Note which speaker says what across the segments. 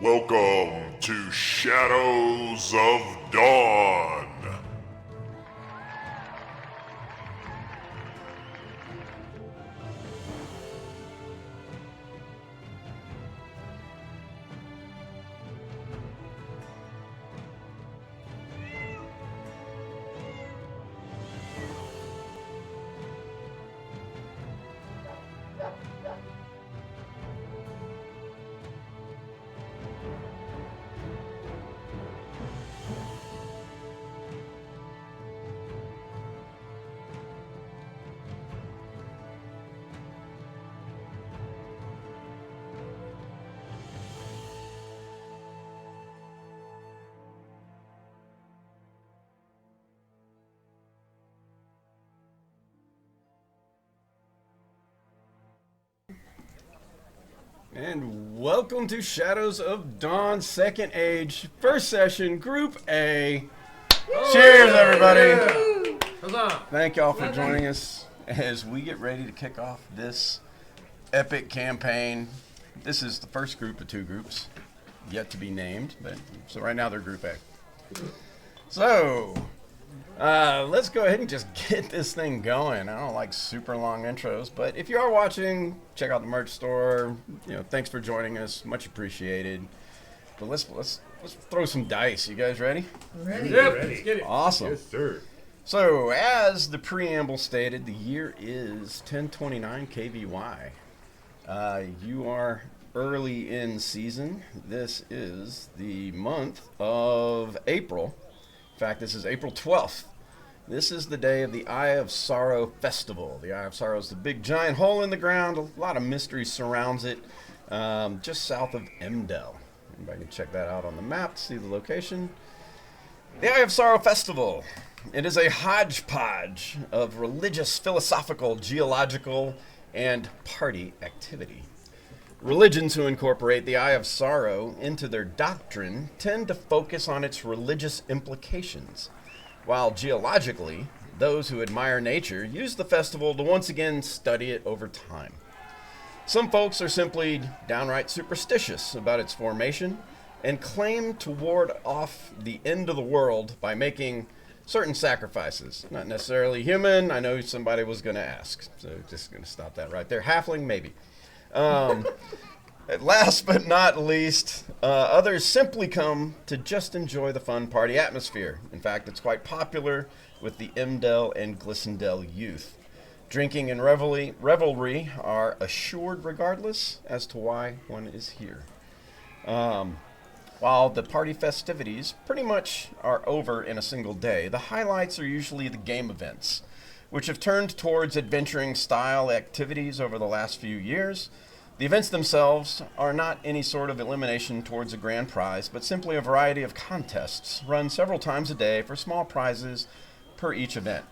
Speaker 1: Welcome to Shadows of Dawn.
Speaker 2: And welcome to Shadows of Dawn, Second Age, First Session, Group A. Cheers, everybody! Thank y'all for joining us as we get ready to kick off this epic campaign. This is the first group of two groups, yet to be named, but so right now they're Group A. So, let's go ahead and just get this thing going. I don't like super long intros, but if you are watching, check out the merch store. Thanks for joining us, much appreciated. But let's throw some dice. You guys ready?
Speaker 3: Ready.
Speaker 4: Yep.
Speaker 3: Let's get it.
Speaker 2: Awesome.
Speaker 4: Yes, sir.
Speaker 2: So, as the preamble stated, the year is 1029 KVY. You are early in season. This is the month of April. In fact, this is April 12th. This is the day of the Eye of Sorrow Festival. The Eye of Sorrow is the big giant hole in the ground. A lot of mystery surrounds it, just south of Emdel. Anybody can check that out on the map to see the location. The Eye of Sorrow Festival. It is a hodgepodge of religious, philosophical, geological, and party activity. Religions who incorporate the Eye of Sorrow into their doctrine tend to focus on its religious implications, while geologically, those who admire nature use the festival to once again study it over time. Some folks are simply downright superstitious about its formation and claim to ward off the end of the world by making certain sacrifices. Not necessarily human. I know somebody was going to ask, so just going to stop that right there. Halfling, maybe. Last but not least, others simply come to just enjoy the fun party atmosphere. In fact, it's quite popular with the Emdel and Glissendale youth. Drinking and revelry are assured regardless as to why one is here. While the party festivities pretty much are over in a single day, the highlights are usually the game events, which have turned towards adventuring style activities over the last few years. The events themselves are not any sort of elimination towards a grand prize, but simply a variety of contests run several times a day for small prizes per each event.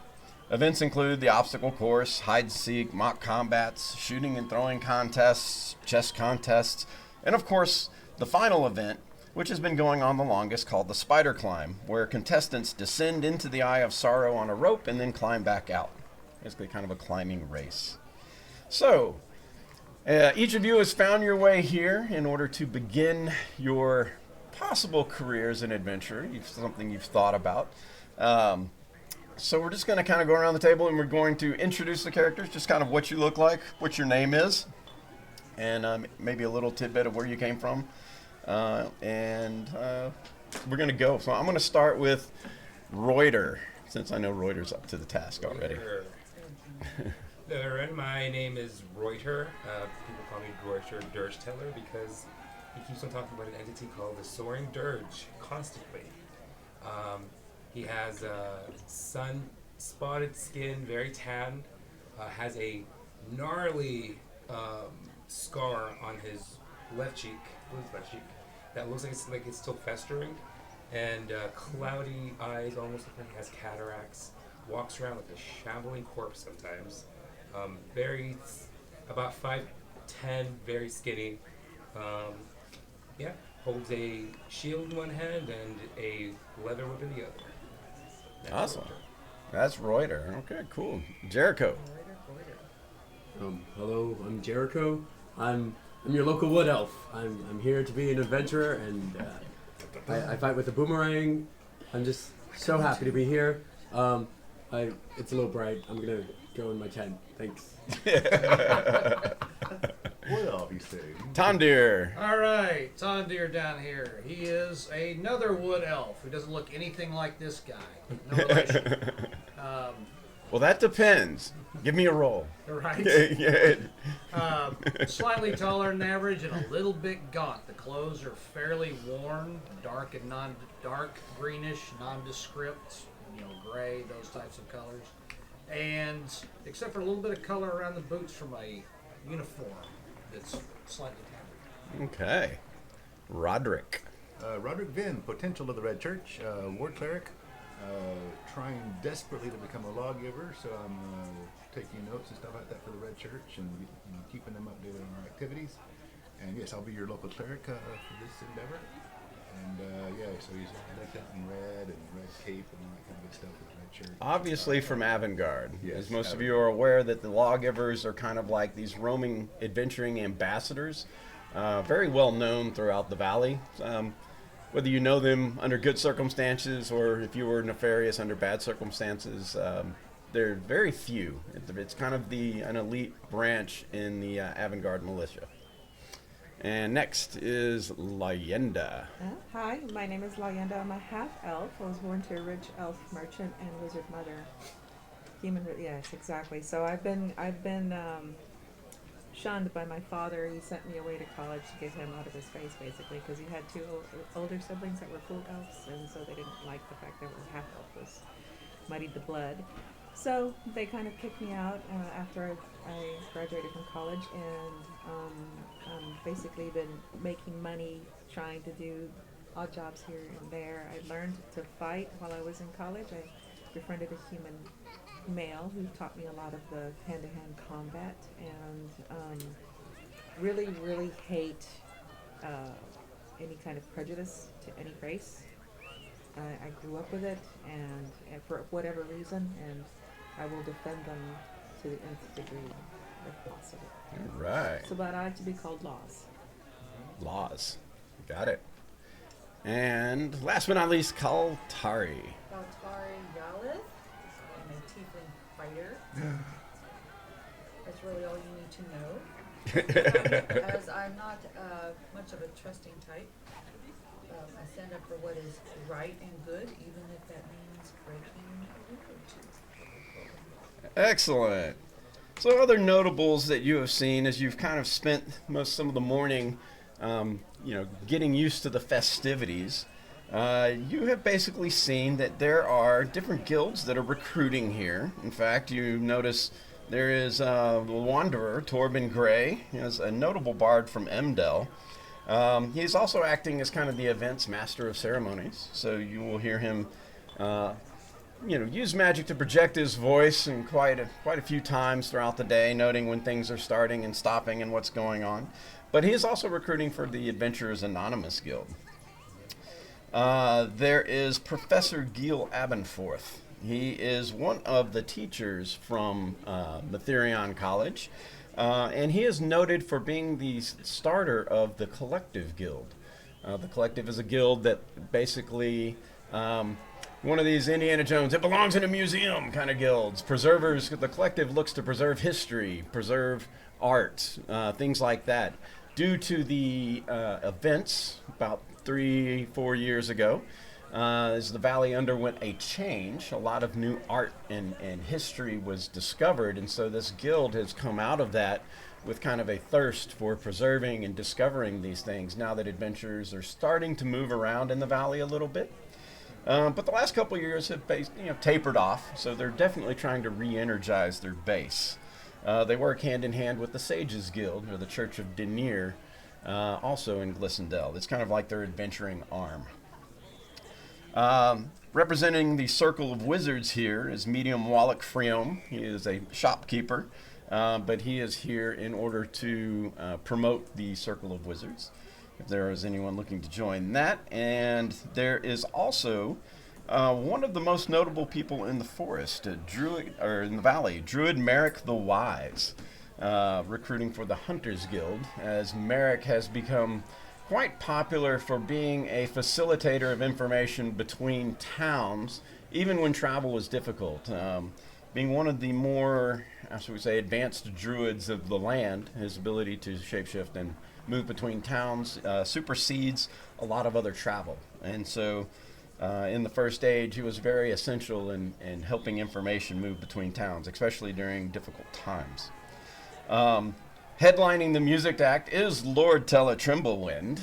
Speaker 2: Events include the obstacle course, hide-and-seek, mock combats, shooting and throwing contests, chess contests, and of course, the final event, which has been going on the longest, called the Spider Climb, where contestants descend into the Eye of Sorrow on a rope and then climb back out. Basically kind of a climbing race. So, each of you has found your way here in order to begin your possible careers in adventure, something you've thought about. So we're just going to kind of go around the table and we're going to introduce the characters, just kind of what you look like, what your name is, and maybe a little tidbit of where you came from. And we're going to go. So I'm going to start with Reuter, since I know Reuter's up to the task already.
Speaker 3: My name is Reuter. People call me Reuter Dirge-Teller because he keeps on talking about an entity called the Soaring Dirge constantly. He has sun-spotted skin, very tan, has a gnarly scar on his left cheek, that looks like it's still festering, and cloudy eyes, almost look like he has cataracts, walks around like a shambling corpse sometimes. About 5'10", very skinny. Holds a shield in one hand and a leather whip in the other.
Speaker 2: Awesome. That's Reuter. Okay, cool. Jericho.
Speaker 5: Hello, I'm Jericho. I'm
Speaker 4: I'm your local wood elf. I'm here to be an adventurer, and I fight with a boomerang. I'm just so happy to be here. It's a little bright. I'm gonna go in my tent. Thanks.
Speaker 5: Wood elf, you say?
Speaker 2: Tondir.
Speaker 6: All right, Tondir down here. He is another wood elf who doesn't look anything like this guy. No relation.
Speaker 2: Well, that depends. Give me a roll.
Speaker 6: Right?
Speaker 2: Yeah.
Speaker 6: Slightly taller than average and a little bit gaunt. The clothes are fairly worn, dark and dark greenish, nondescript, gray, those types of colors. And except for a little bit of color around the boots from a uniform that's slightly tattered.
Speaker 2: Okay. Roderick.
Speaker 5: Roderick Vinn, potential of the Red Church, war cleric, trying desperately to become a lawgiver. So I'm taking notes and stuff like that for the Red Church and keeping them updated on our activities. And yes, I'll be your local cleric for this endeavor. And so he's decked out in red and red cape and all that kind of good stuff with the Red Church.
Speaker 2: Obviously from Avangard.
Speaker 5: Yes,
Speaker 2: As most of
Speaker 5: Avangard.
Speaker 2: you are aware that the lawgivers are kind of like these roaming, adventuring ambassadors. Very well known throughout the valley. Whether you know them under good circumstances or if you were nefarious under bad circumstances, they're very few. It's kind of an elite branch in the Avangard militia. And next is Leyenda.
Speaker 7: Hi, my name is Leyenda. I'm a half-elf. I was born to a rich elf merchant and wizard mother. Yes, exactly. So I've been shunned by my father. He sent me away to college to get him out of his face, basically, because he had two older siblings that were full elves, and so they didn't like the fact that half-elf was muddied the blood. So they kind of kicked me out after I graduated from college, and basically been making money trying to do odd jobs here and there. I learned to fight while I was in college. I befriended a human male who taught me a lot of the hand-to-hand combat, and really, really hate any kind of prejudice to any race. I grew up with it, and for whatever reason, and I will defend them to the nth degree if possible.
Speaker 2: All right.
Speaker 7: So, but I like to be called Laws.
Speaker 2: Laws. Got it. And last but not least, Kaltari.
Speaker 8: Baltari Yalith. I'm a tiefling fighter. That's really all you need to know. As I'm not much of a trusting type, I stand up for what is right and good, even if that means breaking a rule or two.
Speaker 2: Excellent. So other notables that you have seen as you've kind of spent some of the morning, getting used to the festivities, you have basically seen that there are different guilds that are recruiting here. In fact, you notice there is the Wanderer, Torben Gray. He is a notable bard from Emdel. He's also acting as kind of the event's master of ceremonies, so you will hear him use magic to project his voice and quite a few times throughout the day, noting when things are starting and stopping and what's going on. But he is also recruiting for the Adventurers Anonymous Guild. There is Professor Gil Abenforth. He is one of the teachers from Matherion College, and he is noted for being the starter of the Collective Guild. The Collective is a guild that basically... one of these Indiana Jones, it belongs in a museum kind of guilds. Preservers, the Collective looks to preserve history, preserve art, things like that. Due to the events about 3-4 years ago, as the Valley underwent a change, a lot of new art and history was discovered, and so this guild has come out of that with kind of a thirst for preserving and discovering these things now that adventurers are starting to move around in the Valley a little bit. But the last couple of years have tapered off, so they're definitely trying to re-energize their base. They work hand in hand with the Sages Guild, or the Church of Denier, also in Glissendale. It's kind of like their adventuring arm. Representing the Circle of Wizards here is Medium Wallach Freom. He is a shopkeeper, but he is here in order to promote the Circle of Wizards, if there is anyone looking to join that. And there is also one of the most notable people in the forest, in the valley, Druid Merrick the Wise. recruiting for the Hunters Guild, as Merrick has become quite popular for being a facilitator of information between towns, even when travel is difficult. Being one of the more, how should we say, advanced druids of the land, his ability to shapeshift and move between towns supersedes a lot of other travel. And so in the First Age, he was very essential in helping information move between towns, especially during difficult times. Headlining the music act is Lord Teletrimble-Wind,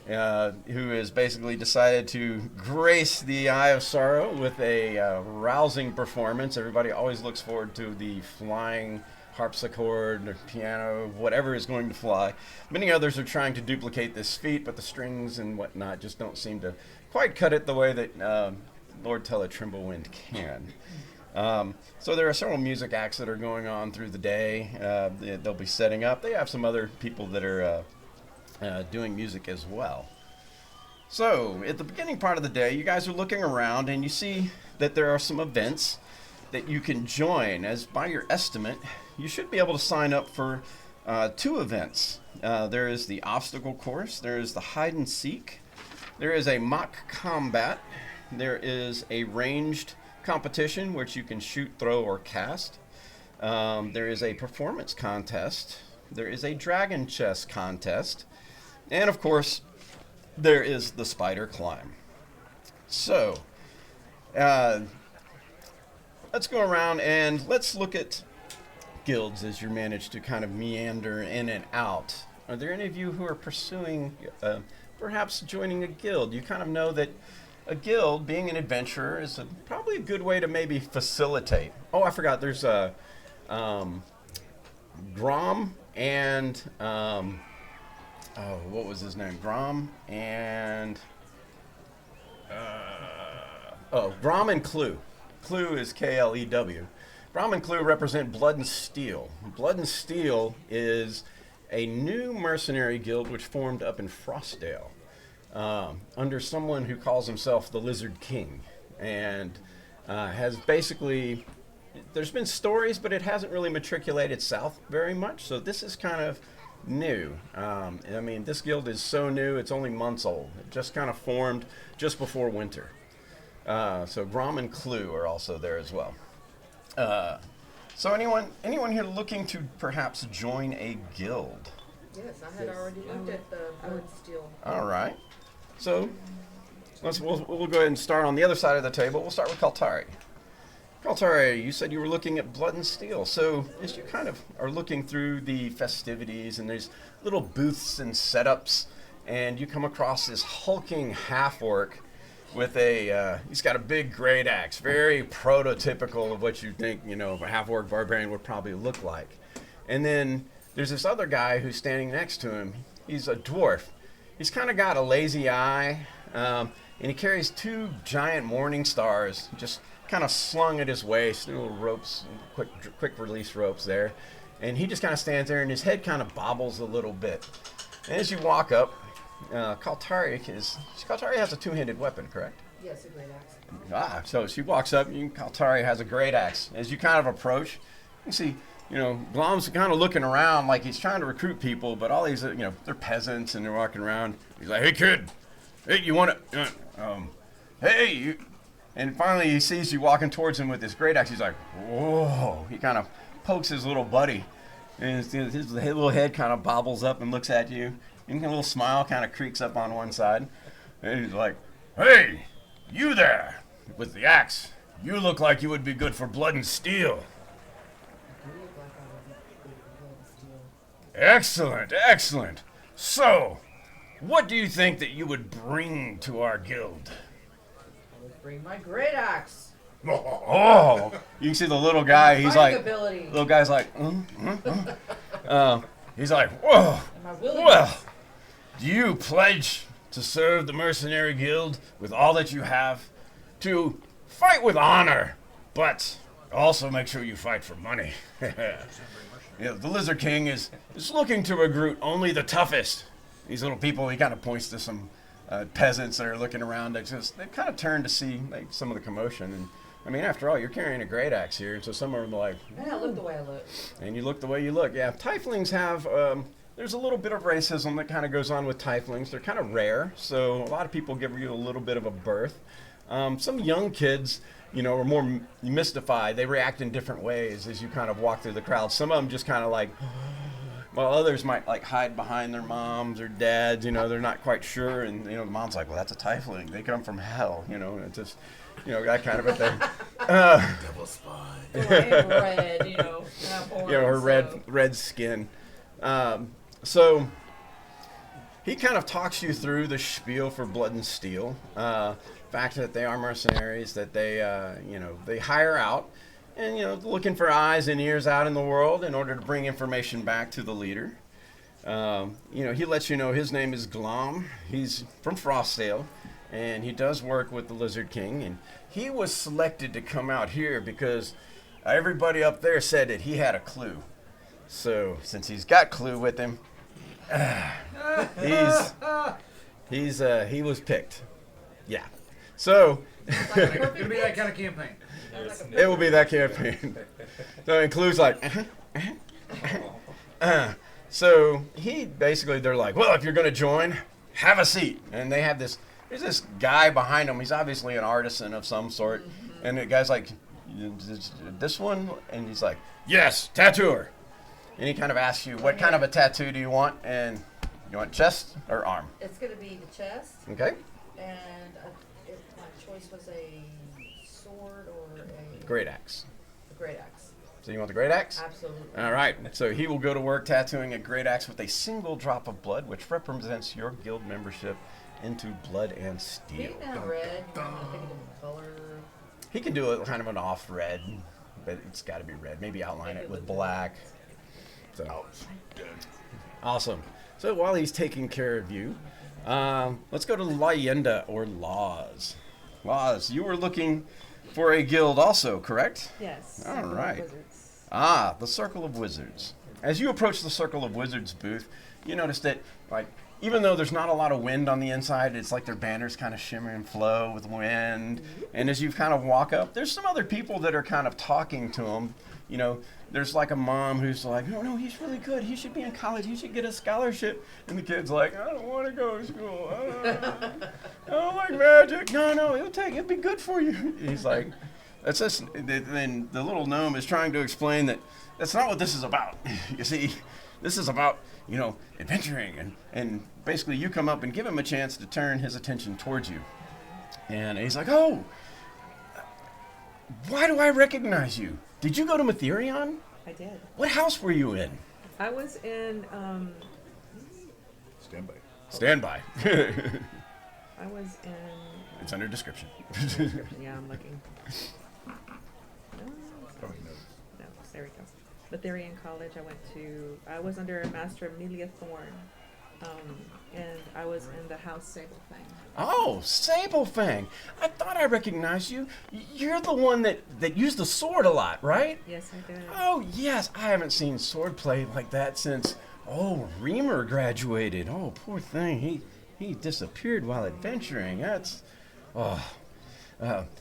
Speaker 2: who has basically decided to grace the Eye of Sorrow with a rousing performance. Everybody always looks forward to the flying harpsichord or piano, whatever is going to fly. Many others are trying to duplicate this feat, but the strings and whatnot just don't seem to quite cut it the way that Lord Teletrimble-Wind can. So there are several music acts that are going on through the day. They'll be setting up. They have some other people that are doing music as well. So at the beginning part of the day, you guys are looking around and you see that there are some events that you can join. As by your estimate, you should be able to sign up for 2 events. There is the obstacle course, there is the hide and seek, there is a mock combat, there is a ranged competition which you can shoot, throw, or cast. There is a performance contest, there is a dragon chess contest, and of course there is the spider climb. So let's go around and let's look at guilds as you manage to kind of meander in and out. Are there any of you who are pursuing perhaps joining a guild? You kind of know that a guild, being an adventurer, is probably a good way to maybe facilitate. Oh, I forgot. There's Grom and what was his name? Grom and Grom and Clue. Clue is K-L-E-W. Grom and Clue represent Blood and Steel. Blood and Steel is a new mercenary guild which formed up in Frostdale under someone who calls himself the Lizard King, and has basically, there's been stories, but it hasn't really matriculated south very much, so this is kind of new. I mean, this guild is so new, it's only months old. It just kind of formed just before winter. So Grom and Clue are also there as well. So anyone here looking to perhaps join a guild?
Speaker 8: Yes, I had already looked at the Blood Steel.
Speaker 2: All right. So we'll go ahead and start on the other side of the table. We'll start with Kaltari. Kaltari, you said you were looking at Blood and Steel. So as you kind of are looking through the festivities and there's little booths and setups, and you come across this hulking half-orc with he's got a big great axe, very prototypical of what you think, a half-orc barbarian would probably look like. And then there's this other guy who's standing next to him. He's a dwarf. He's kind of got a lazy eye, and he carries 2 giant morning stars just kind of slung at his waist, little ropes, quick release ropes there. And he just kind of stands there, and his head kind of bobbles a little bit. And as you walk up, Kaltari has a 2-handed weapon, correct?
Speaker 8: Yes, a great axe.
Speaker 2: So she walks up, and Kaltari has a great axe. As you kind of approach, you see, Glom's kind of looking around like he's trying to recruit people, but all these, they're peasants and they're walking around. He's like, "Hey, kid, hey, you want to, hey, you," and finally he sees you walking towards him with this great axe. He's like, "Whoa!" He kind of pokes his little buddy, and his little head kind of bobbles up and looks at you. And a little smile kind of creaks up on one side. And he's like, "Hey, you there with the axe. You look like you would be good for Blood and Steel."
Speaker 8: You look like I would be good for Blood and Steel.
Speaker 2: Excellent, excellent. So, what do you think that you would bring to our guild?
Speaker 8: I would bring my great axe.
Speaker 2: Oh, you can see the little guy. He's
Speaker 8: Fighting
Speaker 2: like,
Speaker 8: ability.
Speaker 2: little guy's like, he's like, "Whoa,
Speaker 8: And my willingness.
Speaker 2: well, do you pledge to serve the mercenary guild with all that you have, to fight with honor, but also make sure you fight for money?" The Lizard King is looking to recruit only the toughest. These little people, he kind of points to some peasants that are looking around. They kind of turn to see some of the commotion, and I mean, after all, you're carrying a great axe here, so some of them are like,
Speaker 8: Yeah, look the way I look.
Speaker 2: and you look the way you look. Yeah, tieflings have, there's a little bit of racism that kind of goes on with tieflings. They're kind of rare, so a lot of people give you a little bit of a berth. Some young kids, are more mystified. They react in different ways as you kind of walk through the crowd. Some of them just kind of like, while others might like hide behind their moms or dads, they're not quite sure. And, the mom's like, well, that's a tiefling. They come from hell, and it's just, that kind of a thing.
Speaker 5: Double spine.
Speaker 8: Well, I am red, half orange,
Speaker 2: Her
Speaker 8: so-
Speaker 2: red skin. So he kind of talks you through the spiel for Blood and Steel. Fact that they are mercenaries, that they hire out, and looking for eyes and ears out in the world in order to bring information back to the leader. He lets you know his name is Glom. He's from Frostdale, and he does work with the Lizard King. And he was selected to come out here because everybody up there said that he had a clue. So since he's got Clue with him, he was picked. Yeah. So
Speaker 6: It'll be that kind of campaign.
Speaker 2: it will be that campaign. So and Clue's like, So they're like, well, if you're going to join, have a seat. And they have there's this guy behind him. He's obviously an artisan of some sort. And the guy's like, this one? And he's like, yes, tattooer. And he kind of asks you, what kind of a tattoo do you want? And you want chest or arm?
Speaker 8: It's going to be the chest,
Speaker 2: Okay.
Speaker 8: and if my choice was a sword or a
Speaker 2: Great axe.
Speaker 8: great axe.
Speaker 2: So you want the great axe?
Speaker 8: Absolutely.
Speaker 2: All right. So he will go to work tattooing a great axe with a single drop of blood, which represents your guild membership into Blood and Steel.
Speaker 8: Being that red, I'm thinking of color.
Speaker 2: He can do it kind of an off red, but it's got to be red. Maybe outline it with black. So awesome. So while he's taking care of you, let's go to Leyenda or Laws. Laws, you were looking for a guild also, correct?
Speaker 7: Yes.
Speaker 2: All
Speaker 7: Circle of
Speaker 2: right.
Speaker 7: Wizards.
Speaker 2: Ah, the Circle of Wizards. As you approach the Circle of Wizards booth, you notice that, even though there's not a lot of wind on the inside, it's like their banners kind of shimmer and flow with wind. And as you kind of walk up, there's some other people that are kind of talking to them. There's like a mom who's like, no, he's really good. He should be in college. He should get a scholarship. And the kid's like, I don't want to go to school. I don't like magic. No, it'll be good for you. He's like, that's just, then the little gnome is trying to explain that that's not what this is about. You see, this is about, adventuring. And basically you come up and give him a chance to turn his attention towards you. And he's like, oh, why do I recognize you? Did you go to Matherion?
Speaker 7: I did.
Speaker 2: What house were you in?
Speaker 7: I was in.
Speaker 5: Stand by.
Speaker 2: Stand by.
Speaker 7: I was in.
Speaker 2: It's under description.
Speaker 7: Yeah, I'm looking. No,
Speaker 5: Probably no.
Speaker 7: no, there we go. Matherian College. I was under Master Amelia Thorne, and I was in the House Sablefang.
Speaker 2: Oh, Sablefang. I thought I recognized you. You're the one that used the sword a lot, right?
Speaker 7: Yes, I did.
Speaker 2: Oh, yes. I haven't seen sword play like that since, Reamer graduated. Oh, poor thing. He disappeared while adventuring.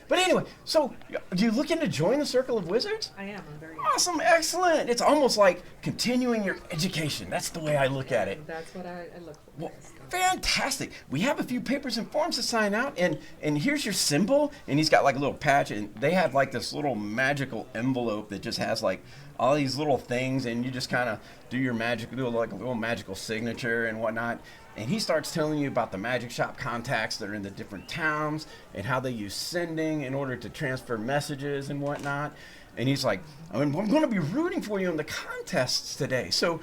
Speaker 2: But anyway, so do you looking to join the Circle of Wizards?
Speaker 7: I am. I'm very.
Speaker 2: Awesome, excellent. It's almost like continuing your education. That's the way I look at it.
Speaker 7: That's what I look for.
Speaker 2: Well, fantastic. We have a few papers and forms to sign out, and here's your symbol. And he's got like a little patch, and they have like this little magical envelope that just has like all these little things, and you just kind of do like a little magical signature and whatnot. And he starts telling you about the magic shop contacts that are in the different towns and how they use sending in order to transfer messages and whatnot. And he's like, I'm going to be rooting for you in the contests today. So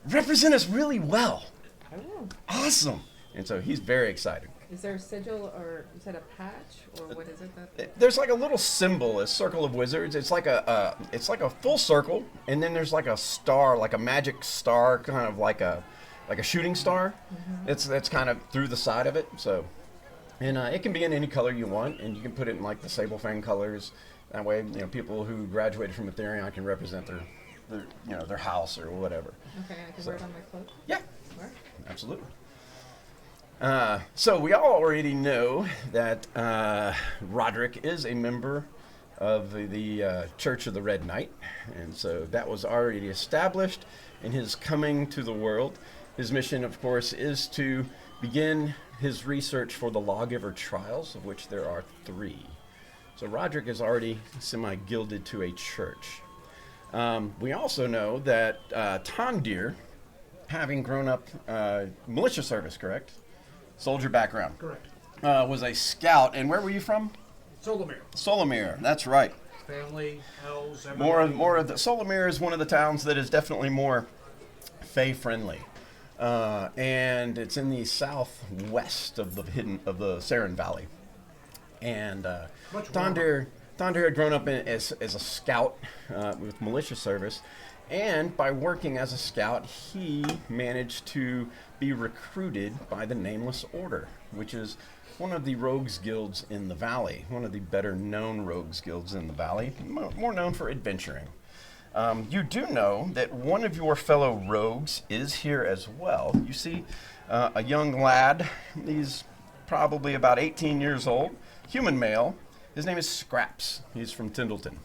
Speaker 2: represent us really well.
Speaker 7: I will.
Speaker 2: Awesome. And so he's very excited.
Speaker 7: Is there a sigil or is that a patch or what is it?
Speaker 2: There's like a little symbol, a Circle of Wizards. It's like a full circle, and then there's like a star, like a magic star, kind of like a shooting star. Mm-hmm. It's kind of through the side of it. So, and it can be in any color you want, and you can put it in like the Sablefang colors. That way, people who graduated from Aetherion can represent their house or whatever.
Speaker 7: Okay, I can wear it on my cloak.
Speaker 2: Yeah,
Speaker 7: Sure.
Speaker 2: absolutely. So we all already know that Roderick is a member of the Church of the Red Knight, and so that was already established in his coming to the world. His mission, of course, is to begin his research for the Lawgiver trials, of which there are 3. So Roderick is already semi-gilded to a church. We also know that Tondir, having grown up militia service, correct? Soldier background.
Speaker 6: Correct.
Speaker 2: Was a scout. And where were you from?
Speaker 6: Solomir.
Speaker 2: Solomir, that's right.
Speaker 6: Family, elves,
Speaker 2: More
Speaker 6: everybody.
Speaker 2: of the Solomir is one of the towns that is definitely more Fey friendly. And it's in the southwest of the Saren Valley. And
Speaker 6: Much warmer.
Speaker 2: Tondir had grown up as a scout with militia service, and by working as a scout, he managed to be recruited by the Nameless Order, which is one of the rogues guilds in the valley, one of the better known rogues guilds in the valley, more known for adventuring. You do know that one of your fellow rogues is here as well. You see a young lad, he's probably about 18 years old, human male. His name is Scraps. He's from Tindleton.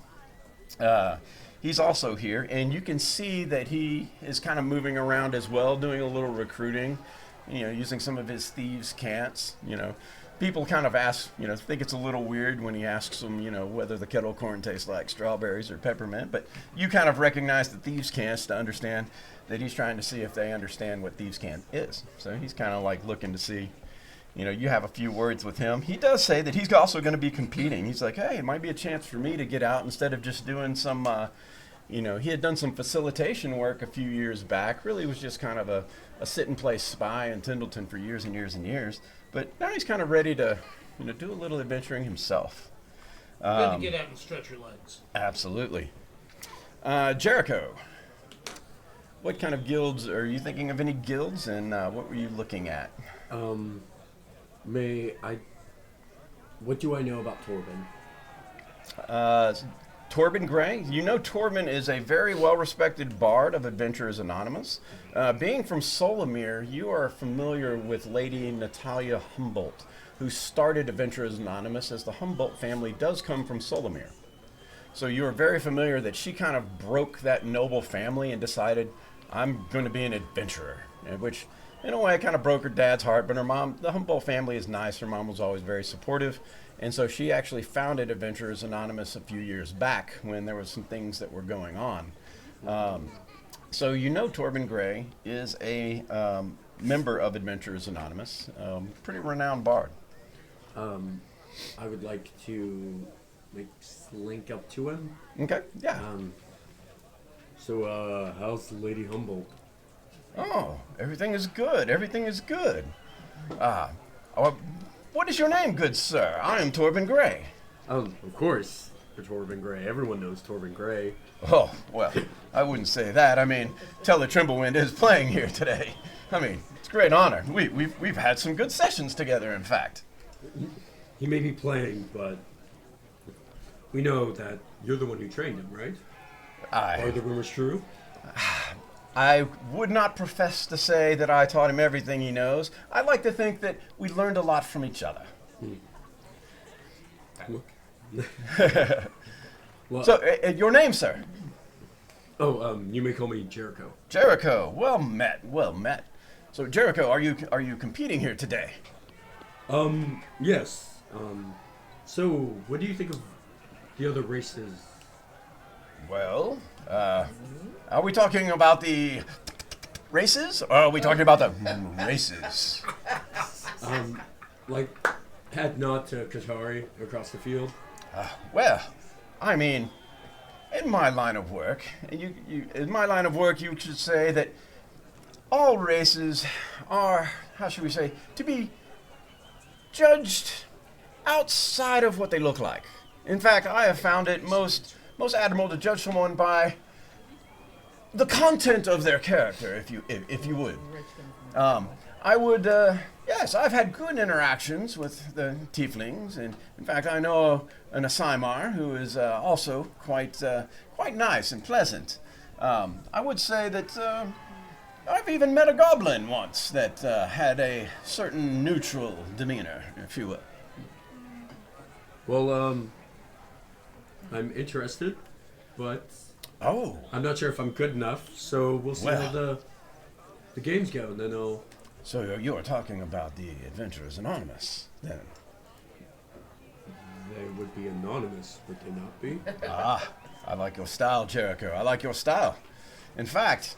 Speaker 2: He's also here, and you can see that he is kind of moving around as well, doing a little recruiting, using some of his thieves' cants. People kind of ask, think it's a little weird when he asks them, whether the kettle corn tastes like strawberries or peppermint, but you kind of recognize the thieves' cants to understand that he's trying to see if they understand what thieves' cant is. So he's kind of like looking to see, you have a few words with him. He does say that he's also going to be competing. He's like, hey, it might be a chance for me to get out instead of just doing some, he had done some facilitation work a few years back. Really was just kind of a sit-and-play spy in Tindleton for years and years and years. But now he's kind of ready to, do a little adventuring himself.
Speaker 6: Good to get out and stretch your legs.
Speaker 2: Absolutely. Jericho, what kind of guilds, are you thinking of any guilds, and what were you looking at?
Speaker 4: What do I know about Torben?
Speaker 2: Torben Gray. Torben is a very well-respected bard of Adventurers Anonymous. Being from Solomir, you are familiar with Lady Natalia Humboldt, who started Adventurers Anonymous, as the Humboldt family does come from Solomir. So you are very familiar that she kind of broke that noble family and decided, I'm going to be an adventurer, which in a way kind of broke her dad's heart, but her mom, the Humboldt family is nice. Her mom was always very supportive. And so she actually founded Adventurers Anonymous a few years back when there was some things that were going on. So Torben Gray is a member of Adventurers Anonymous, pretty renowned bard.
Speaker 4: I would like to link up to him.
Speaker 2: Okay, yeah.
Speaker 4: So how's Lady Humboldt?
Speaker 2: Oh, everything is good. Everything is good. What is your name, good sir? I am Torben Gray.
Speaker 4: Of course, for Torben Gray. Everyone knows Torben Gray.
Speaker 2: Oh, well, I wouldn't say that. I mean, Teller Trimblewind is playing here today. I mean, it's a great honor. We've had some good sessions together, in fact.
Speaker 4: He may be playing, but we know that you're the one who trained him, right? Are the rumors true?
Speaker 2: I would not profess to say that I taught him everything he knows. I like to think that we learned a lot from each other.
Speaker 4: Well,
Speaker 2: So, your name, sir?
Speaker 4: you may call me Jericho.
Speaker 2: Jericho. Well met. Well met. So, Jericho, are you competing here today?
Speaker 4: Yes. So, what do you think of the other races?
Speaker 2: Well, are we talking about the races, or are we talking about the races?
Speaker 4: Head nod to Katari across the field.
Speaker 2: Well, I mean, in my line of work, you should say that all races are, how should we say, to be judged outside of what they look like. In fact, I have found it most admirable to judge someone by the content of their character, if you would. I would, yes, I've had good interactions with the tieflings, and in fact, I know an Asimar who is also quite nice and pleasant. I would say that I've even met a goblin once that had a certain neutral demeanor, if you will.
Speaker 4: Well, I'm interested, but
Speaker 2: Oh,
Speaker 4: I'm not sure if I'm good enough. So we'll see
Speaker 2: Well.
Speaker 4: how the games go, and then I'll.
Speaker 2: so you are talking about the Adventurers Anonymous, then?
Speaker 4: They would be anonymous, would they not be?
Speaker 2: Ah, I like your style, Jericho. I like your style. In fact,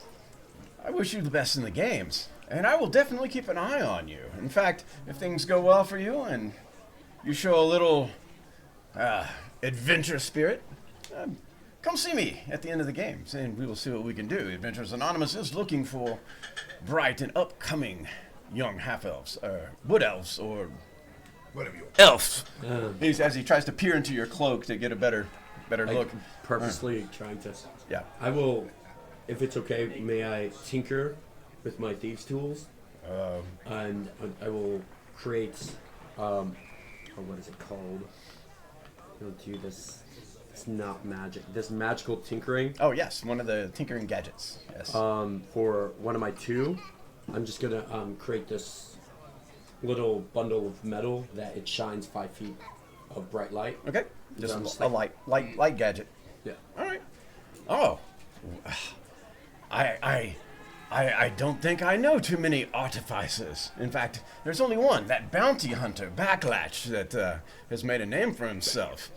Speaker 2: I wish you the best in the games, and I will definitely keep an eye on you. In fact, if things go well for you and you show a little adventure spirit, come see me at the end of the games, and we will see what we can do. Adventurers Anonymous is looking for bright and upcoming young half-elves, wood elves, or
Speaker 5: Whatever you want.
Speaker 2: elves.
Speaker 4: Um,
Speaker 2: As he tries to peer into your cloak to get a better look.
Speaker 4: Purposely trying to.
Speaker 2: Yeah.
Speaker 4: I will, if it's okay, may I tinker with my thieves' tools? And I will create, oh, what is it called? I'll do this. It's not magic. This magical tinkering.
Speaker 2: Oh yes, one of the tinkering gadgets. Yes.
Speaker 4: For one of my two, I'm just gonna create this little bundle of metal that it shines 5 feet of bright light.
Speaker 2: Okay. Just
Speaker 4: I'm just
Speaker 2: a light gadget.
Speaker 4: Yeah.
Speaker 2: All right. Oh, I don't think I know too many artificers. In fact, there's only one, that bounty hunter, Backlash, that has made a name for himself.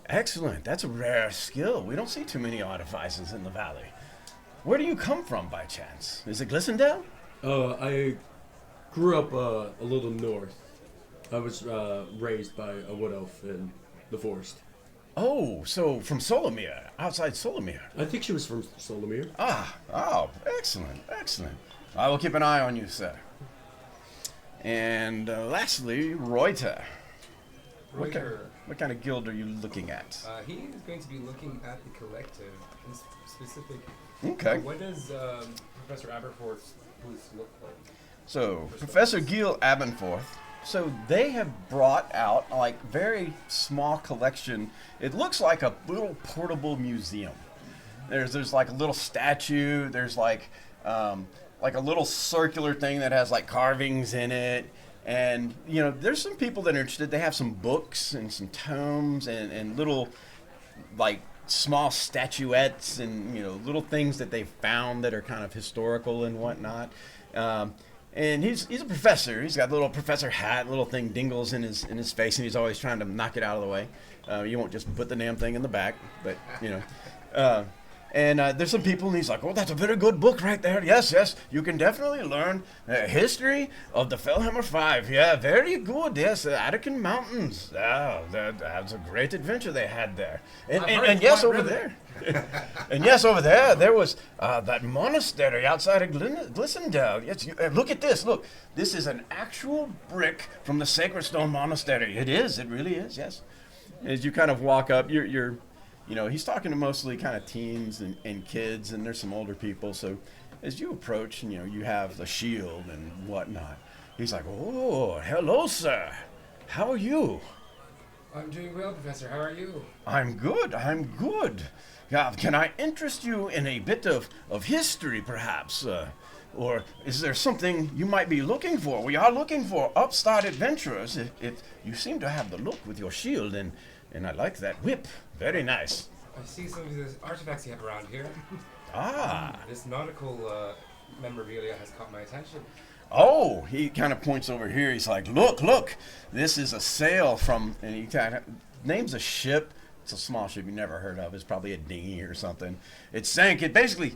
Speaker 2: Excellent. That's a rare skill. We don't see too many artificers in the valley. Where do you come from, by chance? Is it Glissondale?
Speaker 4: I grew up a little north. I was raised by a wood elf in the forest.
Speaker 2: Oh, so from Solomir, outside Solomir.
Speaker 4: I think she was from Solomir.
Speaker 2: Oh, excellent, excellent. I will keep an eye on you, sir. And lastly, Reuter. What kind of guild are you looking at?
Speaker 3: He is going to be looking at the collective in specific.
Speaker 2: Okay.
Speaker 3: What does Professor Aberforth's booth look like?
Speaker 2: So, Professor Gil Abenforth. So they have brought out like very small collection. It looks like a little portable museum. There's like a little statue. There's like a little circular thing that has like carvings in it. And you know, there's some people that are interested. They have some books and some tomes and little like small statuettes and you know little things that they found that are kind of historical and whatnot. And he's a professor. He's got a little professor hat, little thing dingles in his face, and he's always trying to knock it out of the way. You won't just put the damn thing in the back, but you know. And there's some people, and he's like, "Oh, that's a very good book right there. Yes, you can definitely learn history of the Fellhammer Five. Yeah, very good. Yes, the Attican Mountains. That's a great adventure they had there. And yes, over there." And yes, over there was that monastery outside of Glissondale. Yes, look at this. Look, this is an actual brick from the Sacred Stone Monastery. It is. It really is. Yes. As you kind of walk up, you're you know, he's talking to mostly kind of teens and kids, and there's some older people. So as you approach, and you know, you have the shield and whatnot. He's like, "Oh, hello, sir. How are you?"
Speaker 3: I'm doing well, Professor. How are you?
Speaker 2: I'm good. Can I interest you in a bit of history, perhaps? Or is there something you might be looking for? We are looking for upstart adventurers. You seem to have the look with your shield, and I like that whip. Very nice.
Speaker 3: I see some of the artifacts you have around here. This nautical memorabilia has caught my attention.
Speaker 2: Oh, he kind of points over here. He's like, look, this is a sail from, and he kind of names a ship. It's a small ship you never heard of. It's probably a dinghy or something. It sank. It basically,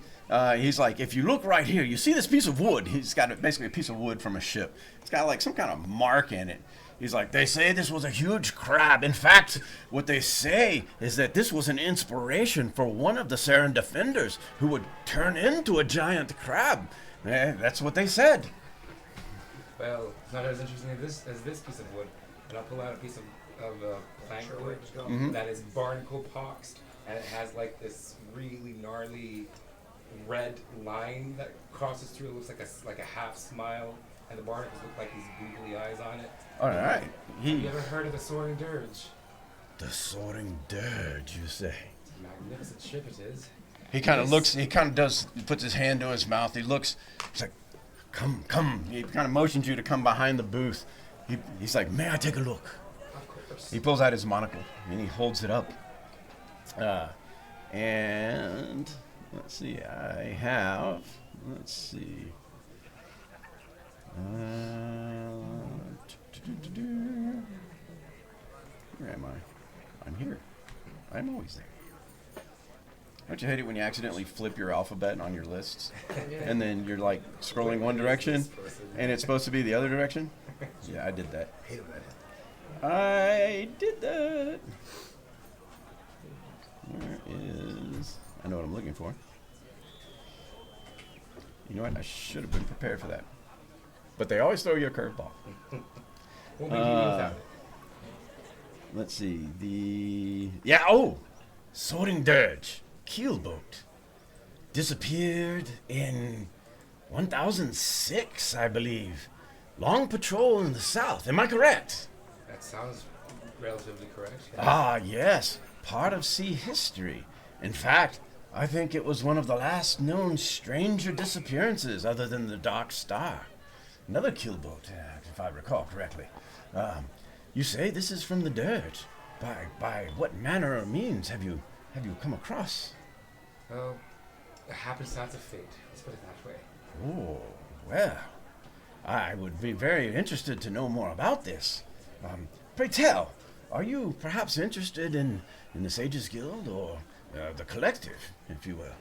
Speaker 2: he's like, if you look right here, you see this piece of wood. He's got basically a piece of wood from a ship. It's got like some kind of mark in it. He's like, they say this was a huge crab. In fact, what they say is that this was an inspiration for one of the Saren defenders who would turn into a giant crab. That's what they said.
Speaker 3: Well, it's not as interesting as this piece of wood. And I'll pull out a piece of plank wood that is barnacle poxed, and it has like this really gnarly red line that crosses through. It looks like a half smile, and the barnacles look like these googly eyes on it.
Speaker 2: All right.
Speaker 3: Have you ever heard of the Soaring Dirge?
Speaker 2: The Soaring Dirge, you say?
Speaker 3: It's a magnificent ship it is.
Speaker 2: He kind of looks, he puts his hand to his mouth. He looks, he's like, come. He kind of motions you to come behind the booth. He's like, may I take a look?
Speaker 3: Of course.
Speaker 2: He pulls out his monocle and he holds it up. And let's see, let's see. Where am I? I'm here. I'm always there. Don't you hate it when you accidentally flip your alphabet on your lists? And then you're like scrolling one direction and it's supposed to be the other direction? Yeah, I did that. I did that. Where is... I know what I'm looking for. You know what? I should have been prepared for that. But they always throw you a curveball.
Speaker 3: Won't be easy without it.
Speaker 2: Let's see. Soaring Dirge. Keelboat. Disappeared in 1006, I believe. Long patrol in the south. Am I correct?
Speaker 3: That sounds relatively correct.
Speaker 2: Ah, yes. Part of sea history. In fact, I think it was one of the last known stranger disappearances other than the Dark Star. Another keelboat, if I recall correctly. You say this is from the Dirge. By what manner or means have you come across?
Speaker 3: Oh, a happenstance of fate. Let's put it that way.
Speaker 2: Oh, well, I would be very interested to know more about this. Pray tell, are you perhaps interested in the Sages Guild or the Collective, if you will?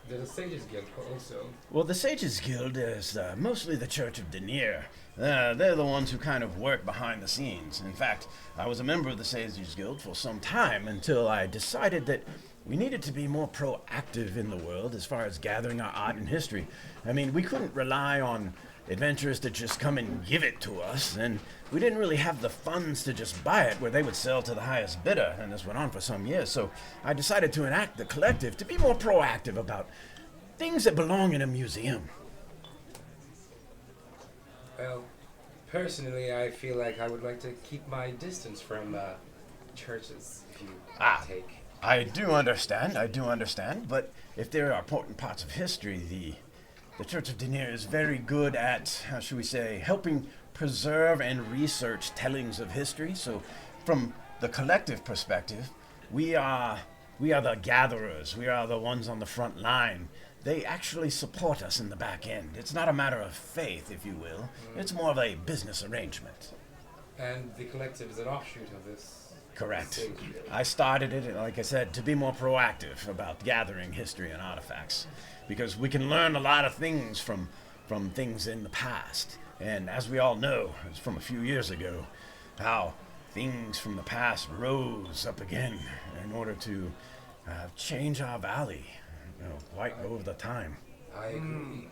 Speaker 3: There's a Sages Guild also.
Speaker 2: Well, the Sages Guild is mostly the Church of Denier. They're the ones who kind of work behind the scenes. In fact, I was a member of the Sages Guild for some time until I decided that we needed to be more proactive in the world as far as gathering our art and history. I mean, we couldn't rely on adventurers to just come and give it to us, and we didn't really have the funds to just buy it where they would sell to the highest bidder, and this went on for some years. So I decided to enact the Collective to be more proactive about things that belong in a museum.
Speaker 3: Well, personally, I feel like I would like to keep my distance from churches, if you take.
Speaker 2: I do understand, but if there are important parts of history, the Church of Denier is very good at, how should we say, helping preserve and research tellings of history. So from the Collective perspective, we are the gatherers. We are the ones on the front line. They actually support us in the back end. It's not a matter of faith, if you will. It's more of a business arrangement.
Speaker 3: And the Collective is an offshoot of this.
Speaker 2: Correct. I started it, like I said, to be more proactive about gathering history and artifacts, because we can learn a lot of things from things in the past. And as we all know, it's from a few years ago, how things from the past rose up again in order to change our valley, quite over the time.
Speaker 3: I agree.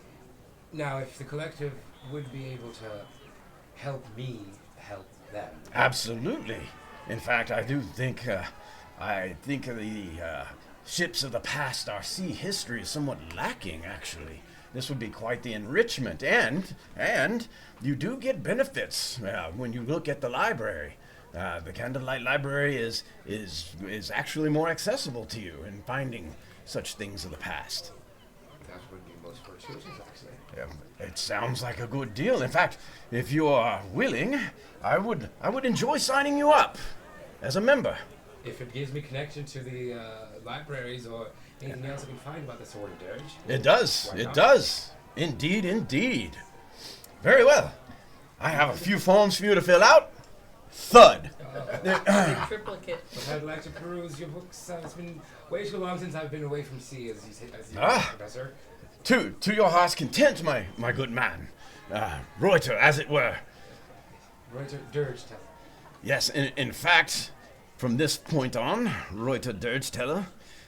Speaker 3: Now, if the Collective would be able to help me help them.
Speaker 2: Absolutely. In fact, I do think, the ships of the past, our sea history is somewhat lacking, actually. This would be quite the enrichment, and you do get benefits when you look at the library. The Candlelight Library is actually more accessible to you in finding such things of the past.
Speaker 3: That would be most fortuitous, actually.
Speaker 2: It sounds like a good deal. In fact, if you are willing, I would enjoy signing you up as a member.
Speaker 3: If it gives me connection to the libraries or anything else I can find about the Sword of Dirge.
Speaker 2: It does. It does. Indeed. Very well. I have a few forms for you to fill out. Thud.
Speaker 8: Triplicate.
Speaker 3: But I'd like to peruse your books. It's been way too long since I've been away from sea, as you said, Professor.
Speaker 2: To your heart's content, my good man. Reuter, as it were.
Speaker 3: Reuter Dirge-teller.
Speaker 2: Yes, in fact, from this point on, Reuter Dirge-teller,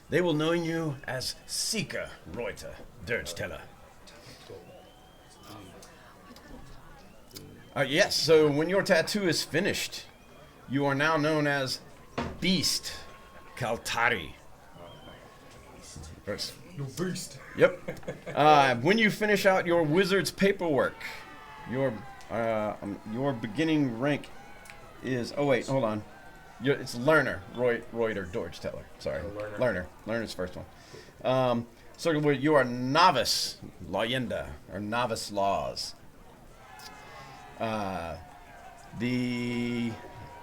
Speaker 2: they will know you as Seeker Reuter Dirge-teller. Yes, so when your tattoo is finished, you are now known as Beast Kaltari.
Speaker 3: You beast.
Speaker 2: Yep. When you finish out your wizard's paperwork, your beginning rank is... Oh, wait, hold on. It's Learner, Reuter Dirge-teller. Sorry. Learner. Learner's first one. So you are Novice Leyenda, or Novice Laws.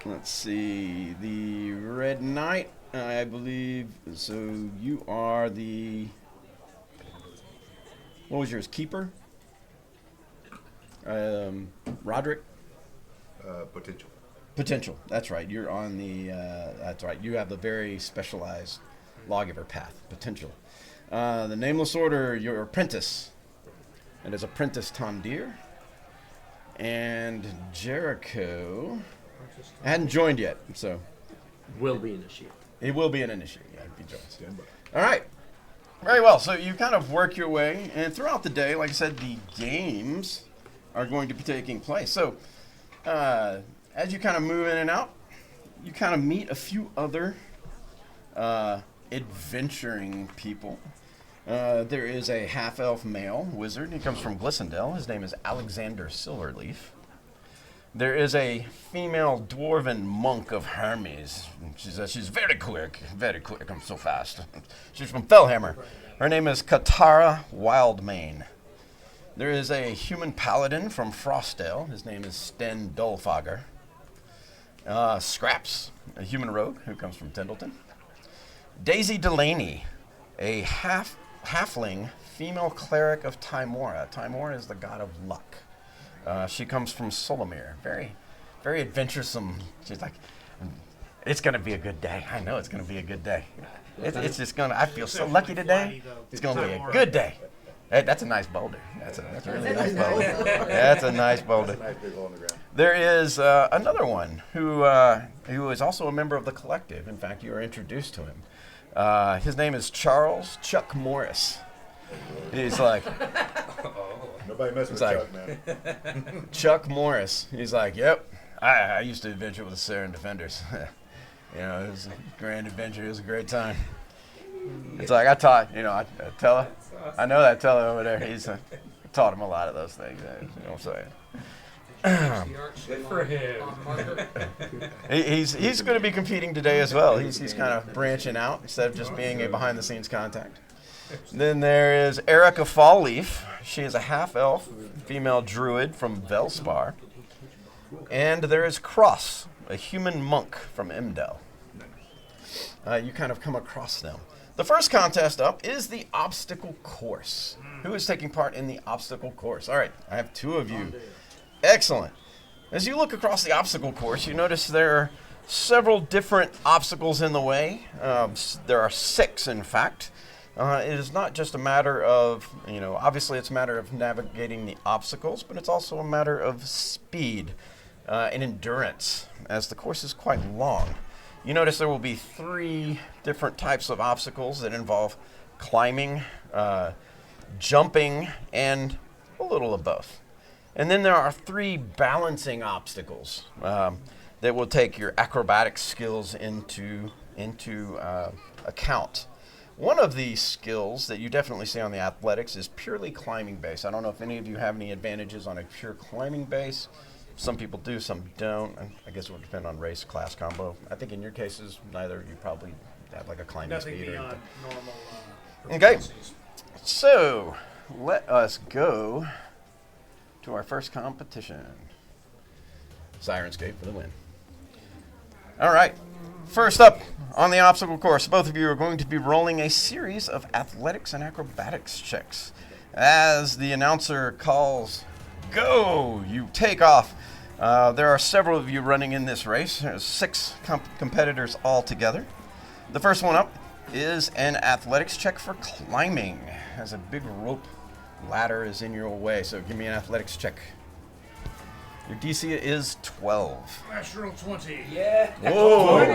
Speaker 2: Let's see, the Red Knight I believe so. You are the. What was yours? Keeper. Roderick.
Speaker 5: Potential.
Speaker 2: Potential. That's right. You're on the. That's right. You have the very specialized lawgiver path. Potential. The nameless order. Your apprentice. And as apprentice Tondir. And Jericho hadn't joined yet, so
Speaker 4: Will be initiated.
Speaker 2: it will be an initiative. Yeah, if he joins.
Speaker 5: Stand by.
Speaker 2: All right. Very well. So you kind of work your way, and throughout the day, like I said, the games are going to be taking place. So as you kind of move in and out, you kind of meet a few other adventuring people. There is a half-elf male wizard. He comes from Glissondale. His name is Alexander Silverleaf. There is a female dwarven monk of Hermes. She's very quick, very quick. I'm so fast. She's from Fellhammer. Her name is Katara Wildmane. There is a human paladin from Frostdale. His name is Sten Dolfager. Scraps, a human rogue who comes from Tendleton. Daisy Delaney, a halfling female cleric of Timora. Timora is the god of luck. She comes from Solomir. Very, very adventuresome. She's like, it's going to be a good day. I know it's going to be a good day. It's just going to, I feel so lucky today. It's going to be a good day. Hey, that's a nice boulder. That's a really nice boulder. That's a nice boulder.
Speaker 5: Nice big hole in the ground.
Speaker 2: There is another one who is also a member of the collective. In fact, you are introduced to him. His name is Charles Chuck Morris. He's like,
Speaker 5: Nobody mess with
Speaker 2: like-
Speaker 5: Chuck, man.
Speaker 2: Chuck Morris. He's like, yep, I used to adventure with the Saren Defenders. You know, it was a grand adventure. It was a great time. It's like I taught, I Tella. I know that Tella over there. He's taught him a lot of those things. You know what I'm saying?
Speaker 3: Good for him.
Speaker 2: He's going to be competing today as well. He's kind of branching out instead of just being a behind-the-scenes contact. Then there is Erica Fallleaf. She is a half-elf female druid from Velspar. And there is Cross, a human monk from Imdel. You kind of come across them. The first contest up is the obstacle course. Who is taking part in the obstacle course? All right, I have two of you. Excellent. As you look across the obstacle course, you notice there are several different obstacles in the way. There are 6, in fact. It is not just a matter of, obviously it's a matter of navigating the obstacles, but it's also a matter of speed and endurance, as the course is quite long. You notice there will be 3 different types of obstacles that involve climbing, jumping, and a little of both. And then there are 3 balancing obstacles that will take your acrobatic skills into account. One of these skills that you definitely see on the athletics is purely climbing base. I don't know if any of you have any advantages on a pure climbing base. Some people do, some don't. I guess it would depend on race, class combo. I think in your cases, neither. You probably have like a climbing
Speaker 6: Nothing
Speaker 2: speed.
Speaker 6: beyond normal.
Speaker 2: Okay.
Speaker 6: proficiencies.
Speaker 2: So, let us go to our first competition. Sirenscape for the win. All right. First up on the obstacle course, both of you are going to be rolling a series of athletics and acrobatics checks. As the announcer calls, go, you take off. There are several of you running in this race. There's 6 competitors altogether. The first one up is an athletics check for climbing, as a big rope ladder is in your way. So give me an athletics check. Your DC is 12.
Speaker 6: Natural 20.
Speaker 3: Yeah.
Speaker 2: Whoa!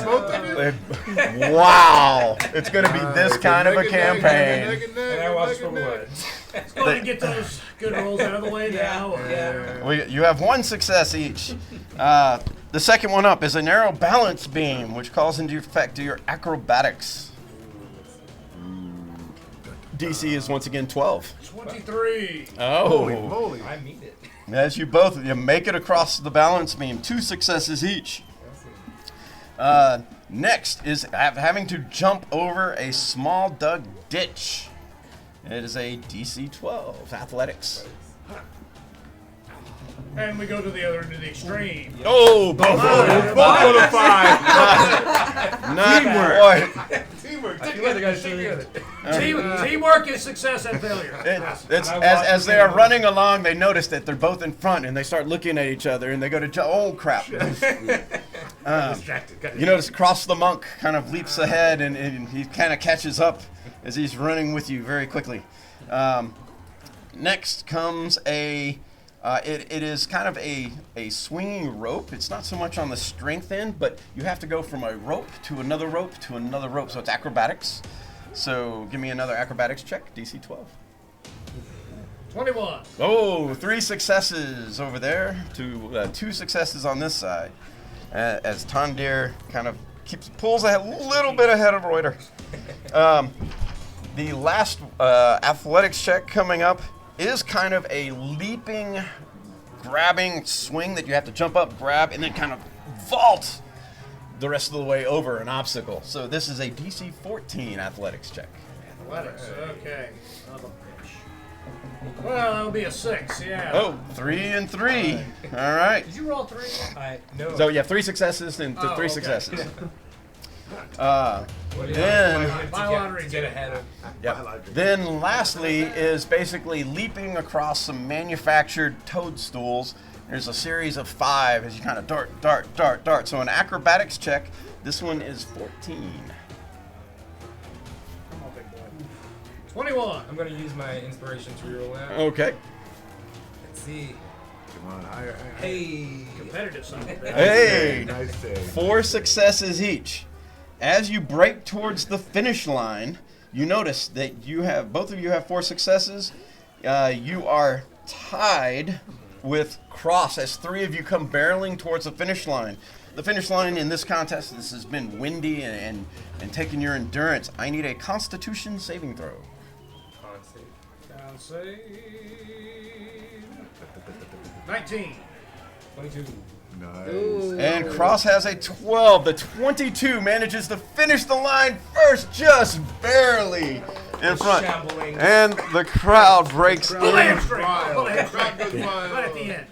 Speaker 5: Both of you?
Speaker 2: Wow! It's going to be this kind of a campaign.
Speaker 3: And I watched from Woods.
Speaker 6: Go ahead and get those good rolls out of the way now. Or,
Speaker 2: You have 1 success each. The second one up is a narrow balance beam, which calls into effect your acrobatics. DC is once again 12.
Speaker 6: 23.
Speaker 2: Oh!
Speaker 5: Holy.
Speaker 3: I mean it.
Speaker 2: As you make it across the balance beam, 2 successes each. Next is having to jump over a small dug ditch. It is a DC 12 athletics.
Speaker 6: And we go to the other end of the extreme.
Speaker 2: Oh, both on a 5. Not quite.
Speaker 3: Teamwork.
Speaker 4: I feel like the guy's really-
Speaker 6: Teamwork is success and failure.
Speaker 2: It's as they are running along, they notice that they're both in front, and they start looking at each other, and they go to oh crap.
Speaker 3: Distracted.
Speaker 2: You notice Cross the Monk kind of leaps ahead, and he kind of catches up as he's running with you very quickly. Next comes a. It is kind of a swinging rope. It's not so much on the strength end, but you have to go from a rope to another rope to another rope. So it's acrobatics. So give me another acrobatics check, DC 12.
Speaker 6: 21.
Speaker 2: Oh, 3 successes over there to 2 successes on this side. As Tondir kind of pulls a little bit ahead of Reuter. The last athletics check coming up is kind of a leaping, grabbing swing that you have to jump up, grab, and then kind of vault the rest of the way over an obstacle. So this is a DC 14 athletics check.
Speaker 6: Athletics, okay. Son of a bitch. Well, that'll be a 6, yeah.
Speaker 2: Oh, 3 and 3. All right.
Speaker 6: Did you roll 3?
Speaker 3: No.
Speaker 2: So you have 3 successes and 3
Speaker 6: okay.
Speaker 2: successes.
Speaker 3: What do you
Speaker 2: Then-
Speaker 3: have
Speaker 6: My
Speaker 3: to
Speaker 6: lottery
Speaker 3: get ahead of?
Speaker 2: Yep. Then lastly is basically leaping across some manufactured toadstools. There's a series of 5 as you kind of dart, dart, dart, dart. So an acrobatics check, this one is 14.
Speaker 6: 21.
Speaker 3: I'm gonna use my inspiration to reroll that.
Speaker 2: Okay.
Speaker 3: Let's see.
Speaker 5: Come on, higher.
Speaker 3: Hey.
Speaker 6: Competitive son of a bitch.
Speaker 2: Hey!
Speaker 5: Nice save.
Speaker 2: 4 successes each. As you break towards the finish line, you notice that both of you have 4 successes. You are tied with Cross as 3 of you come barreling towards the finish line. The finish line in this contest, this has been windy and taking your endurance. I need a Constitution saving throw.
Speaker 6: Down save. 19.
Speaker 3: 22.
Speaker 5: Nice.
Speaker 2: And Cross has a 12. The 22 manages to finish the line first, just barely in front.
Speaker 3: Shambling.
Speaker 2: And the crowd breaks
Speaker 6: Pull the
Speaker 2: in.
Speaker 6: hamstring. Pull the hamstring. Right at the end.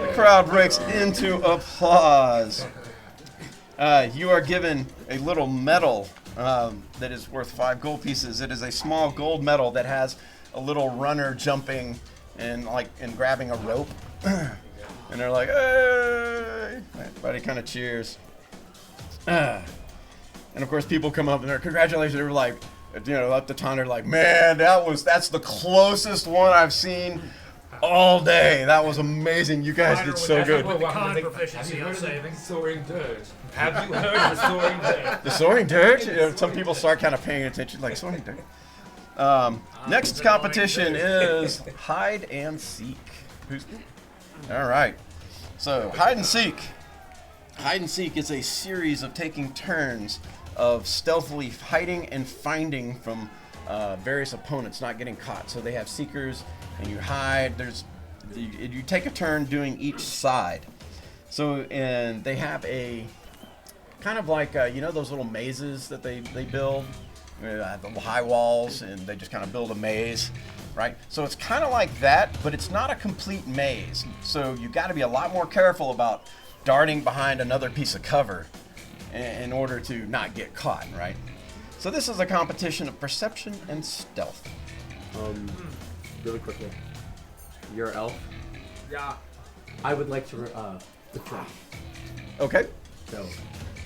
Speaker 2: The crowd breaks into applause. You are given a little medal that is worth 5 gold pieces. It is a small gold medal that has a little runner jumping and grabbing a rope. And they're like, hey! Everybody kind of cheers. And of course, people come up and they're congratulations. They're like, up to Ton, they're like, man, that's the closest one I've seen all day. That was amazing. You guys did so good.
Speaker 6: With the con
Speaker 3: Have
Speaker 6: proficiency
Speaker 3: you
Speaker 6: on
Speaker 3: heard of the
Speaker 6: saving.
Speaker 3: soaring dirt? Have you heard of the soaring dirt?
Speaker 2: The soaring dirt? Some people start kind of paying attention, like soaring dirt. Next competition is hide and seek. All right. So hide and seek. Hide and seek is a series of taking turns of stealthily hiding and finding from various opponents, not getting caught. So they have seekers, and you hide. You take a turn doing each side. So and they have a kind of like those little mazes that they build. The high walls, and they just kind of build a maze, right? So it's kind of like that, but it's not a complete maze. So you got to be a lot more careful about darting behind another piece of cover in order to not get caught, right? So this is a competition of perception and stealth.
Speaker 4: Really quickly, you're an elf.
Speaker 6: Yeah.
Speaker 4: I would like to withdraw.
Speaker 2: Okay.
Speaker 4: So,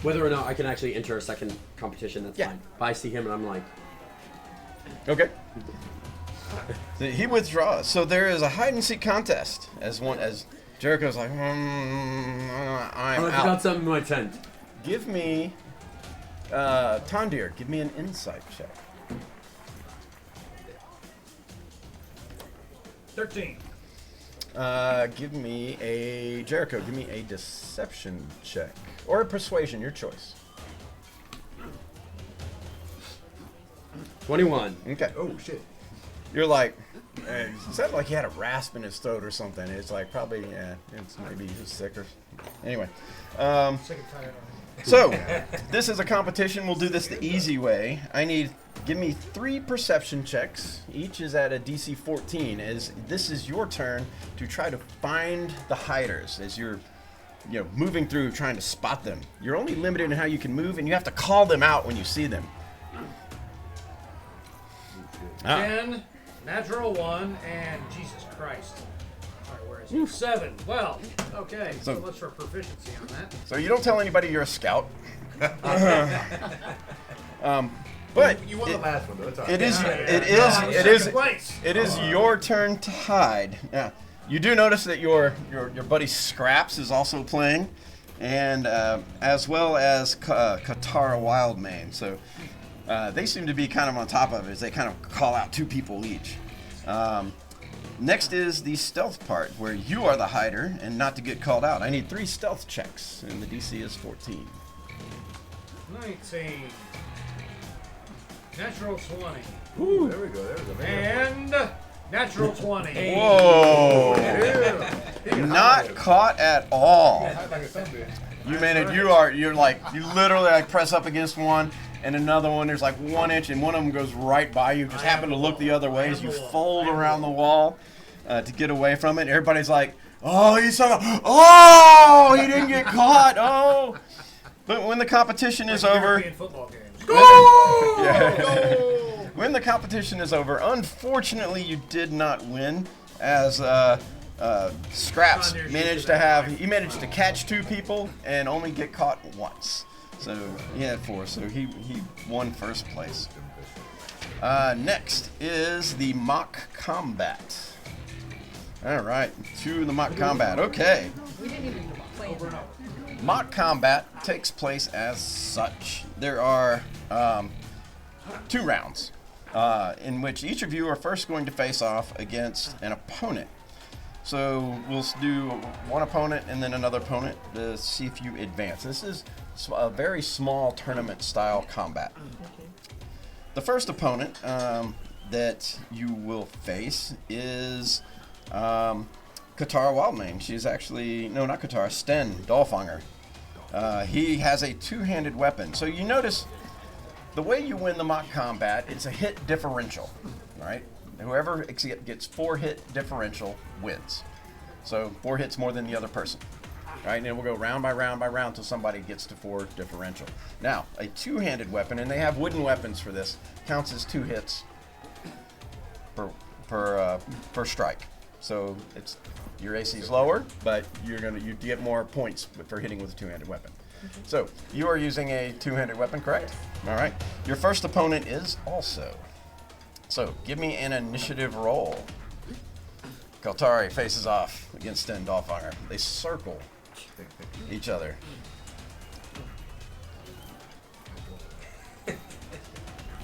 Speaker 4: whether or not I can actually enter a second competition, that's
Speaker 2: Yeah.
Speaker 4: fine. But I see him and I'm like,
Speaker 2: Okay. He withdraws. So there is a hide and seek contest. As Jericho's like, I'm
Speaker 4: I
Speaker 2: out.
Speaker 4: got something in my tent.
Speaker 2: Give me, Tondir, give me an insight check.
Speaker 6: 13.
Speaker 2: Give me Jericho, give me a deception check. Or a persuasion, your choice.
Speaker 4: 21.
Speaker 2: Okay.
Speaker 5: Oh shit.
Speaker 2: You're like, it sounded like he had a rasp in his throat or something. It's like probably, it's maybe he's sick or anyway.
Speaker 6: Sick and tired of
Speaker 2: So, this is a competition. We'll do this the easy way. Give me 3 perception checks. Each is at a DC 14. As this is your turn to try to find the hiders as you're moving through trying to spot them. You're only limited in how you can move, and you have to call them out when you see them.
Speaker 6: 10, natural 1, and Jesus Christ. All right, where is he? 7. Well, okay. So much for proficiency on that.
Speaker 2: So you don't tell anybody you're a scout. But
Speaker 5: You won the last one, though. It's all
Speaker 2: it
Speaker 5: right.
Speaker 2: is your turn to hide. Now, you do notice that your buddy Scraps is also playing, and as well as Katara Wildmane. So they seem to be kind of on top of it as they kind of call out 2 people each. Next is the stealth part, where you are the hider and not to get called out. I need 3 stealth checks, and the DC is 14.
Speaker 6: 19. Natural 20.
Speaker 5: Ooh, there we go.
Speaker 6: And natural 20.
Speaker 2: Whoa! Not caught at all. You manage. You literally like press up against one, and another one. There's like 1 inch, and one of them goes right by you. Just happen to look the other way as you fold around the wall to get away from it. Everybody's like, "Oh, he didn't get caught. Oh!" But when the competition is over.
Speaker 6: Football games.
Speaker 2: When the competition is over, unfortunately, you did not win, as Scraps managed to catch 2 people and only get caught once. So he had 4, so he won first place. Next is the mock combat. All right, to the mock combat. Okay.
Speaker 8: We didn't even play it.
Speaker 2: Mock combat takes place as such. There are 2 rounds in which each of you are first going to face off against an opponent. So we'll do one opponent and then another opponent to see if you advance. This is a very small tournament style combat. The first opponent that you will face is Katara Wildmane. She's actually, no, not Katara, Sten Dolfanger. He has a 2-handed weapon. So you notice the way you win the mock combat, it's a hit differential, right? Whoever gets 4 hit differential wins. So 4 hits more than the other person, right? And then we'll go round by round by round until somebody gets to 4 differential. Now, a 2-handed weapon, and they have wooden weapons for this, counts as 2 hits per strike. So it's your AC is lower, but you get more points for hitting with a 2-handed weapon. So you are using a 2-handed weapon, correct? All right. Your first opponent is also. So give me an initiative roll. Kaltari faces off against Sten Dolfanger. They circle each other.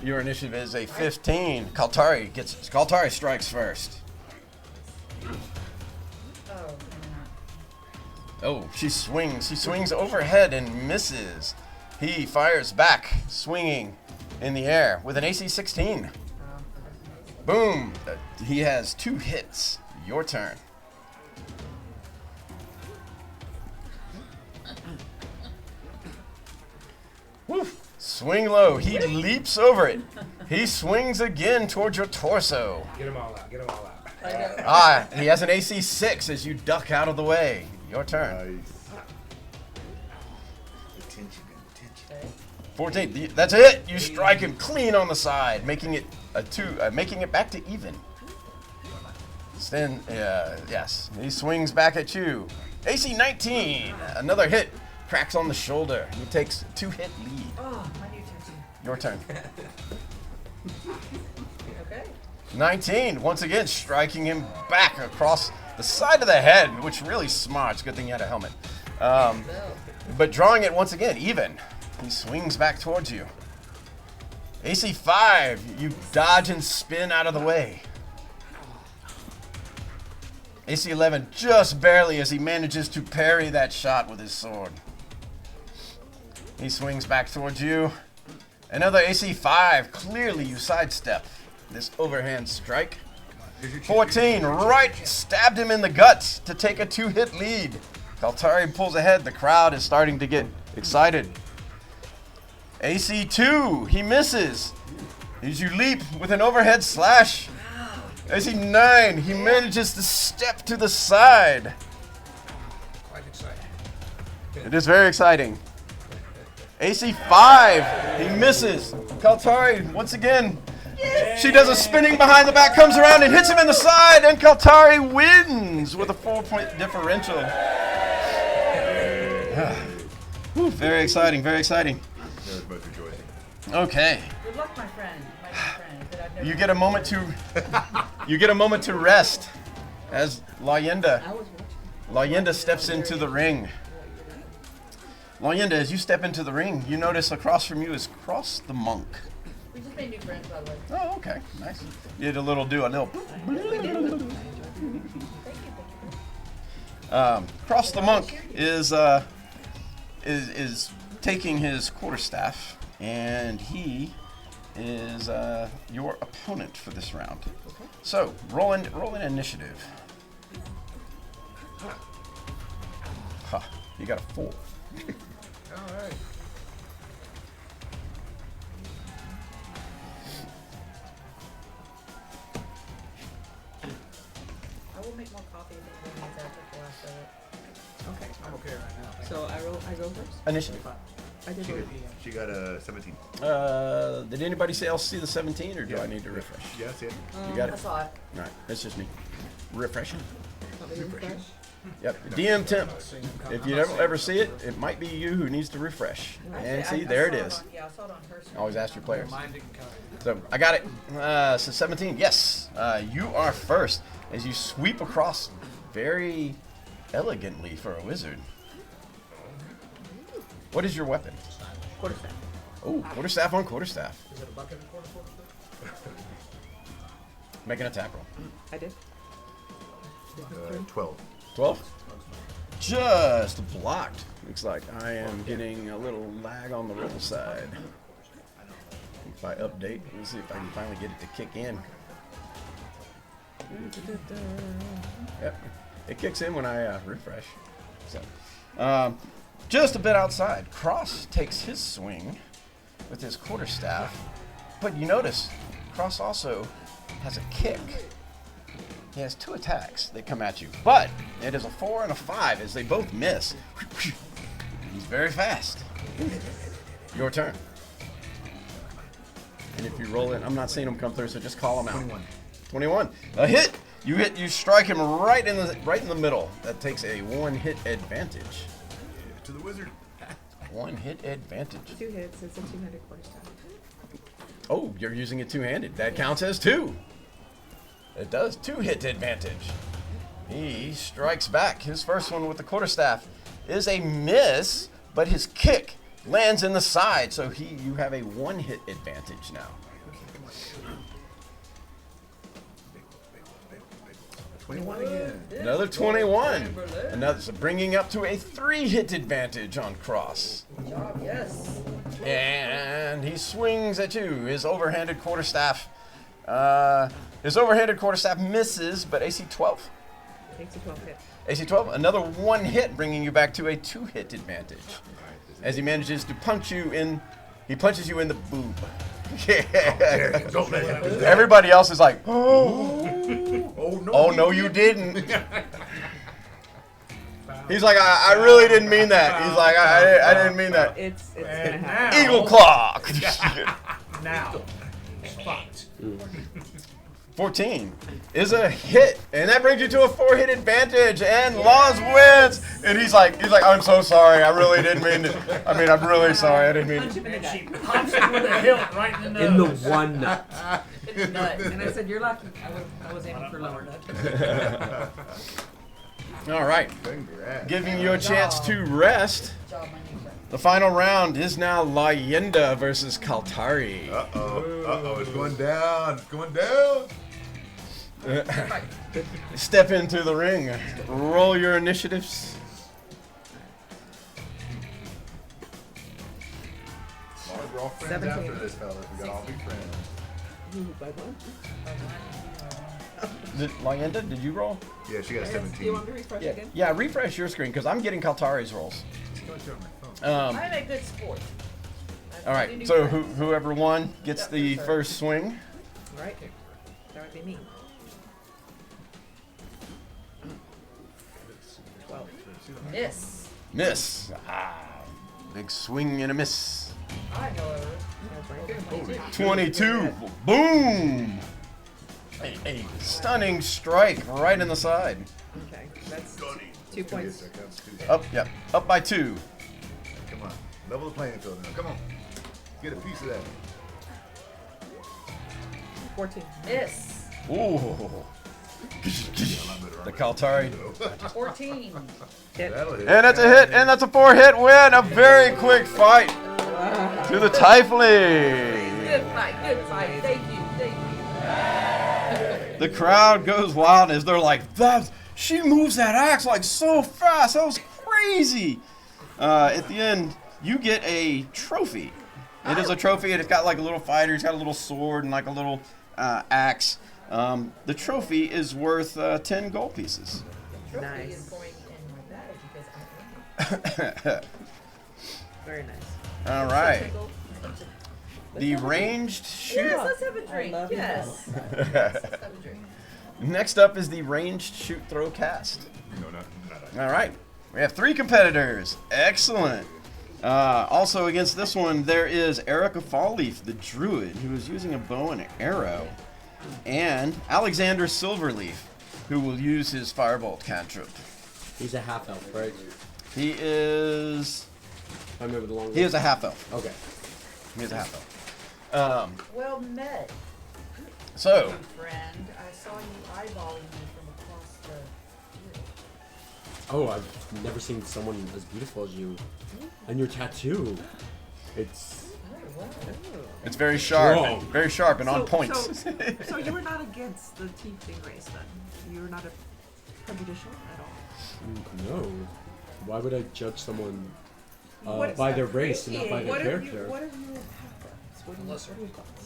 Speaker 2: Your initiative is a 15. Kaltari strikes first. Oh, she swings. She swings overhead and misses. He fires back, swinging in the air with an AC 16. Boom. He has 2 hits. Your turn. Woof. Swing low. He leaps over it. He swings again towards your torso.
Speaker 3: Get them all out. Get them all out.
Speaker 2: He has an AC 6 as you duck out of the way. Your turn.
Speaker 5: Nice. Attention.
Speaker 2: 14. That's it. You strike him clean on the side, making it making it back to even. Sten, yes. He swings back at you. AC 19. Another hit. Cracks on the shoulder. He takes 2-hit lead.
Speaker 8: Oh, my new tattoo.
Speaker 2: Your turn.
Speaker 8: Okay.
Speaker 2: 19. Once again, striking him back across the side of the head, which really smarts. Good thing you had a helmet. But drawing it once again, even. He swings back towards you. AC 5. You dodge and spin out of the way. AC 11 just barely as he manages to parry that shot with his sword. He swings back towards you. Another AC 5. Clearly you sidestep this overhand strike. 14. Right stabbed him in the gut to take a 2-hit lead. Kaltari pulls ahead. The crowd is starting to get excited. AC2, he misses. As you leap with an overhead slash. AC9, he manages to step to the side.
Speaker 3: Quite exciting.
Speaker 2: It is very exciting. AC5, he misses. Kaltari, once again, she does a spinning behind the back, comes around and hits him in the side, and Kaltari wins with a 4-point differential. Whew, very exciting, very exciting.
Speaker 5: There was both rejoicing.
Speaker 2: Okay,
Speaker 8: Good luck, my friend. My new friend. That I've never
Speaker 2: you get a moment to rest as Leyenda steps into the ring. Leyenda, as you step into the ring, you notice across from you is Cross the Monk.
Speaker 8: We just made new friends, by the way.
Speaker 2: Oh, okay, nice. You had a little. Cross the Monk is taking his quarterstaff, and he is your opponent for this round. So roll an initiative. Huh, you got a 4.
Speaker 3: All right.
Speaker 8: I will make more coffee than we need to take the rest of it.
Speaker 7: Okay.
Speaker 3: I'm okay right now.
Speaker 7: So I go first?
Speaker 2: Initiative.
Speaker 7: I did
Speaker 5: She
Speaker 7: roll.
Speaker 5: got, she got a 17.
Speaker 2: Did anybody else see the 17, or do I need to refresh?
Speaker 5: Yeah, that's it.
Speaker 2: You got
Speaker 8: I
Speaker 2: it.
Speaker 8: saw it.
Speaker 2: All right, that's just me. Refreshing.
Speaker 7: Want me to refresh?
Speaker 2: Yep. DM temp. If you ever see it, it might be you who needs to refresh. And
Speaker 8: Actually,
Speaker 2: see,
Speaker 8: I
Speaker 2: there it
Speaker 8: saw
Speaker 2: is.
Speaker 8: on- Yeah, I saw it on her screen.
Speaker 2: Always ask your players.
Speaker 6: Mine didn't come.
Speaker 2: So I got it. So 17. Yes. You are first as you sweep across very elegantly for a wizard. What is your weapon?
Speaker 7: Quarterstaff.
Speaker 2: Oh, quarterstaff on quarterstaff.
Speaker 6: Is it a bucket and quarter?
Speaker 2: Make an attack roll.
Speaker 7: I did.
Speaker 5: 12.
Speaker 2: 12? Just blocked. Looks like I am getting a little lag on the roll side. If I update, let's see if I can finally get it to kick in. Yep. It kicks in when I refresh. So, just a bit outside. Cross takes his swing with his quarterstaff, but you notice Cross also has a kick. He has 2 attacks that come at you, but it is a 4 and a 5 as they both miss. He's very fast. Your turn. And if you roll it, I'm not seeing him come through, so just call him out. 21. A hit. You hit. You strike him right in the middle. That takes a 1-hit advantage.
Speaker 5: To the wizard.
Speaker 2: 1-hit advantage.
Speaker 7: 2 hits. It's a 200 quarterstaff.
Speaker 2: Oh, you're using it two-handed. That counts as 2. It does. 2-hit advantage. He strikes back. His first one with the quarterstaff is a miss, but his kick lands in the side, so you have a 1-hit advantage now.
Speaker 5: 21 again.
Speaker 2: Another 21. So bringing up to a 3-hit advantage on Cross.
Speaker 8: Good job, yes.
Speaker 2: And he swings at you. His overhanded quarterstaff. His overhanded quarterstaff misses, but AC 12.
Speaker 7: Takes a 12 hit.
Speaker 2: AC 12. Another 1 hit, bringing you back to a 2-hit advantage. As he manages to punch you in. He punches you in the boob. Yeah.
Speaker 5: Don't let him do that.
Speaker 2: Everybody else is like, oh,
Speaker 5: Oh, no.
Speaker 2: oh no, you didn't. He's like, I really didn't mean that. He's like, I didn't mean that.
Speaker 7: It's gonna
Speaker 6: And
Speaker 7: happen.
Speaker 6: now,
Speaker 2: Eagle Claw.
Speaker 6: now, spot.
Speaker 2: 14 is a hit, and that brings you to a 4-hit advantage, and Laws wins. And he's like, I'm so sorry. I really didn't mean to. I'm really sorry. I didn't mean
Speaker 7: Punch
Speaker 2: to.
Speaker 7: him in the
Speaker 6: And
Speaker 7: gut.
Speaker 6: she pops him with a hilt right in the nose.
Speaker 4: In the one nut.
Speaker 8: Nut.
Speaker 7: And I said, you're lucky. I was aiming for lower.
Speaker 2: All right,
Speaker 5: Congrats.
Speaker 2: giving you a chance to rest.
Speaker 8: Good job, my new friend.
Speaker 2: The final round is now Leyenda versus Kaltari.
Speaker 5: Uh-oh. It's going down. It's going down.
Speaker 2: Step into the ring. Roll your initiatives.
Speaker 5: We're all friends
Speaker 7: 17.
Speaker 5: after this, fellas. We got all be friends.
Speaker 7: Ooh, by one.
Speaker 2: Leyenda, did you roll?
Speaker 5: Yeah, she got a
Speaker 7: Do
Speaker 5: 17.
Speaker 7: you want me to refresh again?
Speaker 2: Yeah, refresh your screen because I'm getting Kaltari's rolls.
Speaker 5: Let's go to my phone.
Speaker 8: I'm a good sport. I'm
Speaker 2: All right, so whoever won gets the first swing.
Speaker 7: Right. That would be me. 12.
Speaker 8: Miss.
Speaker 2: Miss. Big swing and a miss.
Speaker 8: I, however,
Speaker 7: That's right.
Speaker 2: 22. Boom. A stunning strike right in the side.
Speaker 7: Okay, that's 2 points.
Speaker 5: That counts too.
Speaker 2: Up, yep, up by 2.
Speaker 5: Come on. Level the playing field now. Come on. Get a piece of that.
Speaker 7: 14.
Speaker 8: miss.
Speaker 2: Ooh. The Kaltari.
Speaker 8: 14.
Speaker 7: Hit.
Speaker 5: That'll hit.
Speaker 2: And that's a hit, and that's a 4-hit win. A very quick fight to the Typhling.
Speaker 8: Good fight, good fight. Thank you, thank you.
Speaker 2: The crowd goes wild as they're like, she moves that axe like so fast. That was crazy. At the end, you get a trophy. It is a trophy, and it's got like a little fighter. It's got a little sword and like a little axe. The trophy is worth 10 gold pieces.
Speaker 8: Trophy
Speaker 7: Nice.
Speaker 8: is going in my bag because I won.
Speaker 7: Very nice.
Speaker 2: All right.
Speaker 8: Tickle.
Speaker 2: The ranged shoot.
Speaker 8: Yes, let's have a
Speaker 7: I
Speaker 8: drink.
Speaker 7: love
Speaker 8: Yes. Yes, let's have a drink.
Speaker 2: Next up is the ranged shoot throw cast.
Speaker 5: No, not.
Speaker 2: All right. We have 3 competitors. Excellent. Also against this one, there is Erica Fallleaf, the druid, who is using a bow and arrow, and Alexander Silverleaf, who will use his firebolt cantrip.
Speaker 4: He's a half elf, right?
Speaker 2: He is.
Speaker 4: I remember the long.
Speaker 2: He is a half elf.
Speaker 4: Okay.
Speaker 2: He is a half elf.
Speaker 8: Well met,
Speaker 2: So,
Speaker 8: friend. I saw you eyeballing me from across the field.
Speaker 4: Oh, I've never seen someone as beautiful as you. And your tattoo. It's.
Speaker 8: Oh, wow.
Speaker 2: it's very sharp,
Speaker 4: Whoa.
Speaker 2: very sharp and on
Speaker 9: So-
Speaker 2: point.
Speaker 9: So you were not against the tiefling race then? You were not prejudicial at all?
Speaker 4: No. Why would I judge someone
Speaker 9: What is
Speaker 4: by
Speaker 9: that
Speaker 4: their race and not by their
Speaker 9: What are
Speaker 4: character?
Speaker 9: what are your half-elves? What are your thoughts?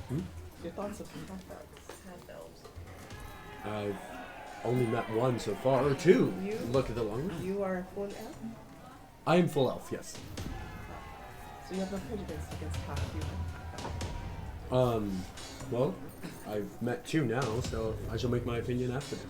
Speaker 4: Hmm?
Speaker 9: Your thoughts of half-elves?
Speaker 8: Half elves.
Speaker 4: I've only met one so far, or 2.
Speaker 7: You-
Speaker 4: Look at the long run.
Speaker 7: You are a full elf,
Speaker 4: I am full elf, yes.
Speaker 7: so you have no prejudice against half human.
Speaker 4: Well, I've met 2 now, so I shall make my opinion after this.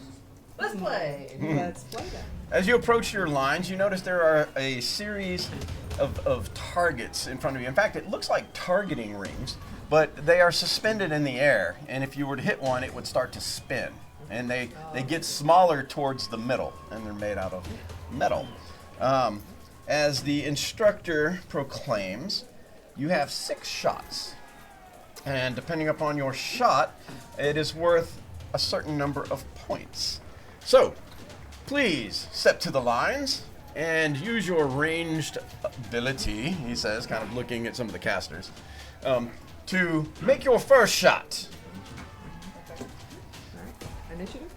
Speaker 8: Let's play.
Speaker 7: Let's play then.
Speaker 2: As you approach your lines, you notice there are a series of targets in front of you. In fact, it looks like targeting rings, but they are suspended in the air, and if you were to hit one, it would start to spin. And they get smaller towards the middle, and they're made out of metal. As the instructor proclaims, you have 6 shots. And depending upon your shot, it is worth a certain number of points. So, please step to the lines and use your ranged ability, he says, kind of looking at some of the casters, to make your first shot.
Speaker 7: Alright. Initiative?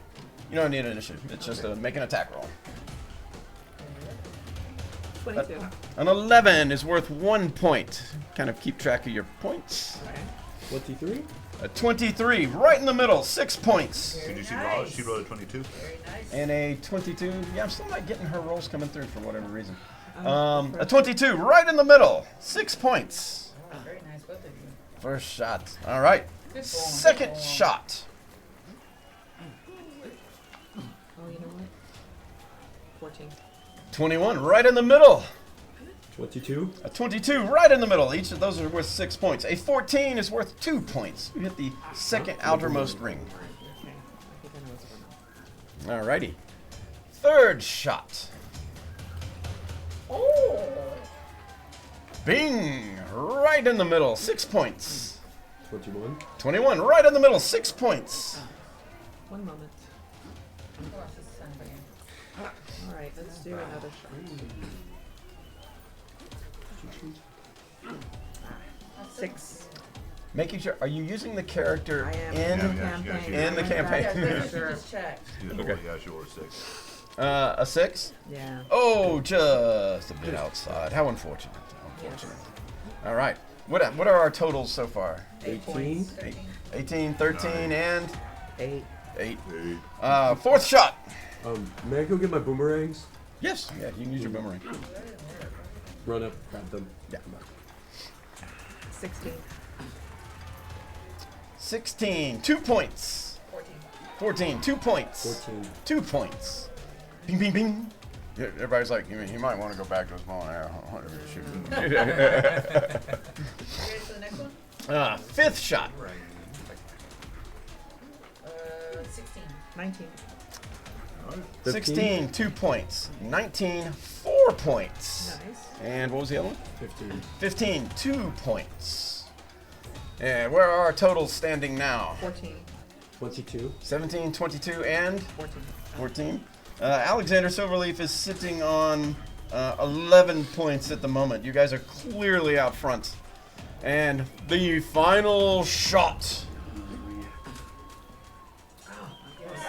Speaker 2: You don't need an initiative. It's just make an attack roll.
Speaker 7: 22.
Speaker 2: An 11 is worth 1 point. Kind of keep track of your points.
Speaker 7: Okay.
Speaker 4: 23?
Speaker 2: A 23, right in the middle, 6 points.
Speaker 5: Did you see
Speaker 8: Nice.
Speaker 5: She rolled a 22.
Speaker 8: Very nice.
Speaker 2: And a 22. Yeah, I'm still not getting her rolls coming through for whatever reason.
Speaker 7: Um,
Speaker 2: A 22, right in the middle, 6 points.
Speaker 8: Oh, very nice, both of you.
Speaker 2: First shot. All right.
Speaker 8: Good going,
Speaker 2: Second
Speaker 8: good going.
Speaker 2: shot.
Speaker 7: Oh, you know what? 14.
Speaker 2: 21, right in the middle.
Speaker 4: 22?
Speaker 2: A 22, right in the middle. Each of those are worth 6 points. A 14 is worth 2 points. You hit the second outermost ring.
Speaker 7: Okay. I think I know what's going on.
Speaker 2: Alrighty. Third shot.
Speaker 8: Oh!
Speaker 2: Bing! Right in the middle, 6 points.
Speaker 4: 21?
Speaker 2: 21, right in the middle, 6 points.
Speaker 7: One moment.
Speaker 8: Oh, this is son of a gun.
Speaker 7: Alright, let's do another shot.
Speaker 8: That's
Speaker 7: 6.
Speaker 2: Making sure, are you using the character
Speaker 7: I am
Speaker 2: in
Speaker 7: the
Speaker 5: Yeah,
Speaker 7: campaign.
Speaker 5: yeah,
Speaker 2: in the
Speaker 8: Yeah,
Speaker 2: campaign?
Speaker 8: let's
Speaker 7: Sure.
Speaker 8: just check.
Speaker 2: Okay.
Speaker 5: Yeah, she rolled a 6.
Speaker 2: A 6?
Speaker 7: Yeah.
Speaker 2: Oh, just a bit outside. How unfortunate. Unfortunate. All right. What are our totals so far?
Speaker 4: 18?
Speaker 2: 18, 13, and
Speaker 7: 8.
Speaker 2: 8.
Speaker 5: 8.
Speaker 2: Fourth shot.
Speaker 4: May I go get my boomerangs?
Speaker 2: Yes. Yeah, you can use your boomerang.
Speaker 4: Run up, grab them.
Speaker 2: Yeah.
Speaker 7: 16.
Speaker 2: 16, 2 points.
Speaker 8: 14.
Speaker 2: 14, 2 points.
Speaker 4: 14.
Speaker 2: 2 points. Bing, bing, bing. Yeah, everybody's like, he might want to go back to his ball and arrow. Whatever, shoot.
Speaker 8: You ready for the next one?
Speaker 2: Fifth shot.
Speaker 8: 16.
Speaker 7: 19.
Speaker 2: 16, 2 points. 19, 4 points.
Speaker 7: Nice.
Speaker 2: And what was the other one?
Speaker 4: 15.
Speaker 2: 15, 2 points. And where are our totals standing now?
Speaker 7: 14.
Speaker 4: 22.
Speaker 2: 17, 22, and
Speaker 7: 14.
Speaker 2: 14. Alexander Silverleaf is sitting on 11 points at the moment. You guys are clearly out front. And the final shot.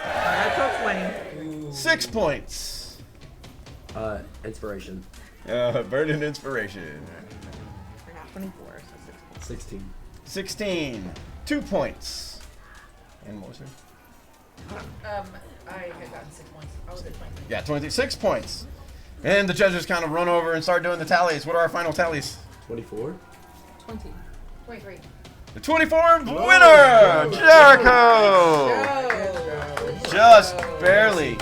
Speaker 7: Natural 20.
Speaker 2: 6 points.
Speaker 4: Inspiration.
Speaker 2: Burden Inspiration.
Speaker 7: I got 24, so 6 points.
Speaker 4: 16.
Speaker 2: 16. 2 points. And what was it?
Speaker 8: I had gotten 6 points. I was at 20.
Speaker 2: Yeah, 26 points. And the judges kind of run over and start doing the tallies. What are our final tallies?
Speaker 4: 24.
Speaker 8: 20. 23.
Speaker 2: The 24th winner, Jericho! Just barely.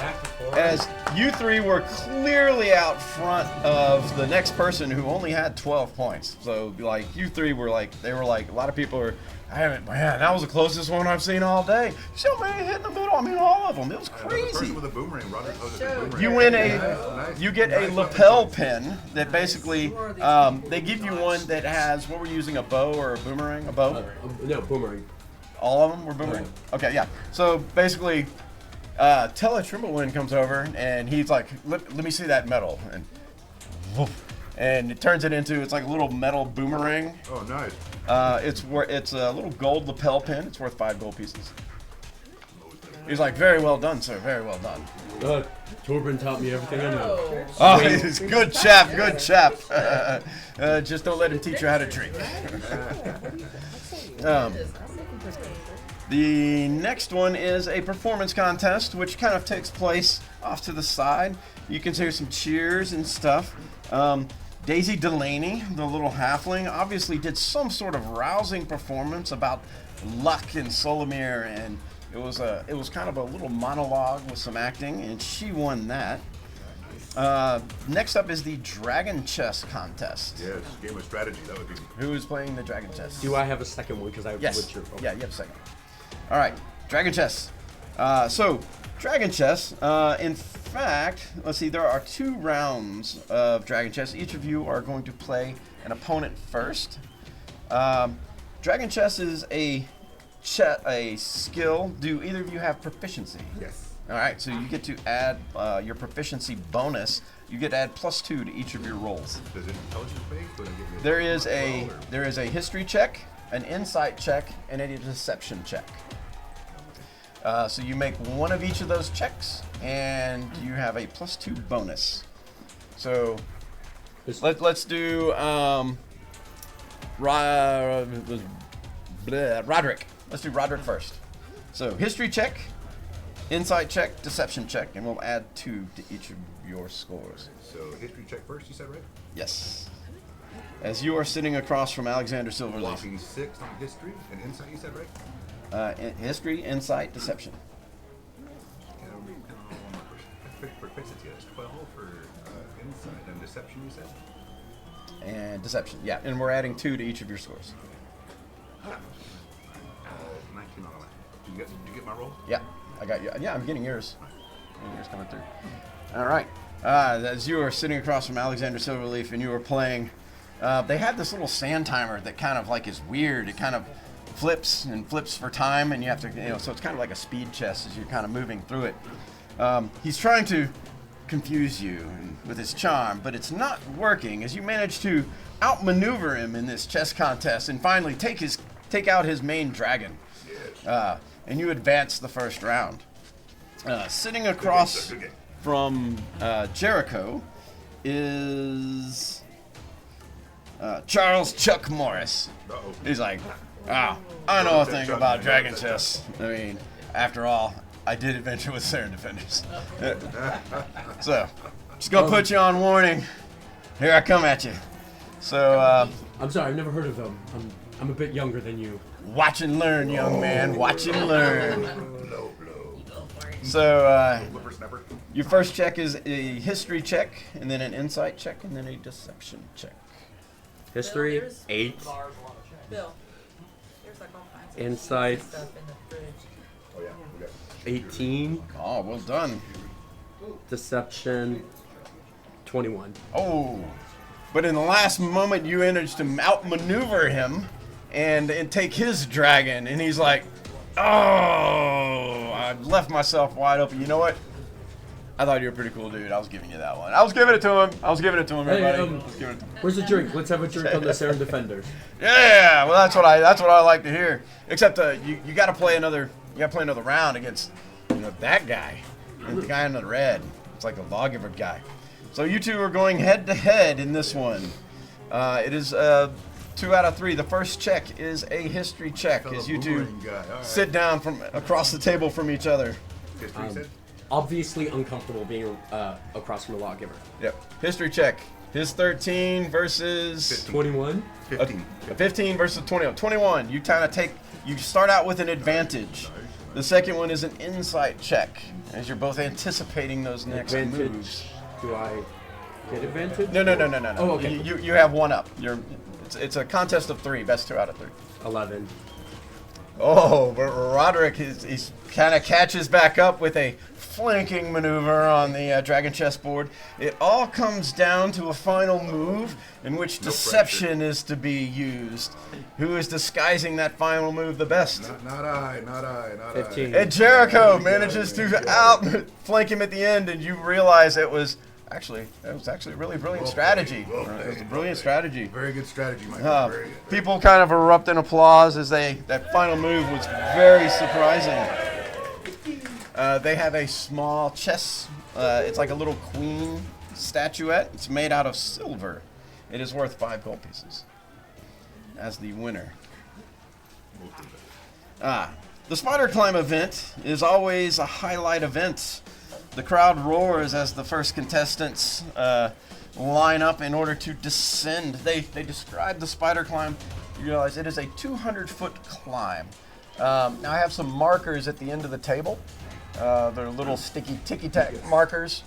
Speaker 2: As you three were clearly out front of the next person who only had 12 points. So, like, you three were like, they were like, a lot of people are, man, that was the closest one I've seen all day. So many hit in the middle. I mean, all of them. It was
Speaker 5: The
Speaker 2: crazy.
Speaker 5: person with a boomerang, Roderick posed a boomerang.
Speaker 2: You win
Speaker 5: Nice.
Speaker 2: you get a
Speaker 5: Nice
Speaker 2: lapel
Speaker 5: weapon.
Speaker 2: pin that basically, they give you one that has, what were you using, a bow or a boomerang? A bow?
Speaker 4: No, boomerang.
Speaker 2: All of them were boomerang? Okay, yeah. So basically, Tella Trimblewin comes over and he's like, let me see that medal. And woof, and it turns it into, it's like a little metal boomerang.
Speaker 5: Oh, nice.
Speaker 2: It's a little gold lapel pin. It's worth 5 gold pieces. He's like, very well done, sir. Very well done.
Speaker 4: Torben taught me everything I know.
Speaker 2: Oh, he's a good chap, good chap. Just don't let him teach you how to drink. The next one is a performance contest, which kind of takes place off to the side. You can hear some cheers and stuff. Daisy Delaney, the little halfling, obviously did some sort of rousing performance about luck in Solomir, and it was kind of a little monologue with some acting, and she won that. Next up is the Dragon Chess contest.
Speaker 5: Yes, game of strategy. That would be.
Speaker 2: Who is playing the Dragon Chess?
Speaker 4: Do I have a second one? Because I
Speaker 2: Yes.
Speaker 4: would sure.
Speaker 2: Yeah, you have a second. All right, Dragon Chess. So, Dragon Chess, in fact, let's see, there are 2 rounds of Dragon Chess. Each of you are going to play an opponent first. Dragon Chess is a skill. Do either of you have proficiency?
Speaker 5: Yes.
Speaker 2: All right, so you get to add your proficiency bonus. You get to add +2 to each of your rolls.
Speaker 5: Does it intelligence based? Or get
Speaker 2: There is a history check, an insight check, and a deception check. So you make one of each of those checks, and you have a +2 bonus. So let's do Roderick. Let's do Roderick first. So history check, insight check, deception check, and we'll add 2 to each of your scores.
Speaker 5: So history check first, you said, right?
Speaker 2: Yes. As you are sitting across from Alexander Silverleaf.
Speaker 5: Blocking 6 on history and insight, you said, right?
Speaker 2: History, insight, deception.
Speaker 5: Proficiency, that's 12 for insight and deception, you said?
Speaker 2: And deception, yeah. And we're adding 2 to each of your scores.
Speaker 5: 19 on that. Did you get my roll?
Speaker 2: Yeah, I got you. Yeah, I'm getting yours. Yours coming through. All right. As you are sitting across from Alexander Silverleaf and you are playing, they have this little sand timer that kind of like is weird. It kind of flips and flips for time, and you have to, so it's kind of like a speed chess as you're kind of moving through it. He's trying to confuse you with his charm, but it's not working as you manage to outmaneuver him in this chess contest and finally take out his main dragon. And you advance the first round. Sitting across from Jericho is Charles Chuck Morris. He's like, I know a thing about Dragon Chess. I mean, after all, I did adventure with Saren Defenders. So, just gonna put you on warning. Here I come at you. So,
Speaker 4: I'm sorry, I've never heard of them. I'm a bit younger than you.
Speaker 2: Watch and learn, young man. Watch and learn.
Speaker 5: Low blow.
Speaker 2: So,
Speaker 5: Whippersnapper.
Speaker 2: your first check is a history check, and then an insight check, and then a deception check.
Speaker 4: History,
Speaker 8: there's-
Speaker 4: 8.
Speaker 8: Bill, there's like all kinds of
Speaker 4: Insight.
Speaker 8: stuff in the fridge.
Speaker 5: Oh yeah, we got
Speaker 4: 18.
Speaker 2: Oh, well done.
Speaker 4: Deception, 21.
Speaker 2: Oh, but in the last moment, you managed to outmaneuver him and take his dragon, and he's like, "Oh, I left myself wide open." You know what? I thought you were a pretty cool dude. I was giving you that one. I was giving it to him.
Speaker 4: Hey,
Speaker 2: everybody. I was giving it to him.
Speaker 4: Where's the drink? Let's have a drink on the Saren Defenders.
Speaker 2: Yeah, well, that's what I like to hear. Except you got to play another. You got to play another round against that guy, and the guy in the red. It's like a lawgiver guy. So you two are going head to head in this one. It is 2 out of 3. The first check is a history check as you two
Speaker 5: boomerang guy. All right.
Speaker 2: sit down from across the table from each other.
Speaker 5: History said?
Speaker 4: Obviously uncomfortable being across from a lawgiver.
Speaker 2: Yep. History check. His 13 versus
Speaker 4: 21.
Speaker 5: 15.
Speaker 2: a 15 versus 21. 21. You kind of you start out with an advantage. The second one is an insight check, as you're both anticipating those next
Speaker 4: Advantage.
Speaker 2: moves.
Speaker 4: Do I get advantage?
Speaker 2: No.
Speaker 4: Oh, okay.
Speaker 2: You have one up. It's a contest of 3, best 2 out of 3.
Speaker 4: 11.
Speaker 2: Oh, but Roderick he's kind of catches back up with a flanking maneuver on the dragon chessboard. It all comes down to a final move in which deception is to be used. Who is disguising that final move the best?
Speaker 5: Not I.
Speaker 4: 15.
Speaker 2: And Jericho manages to outflank him at the end, and you realize it was actually a really brilliant strategy. It was a brilliant strategy.
Speaker 5: Very good strategy, Michael. Very good.
Speaker 2: People kind of erupt in applause as that final move was very surprising. They have a small chess. It's like a little queen statuette. It's made out of silver. It is worth 5 gold pieces. As the winner. The Spider Climb event is always a highlight event. The crowd roars as the first contestants line up in order to descend. They describe the Spider Climb. You realize it is a 200-foot climb. Now I have some markers at the end of the table. They're little sticky ticky-tack markers.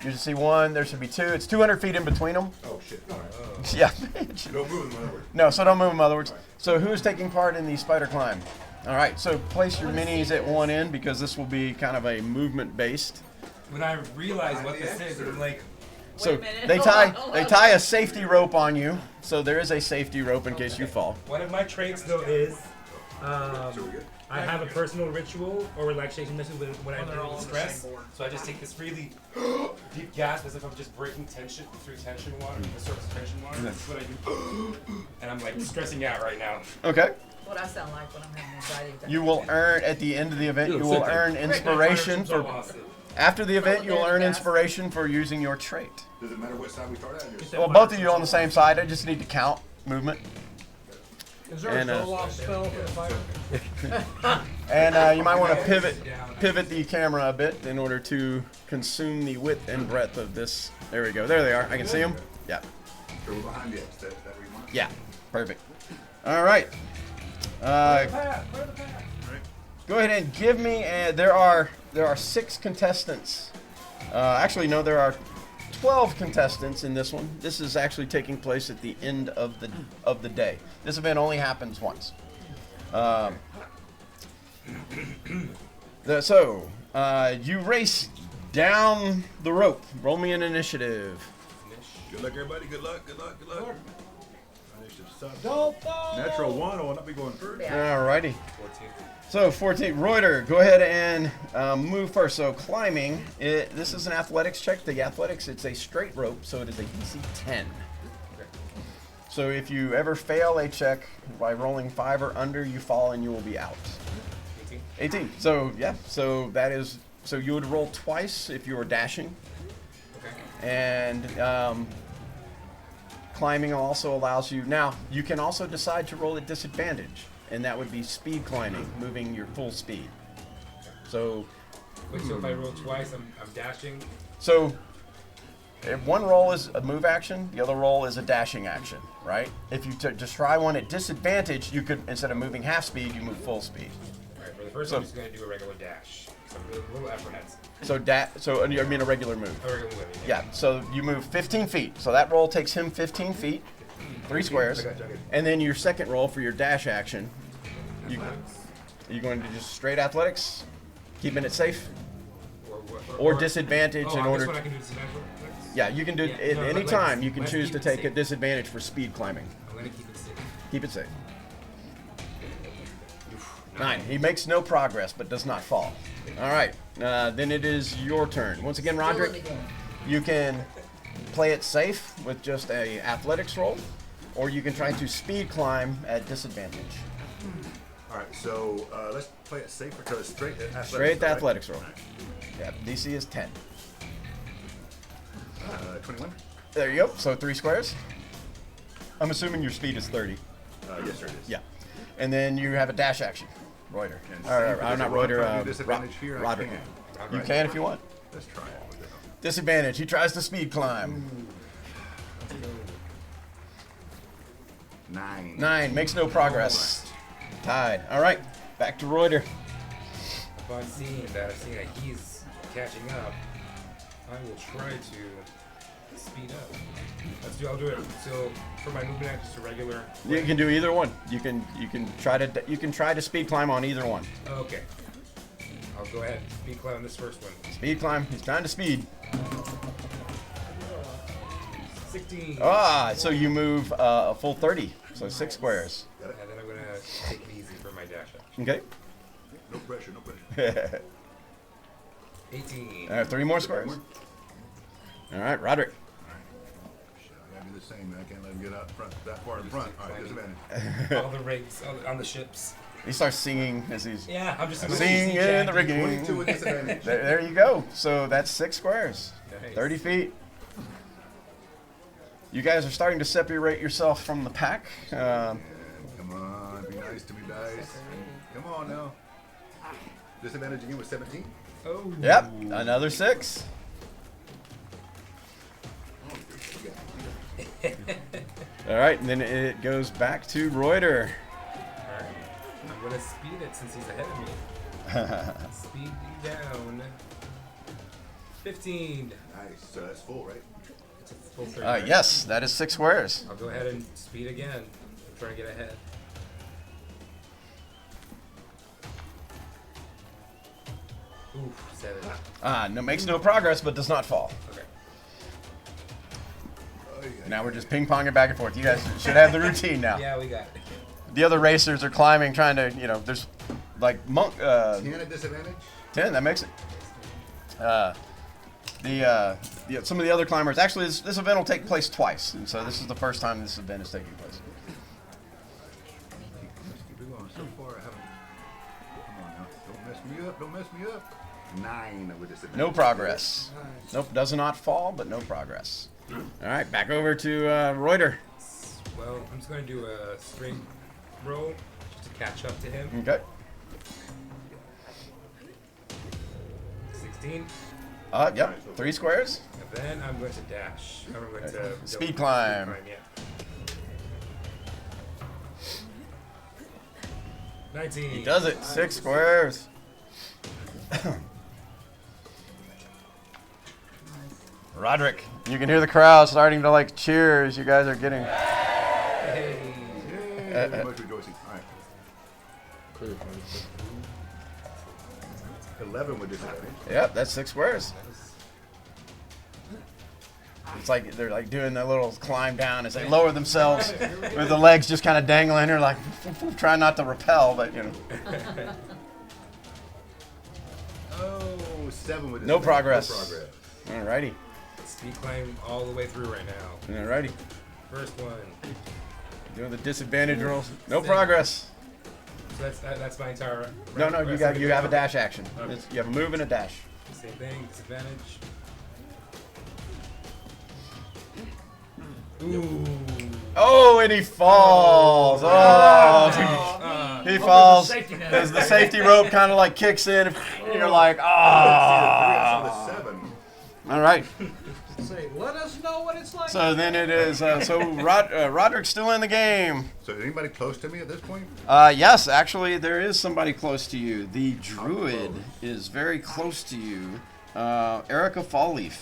Speaker 2: You should see one. There should be 2. It's 200 feet in between them.
Speaker 5: Oh shit. All right.
Speaker 2: Yeah.
Speaker 5: Don't move them, in other words.
Speaker 2: No, so don't move them, in other words. So who's taking part in the Spider Climb? All right, so place your minis at one end because this will be kind of a movement-based.
Speaker 3: When I realized what this is, I'm like,
Speaker 2: So
Speaker 8: a minute,
Speaker 2: they
Speaker 8: hold
Speaker 2: tie
Speaker 8: on, hold
Speaker 2: they
Speaker 8: on.
Speaker 2: tie a safety rope on you. So there is a safety rope in case you fall.
Speaker 3: one of my traits though is I have a personal ritual or relaxation mission when I'm
Speaker 6: they're all
Speaker 3: in
Speaker 6: on the
Speaker 3: stress.
Speaker 6: same board.
Speaker 3: So I just take this really deep gasp as if I'm just breaking tension through tension water, the surface tension water. That's what I do. And I'm like stressing out right now.
Speaker 2: Okay.
Speaker 8: What I sound like when I'm having anxiety attacks.
Speaker 2: You will earn at the end of the event. You will earn inspiration
Speaker 3: So
Speaker 2: for
Speaker 3: awesome.
Speaker 2: after the event. You will earn
Speaker 8: Gas.
Speaker 2: inspiration for using your trait.
Speaker 5: Does it matter what side we start at?
Speaker 2: Well, both of you on the same side. I just need to count movement.
Speaker 6: Is there
Speaker 2: And,
Speaker 6: a roll-off spell for the fighter?
Speaker 2: And you might want to pivot the camera a bit in order to consume the width and breadth of this. There we go. There they are. I can see them. Yeah.
Speaker 5: So we're behind the X. That we want.
Speaker 2: Yeah. Perfect. All right. Go ahead and give me. There are 6 contestants. Actually, no. There are 12 contestants in this one. This is actually taking place at the end of the day. This event only happens once. You race down the rope. Roll me an initiative.
Speaker 5: Good luck, everybody. Good luck. Initiative sucks. Natural 1. I will not be going first.
Speaker 2: Alrighty. So 14. Reuter, go ahead and move first. So climbing, this is an athletics check. The athletics, it's a straight rope, so it is a DC 10. So if you ever fail a check by rolling 5 or under, you fall and you will be out. 18. So yeah. So that is. So you would roll twice if you were dashing.
Speaker 3: Okay.
Speaker 2: And climbing also allows you. Now you can also decide to roll at disadvantage. And that would be speed climbing, moving your full speed. So,
Speaker 3: Wait, so if I roll twice, I'm dashing.
Speaker 2: so One roll is a move action, the other roll is a dashing action, right? If you just try one at disadvantage, you could, instead of moving half speed, you move full speed.
Speaker 3: All right, for the first one, I'm just going to do a regular dash. So a little effort heads.
Speaker 2: So I mean a regular move.
Speaker 3: A regular move.
Speaker 2: Yeah, so you move 15 feet. So that roll takes him 15 feet, 3 squares. And then your second roll for your dash action, you're going to just straight athletics, keeping it safe, or disadvantage in order.
Speaker 3: I can do disadvantage.
Speaker 2: Yeah, you can do it at any time. You can choose to take a disadvantage for speed climbing.
Speaker 3: I'm going to keep it safe.
Speaker 2: Keep it safe. 9. He makes no progress, but does not fall. All right, then it is your turn. Once again, Roderick, you can play it safe with just a athletics roll, or you can try to speed climb at disadvantage.
Speaker 5: All right, so let's play it safer because straight athletics.
Speaker 2: Straight
Speaker 5: right?
Speaker 2: athletics roll.
Speaker 5: All right.
Speaker 2: Yeah, DC is 10.
Speaker 5: 21.
Speaker 2: There you go. So 3 squares. I'm assuming your speed is 30.
Speaker 5: Yes, sir, it is.
Speaker 2: Yeah. And then you have a dash action. Reuter.
Speaker 5: And
Speaker 2: Or, not Reuter.
Speaker 5: disadvantage here. I
Speaker 2: Roderick.
Speaker 5: can.
Speaker 2: You can if you want.
Speaker 5: Let's try it. With it.
Speaker 2: Disadvantage. He tries to speed climb.
Speaker 5: 9.
Speaker 2: 9. Makes no progress. Tied. All right. Back to Reuter.
Speaker 3: Upon seeing that he's catching up, I will try to speed up. I'll do it. So for my movement action, just a regular.
Speaker 2: You can do either one. You can try to speed climb on either one.
Speaker 3: Okay. I'll go ahead and speed climb on this first one.
Speaker 2: Speed climb. He's trying to speed.
Speaker 3: 16.
Speaker 2: So you move a full 30. So 6 squares.
Speaker 3: And then I'm gonna take it easy for my dash action.
Speaker 2: Okay.
Speaker 5: No pressure, no pressure.
Speaker 3: 18.
Speaker 2: 3 more squares. All right, Roderick.
Speaker 5: I gotta do the same. I can't let him get out front, that far in front. All right, disadvantage.
Speaker 3: All the rigs on the ships.
Speaker 2: He starts singing as he's
Speaker 3: Yeah, I'm just
Speaker 2: singing in the rigging.
Speaker 5: 22 with disadvantage.
Speaker 2: There you go. So that's 6 squares.
Speaker 3: Nice.
Speaker 2: 30 feet. You guys are starting to separate yourself from the pack.
Speaker 5: Come on, be nice to me, dice. Come on now. Disadvantage again with 17.
Speaker 3: Oh.
Speaker 2: Yep, another 6. All right, and then it goes back to Reuter.
Speaker 3: Alright. I'm gonna speed it since he's ahead of me. Speed you down. 15.
Speaker 5: Nice. So that's full, right?
Speaker 3: It's a full 30. Right?
Speaker 2: Yes, that is 6 squares.
Speaker 3: I'll go ahead and speed again. I'm trying to get ahead. Oof, 7.
Speaker 2: No, makes no progress, but does not fall.
Speaker 3: Okay.
Speaker 2: Now we're just ping-ponging back and forth. You guys should have the routine now.
Speaker 3: Yeah, we got it.
Speaker 2: The other racers are climbing, trying to, there's like
Speaker 5: 10 at disadvantage.
Speaker 2: 10, that makes it. Some of the other climbers, actually this event will take place twice, and so this is the first time this event is taking place.
Speaker 5: Let's keep it going. So far, I haven't. Come on now. Don't mess me up. Don't mess me up. 9 with disadvantage.
Speaker 2: No progress. Nope, does not fall, but no progress. All right, back over to Reuter.
Speaker 3: Well, I'm just going to do a straight roll just to catch up to him.
Speaker 2: Okay.
Speaker 3: 16.
Speaker 2: Yep, 3 squares.
Speaker 3: And then I'm going to dash. I'm going to
Speaker 2: Speed climb.
Speaker 3: yeah. 19.
Speaker 2: He does it, 6 squares. Roderick, you can hear the crowd starting to cheer as you guys are getting.
Speaker 3: Hey.
Speaker 5: Yay, much rejoicing. All right. 11 with disadvantage.
Speaker 2: Yep, that's 6 squares. It's like they're doing that little climb down as they lower themselves with the legs just kind of dangling. They're trying not to repel, but
Speaker 5: Oh, 7 with disadvantage.
Speaker 2: No progress.
Speaker 5: No progress.
Speaker 2: Alrighty.
Speaker 3: Speed climb all the way through right now.
Speaker 2: Alrighty.
Speaker 3: First one.
Speaker 2: Doing the disadvantage rolls. No progress.
Speaker 3: So that's my entire.
Speaker 2: No, you have a dash action.
Speaker 3: Okay.
Speaker 2: You have a move and a dash.
Speaker 3: Same thing. Disadvantage. Ooh.
Speaker 2: Oh, and he falls. Oh, he falls
Speaker 6: safety net.
Speaker 2: as the safety rope kind of kicks in. And you're like,
Speaker 5: I saw
Speaker 2: ah.
Speaker 5: the 7.
Speaker 2: All right.
Speaker 6: Say, let us know what it's like.
Speaker 2: So then it is. Roderick's still in the game.
Speaker 5: So is anybody close to me at this point?
Speaker 2: Yes, actually, there is somebody close to you. The druid is very close to you. Erica Fallleaf.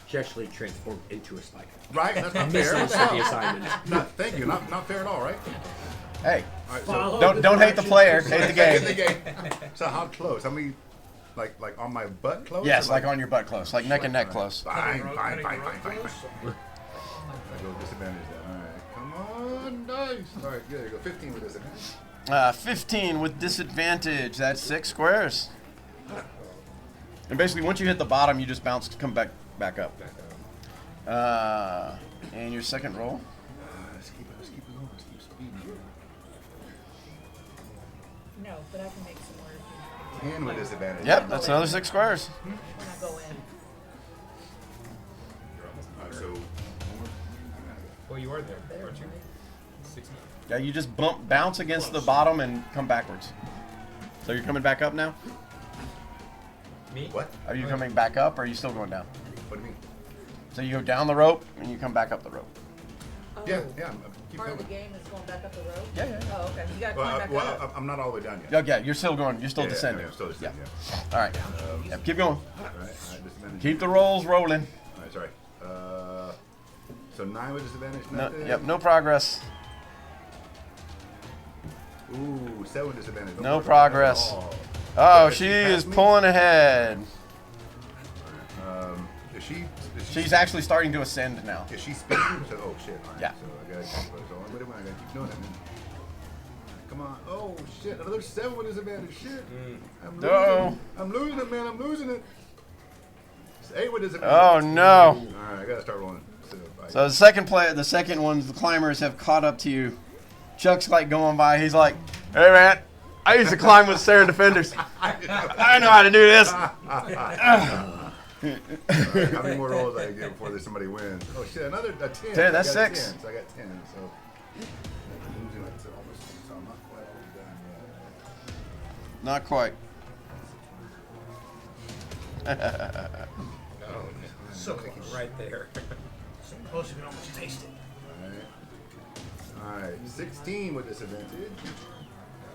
Speaker 4: She actually transformed into a spider.
Speaker 5: Right? That's not
Speaker 4: Missed
Speaker 5: fair.
Speaker 4: most of the assignment.
Speaker 5: Thank you. Not fair at all, right?
Speaker 2: Hey,
Speaker 5: All right,
Speaker 6: Follow
Speaker 5: so
Speaker 6: the
Speaker 2: don't hate the player, hate the
Speaker 5: Hit
Speaker 2: game.
Speaker 5: the game. So how close? I mean, like on my butt close?
Speaker 2: Yes,
Speaker 5: or
Speaker 2: like on your butt close, like neck and neck close.
Speaker 5: Fine.
Speaker 6: Cutting
Speaker 5: I
Speaker 6: rope.
Speaker 5: go disadvantage that. All right. Come on, nice. All right, there you go. 15 with disadvantage.
Speaker 2: 15 with disadvantage. That's 6 squares. And basically, once you hit the bottom, you just bounce to come back up. And your second roll.
Speaker 5: Let's keep it going. Let's keep speeding.
Speaker 8: No, but I can make some more if you.
Speaker 5: 10 with disadvantage.
Speaker 2: Yep, that's another 6 squares.
Speaker 8: When I go in.
Speaker 5: All right, so
Speaker 3: Well, you are there, aren't you? 16.
Speaker 2: Yeah, you just bounce against the bottom and come backwards. So you're coming back up now?
Speaker 3: Me?
Speaker 5: what?
Speaker 2: Are you coming back up, or are you still going down?
Speaker 5: What do you mean?
Speaker 2: So you go down the rope, and you come back up the rope.
Speaker 8: Oh,
Speaker 5: Yeah. Keep
Speaker 8: Part of the
Speaker 5: going.
Speaker 8: game is going back up the road?
Speaker 2: Yeah.
Speaker 8: Oh, okay. You gotta climb back up.
Speaker 5: Well, I'm not all the way down yet.
Speaker 2: Yeah, you're still going. You're still
Speaker 5: Yeah,
Speaker 2: descending.
Speaker 5: I'm still descending.
Speaker 2: All right. Yep, keep going.
Speaker 5: All right, disadvantage.
Speaker 2: Keep the rolls rolling.
Speaker 5: All right, sorry. So 9 with disadvantage.
Speaker 2: No,
Speaker 5: Nothing.
Speaker 2: yep, no progress.
Speaker 5: Ooh, 7 with disadvantage.
Speaker 2: No progress.
Speaker 5: Oh.
Speaker 2: Oh,
Speaker 5: Did
Speaker 2: she
Speaker 5: she pass
Speaker 2: is
Speaker 5: me?
Speaker 2: pulling ahead.
Speaker 5: Is she?
Speaker 2: She's actually starting to ascend now.
Speaker 5: Is she speeding? So, oh shit. All right,
Speaker 2: Yeah.
Speaker 5: So I gotta keep. So wait a minute. I gotta keep doing it. Man. Come on. Oh shit. Another 7 with disadvantage. Shit. I'm losing.
Speaker 2: No.
Speaker 5: I'm losing it, man. I'm losing it. It's 8 with disadvantage.
Speaker 2: Oh no.
Speaker 5: All right, I gotta start rolling.
Speaker 2: So the second ones, the climbers have caught up to you. Chuck's like going by. He's like, "Hey man, I used to climb with Sarah Defenders. I know how to do this."
Speaker 5: How many more rolls I can get before there's somebody wins? Oh shit, another 10.
Speaker 2: 10, that's
Speaker 5: I got
Speaker 2: 6.
Speaker 5: 10, so I got 10. So I'm losing like so almost. So I'm not quite all done yet.
Speaker 2: Not quite.
Speaker 3: No,
Speaker 6: So close.
Speaker 3: right there.
Speaker 6: So close you can almost taste it.
Speaker 5: All right, 16 with disadvantage.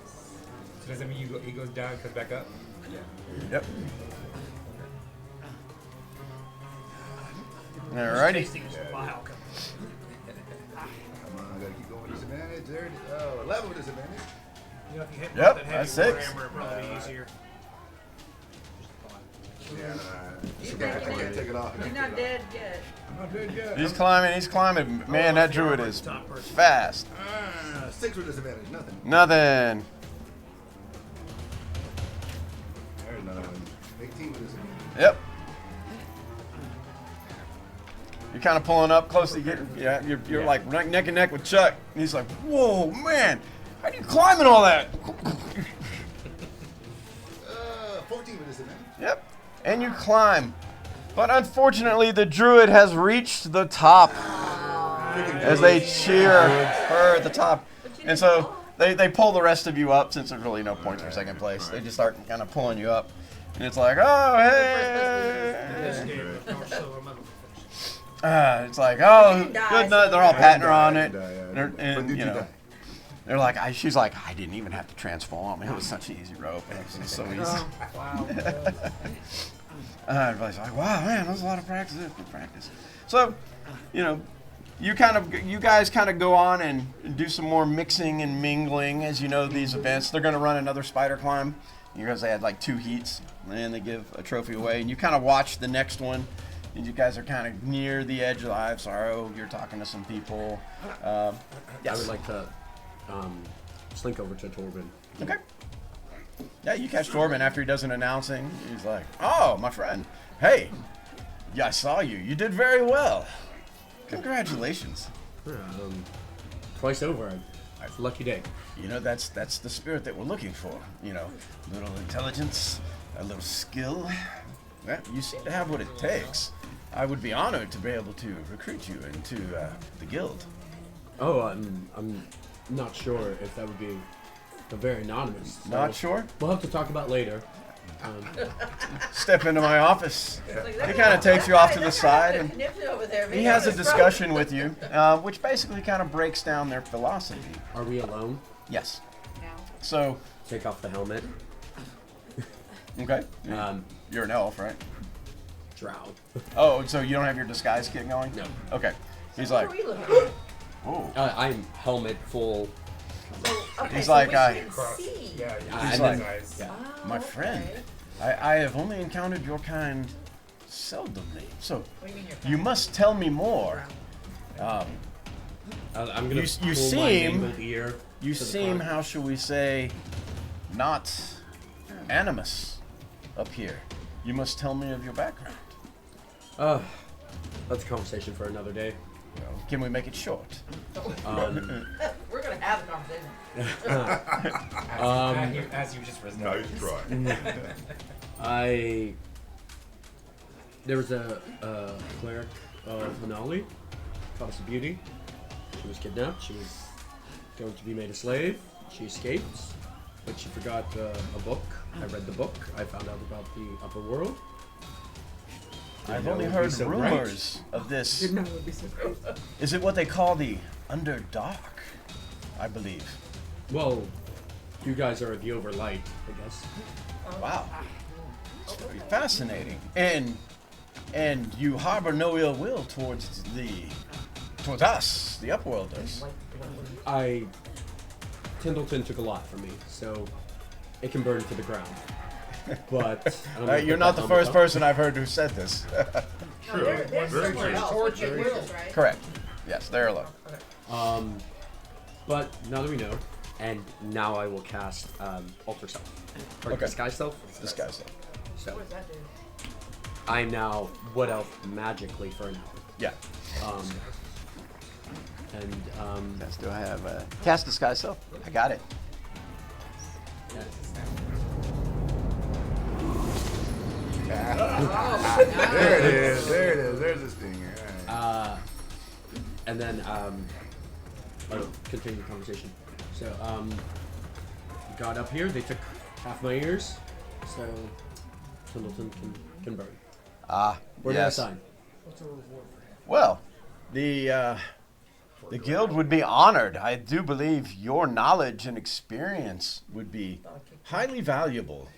Speaker 3: So does that mean he goes down, comes back up?
Speaker 2: Yep.
Speaker 6: This
Speaker 2: Alrighty.
Speaker 6: tasting is vile.
Speaker 5: Come on, I gotta keep going with disadvantage. There it is. Oh, 11 with disadvantage.
Speaker 6: You know, if you hit
Speaker 2: Yep,
Speaker 6: that
Speaker 2: that's
Speaker 6: heavy
Speaker 2: 6.
Speaker 6: hammer, it'd probably be easier.
Speaker 5: Yeah,
Speaker 8: You
Speaker 5: I
Speaker 8: think
Speaker 5: can't take it off.
Speaker 8: You're not dead yet.
Speaker 5: I'm not dead yet.
Speaker 2: He's climbing. Man, that druid is fast.
Speaker 5: 6 with disadvantage. Nothing.
Speaker 2: Nothing.
Speaker 5: There's another one. 18 with disadvantage.
Speaker 2: Yep. You're kind of pulling up close to getting. Yeah, you're like neck and neck with Chuck. And he's like, "Whoa, man, how are you climbing all that?"
Speaker 5: 14 with disadvantage.
Speaker 2: Yep. And you climb. But unfortunately, the druid has reached the top as they cheer her at the top. And so they pull the rest of you up since there's really no points for second place. They just start kind of pulling you up. And it's like, "Oh,
Speaker 6: This
Speaker 2: hey."
Speaker 6: game with North Silver Medal first.
Speaker 2: It's like, "Oh,
Speaker 8: didn't die,
Speaker 2: good night."
Speaker 8: so
Speaker 2: They're all
Speaker 8: yeah.
Speaker 2: patting her on it.
Speaker 5: But
Speaker 2: And,
Speaker 5: did
Speaker 2: you
Speaker 5: you
Speaker 2: know,
Speaker 5: die?
Speaker 2: they're like, she's like, "I didn't even have to transform. It was such an easy rope. It was just so easy."
Speaker 6: Wow.
Speaker 2: Everybody's like, "Wow, man, that was a lot of practice." Good practice. So, you guys kind of go on and do some more mixing and mingling as you know these events. They're going to run another spider climb. You guys had like 2 heats, and they give a trophy away. And you kind of watch the next one, and you guys are kind of near the edge of the hive. Sorrow, you're talking to some people.
Speaker 4: I
Speaker 2: Yes.
Speaker 4: would like to slink over to Torben.
Speaker 2: Okay. Yeah, you catch Torben after he does an announcing. He's like, "Oh, my friend. Hey, yeah, I saw you. You did very well. Congratulations.
Speaker 4: Twice over. It's a lucky day.
Speaker 2: That's the spirit that we're looking for. A little intelligence, a little skill. Well, you seem to have what it takes. I would be honored to be able to recruit you into the guild."
Speaker 4: Oh, I'm not sure if that would be very anonymous. So
Speaker 2: Not sure?
Speaker 4: We'll have to talk about later.
Speaker 2: Step into my office.
Speaker 8: Like,
Speaker 2: He kind of takes you off to the side, and
Speaker 8: Nips it over there.
Speaker 2: he has a discussion with you, which basically kind of breaks down their philosophy.
Speaker 4: Are we alone?
Speaker 2: Yes.
Speaker 8: Now,
Speaker 2: So,
Speaker 4: Take off the helmet.
Speaker 2: okay.
Speaker 4: Um,
Speaker 2: You're an elf, right?
Speaker 4: Drow.
Speaker 2: Oh, so you don't have your disguise kit going?
Speaker 4: No.
Speaker 2: Okay. He's
Speaker 8: what
Speaker 2: like,
Speaker 8: are we looking at?
Speaker 2: oh.
Speaker 4: I'm helmet full.
Speaker 8: So, okay,
Speaker 2: He's
Speaker 8: so
Speaker 2: like,
Speaker 8: we
Speaker 2: I-
Speaker 8: can
Speaker 3: Cross.
Speaker 8: see.
Speaker 3: Yeah,
Speaker 4: He's
Speaker 3: he's
Speaker 2: like-
Speaker 3: nice.
Speaker 4: Yeah.
Speaker 8: Oh,
Speaker 2: My
Speaker 8: okay.
Speaker 2: friend. I have only encountered your kind seldomly. So,
Speaker 8: What do you mean you're
Speaker 2: you
Speaker 8: fat?
Speaker 2: must tell me more. Um,
Speaker 4: I'm gonna
Speaker 2: You
Speaker 4: pull my
Speaker 2: seem-
Speaker 4: mangled ear.
Speaker 2: you
Speaker 4: to the
Speaker 2: seem,
Speaker 4: front.
Speaker 2: how shall we say, not animus up here. You must tell me of your background.
Speaker 4: That's a conversation for another day.
Speaker 2: Can we make it short?
Speaker 4: Um,
Speaker 8: We're gonna have a conversation.
Speaker 3: As you just risen.
Speaker 1: Nice try.
Speaker 4: There was a cleric of Hanali, goddess of beauty. She was kidnapped. She was going to be made a slave. She escaped, but she forgot a book. I read the book. I found out about the upper world.
Speaker 2: I've
Speaker 4: know
Speaker 2: only
Speaker 4: it would be
Speaker 2: heard
Speaker 4: so bright.
Speaker 2: rumors of this.
Speaker 9: Didn't know it would be so great.
Speaker 2: Is it what they call the Underdark? I believe.
Speaker 4: Well, you guys are the overlight, I guess.
Speaker 2: Wow. It's very fascinating. And you harbor no ill will towards us, the Upworlders.
Speaker 4: Tindleton took a lot from me, so it can burn to the ground. But I'm gonna
Speaker 2: You're
Speaker 4: put
Speaker 2: not
Speaker 4: that
Speaker 2: the
Speaker 4: on
Speaker 2: first
Speaker 4: top.
Speaker 2: person I've heard who said this.
Speaker 8: No, they're
Speaker 5: Very
Speaker 8: somewhere
Speaker 5: true.
Speaker 8: else.
Speaker 6: Torch
Speaker 8: They're
Speaker 6: and
Speaker 8: witches,
Speaker 6: will.
Speaker 8: right?
Speaker 2: Correct. Yes, they're alone.
Speaker 4: But now that we know, and now I will cast Alter Self. Or
Speaker 2: Okay.
Speaker 4: Disguise Self.
Speaker 2: This guy's like,
Speaker 4: So
Speaker 8: What does that do?
Speaker 4: I'm now Wood Elf magically for an hour.
Speaker 2: yeah. Yes, do I have cast disguise self? I got it.
Speaker 5: There it is. There it is. There's this thing.
Speaker 4: And then I'll continue the conversation. So got up here, they took half my ears, so Tindleton can burn. Where
Speaker 2: yes.
Speaker 4: do I sign?
Speaker 6: What's a reward for him?
Speaker 2: Well, the guild would be honored. I do believe your knowledge and experience would be highly valuable.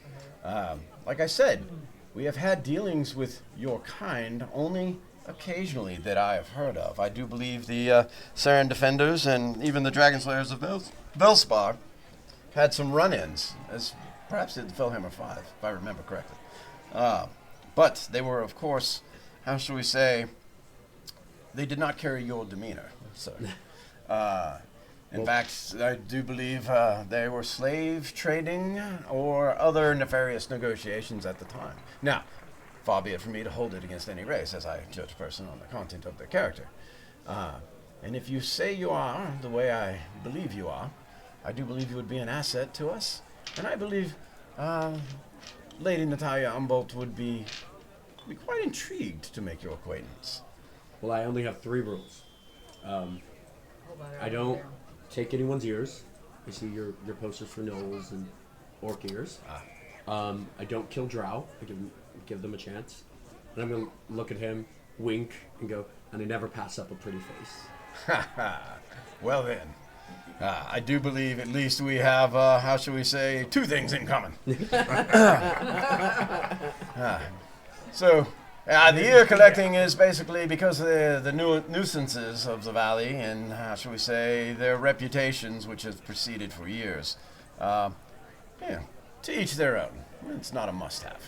Speaker 2: Like I said, we have had dealings with your kind only occasionally that I have heard of. I do believe the Saren Defenders and even the Dragon Slayers of Velspar had some run-ins, as perhaps did the Felhammer 5, if I remember correctly. But they were, of course, how shall we say, they did not carry your demeanor. So, in fact, I do believe they were slave trading or other nefarious negotiations at the time. Now, far be it from me to hold it against any race, as I judge a person on the content of their character. And if you say you are the way I believe you are, I do believe you would be an asset to us. And I believe Lady Natalia Umbolt would be quite intrigued to make your acquaintance.
Speaker 4: Well, I only have 3 rules.
Speaker 8: Hold on,
Speaker 4: I don't take anyone's ears. I see your posters for gnolls and orc ears. I don't kill drow. I give them a chance. And I'm gonna look at him, wink, and go, and I never pass up a pretty face.
Speaker 2: Well then, I do believe at least we have, how shall we say, 2 things in common. The ear collecting is basically because of the nuisances of the valley and, how shall we say, their reputations which have proceeded for years. To each their own. It's not a must-have.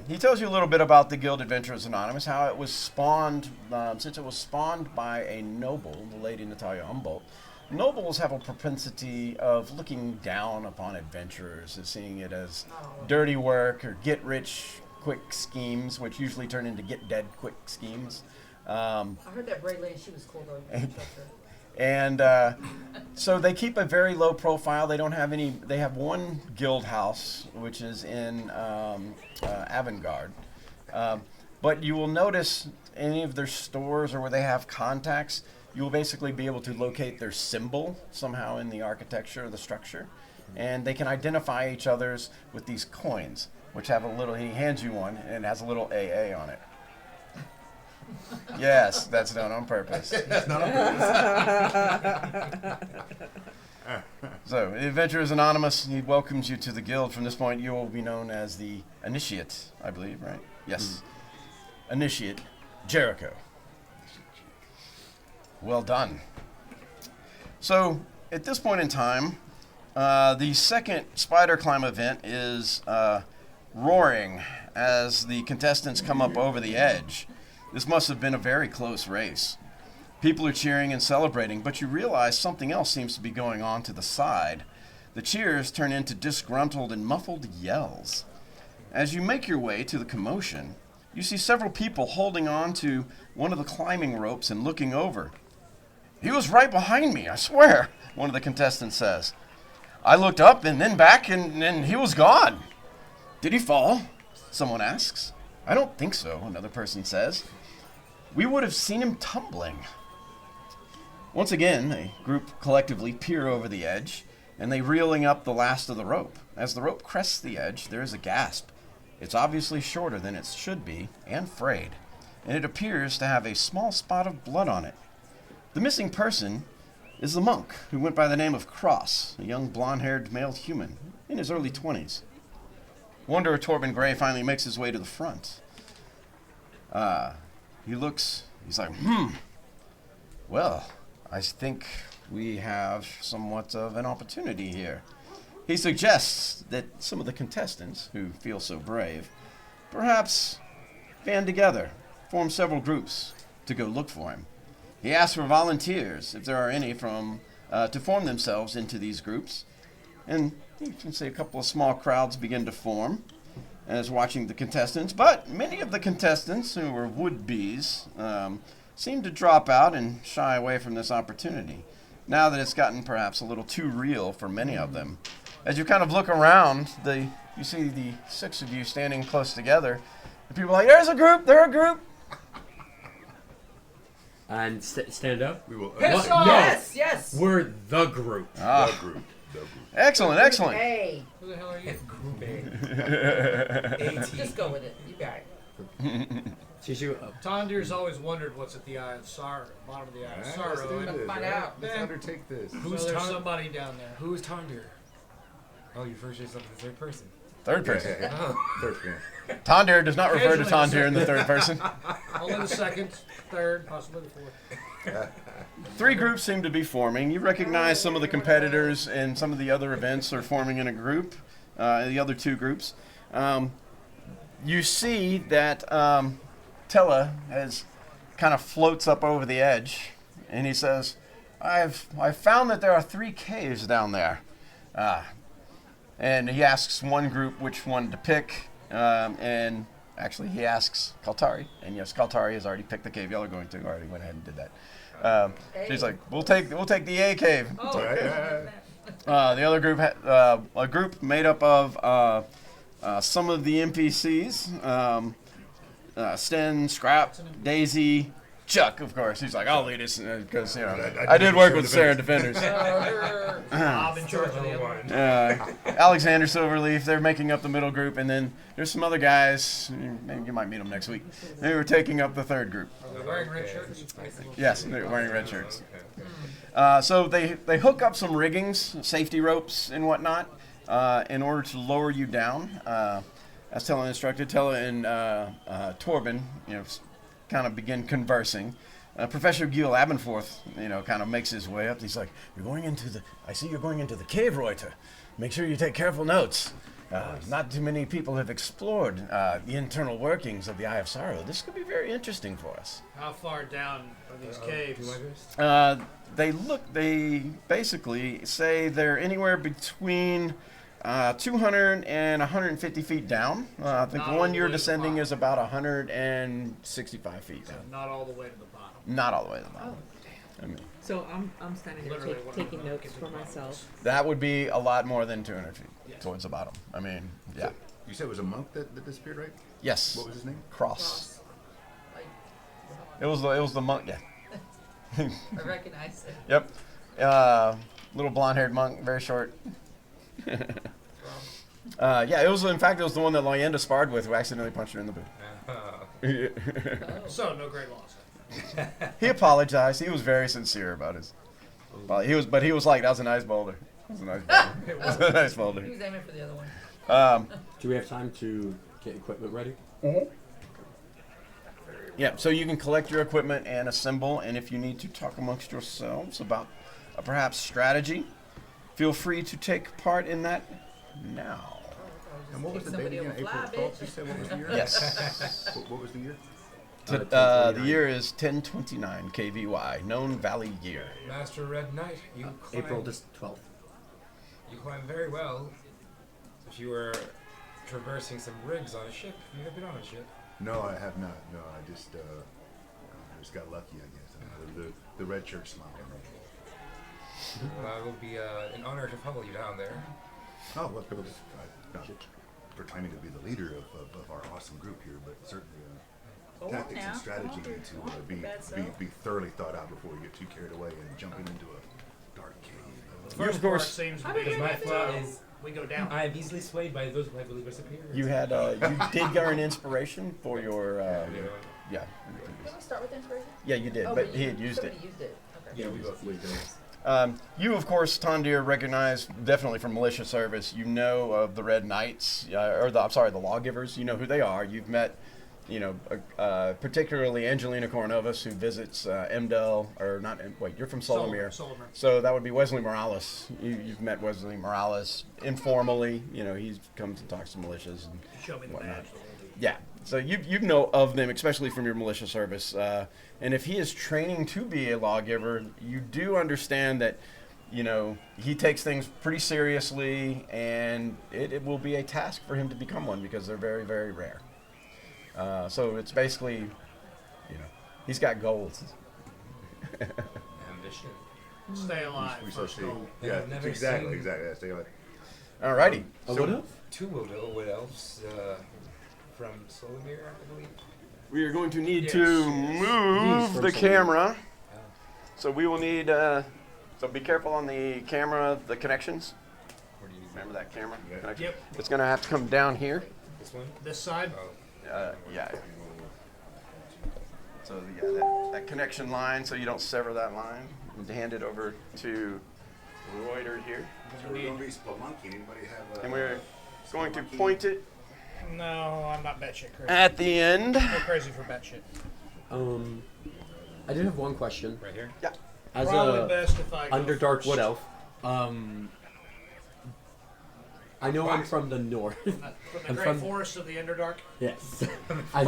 Speaker 2: He tells you a little bit about the Guild Adventurers Anonymous, how it was spawned, since it was spawned by a noble, the Lady Natalia Umbolt. Nobles have a propensity of looking down upon adventurers, as seeing it as dirty work or get-rich-quick schemes, which usually turn into get-dead-quick schemes.
Speaker 8: I heard that Bray Lane, she was cool though.
Speaker 2: And so they keep a very low profile. They don't have any. They have one guild house, which is in Avantgarde. But you will notice any of their stores or where they have contacts, you will basically be able to locate their symbol somehow in the architecture of the structure. And they can identify each other's with these coins. which have a little, he hands you one, and it has a little AA on it. Yes, that's done on purpose.
Speaker 5: It's not on purpose.
Speaker 2: So, the Adventurer is anonymous. He welcomes you to the guild. From this point, you will be known as the Initiate, I believe, right? Yes. Initiate Jericho. Well done. So, at this point in time, the second spider climb event is roaring as the contestants come up over the edge. This must have been a very close race. People are cheering and celebrating, but you realize something else seems to be going on to the side. The cheers turn into disgruntled and muffled yells. As you make your way to the commotion, you see several people holding on to one of the climbing ropes and looking over. "He was right behind me, I swear," one of the contestants says. "I looked up and then back and he was gone." "Did he fall?" someone asks. "I don't think so," another person says. "We would have seen him tumbling." Once again, a group collectively peer over the edge, and they reeling up the last of the rope. As the rope crests the edge, there is a gasp. It's obviously shorter than it should be, and frayed, and it appears to have a small spot of blood on it. The missing person is the monk, who went by the name of Cross, a young blonde-haired male human in his early 20s. Wanderer Torben Gray finally makes his way to the front. He's like, well, I think we have somewhat of an opportunity here. He suggests that some of the contestants, who feel so brave, perhaps band together, form several groups to go look for him. He asks for volunteers, if there are any, to form themselves into these groups. And you can see a couple of small crowds begin to form as watching the contestants. But many of the contestants, who were would-bes, seem to drop out and shy away from this opportunity, now that it's gotten perhaps a little too real for many of them. As you kind of look around, you see the six of you standing close together, and people are like, "There's a group, they're a group."
Speaker 4: And stand up.
Speaker 5: We will.
Speaker 6: Piss
Speaker 4: No.
Speaker 6: off! Yes, yes.
Speaker 4: We're the group.
Speaker 2: Ah,
Speaker 5: The group.
Speaker 2: excellent, excellent.
Speaker 8: Hey,
Speaker 6: Who the hell are you?
Speaker 3: Group A.
Speaker 8: just go with it. You got it.
Speaker 4: Chishu,
Speaker 6: Tondir's always wondered what's at the Eye of Sorrow, bottom of the Eye of
Speaker 5: Let's
Speaker 6: Sorrow.
Speaker 5: do
Speaker 6: and
Speaker 5: this,
Speaker 8: find
Speaker 5: right?
Speaker 8: out.
Speaker 5: Let's undertake this.
Speaker 6: So
Speaker 3: Who's
Speaker 6: there's
Speaker 3: Ton-
Speaker 6: somebody down there.
Speaker 3: Who's Tondir? Oh, you first said something in the third person.
Speaker 2: Third person.
Speaker 3: Oh.
Speaker 5: Third man.
Speaker 2: Tondir does not refer to
Speaker 6: Occasionally
Speaker 2: Tondir in the third person.
Speaker 6: Only the second, third, possibly the fourth.
Speaker 2: Three groups seem to be forming. You recognize some of the competitors and some of the other events are forming in a group, the other two groups. You see that Tella has kind of floats up over the edge, and he says, I've found that there are 3 caves down there. And he asks one group which one to pick, and actually he asks Kaltari, and yes, Kaltari has already picked the cave y'all are going to. Already went ahead and did that. She's like, we'll take the A cave.
Speaker 8: Oh,
Speaker 5: Right.
Speaker 2: The other group, a group made up of some of the NPCs, Sten, Scrap, Daisy, Chuck, of course. He's like, I'll lead us because I did work with Sarah Defenders.
Speaker 6: Bob in charge of the other one.
Speaker 2: Alexander Silverleaf, they're making up the middle group, and then there's some other guys. Maybe you might meet them next week. They were taking up the third group.
Speaker 6: Are they wearing red shirts?
Speaker 2: Yes, they're wearing red shirts. So they hook up some riggings, safety ropes and whatnot, in order to lower you down. As Tella instructed, Tella and Torben, kind of begin conversing. Professor Gil Abenforth, kind of makes his way up. He's like, I see you're going into the cave, Reuter. Make sure you take careful notes. Not too many people have explored the internal workings of the Eye of Sorrow. This could be very interesting for us.
Speaker 6: How far down are these caves?
Speaker 2: They basically say they're anywhere between 200 and 150 feet down. I think the
Speaker 6: Not all
Speaker 2: one
Speaker 6: the
Speaker 2: you're
Speaker 6: way to the
Speaker 2: descending
Speaker 6: bottom.
Speaker 2: is about 165 feet down.
Speaker 6: Not all the way to the bottom.
Speaker 2: Not all the way to the bottom. I mean,
Speaker 7: So I'm standing there
Speaker 6: Literally one of
Speaker 7: taking
Speaker 6: the
Speaker 7: notes
Speaker 6: buckets
Speaker 7: for
Speaker 6: of bottles.
Speaker 7: myself.
Speaker 2: that would be a lot more than 200 feet
Speaker 6: Yeah.
Speaker 2: towards the bottom. I mean, yeah.
Speaker 5: You said it was a monk that disappeared, right?
Speaker 2: Yes.
Speaker 5: What was his name?
Speaker 2: Cross.
Speaker 8: Like,
Speaker 2: It was the monk. Yeah.
Speaker 8: I recognize it.
Speaker 2: Yep. Little blonde-haired monk, very short. Yeah, it was. In fact, it was the one that Leyenda sparred with who accidentally punched her in the boot.
Speaker 6: So no great loss.
Speaker 2: He apologized. He was very sincere about his. Well, he was like, "That was a nice boulder. That was a nice boulder. That was a nice
Speaker 8: He
Speaker 2: boulder."
Speaker 8: was aiming for the other one.
Speaker 4: Do we have time to get equipment ready?
Speaker 2: Yeah, so you can collect your equipment and assemble, and if you need to talk amongst yourselves about a perhaps strategy, feel free to take part in that now.
Speaker 5: And what was the date
Speaker 8: Somebody
Speaker 5: again?
Speaker 8: will fly,
Speaker 5: April 12th,
Speaker 8: bitch.
Speaker 5: you said what was the year?
Speaker 2: Yes.
Speaker 5: What was the year?
Speaker 2: The
Speaker 4: 1029.
Speaker 2: year is 1029 KVY, known valley year.
Speaker 3: Master Red Knight, you climb,
Speaker 4: April 12th.
Speaker 3: you climb very well. If you were traversing some rigs on a ship, you have been on a ship.
Speaker 5: No, I have not. No, I just got lucky, I guess. The red church smiled on me.
Speaker 3: It will be an honor to follow you down there.
Speaker 5: Oh, well, I'm not pretending to be the leader of our awesome group here, but certainly tactics and strategy need to be thoroughly thought out before we get too carried away and jumping into a dark cave.
Speaker 6: The
Speaker 2: You,
Speaker 6: first
Speaker 2: of course-
Speaker 6: part seems to
Speaker 8: How
Speaker 6: be
Speaker 8: did you
Speaker 3: My
Speaker 8: get
Speaker 3: flaw
Speaker 8: there?
Speaker 3: is
Speaker 6: we go down.
Speaker 3: I am easily swayed by those who I believe are superior.
Speaker 2: You had you did earn inspiration for your yeah.
Speaker 8: Did we start with inspiration?
Speaker 2: Yeah, you did,
Speaker 8: Oh,
Speaker 2: but he had used
Speaker 8: somebody
Speaker 2: it.
Speaker 8: used it. Okay.
Speaker 3: Yeah, we both used it.
Speaker 2: You, of course, Tondir, recognize definitely from militia service. You know of the Red Knights, the Lawgivers. You know who they are. You've met, particularly Angelina Coronovas, who visits Emdel, or not. Wait, you're from Solomir.
Speaker 6: Solomir.
Speaker 2: So that would be Wesley Morales. You've met Wesley Morales informally. He comes and talks to militias and
Speaker 6: Show me the
Speaker 2: whatnot.
Speaker 6: badge.
Speaker 2: Yeah. So you know of them, especially from your militia service. And if he is training to be a lawgiver, you do understand that, he takes things pretty seriously, and it will be a task for him to become one because they're very, very rare. So it's basically, he's got goals.
Speaker 3: Ambition.
Speaker 6: Stay alive.
Speaker 5: We so
Speaker 6: First
Speaker 5: see.
Speaker 6: goal.
Speaker 5: Yeah,
Speaker 3: I've never
Speaker 5: exactly.
Speaker 3: seen-
Speaker 5: Stay away.
Speaker 2: Alrighty.
Speaker 4: What else?
Speaker 3: Two wood elves from Solomir, I believe.
Speaker 2: We are going to need
Speaker 6: Yes,
Speaker 2: to
Speaker 6: yes.
Speaker 2: move
Speaker 4: These
Speaker 2: the
Speaker 4: from
Speaker 2: camera.
Speaker 3: Oh.
Speaker 2: So we will need, so be careful on the camera, the connections.
Speaker 3: Where do you need
Speaker 2: Remember that camera
Speaker 5: Yeah.
Speaker 2: connection?
Speaker 6: Yep.
Speaker 2: It's going to have to come down here.
Speaker 3: this one?
Speaker 6: This side.
Speaker 3: Oh.
Speaker 2: Yeah. So that connection line, so you don't sever that line. And hand it over to Reuter here.
Speaker 5: We're going to be spelunking. Anybody have
Speaker 2: And we're going to point it
Speaker 6: No, I'm not batshit crazy.
Speaker 2: at the end.
Speaker 6: Go crazy for batshit.
Speaker 4: I did have one question.
Speaker 3: Right here?
Speaker 2: Yeah.
Speaker 4: As
Speaker 6: Probably
Speaker 4: a
Speaker 6: best if I go
Speaker 4: Underdark
Speaker 6: first.
Speaker 4: Wood Elf, I know I'm from the north.
Speaker 6: From the
Speaker 4: I'm
Speaker 6: great
Speaker 4: from-
Speaker 6: forest of the Underdark.
Speaker 4: Yes. I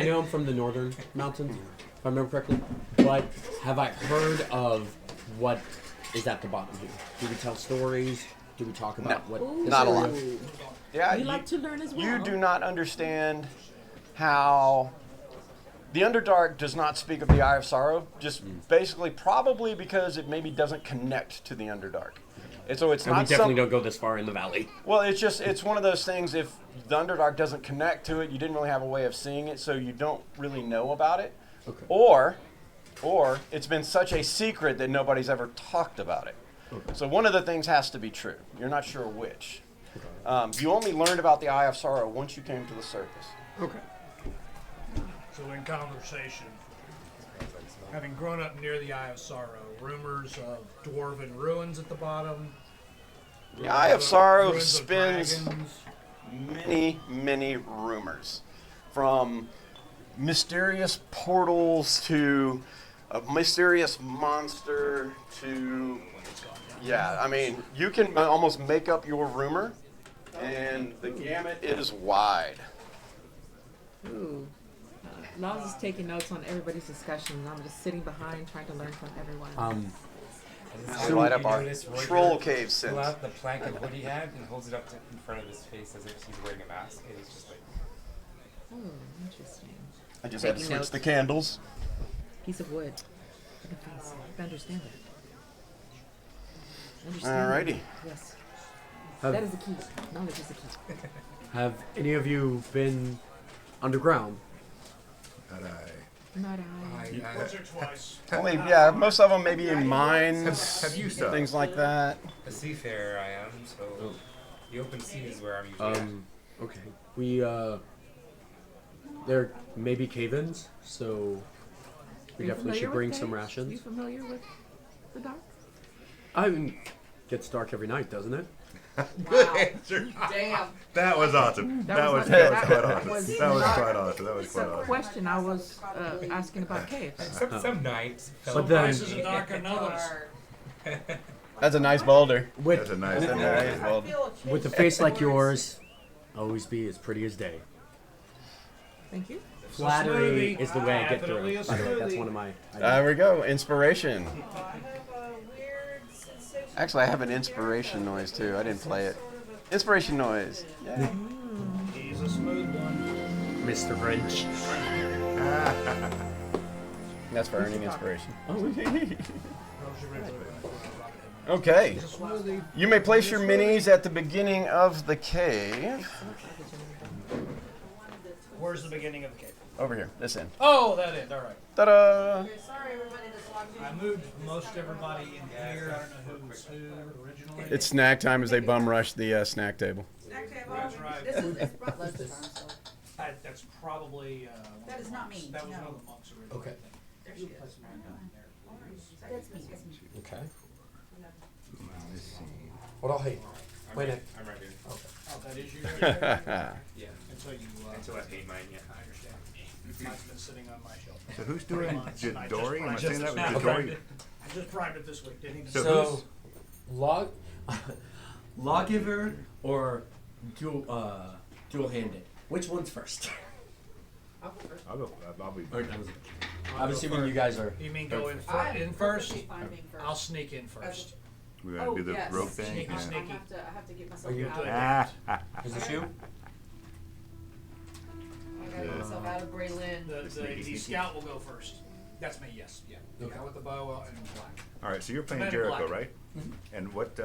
Speaker 4: know I'm from the northern mountains, if I remember correctly. But have I heard of what is at the bottom here? Do we tell stories? Do we talk about what?
Speaker 7: Ooh.
Speaker 2: Not a lot.
Speaker 7: Ooh.
Speaker 2: Yeah,
Speaker 7: We like to learn as well.
Speaker 2: You do not understand how the Underdark does not speak of the Eye of Sorrow, just basically probably because it maybe doesn't connect to the Underdark. And so it's
Speaker 4: And we
Speaker 2: not
Speaker 4: definitely don't go this far in the valley.
Speaker 2: Well, it's one of those things, if the Underdark doesn't connect to it, you didn't really have a way of seeing it, so you don't really know about it.
Speaker 4: Okay.
Speaker 2: Or it's been such a secret that nobody's ever talked about it.
Speaker 4: Okay.
Speaker 2: So one of the things has to be true. You're not sure which. You only learned about the Eye of Sorrow once you came to the surface.
Speaker 4: Okay.
Speaker 6: So in conversation, having grown up near the Eye of Sorrow, rumors of dwarven ruins at the bottom.
Speaker 2: The Eye of Sorrow
Speaker 6: ruins of
Speaker 2: spins
Speaker 6: dragons.
Speaker 2: many, many rumors. From mysterious portals to a mysterious monster to... Yeah, I mean, you can almost make up your rumor, and the gamut is wide.
Speaker 7: Ooh. Laws is taking notes on everybody's discussions. I'm just sitting behind trying to learn from everyone.
Speaker 2: We light up our troll cave
Speaker 3: Pull
Speaker 2: scent.
Speaker 3: out the plank of wood he had and holds it up in front of his face as if he's wearing a mask. It is just like,
Speaker 7: Oh, interesting.
Speaker 2: I just had to
Speaker 7: Taking
Speaker 2: switch
Speaker 7: notes.
Speaker 2: the candles.
Speaker 7: Piece of wood. Like a face. I understand that. Understand
Speaker 2: Alrighty.
Speaker 7: that. Yes.
Speaker 4: Have,
Speaker 7: That is the key. Knowledge is the key.
Speaker 4: have any of you been underground?
Speaker 5: Not I.
Speaker 7: Not I.
Speaker 6: Once or twice.
Speaker 2: Only, yeah, most of them maybe in mines,
Speaker 5: Have you, sir?
Speaker 2: things like that.
Speaker 3: a seafarer I am, so The open sea is where I'm usually at.
Speaker 4: Okay. We there may be cave-ins, so we definitely should bring some
Speaker 9: You
Speaker 4: rations.
Speaker 9: familiar with the dark?
Speaker 4: I mean, gets dark every night, doesn't it?
Speaker 5: Good answer.
Speaker 8: Damn.
Speaker 5: That was awesome. That was quite awesome. That was quite awesome. That was
Speaker 9: It's
Speaker 5: quite
Speaker 9: a
Speaker 5: awesome.
Speaker 9: question I was asking about caves.
Speaker 3: Some nights.
Speaker 4: But then-
Speaker 6: Places are darker than others.
Speaker 2: That's a nice boulder.
Speaker 5: That's
Speaker 4: With
Speaker 5: a nice
Speaker 2: That's a nice boulder.
Speaker 4: with a face like yours, always be as pretty as day.
Speaker 9: Thank you.
Speaker 4: Flattery
Speaker 6: smoothie.
Speaker 4: is the way I get
Speaker 6: Definitely
Speaker 4: through.
Speaker 6: a
Speaker 4: By the way, that's
Speaker 6: smoothie.
Speaker 4: one of my.
Speaker 2: There we go. Inspiration.
Speaker 8: I have a weird sensation.
Speaker 2: Actually, I have an inspiration noise too. I didn't play it. Inspiration noise. Yeah.
Speaker 6: He's a smooth one.
Speaker 4: Mr. Grinch.
Speaker 2: That's for earning inspiration.
Speaker 6: Those are regular.
Speaker 2: Okay.
Speaker 6: Smoothie.
Speaker 2: You may place your minis at the beginning of the cave.
Speaker 6: Where's the beginning of the cave?
Speaker 2: Over here, this end.
Speaker 6: Oh, that is. All right.
Speaker 2: Ta-da!
Speaker 8: Sorry, everybody that's logged in.
Speaker 6: I moved most everybody in here. I don't know who's who originally.
Speaker 2: It's snack time as they bum rush the snack table.
Speaker 6: That's right.
Speaker 8: This is it's Butler's turn, so.
Speaker 6: That's probably. One
Speaker 8: That
Speaker 6: of
Speaker 8: is
Speaker 6: the
Speaker 8: not
Speaker 6: monks.
Speaker 8: me,
Speaker 6: That was
Speaker 8: no.
Speaker 6: one of the monks originally.
Speaker 4: Okay.
Speaker 8: There she is. That's me, that's me.
Speaker 4: Okay.
Speaker 5: Let's see.
Speaker 4: What I'll hate. Wait a
Speaker 3: I'm right here.
Speaker 6: Oh, that is you.
Speaker 3: Yeah.
Speaker 6: Until you.
Speaker 3: Until I paid mine, yeah.
Speaker 6: I understand. Mine's been sitting on my shelf.
Speaker 5: So who's doing
Speaker 6: months, and I
Speaker 5: Jadori? Am I
Speaker 6: just
Speaker 5: saying that
Speaker 6: primed
Speaker 5: was
Speaker 6: it.
Speaker 5: Jadori?
Speaker 6: I just primed it this week. Didn't even.
Speaker 5: So
Speaker 6: So,
Speaker 5: who's-
Speaker 4: log, lawgiver or dual-handed. Which one's first?
Speaker 8: I'll go first.
Speaker 5: I'll go. I'll be.
Speaker 4: Or, I'm assuming you guys are.
Speaker 6: you mean go in,
Speaker 8: I'm
Speaker 6: in first?
Speaker 8: perfectly fine being first.
Speaker 6: I'll sneak in first.
Speaker 5: We're gonna do the
Speaker 8: yes.
Speaker 5: rope thing.
Speaker 6: Sneaky,
Speaker 5: Yeah.
Speaker 6: sneaky.
Speaker 8: I have to get myself
Speaker 4: Are you
Speaker 8: out.
Speaker 6: doing
Speaker 8: I
Speaker 4: Is this you?
Speaker 8: gotta get myself out of Braylon.
Speaker 6: The
Speaker 5: Sneaky.
Speaker 6: scout will go first. That's me. Yes. Yeah. The guy with the bow and black.
Speaker 5: All right. So you're playing
Speaker 6: Men in
Speaker 5: Jericho,
Speaker 6: black.
Speaker 5: right? And what?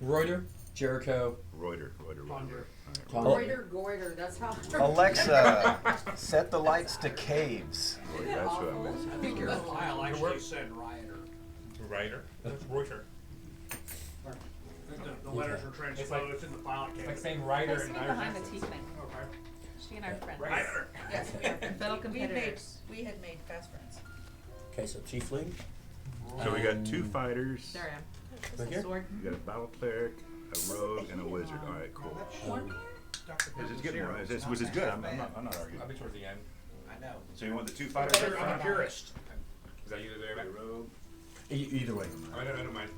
Speaker 4: Reuter, Jericho,
Speaker 5: Reuter.
Speaker 6: Ponder.
Speaker 4: Tom.
Speaker 8: Goiter, goiter, that's how.
Speaker 2: Alexa, set the lights to caves.
Speaker 5: Reuter. That's what I meant.
Speaker 6: I think your file actually said rioter.
Speaker 3: Writer? That's Reuter.
Speaker 6: The letters were transposed in the file.
Speaker 3: It's like saying writer and
Speaker 7: Sitting behind the tea thing.
Speaker 6: Okay.
Speaker 7: She and I are friends.
Speaker 6: Rioter.
Speaker 8: Yes, we are.
Speaker 7: Fellow
Speaker 8: We had made,
Speaker 7: competitors.
Speaker 8: we had made fast friends.
Speaker 4: Okay, so Chiefling.
Speaker 5: So we got two fighters.
Speaker 7: There I am.
Speaker 4: Right here?
Speaker 7: Sword.
Speaker 5: You got a battle cleric, a rogue, and a wizard. All right, cool. This is good. Which is good. I'm not arguing.
Speaker 3: I'll be towards the end.
Speaker 6: I know.
Speaker 5: So you want the two fighters up
Speaker 6: I'm a
Speaker 5: front?
Speaker 6: purist.
Speaker 3: Is that you there?
Speaker 5: The rogue.
Speaker 4: Either way.
Speaker 3: I don't mind.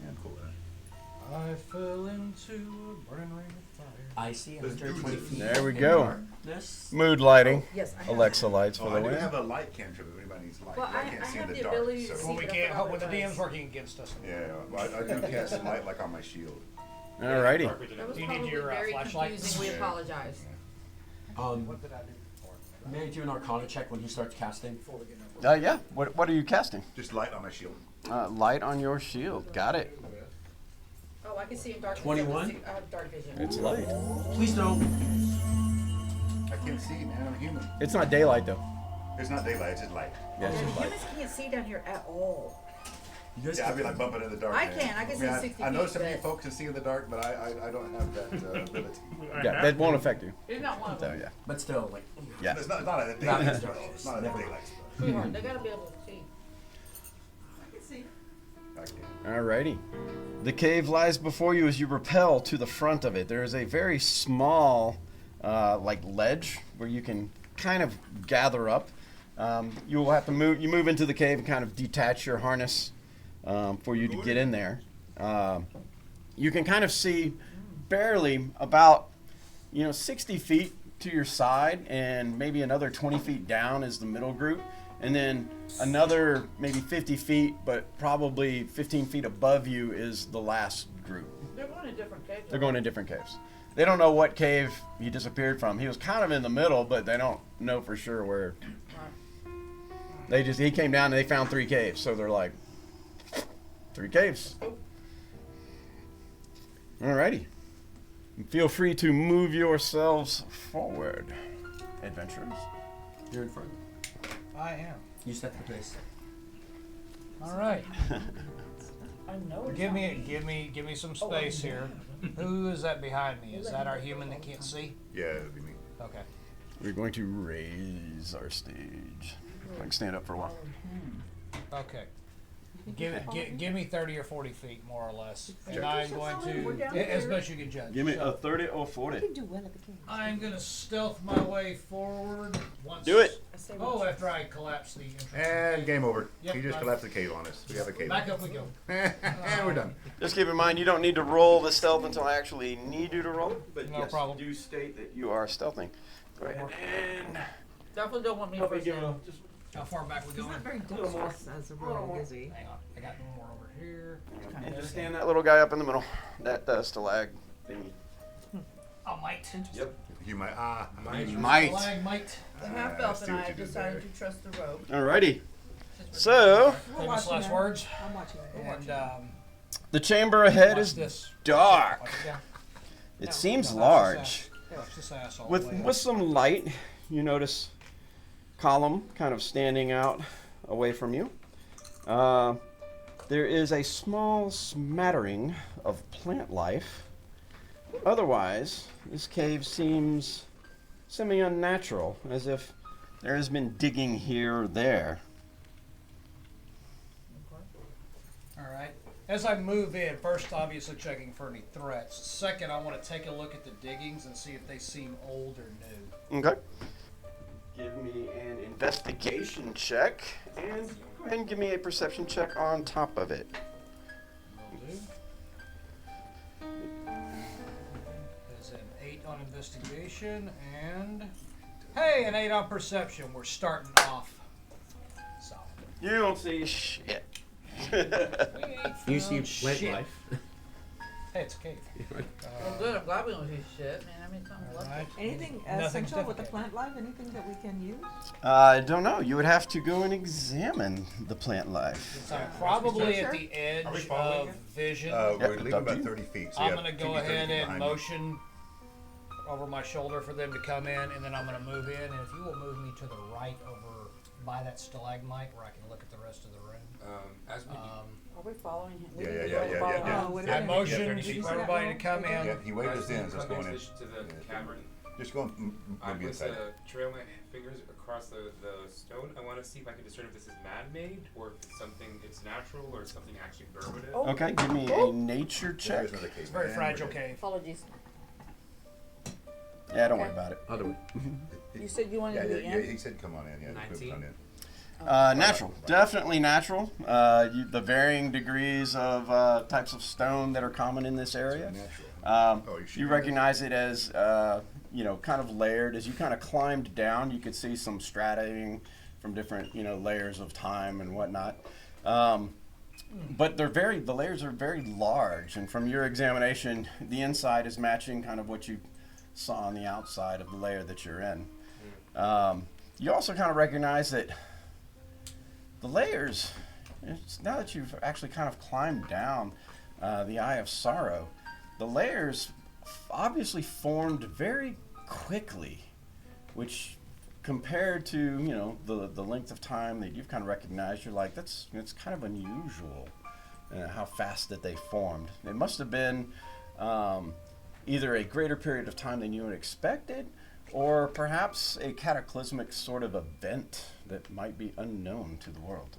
Speaker 5: Yeah, I'm cool with that.
Speaker 6: I fell into a burning ring of fire.
Speaker 4: I see
Speaker 5: Let's do
Speaker 4: 120
Speaker 5: this.
Speaker 4: feet.
Speaker 2: There we
Speaker 4: in
Speaker 2: go.
Speaker 4: darkness.
Speaker 2: Mood lighting.
Speaker 8: Yes, I have.
Speaker 2: Alexa lights for
Speaker 5: Oh,
Speaker 2: the
Speaker 5: I do
Speaker 2: win.
Speaker 5: have a light cantrip if anybody needs light.
Speaker 8: Well,
Speaker 5: but I can't
Speaker 8: I
Speaker 5: see in
Speaker 8: have
Speaker 5: the
Speaker 8: the
Speaker 5: dark.
Speaker 8: ability to
Speaker 5: So.
Speaker 8: see.
Speaker 6: Well, we
Speaker 8: but I
Speaker 6: can't
Speaker 8: forgot
Speaker 6: help when the
Speaker 8: what it
Speaker 6: DM's
Speaker 8: does.
Speaker 6: working against us.
Speaker 5: Yeah, well, I do cast light like on my shield.
Speaker 2: Alrighty.
Speaker 8: That was
Speaker 6: Do you need
Speaker 8: probably
Speaker 6: your,
Speaker 8: very
Speaker 6: flashlight?
Speaker 8: confusing, we
Speaker 5: Yeah.
Speaker 8: apologize.
Speaker 6: What did I do before?
Speaker 4: May I do an Arcana check when he starts casting?
Speaker 6: Before we get over.
Speaker 2: Yeah. What are you casting?
Speaker 5: Just light on my shield.
Speaker 2: Light on your shield. Got it.
Speaker 8: Oh, I can see in dark.
Speaker 4: 21?
Speaker 8: I have dark vision.
Speaker 2: It's light.
Speaker 4: Please don't.
Speaker 5: I can't see, man. I'm human.
Speaker 2: It's not daylight though.
Speaker 5: It's not daylight. It's just light.
Speaker 2: Yeah, it's
Speaker 8: Yeah,
Speaker 2: just light.
Speaker 8: humans can't see down here at all.
Speaker 4: You guys
Speaker 5: Yeah, I'd be like bumping in the dark.
Speaker 8: I
Speaker 5: man.
Speaker 8: can. I can see
Speaker 5: mean,
Speaker 8: 60
Speaker 5: I know
Speaker 8: feet,
Speaker 5: some of you
Speaker 8: but-
Speaker 5: folks can see in the dark, but I don't have that ability.
Speaker 2: Yeah, that won't affect you.
Speaker 8: It's not one of
Speaker 2: So
Speaker 8: them.
Speaker 2: yeah.
Speaker 4: But still, like,
Speaker 2: Yeah.
Speaker 5: It's not a
Speaker 4: Not
Speaker 5: daylight
Speaker 4: in
Speaker 5: spell.
Speaker 4: darkness.
Speaker 5: It's not a
Speaker 4: Never.
Speaker 5: daylight spell.
Speaker 8: Sweetheart, they gotta be able to see.
Speaker 9: I can see.
Speaker 5: I can.
Speaker 2: Alrighty. The cave lies before you as you rappel to the front of it. There is a very small, like ledge where you can kind of gather up. You will have to move. You move into the cave and kind of detach your harness for you to get in there. You can kind of see barely about 60 feet to your side, and maybe another 20 feet down is the middle group. And then another maybe 50 feet, but probably 15 feet above you is the last group.
Speaker 8: They're going to different caves.
Speaker 2: They're going to different caves. They don't know what cave he disappeared from. He was kind of in the middle, but they don't know for sure where. He came down and they found 3 caves, so they're like, 3 caves. Alrighty. Feel free to move yourselves forward, adventurers.
Speaker 4: you're in front.
Speaker 6: I am.
Speaker 4: You set the pace.
Speaker 6: All right.
Speaker 8: I know it's
Speaker 6: Give
Speaker 8: not
Speaker 6: me some space here. Who is that behind me? Is that our human that can't see?
Speaker 5: Yeah, it'd be me.
Speaker 6: Okay.
Speaker 2: We're going to raise our stage. I can stand up for a while.
Speaker 6: Okay. Give me 30 or 40 feet, more or less. And
Speaker 5: Check.
Speaker 6: I'm going
Speaker 9: We're down
Speaker 6: to, as
Speaker 9: here.
Speaker 6: best you can judge.
Speaker 2: Give me
Speaker 6: So,
Speaker 2: a 30 or 40.
Speaker 7: You do well at the game.
Speaker 6: I'm going to stealth my way forward. Once.
Speaker 2: Do it.
Speaker 8: I say
Speaker 6: Oh, after I collapse the entrance.
Speaker 5: And game over.
Speaker 6: Yep,
Speaker 5: He just
Speaker 6: done.
Speaker 5: collapsed the cave on us. We have a cave.
Speaker 6: Back up we go.
Speaker 5: And we're done.
Speaker 2: Just keep in mind, you don't need to roll the stealth until I actually need you to roll. But
Speaker 6: No
Speaker 2: yes,
Speaker 6: problem.
Speaker 2: do state that you are stealthing. Go ahead and
Speaker 8: Definitely don't want me
Speaker 2: help me
Speaker 8: first.
Speaker 2: give
Speaker 8: in.
Speaker 2: a, just
Speaker 6: How far back we
Speaker 9: He's
Speaker 6: going?
Speaker 9: not very dexterous as a rogue, is he?
Speaker 6: Hang on. I got more over here.
Speaker 2: and just stand that little guy up in the middle. That stalag thingy.
Speaker 6: Oh, might.
Speaker 2: Yep.
Speaker 5: You might.
Speaker 2: You might.
Speaker 6: Stalagmite.
Speaker 8: The half
Speaker 5: I
Speaker 8: elf
Speaker 5: see
Speaker 8: and
Speaker 5: what
Speaker 8: I
Speaker 5: you did
Speaker 8: decided
Speaker 5: there.
Speaker 8: to trust the rogue.
Speaker 2: Alrighty.
Speaker 8: since we're
Speaker 2: So,
Speaker 9: We're
Speaker 6: Famous
Speaker 9: watching
Speaker 6: last
Speaker 9: him.
Speaker 6: words.
Speaker 9: I'm watching him.
Speaker 6: And
Speaker 2: the chamber ahead
Speaker 6: watch
Speaker 2: is
Speaker 6: this.
Speaker 2: dark.
Speaker 6: Watch it, yeah.
Speaker 2: It
Speaker 9: No.
Speaker 2: seems
Speaker 6: No,
Speaker 2: large.
Speaker 6: Watch this asshole.
Speaker 2: With some light, you notice column kind of standing out away from you. There is a small smattering of plant life. Otherwise, this cave seems semi-unnatural, as if there has been digging here or there.
Speaker 6: All right. As I move in, first obviously checking for any threats. Second, I want to take a look at the diggings and see if they seem old or new.
Speaker 2: Okay. Give me an investigation check, and go ahead and give me a perception check on top of it.
Speaker 6: Will do. There's an 8 on investigation and hey, an 8 on perception. We're starting off solid.
Speaker 2: You don't see shit.
Speaker 4: You see plant
Speaker 6: shit.
Speaker 4: life.
Speaker 6: Hey, it's a cave.
Speaker 8: Well, good. I'm glad we don't see shit, man. I mean, something left.
Speaker 6: Alright.
Speaker 9: Anything
Speaker 6: Nothing's
Speaker 9: essential with the
Speaker 6: difficult.
Speaker 9: plant life? Anything that we can use?
Speaker 2: I don't know. You would have to go and examine the plant life.
Speaker 6: So I'm probably
Speaker 9: Sure.
Speaker 6: at the edge
Speaker 3: Are we following
Speaker 6: of
Speaker 3: it?
Speaker 6: vision.
Speaker 2: Yeah,
Speaker 5: We're leaving
Speaker 2: it's up to
Speaker 5: about
Speaker 2: you.
Speaker 5: 30 feet. So
Speaker 6: I'm
Speaker 5: you
Speaker 6: gonna
Speaker 5: have
Speaker 6: go
Speaker 5: 30 feet
Speaker 6: ahead and
Speaker 5: behind me.
Speaker 6: motion over my shoulder for them to come in, and then I'm gonna move in. And if you will move me to the right over by that stalagmite where I can look at the rest of the room.
Speaker 3: As we
Speaker 8: Are we following him?
Speaker 5: Yeah,
Speaker 8: We
Speaker 5: yeah,
Speaker 8: need to
Speaker 5: yeah,
Speaker 8: go
Speaker 5: yeah,
Speaker 8: follow
Speaker 5: yeah, yeah.
Speaker 9: Oh, what
Speaker 6: I
Speaker 9: is it?
Speaker 6: motion
Speaker 3: 30 feet.
Speaker 6: for everybody to come in.
Speaker 5: Yeah, he waved
Speaker 3: as
Speaker 5: us
Speaker 3: we
Speaker 5: in, so let's
Speaker 3: come
Speaker 5: go in.
Speaker 3: into the cavern,
Speaker 5: Just go and
Speaker 3: I
Speaker 5: maybe
Speaker 3: with
Speaker 5: inside.
Speaker 3: trail my fingers across the stone. I want to see if I can discern if this is man-made or if it's something it's natural or something actually permanent.
Speaker 8: Oh.
Speaker 2: Okay, give me a nature
Speaker 5: There
Speaker 2: check.
Speaker 5: is another cave.
Speaker 6: It's a very
Speaker 5: And
Speaker 6: fragile
Speaker 5: we're good.
Speaker 6: cave.
Speaker 8: Apologies.
Speaker 2: Yeah, don't worry about it.
Speaker 4: I'll do it.
Speaker 8: You said you wanted
Speaker 5: Yeah,
Speaker 8: to
Speaker 5: yeah,
Speaker 8: be
Speaker 5: yeah,
Speaker 8: in?
Speaker 5: he said come on in. Yeah, just move
Speaker 3: 19.
Speaker 5: on in.
Speaker 2: Natural, definitely natural. The varying degrees of types of stone that are common in this area.
Speaker 5: Natural. Oh, you should
Speaker 2: You
Speaker 5: be
Speaker 2: recognize it as, kind of layered. As you kind of climbed down, you could see some strataing from different, layers of time and whatnot. But the layers are very large, and from your examination, the inside is matching kind of what you saw on the outside of the layer that you're in. You also kind of recognize that the layers, now that you've actually kind of climbed down the Eye of Sorrow, the layers obviously formed very quickly, which compared to the length of time that you've kind of recognized, you're like, it's kind of unusual how fast that they formed. It must have been either a greater period of time than you had expected, or perhaps a cataclysmic sort of event that might be unknown to the world.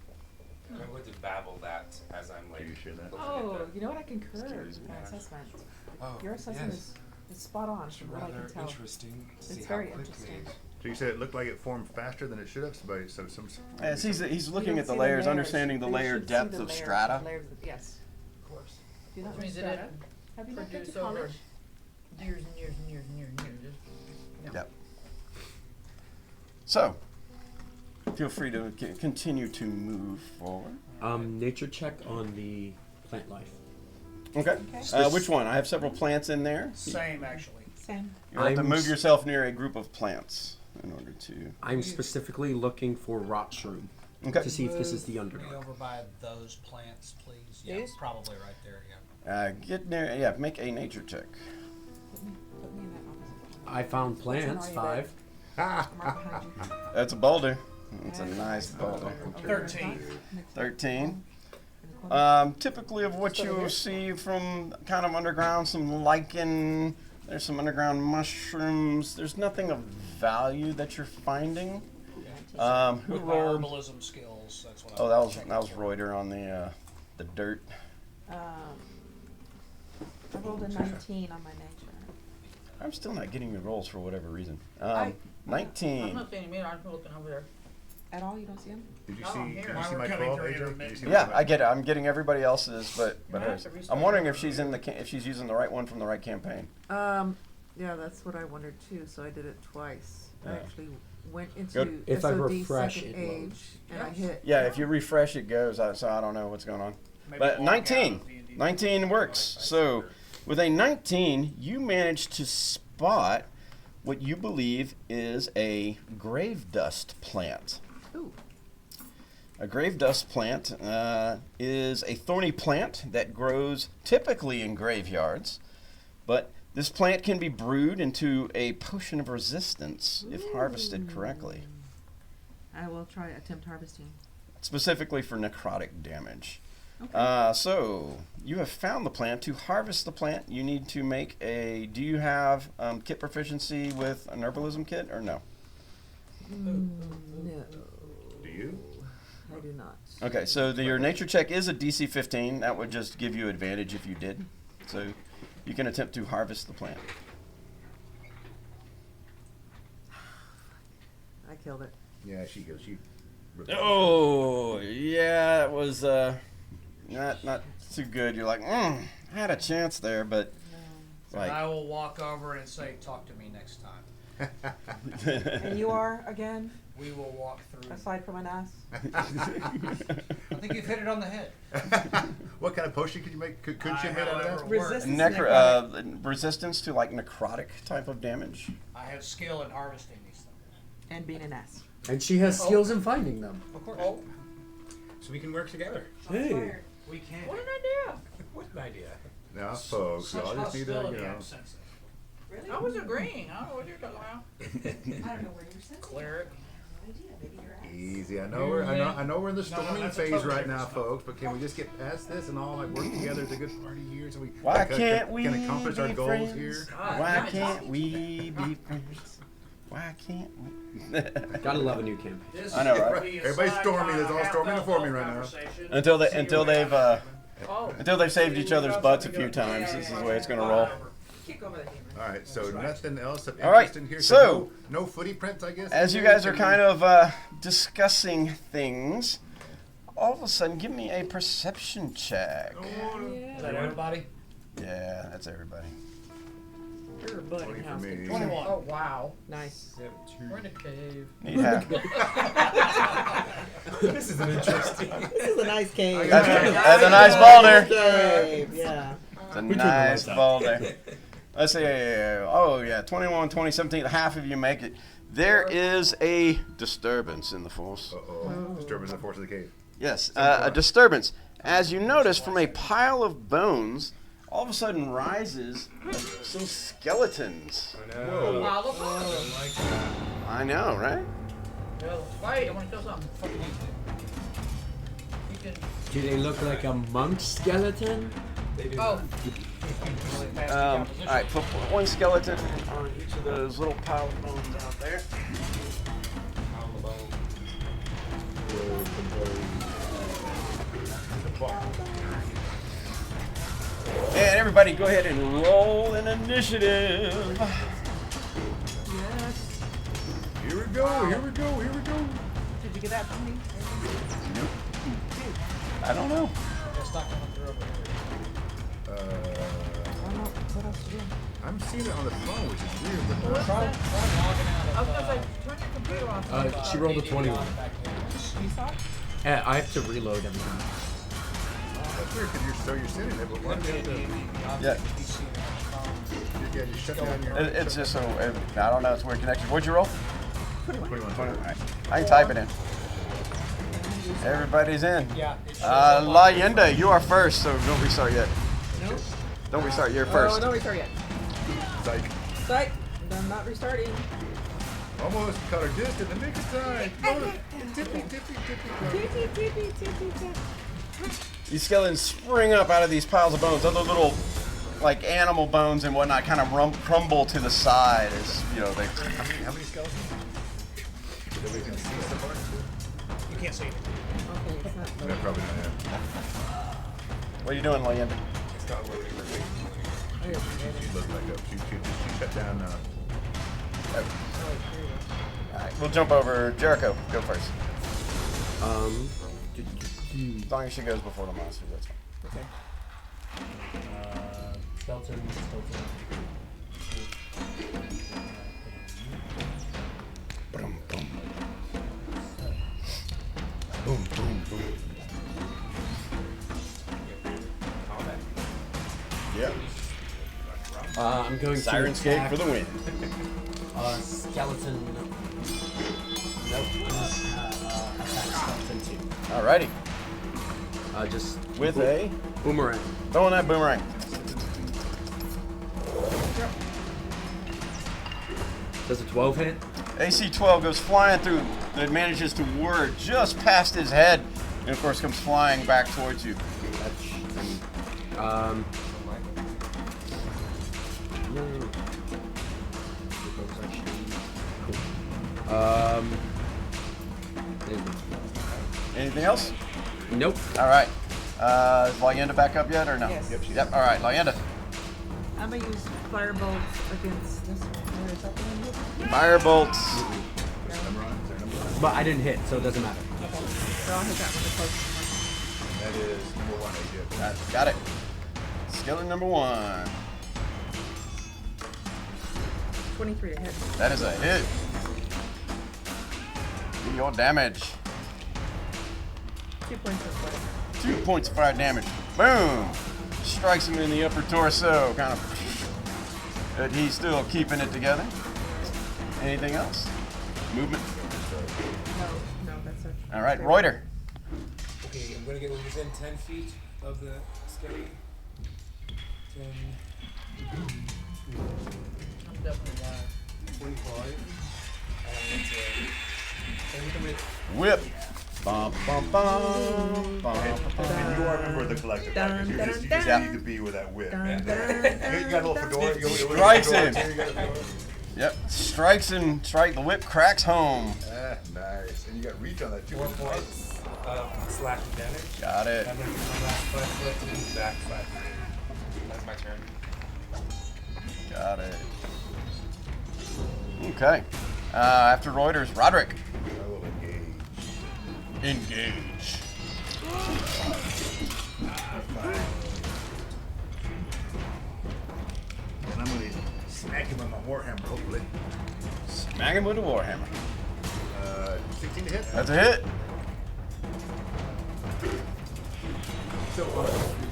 Speaker 3: I'm going to babble that as I'm like.
Speaker 5: Can you share that?
Speaker 3: looking
Speaker 9: Oh,
Speaker 3: at
Speaker 9: you know what? I concur
Speaker 2: Excuse
Speaker 9: with
Speaker 2: me.
Speaker 9: that assessment.
Speaker 3: Oh,
Speaker 9: Your assessment
Speaker 3: yes.
Speaker 9: is spot on from what I
Speaker 3: Rather
Speaker 9: can tell.
Speaker 3: interesting. to
Speaker 9: It's
Speaker 3: see
Speaker 9: very
Speaker 3: how quickly.
Speaker 9: interesting.
Speaker 5: So you said it looked like it formed faster than it should have. So some.
Speaker 2: As he's
Speaker 9: You
Speaker 2: looking
Speaker 9: don't
Speaker 2: at the
Speaker 9: see
Speaker 2: layers, understanding the
Speaker 9: You
Speaker 2: layer
Speaker 9: should see
Speaker 2: depth
Speaker 9: the
Speaker 2: of
Speaker 9: layers,
Speaker 2: strata.
Speaker 9: yes.
Speaker 6: Of course.
Speaker 9: Do you not
Speaker 8: Which
Speaker 9: know
Speaker 8: means it
Speaker 9: strata?
Speaker 8: didn't
Speaker 9: Have you not been to
Speaker 8: produce over
Speaker 9: college?
Speaker 8: years and years and years and years and years. Just,
Speaker 2: Yep. So, feel free to continue to move forward.
Speaker 4: Nature check on the plant life.
Speaker 2: Okay.
Speaker 9: Okay.
Speaker 2: Which one? I have several plants in there.
Speaker 6: Same, actually.
Speaker 9: Same.
Speaker 2: You have to
Speaker 4: I'm
Speaker 2: move
Speaker 4: s-
Speaker 2: yourself near a group of plants in order to.
Speaker 4: I'm specifically looking for rot shroom
Speaker 2: Okay.
Speaker 4: to see if this is the
Speaker 6: Move me
Speaker 4: underdark.
Speaker 6: over by those plants, please. Yeah,
Speaker 8: These?
Speaker 6: probably right there. Yeah.
Speaker 2: Get near. Yeah. Make a nature check.
Speaker 9: Put me in that opposite one.
Speaker 4: I found plants,
Speaker 9: That's an already
Speaker 4: 5.
Speaker 9: I'm right behind you.
Speaker 2: That's a boulder. It's a nice boulder.
Speaker 9: Okay.
Speaker 6: 13.
Speaker 9: Next
Speaker 2: 13.
Speaker 9: one. In the
Speaker 2: Typically of what you see from kind of underground, some lichen, there's some underground mushrooms. There's nothing of value that you're finding. Who
Speaker 6: With my
Speaker 2: rolled?
Speaker 6: herbalism skills, that's what
Speaker 2: Oh,
Speaker 6: I'm
Speaker 2: that was
Speaker 6: checking for.
Speaker 2: Reuter on the dirt.
Speaker 7: I rolled a 19 on my nature.
Speaker 2: I'm still not getting the rolls for whatever reason.
Speaker 7: I-
Speaker 2: 19.
Speaker 8: I'm not saying me, I'm looking over there.
Speaker 7: At all, you don't see him?
Speaker 5: Did you
Speaker 8: Oh,
Speaker 5: see?
Speaker 8: here.
Speaker 5: Did you
Speaker 8: Why
Speaker 5: see
Speaker 6: we're
Speaker 5: my
Speaker 6: coming
Speaker 5: 12,
Speaker 6: through
Speaker 5: AJ?
Speaker 6: your
Speaker 5: Did you see
Speaker 2: Yeah,
Speaker 5: my
Speaker 2: I get it. I'm getting everybody else's, but
Speaker 8: You might have
Speaker 2: hers.
Speaker 8: to
Speaker 2: I'm
Speaker 8: restart
Speaker 2: wondering
Speaker 8: it.
Speaker 2: if she's in the if she's using the right one from the right campaign.
Speaker 9: Yeah, that's what I wondered too. So I did it twice. I
Speaker 2: Yeah.
Speaker 9: actually went into
Speaker 2: Good.
Speaker 4: If I
Speaker 9: SOD
Speaker 4: refresh,
Speaker 9: second
Speaker 4: it
Speaker 9: age,
Speaker 4: loads.
Speaker 9: and I hit.
Speaker 2: Yeah, if you refresh, it goes. So I don't know what's going on.
Speaker 6: Maybe
Speaker 2: But
Speaker 6: log out
Speaker 2: 19.
Speaker 6: of D&D.
Speaker 2: 19 works. So with a 19, you manage to spot what you believe is a grave dust plant.
Speaker 9: Ooh.
Speaker 2: A grave dust plant is a thorny plant that grows typically in graveyards, but this plant can be brewed into a potion of resistance if harvested correctly,
Speaker 9: I will try attempt harvesting.
Speaker 2: specifically for necrotic damage.
Speaker 9: Okay.
Speaker 2: So you have found the plant. To harvest the plant, you need to make a. Do you have kit proficiency with an herbalism kit or no?
Speaker 9: No,
Speaker 5: Do you?
Speaker 9: I do not.
Speaker 2: Okay, so your nature check is a DC 15. That would just give you advantage if you did. So you can attempt to harvest the plant.
Speaker 9: I killed it.
Speaker 5: Yeah, she goes. She.
Speaker 2: Oh, yeah, it was not too good. You're like, I had a chance there, but
Speaker 6: And
Speaker 2: like,
Speaker 6: I will walk over and say, talk to me next time.
Speaker 9: And you are again,
Speaker 6: We will walk through.
Speaker 9: aside from an ass.
Speaker 6: I think you've hit it on the head.
Speaker 5: What kind of potion could you make? Could
Speaker 6: I
Speaker 5: you make out of
Speaker 6: have
Speaker 5: that?
Speaker 9: Resistance.
Speaker 2: resistance to like necrotic type of damage.
Speaker 6: I have skill in harvesting these things.
Speaker 9: And being an ass.
Speaker 4: And she has skills in finding them.
Speaker 3: Of course. So we can work together.
Speaker 4: Hey.
Speaker 6: We can't.
Speaker 8: What an idea!
Speaker 3: What an idea.
Speaker 5: Now, folks,
Speaker 6: Such
Speaker 5: y'all just need to,
Speaker 6: hostility,
Speaker 5: you know.
Speaker 6: I'm sensing.
Speaker 8: Really? I was agreeing, I don't know what you're talking about.
Speaker 7: I don't know where you're sensing.
Speaker 6: Cleric.
Speaker 7: Maybe you're at.
Speaker 5: Easy. I know we're in the
Speaker 6: No,
Speaker 5: storming
Speaker 6: that's a
Speaker 5: phase
Speaker 6: totally
Speaker 5: right now,
Speaker 6: different stuff.
Speaker 5: folks. But can we just get past this and all like work together as a good party here, so we
Speaker 2: Why
Speaker 5: can-
Speaker 2: can't we
Speaker 5: can accomplish our
Speaker 2: be
Speaker 5: goals
Speaker 2: friends?
Speaker 5: here?
Speaker 2: Why can't we be friends? Why can't we?
Speaker 4: Gotta love a new campaign.
Speaker 6: This
Speaker 2: I know,
Speaker 6: is
Speaker 2: right?
Speaker 6: gonna be a
Speaker 5: Everybody's storming.
Speaker 6: side
Speaker 5: There's all
Speaker 6: half
Speaker 5: storming
Speaker 6: elf
Speaker 5: before me right now.
Speaker 6: conversation.
Speaker 2: Until they
Speaker 6: See
Speaker 2: until
Speaker 6: what
Speaker 2: they've
Speaker 6: happens.
Speaker 8: Oh,
Speaker 2: until they've saved each other's butts a few times. This is the way it's gonna roll.
Speaker 7: Kick over the demon.
Speaker 5: All right. So nothing else of
Speaker 2: All right,
Speaker 5: interest in here.
Speaker 2: so-
Speaker 5: no footy prints, I guess.
Speaker 2: As you guys are kind of discussing things, all of a sudden, give me a perception check.
Speaker 6: Is that everybody?
Speaker 2: Yeah, that's everybody.
Speaker 9: You're a buddy
Speaker 5: 20 for
Speaker 9: house.
Speaker 5: me.
Speaker 6: 21.
Speaker 8: oh, wow.
Speaker 9: Nice.
Speaker 8: We're in a cave.
Speaker 2: Need half.
Speaker 3: This is an interesting.
Speaker 9: This is a nice cave.
Speaker 2: That's a nice boulder.
Speaker 9: Cave, yeah.
Speaker 2: It's a
Speaker 4: We turned the
Speaker 2: nice
Speaker 4: lights out.
Speaker 2: boulder. Let's see. Oh, yeah. 21, 20, 17. Half of you make it. There is a disturbance in the force.
Speaker 5: Uh-oh. Disturbance of the force of the cave.
Speaker 2: Yes, a disturbance. As you notice, from a pile of bones, all of a sudden rises some skeletons.
Speaker 3: I know.
Speaker 8: Wow, look.
Speaker 3: I like that.
Speaker 2: I know, right?
Speaker 8: Well, wait, I want to kill something. You can.
Speaker 4: Do they look like a monk skeleton?
Speaker 3: They do
Speaker 8: Oh,
Speaker 3: not.
Speaker 2: All right, put one skeleton on each of those little pile of bones out there.
Speaker 3: Pound the bone.
Speaker 2: And everybody go ahead and roll an initiative.
Speaker 9: Yes.
Speaker 5: Here we go. Here we go. Here we go.
Speaker 9: Did you get that from me?
Speaker 2: I don't know.
Speaker 6: That's not coming through over here.
Speaker 9: I don't know what else to do.
Speaker 5: I'm seeing it on the phone, which is weird. But
Speaker 6: Try logging out
Speaker 8: I
Speaker 6: of,
Speaker 8: was gonna say, turn your computer off.
Speaker 4: She rolled a 21.
Speaker 9: You saw it?
Speaker 4: I have to reload every time.
Speaker 5: that's weird because you're sitting there, but why do you have to?
Speaker 2: Yeah.
Speaker 5: Yeah, just shut down your.
Speaker 2: It's just so, I don't know, it's a weird connection. What'd you roll?
Speaker 5: 21.
Speaker 2: All right. I can type it in. Everybody's in.
Speaker 6: Yeah. it shows up on-
Speaker 2: Layenda, you are first, so don't restart yet.
Speaker 9: No.
Speaker 2: Don't restart, you're
Speaker 9: Oh,
Speaker 2: first.
Speaker 9: no restart yet.
Speaker 5: Psych.
Speaker 9: Psych. I'm not restarting.
Speaker 5: Almost caught her just in the nick of time. Oh, tippy, tippy, tippy, tippy.
Speaker 9: Tippy, tippy, tippy, tippy.
Speaker 2: These skeletons spring up out of these piles of bones. Other little, like animal bones and whatnot, kind of crumble to the side as they.
Speaker 5: How many skeletons? That we can see so far?
Speaker 6: You can't see it.
Speaker 7: Okay, it's not
Speaker 5: No, probably not. Yeah.
Speaker 2: What are you doing, Leyenda?
Speaker 3: It's not working for me.
Speaker 5: She looked like she shut down.
Speaker 2: All right, we'll jump over. Jericho, go first. As long as she goes before the monsters, that's fine.
Speaker 4: Okay. Skeleton.
Speaker 2: Boom, boom. Boom, boom, boom.
Speaker 3: Combat.
Speaker 2: Yep.
Speaker 4: I'm going
Speaker 2: Siren's
Speaker 4: to
Speaker 2: Gate
Speaker 4: attack,
Speaker 2: for the win.
Speaker 4: Skeleton. Nope. Attack skeleton 2.
Speaker 2: Alrighty.
Speaker 4: Just
Speaker 2: With a
Speaker 4: boomerang.
Speaker 2: throwing that boomerang.
Speaker 4: Does a 12 hit?
Speaker 2: AC 12 goes flying through. It manages to whir just past his head, and of course comes flying back towards you. Anything else?
Speaker 4: Nope.
Speaker 2: All right. Is Leyenda back up yet or no?
Speaker 7: Yes.
Speaker 2: Yep. All right, Leyenda.
Speaker 9: I'm gonna use firebolt against this one. Where is that the one?
Speaker 2: Firebolts.
Speaker 5: Number on? Is there a number on?
Speaker 4: But I didn't hit, so it doesn't matter.
Speaker 9: So I'll hit that one the closest
Speaker 5: That is number 1.
Speaker 2: Got it. Skeleton number 1.
Speaker 9: one. 23 to hit.
Speaker 2: That is a hit. Do your damage.
Speaker 9: 2 points of fire.
Speaker 2: 2 points of fire damage. Boom! Strikes him in the upper torso, kind of. But he's still keeping it together. Anything else? Movement?
Speaker 9: No, that's it.
Speaker 2: All right, Reuter.
Speaker 3: Okay, I'm gonna get within 10 feet of the skelly. 10,
Speaker 6: I'm definitely lying.
Speaker 3: 25. And with the whip.
Speaker 2: Whip. Bum, bum, bum, bum,
Speaker 5: And you are a member of the collective, right? 'Cause you just
Speaker 2: dun.
Speaker 5: need to be with that whip.
Speaker 9: Dun,
Speaker 5: And,
Speaker 9: dun,
Speaker 5: you
Speaker 9: dun,
Speaker 5: got a little fedora. You got a little
Speaker 2: Strikes
Speaker 5: fedora
Speaker 2: him.
Speaker 5: too, you got a fedora?
Speaker 2: Yep. Strikes and strike. The whip cracks home.
Speaker 5: Ah, nice. And you got reach on that too.
Speaker 3: 4 points of slashing damage.
Speaker 2: Got it.
Speaker 3: I'm gonna use my last 5 foot to move back 5 feet. That's my turn.
Speaker 2: Got it. Okay. After Reuters, Roderick.
Speaker 5: I will engage.
Speaker 2: Engage.
Speaker 5: And I'm going to smack him with my warhammer, hopefully.
Speaker 2: Smack him with a warhammer.
Speaker 5: 16 to hit.
Speaker 2: That's a hit.
Speaker 5: So,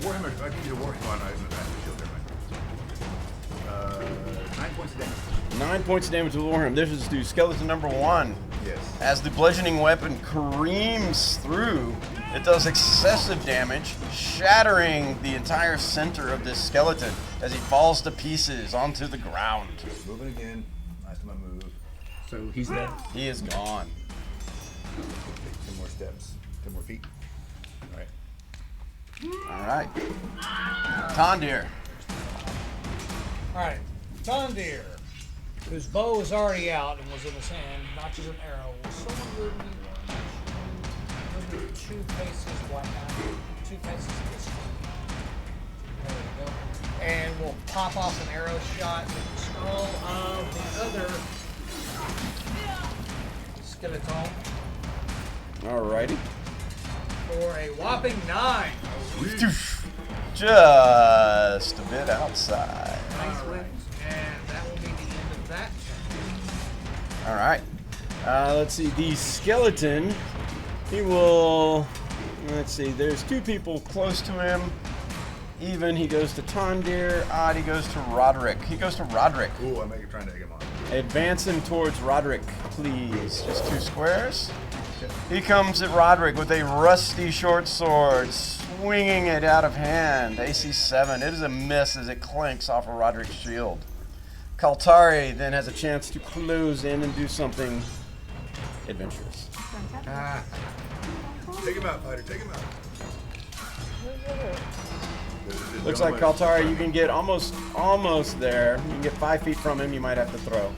Speaker 5: warhammer, I can use a warhammer on a shield there, right? 9 points of damage.
Speaker 2: 9 points of damage with Warhammer. This is to skeleton number 1.
Speaker 5: Yes.
Speaker 2: As the bludgeoning weapon careens through, it does excessive damage, shattering the entire center of this skeleton as he falls to pieces onto the ground.
Speaker 5: Moving again. Last time I move.
Speaker 4: So he's dead.
Speaker 2: He is gone.
Speaker 5: Take 10 more steps. 10 more feet. Alright.
Speaker 2: All right. Tondir.
Speaker 6: Alright, Tondir, whose bow is already out and was in his hand, notches an arrow. Will someone move me one? Move me 2 paces, why not? 2 paces this way. There we go. And we'll pop off an arrow shot at the skull of the other skeleton
Speaker 2: Alrighty.
Speaker 6: for a whopping 9.
Speaker 2: Just a bit outside.
Speaker 9: Nice whip.
Speaker 6: And that will be the end of that turn.
Speaker 2: All right. Let's see. The skeleton. He will. Let's see. There's 2 people close to him. Even he goes to Tondir. Odd he goes to Roderick. He goes to Roderick.
Speaker 5: Ooh, I'm trying to egg him on.
Speaker 2: Advancing towards Roderick, please. Just 2 squares. He comes at Roderick with a rusty short sword, swinging it out of hand. AC 7. It is a miss as it clanks off of Roderick's shield. Kaltari then has a chance to close in and do something adventurous.
Speaker 5: Ah. Take him out, fighter. Take him out.
Speaker 2: Looks like Kaltari, you can get almost there. You can get 5 feet from him. You might have to throw.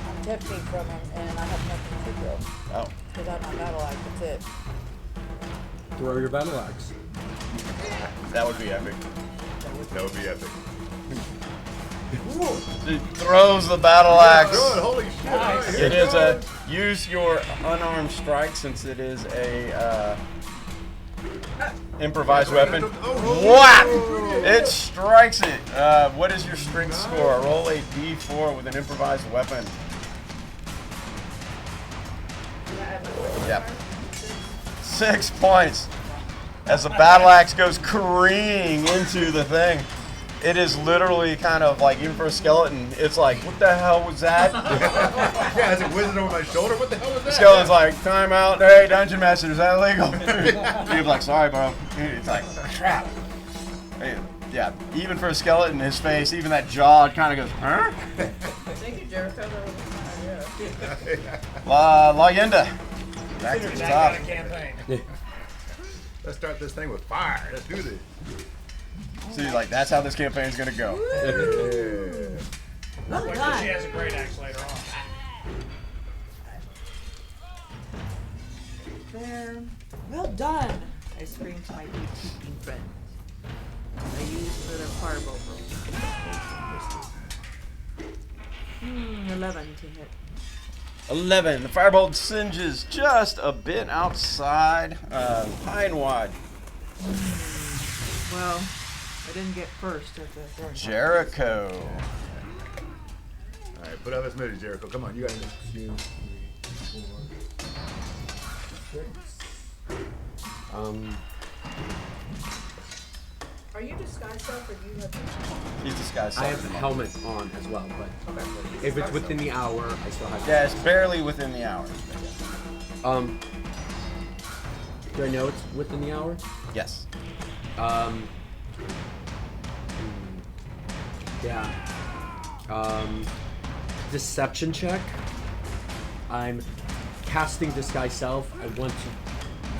Speaker 8: I'm 10 feet from him, and I have nothing to throw.
Speaker 2: Oh,
Speaker 8: Because I'm on battle axe, that's it.
Speaker 4: Throw your battle axe.
Speaker 2: that would be epic.
Speaker 5: That would be epic.
Speaker 2: He throws the battle axe.
Speaker 5: Good, holy shit.
Speaker 6: Nice.
Speaker 5: All right,
Speaker 2: It
Speaker 5: here
Speaker 2: is
Speaker 5: we
Speaker 2: a
Speaker 5: go.
Speaker 2: use your unarmed strike since it is a improvised weapon. Whap! It strikes it. What is your strength score? Roll a d4 with an improvised weapon. Yep. 6 points. As the battle axe goes careening into the thing. It is literally kind of like, even for a skeleton, it's like, what the hell was that?
Speaker 5: Yeah, as it whizzes over my shoulder, what the hell was that?
Speaker 2: Skeleton's like, time out. Hey, Dungeon Master, is that illegal? He's like, sorry, bro. It's like, crap. Hey, yeah, even for a skeleton, his face, even that jaw, it kind of goes, huh?
Speaker 8: Thank you, Jericho. That was fun,
Speaker 2: Leyenda. Back to the
Speaker 6: That
Speaker 2: top.
Speaker 6: kind of campaign.
Speaker 5: Let's start this thing with fire. Let's do this.
Speaker 2: See, like, that's how this campaign's gonna go.
Speaker 5: Yeah.
Speaker 9: Well
Speaker 6: Like
Speaker 9: done.
Speaker 6: she has a great axe later on.
Speaker 9: There. Well done. I screamed to my beekeeping friend. I used the firebolt roll. 11 to hit.
Speaker 2: 11. The firebolt singes just a bit outside Pinewad.
Speaker 9: Well, I didn't get first at the throwing.
Speaker 2: Jericho.
Speaker 5: All right, put up as many, Jericho. Come on, you got it.
Speaker 4: 2, 3, 4, 6.
Speaker 8: Are you disguised self or do you have
Speaker 2: He's disguised.
Speaker 4: I have the helmet on as well, but if it's within the hour, I still have.
Speaker 2: Yeah, it's barely within the hour.
Speaker 4: Do I know it's within the hour?
Speaker 2: Yes.
Speaker 4: Yeah. Deception check. I'm casting disguise self. I want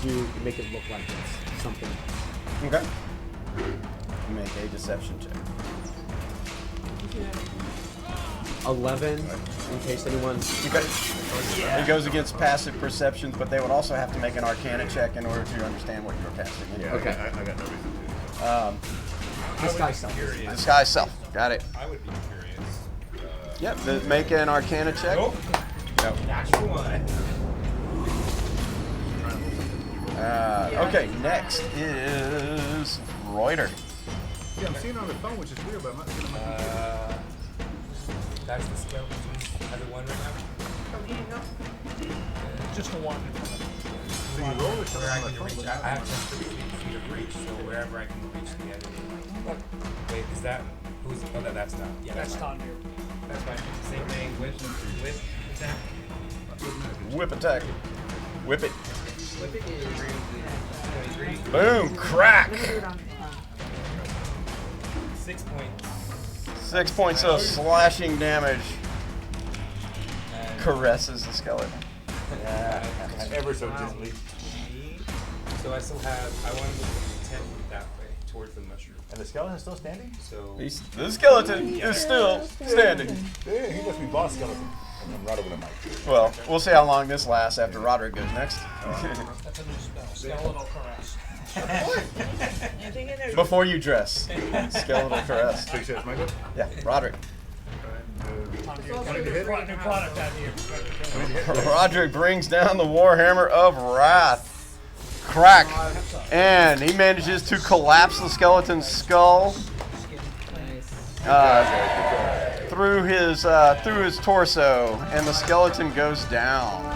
Speaker 4: to make it look like it's something.
Speaker 2: Okay. Make a deception check.
Speaker 4: 11, in case anyone.
Speaker 2: Okay. It goes against passive perceptions, but they would also have to make an Arcana check in order to understand what you're casting.
Speaker 5: Yeah,
Speaker 4: Okay.
Speaker 5: I got no reason to.
Speaker 4: Disguise self.
Speaker 2: Disguise self. Got it.
Speaker 3: I would be curious.
Speaker 2: Yep. Make an Arcana check.
Speaker 3: Nope.
Speaker 2: Nope.
Speaker 3: Natural one.
Speaker 2: Okay. Next is Reuter.
Speaker 5: Yeah, I'm seeing it on the phone, which is weird, but I'm not seeing it on my computer.
Speaker 3: That's the skeleton. Other one right now.
Speaker 6: Just the one.
Speaker 5: So you roll or something
Speaker 3: Where I
Speaker 5: on my
Speaker 3: can
Speaker 5: phone?
Speaker 3: reach. I have 10 feet of reach, so wherever I can reach the enemy. Wait, is that who's? Oh, that's not. Yeah,
Speaker 6: That's
Speaker 3: fine.
Speaker 6: Tandir.
Speaker 3: That's fine. Same thing with attack.
Speaker 2: Whip attack. Whip it.
Speaker 3: With it is 23.
Speaker 2: Boom. Crack.
Speaker 9: Do it on
Speaker 3: 6 points.
Speaker 2: 6 points of slashing damage.
Speaker 3: And
Speaker 2: Caresses the skeleton.
Speaker 5: Ever so gently.
Speaker 3: so I still have. I want to move 10 feet that way towards the mushroom.
Speaker 5: And the skeleton's still standing?
Speaker 3: So
Speaker 2: The skeleton is still standing.
Speaker 5: Yeah, he must be boss skeleton. I'm right over the mic.
Speaker 2: Well, we'll see how long this lasts after Roderick goes next.
Speaker 6: That's a new spell. Skeletal caress.
Speaker 8: anything in there?
Speaker 2: Before you dress. Skeletal caress.
Speaker 5: So you said it's my go?
Speaker 2: Yeah, Roderick.
Speaker 6: Tandir, new product idea.
Speaker 2: Roderick brings down the Warhammer of Wrath. Crack. And he manages to collapse the skeleton's skull through his torso, and the skeleton goes down.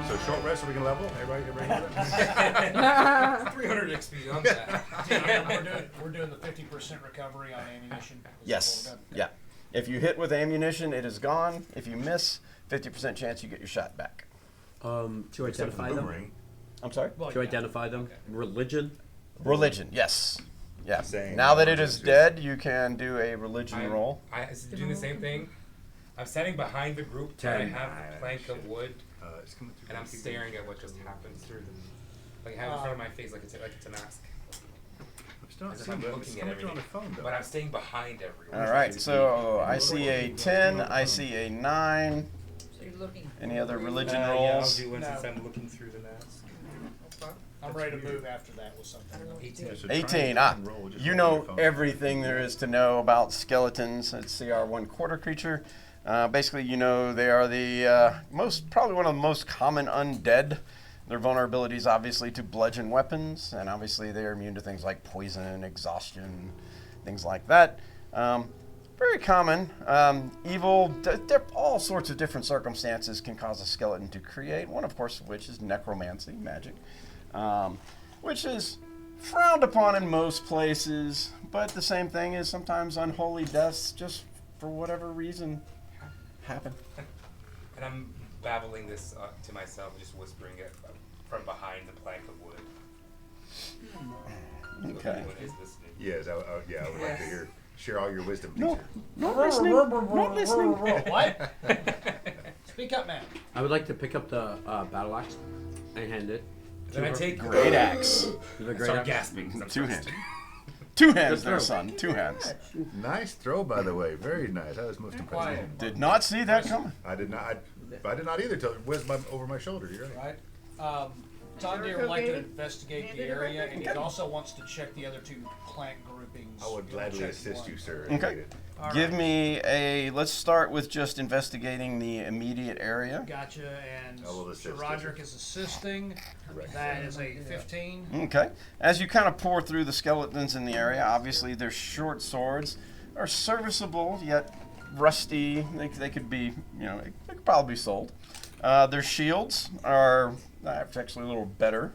Speaker 5: So short rest so we can level? Everybody
Speaker 3: 300 XP on that.
Speaker 6: We're doing the 50% recovery on ammunition. Is that
Speaker 2: Yes.
Speaker 6: what we're doing?
Speaker 2: Yeah. If you hit with ammunition, it is gone. If you miss, 50% chance you get your shot back.
Speaker 4: To identify them.
Speaker 5: boomerang.
Speaker 2: I'm sorry?
Speaker 6: Well,
Speaker 4: To identify them. Religion.
Speaker 2: Religion, yes. Yeah.
Speaker 5: Same.
Speaker 2: Now that it is dead, you can do a religion roll.
Speaker 3: I doing the same thing. I'm standing behind the group, and I have a plank of wood,
Speaker 5: It's coming through.
Speaker 3: and I'm staring at what just happened through Like have it in front of my face like it's a mask.
Speaker 5: I'm still not
Speaker 3: As if
Speaker 5: seeing
Speaker 3: I'm
Speaker 5: it.
Speaker 3: looking
Speaker 5: It's
Speaker 3: at
Speaker 5: coming through on the
Speaker 3: everything.
Speaker 5: phone though.
Speaker 3: But I'm staying behind everyone.
Speaker 2: All right, so I see a 10, I see a 9.
Speaker 8: So you're looking.
Speaker 2: Any other religion
Speaker 3: Yeah, I'll
Speaker 2: rolls?
Speaker 3: do one
Speaker 6: No.
Speaker 3: since I'm looking through the mask.
Speaker 8: Okay.
Speaker 6: I'm ready to move after that with something.
Speaker 3: 18.
Speaker 5: Yeah, so try
Speaker 2: 18.
Speaker 5: and roll just
Speaker 2: You
Speaker 5: on
Speaker 2: know
Speaker 5: your phone.
Speaker 2: everything there is to know about skeletons. It's CR 1/4 creature. Basically, you know they are the probably one of the most common undead. Their vulnerability is obviously to bludgeon weapons, and obviously they are immune to things like poison, exhaustion, things like that. Very common. Evil, all sorts of different circumstances can cause a skeleton to create. One, of course, of which is necromancy, magic, which is frowned upon in most places. But the same thing is sometimes unholy deaths, just for whatever reason, happen.
Speaker 3: And I'm babbling this to myself, just whispering it from behind the plank of wood. So if
Speaker 2: Okay.
Speaker 3: anyone is listening.
Speaker 5: Yes, I would like to share all your wisdom.
Speaker 2: No,
Speaker 5: teacher.
Speaker 2: not listening. Not listening.
Speaker 6: What? Speak up, man.
Speaker 4: I would like to pick up the battle axe and hand it.
Speaker 3: Then I take
Speaker 2: Great axe.
Speaker 4: To the
Speaker 3: I
Speaker 4: great
Speaker 3: start
Speaker 4: axe.
Speaker 3: gasping. 'cause I'm
Speaker 2: Two
Speaker 3: thirsty.
Speaker 2: hands. Two hands
Speaker 4: Good
Speaker 2: there,
Speaker 4: throw.
Speaker 2: son. Two hands.
Speaker 5: Nice throw, by the way. Very nice. That was most impressive.
Speaker 6: Quiet.
Speaker 2: Did not see that coming.
Speaker 5: I did not. I did not either. Till it whizzed over my shoulder. You're right.
Speaker 6: Right. Tom Deere would like to investigate the area, and he
Speaker 2: Okay.
Speaker 6: also wants to check the other two plant groupings.
Speaker 5: I would
Speaker 6: He'll
Speaker 5: gladly
Speaker 6: check
Speaker 5: assist
Speaker 6: one.
Speaker 5: you, sir.
Speaker 2: Okay.
Speaker 5: I need it.
Speaker 6: All
Speaker 2: Give
Speaker 6: right.
Speaker 2: me a. Let's start with just investigating the immediate area.
Speaker 6: Gotcha, and
Speaker 5: I will
Speaker 6: Sir
Speaker 5: assist,
Speaker 6: Roderick is assisting.
Speaker 5: Correct.
Speaker 6: That is a 15.
Speaker 2: Okay. As you kind of pour through the skeletons in the area, obviously their short swords are serviceable yet rusty. They could be, they could probably be sold. Their shields are actually a little better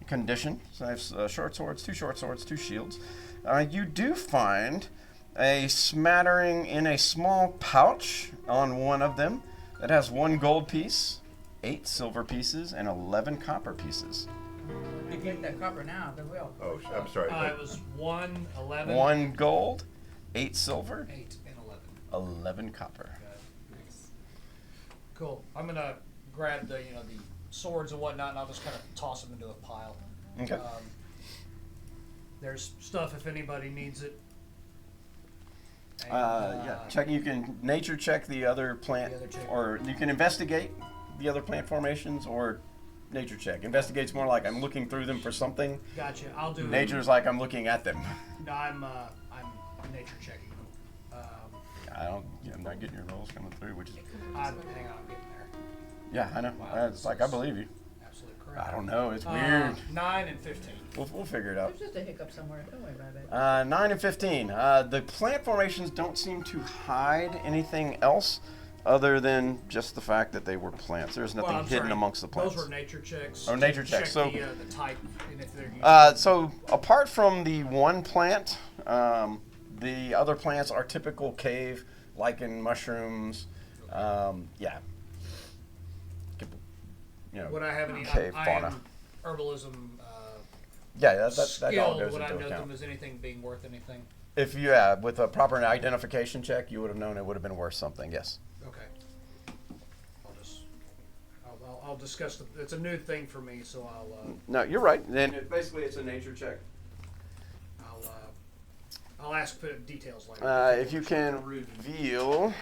Speaker 2: condition. So I have short swords, two shields. You do find a smattering in a small pouch on one of them that has 1 gold piece, 8 silver pieces, and 11 copper pieces.
Speaker 8: You get that copper now, they will.
Speaker 5: Oh, I'm sorry.
Speaker 6: It was 1, 11,
Speaker 2: 1 gold, 8 silver,
Speaker 6: 8, and 11.
Speaker 2: 11 copper.
Speaker 6: Cool. I'm gonna grab the the swords and whatnot, and I'll just kind of toss them into a pile.
Speaker 2: Okay.
Speaker 6: There's stuff if anybody needs it. And,
Speaker 2: Yeah, check. You can nature check the other plant,
Speaker 6: The other check.
Speaker 2: or you can investigate the other plant formations, or nature check. Investigate's more like I'm looking through them for something.
Speaker 6: Gotcha. I'll do.
Speaker 2: Nature's like I'm looking at them.
Speaker 6: No, I'm nature checking.
Speaker 2: I'm not getting your rolls coming through, which is.
Speaker 6: Hang on, I'm getting there.
Speaker 2: Yeah, I know. It's like I believe you.
Speaker 6: Absolutely correct.
Speaker 2: I don't know. It's weird.
Speaker 6: 9 and 15.
Speaker 2: We'll figure it out.
Speaker 8: There's just a hiccup somewhere, don't worry about it.
Speaker 2: 9 and 15. The plant formations don't seem to hide anything else other than just the fact that they were plants. There's nothing
Speaker 6: Well, I'm
Speaker 2: hidden
Speaker 6: sorry.
Speaker 2: amongst the plants.
Speaker 6: Those were nature checks.
Speaker 2: Oh, nature
Speaker 6: to
Speaker 2: checks.
Speaker 6: Check
Speaker 2: So-
Speaker 6: the type and if they're used.
Speaker 2: So apart from the one plant, the other plants are typical cave lichen, mushrooms. Yeah.
Speaker 6: Would I have any?
Speaker 2: cave
Speaker 6: I
Speaker 2: fauna.
Speaker 6: am herbalism.
Speaker 2: Yeah, that all
Speaker 6: Skill.
Speaker 2: goes
Speaker 6: Would I
Speaker 2: into
Speaker 6: note
Speaker 2: account.
Speaker 6: them as anything being worth anything?
Speaker 2: If you, with a proper identification check, you would have known it would have been worth something. Yes.
Speaker 6: Okay. I'll discuss it's a new thing for me, so
Speaker 2: No, you're right. Then basically it's a nature check.
Speaker 6: I'll ask for details later.
Speaker 2: If you can reveal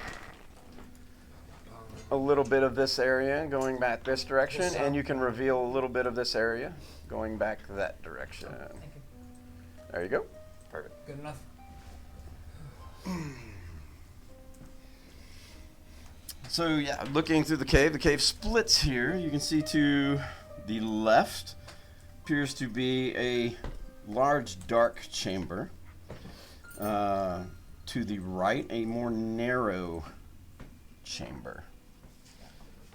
Speaker 2: a little bit of this area going back this direction,
Speaker 6: This side.
Speaker 2: and you can reveal a little bit of this area going back that direction.
Speaker 8: Thank you.
Speaker 2: There you go. Perfect.
Speaker 6: Good enough.
Speaker 2: So yeah, looking through the cave splits here. You can see to the left appears to be a large dark chamber. To the right, a more narrow chamber.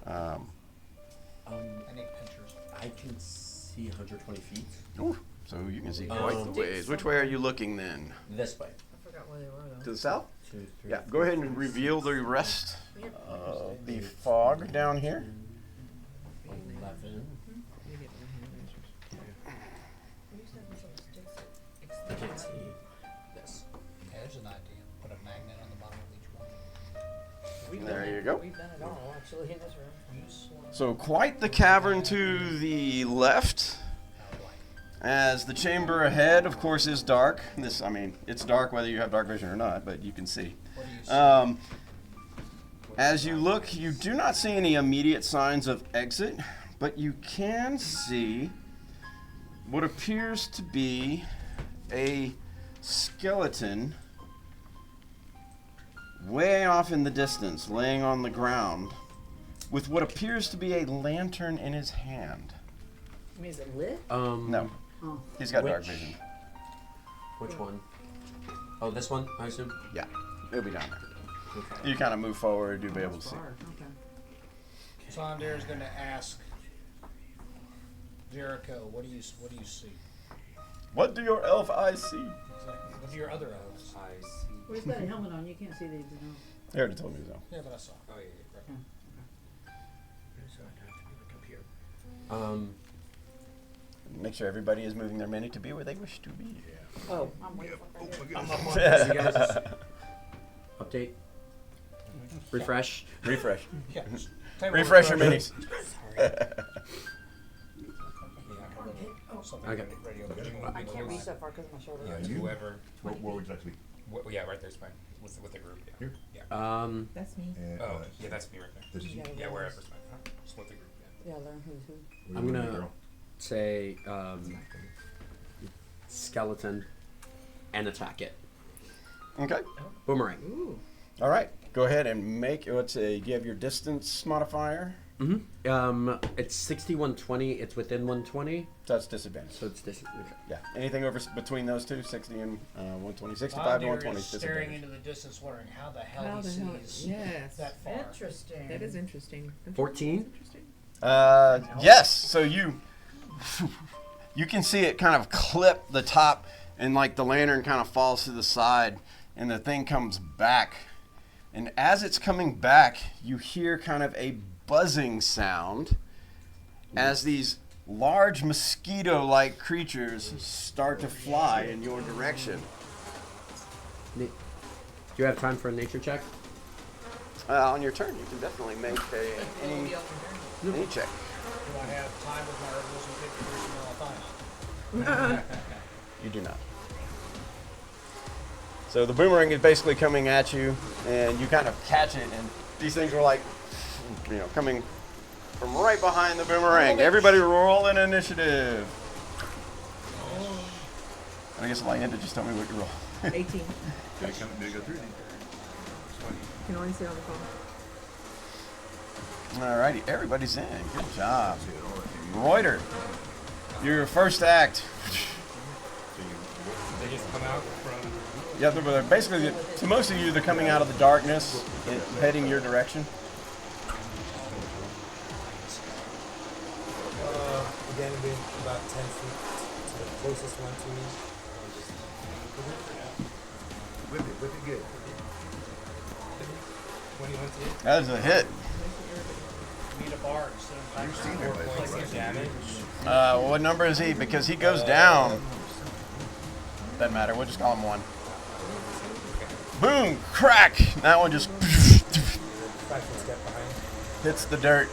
Speaker 6: I need pictures.
Speaker 4: I can see 120 feet
Speaker 2: Ooh, so you can see
Speaker 4: Um,
Speaker 2: quite the ways. Which way are you looking then?
Speaker 4: this way.
Speaker 8: I forgot where they were though.
Speaker 2: To the south?
Speaker 4: 2, 3,
Speaker 2: Yeah. Go ahead and reveal the rest
Speaker 8: Yep.
Speaker 2: of the fog down here.
Speaker 4: 11.
Speaker 8: You get one here. We used to have some sticks.
Speaker 4: I can't see this.
Speaker 6: Yeah, there's an idea. Put a magnet on the bottom of each one.
Speaker 8: We've
Speaker 2: There
Speaker 8: done
Speaker 2: you
Speaker 8: it.
Speaker 2: go.
Speaker 8: We've done it all actually in this room.
Speaker 6: Use
Speaker 2: So quite the cavern to the left. As the chamber ahead, of course, is dark. It's dark whether you have dark vision or not, but you can see.
Speaker 6: What do you see?
Speaker 2: As you look, you do not see any immediate signs of exit, but you can see what appears to be a skeleton way off in the distance, laying on the ground, with what appears to be a lantern in his hand.
Speaker 8: I mean, is it lit?
Speaker 2: No,
Speaker 8: Oh.
Speaker 2: he's got dark
Speaker 4: Which-
Speaker 2: vision.
Speaker 4: Which one? Oh, this one, I assume?
Speaker 2: Yeah, it'll be down there.
Speaker 4: Okay.
Speaker 2: You kind of move forward, you'll be able to see.
Speaker 8: Far, okay.
Speaker 6: Sondir is going to ask Jericho, what do you see?
Speaker 2: What do your elf eyes see?
Speaker 6: Exactly. What do your other elves?
Speaker 3: I see.
Speaker 8: Well, he's got a helmet on. You can't see the.
Speaker 2: They already told me so.
Speaker 6: Yeah, but I saw.
Speaker 3: Oh, yeah, right.
Speaker 6: So I'd have to be like up here.
Speaker 2: Make sure everybody is moving their mini to be where they wish to be.
Speaker 8: Oh, I'm waiting for it.
Speaker 6: I'm up on
Speaker 4: So you guys just update, refresh.
Speaker 2: Refresh.
Speaker 6: Yeah. Table
Speaker 2: Refresh your minis.
Speaker 4: Okay.
Speaker 8: I can't reach that far because of my shoulder.
Speaker 3: Yeah,
Speaker 5: You?
Speaker 3: whoever.
Speaker 5: Where would you like to be?
Speaker 3: Yeah, right there's fine. With the group. Yeah.
Speaker 5: Here?
Speaker 3: Yeah.
Speaker 7: That's me.
Speaker 5: And,
Speaker 3: Oh, yeah, that's me right there.
Speaker 5: This is you.
Speaker 3: Yeah, wherever's fine. Huh? Just with the group. Yeah.
Speaker 8: Yeah, learn who's who.
Speaker 5: Where
Speaker 4: I'm
Speaker 5: you
Speaker 4: gonna-
Speaker 5: girl?
Speaker 4: Say skeleton and attack it.
Speaker 2: Okay.
Speaker 4: Boomerang.
Speaker 8: Ooh.
Speaker 2: All right. Go ahead and make. Let's say you have your distance modifier.
Speaker 4: It's 6120. It's within 120,
Speaker 2: That's disadvantage.
Speaker 4: so it's this. Okay.
Speaker 2: Yeah. Anything over between those two, 60 and 120, 65 to
Speaker 6: Sondir
Speaker 2: 120
Speaker 6: is
Speaker 2: is
Speaker 6: staring
Speaker 2: disadvantage.
Speaker 6: into the distance, wondering how the hell
Speaker 7: How
Speaker 6: he
Speaker 7: the hell?
Speaker 6: sees
Speaker 7: Yes.
Speaker 6: that far.
Speaker 8: Interesting.
Speaker 7: That is interesting.
Speaker 4: 14?
Speaker 2: Yes. So you can see it kind of clip the top, and like the lantern kind of falls to the side, and the thing comes back. And as it's coming back, you hear kind of a buzzing sound as these large mosquito-like creatures start to fly in your direction.
Speaker 4: Do you have time for a nature check?
Speaker 2: On your turn, you can definitely make any check.
Speaker 6: Do I have time with my herbalism 50% all time?
Speaker 2: You do not. So the boomerang is basically coming at you, and you kind of catch it, and these things are like, coming from right behind the boomerang. Everybody roll an initiative. I guess Lyanna just tell me what you roll.
Speaker 7: 18.
Speaker 5: Did it go through?
Speaker 7: Can only sit on the phone.
Speaker 2: Alrighty, everybody's in. Good job. Reuter, your first act.
Speaker 3: They just come out from.
Speaker 2: Yeah, they're basically, to most of you, they're coming out of the darkness and heading your direction.
Speaker 3: Again, being about 10 feet to the closest one to me.
Speaker 5: Whip it good.
Speaker 3: 21 to hit.
Speaker 2: That is a hit.
Speaker 6: Need a bar instead of
Speaker 5: You've seen it,
Speaker 3: 4 points of damage.
Speaker 2: What number is he? Because he goes down. Doesn't matter. We'll just call him 1. Boom! Crack! That one just
Speaker 3: 5 foot step behind.
Speaker 2: hits the dirt.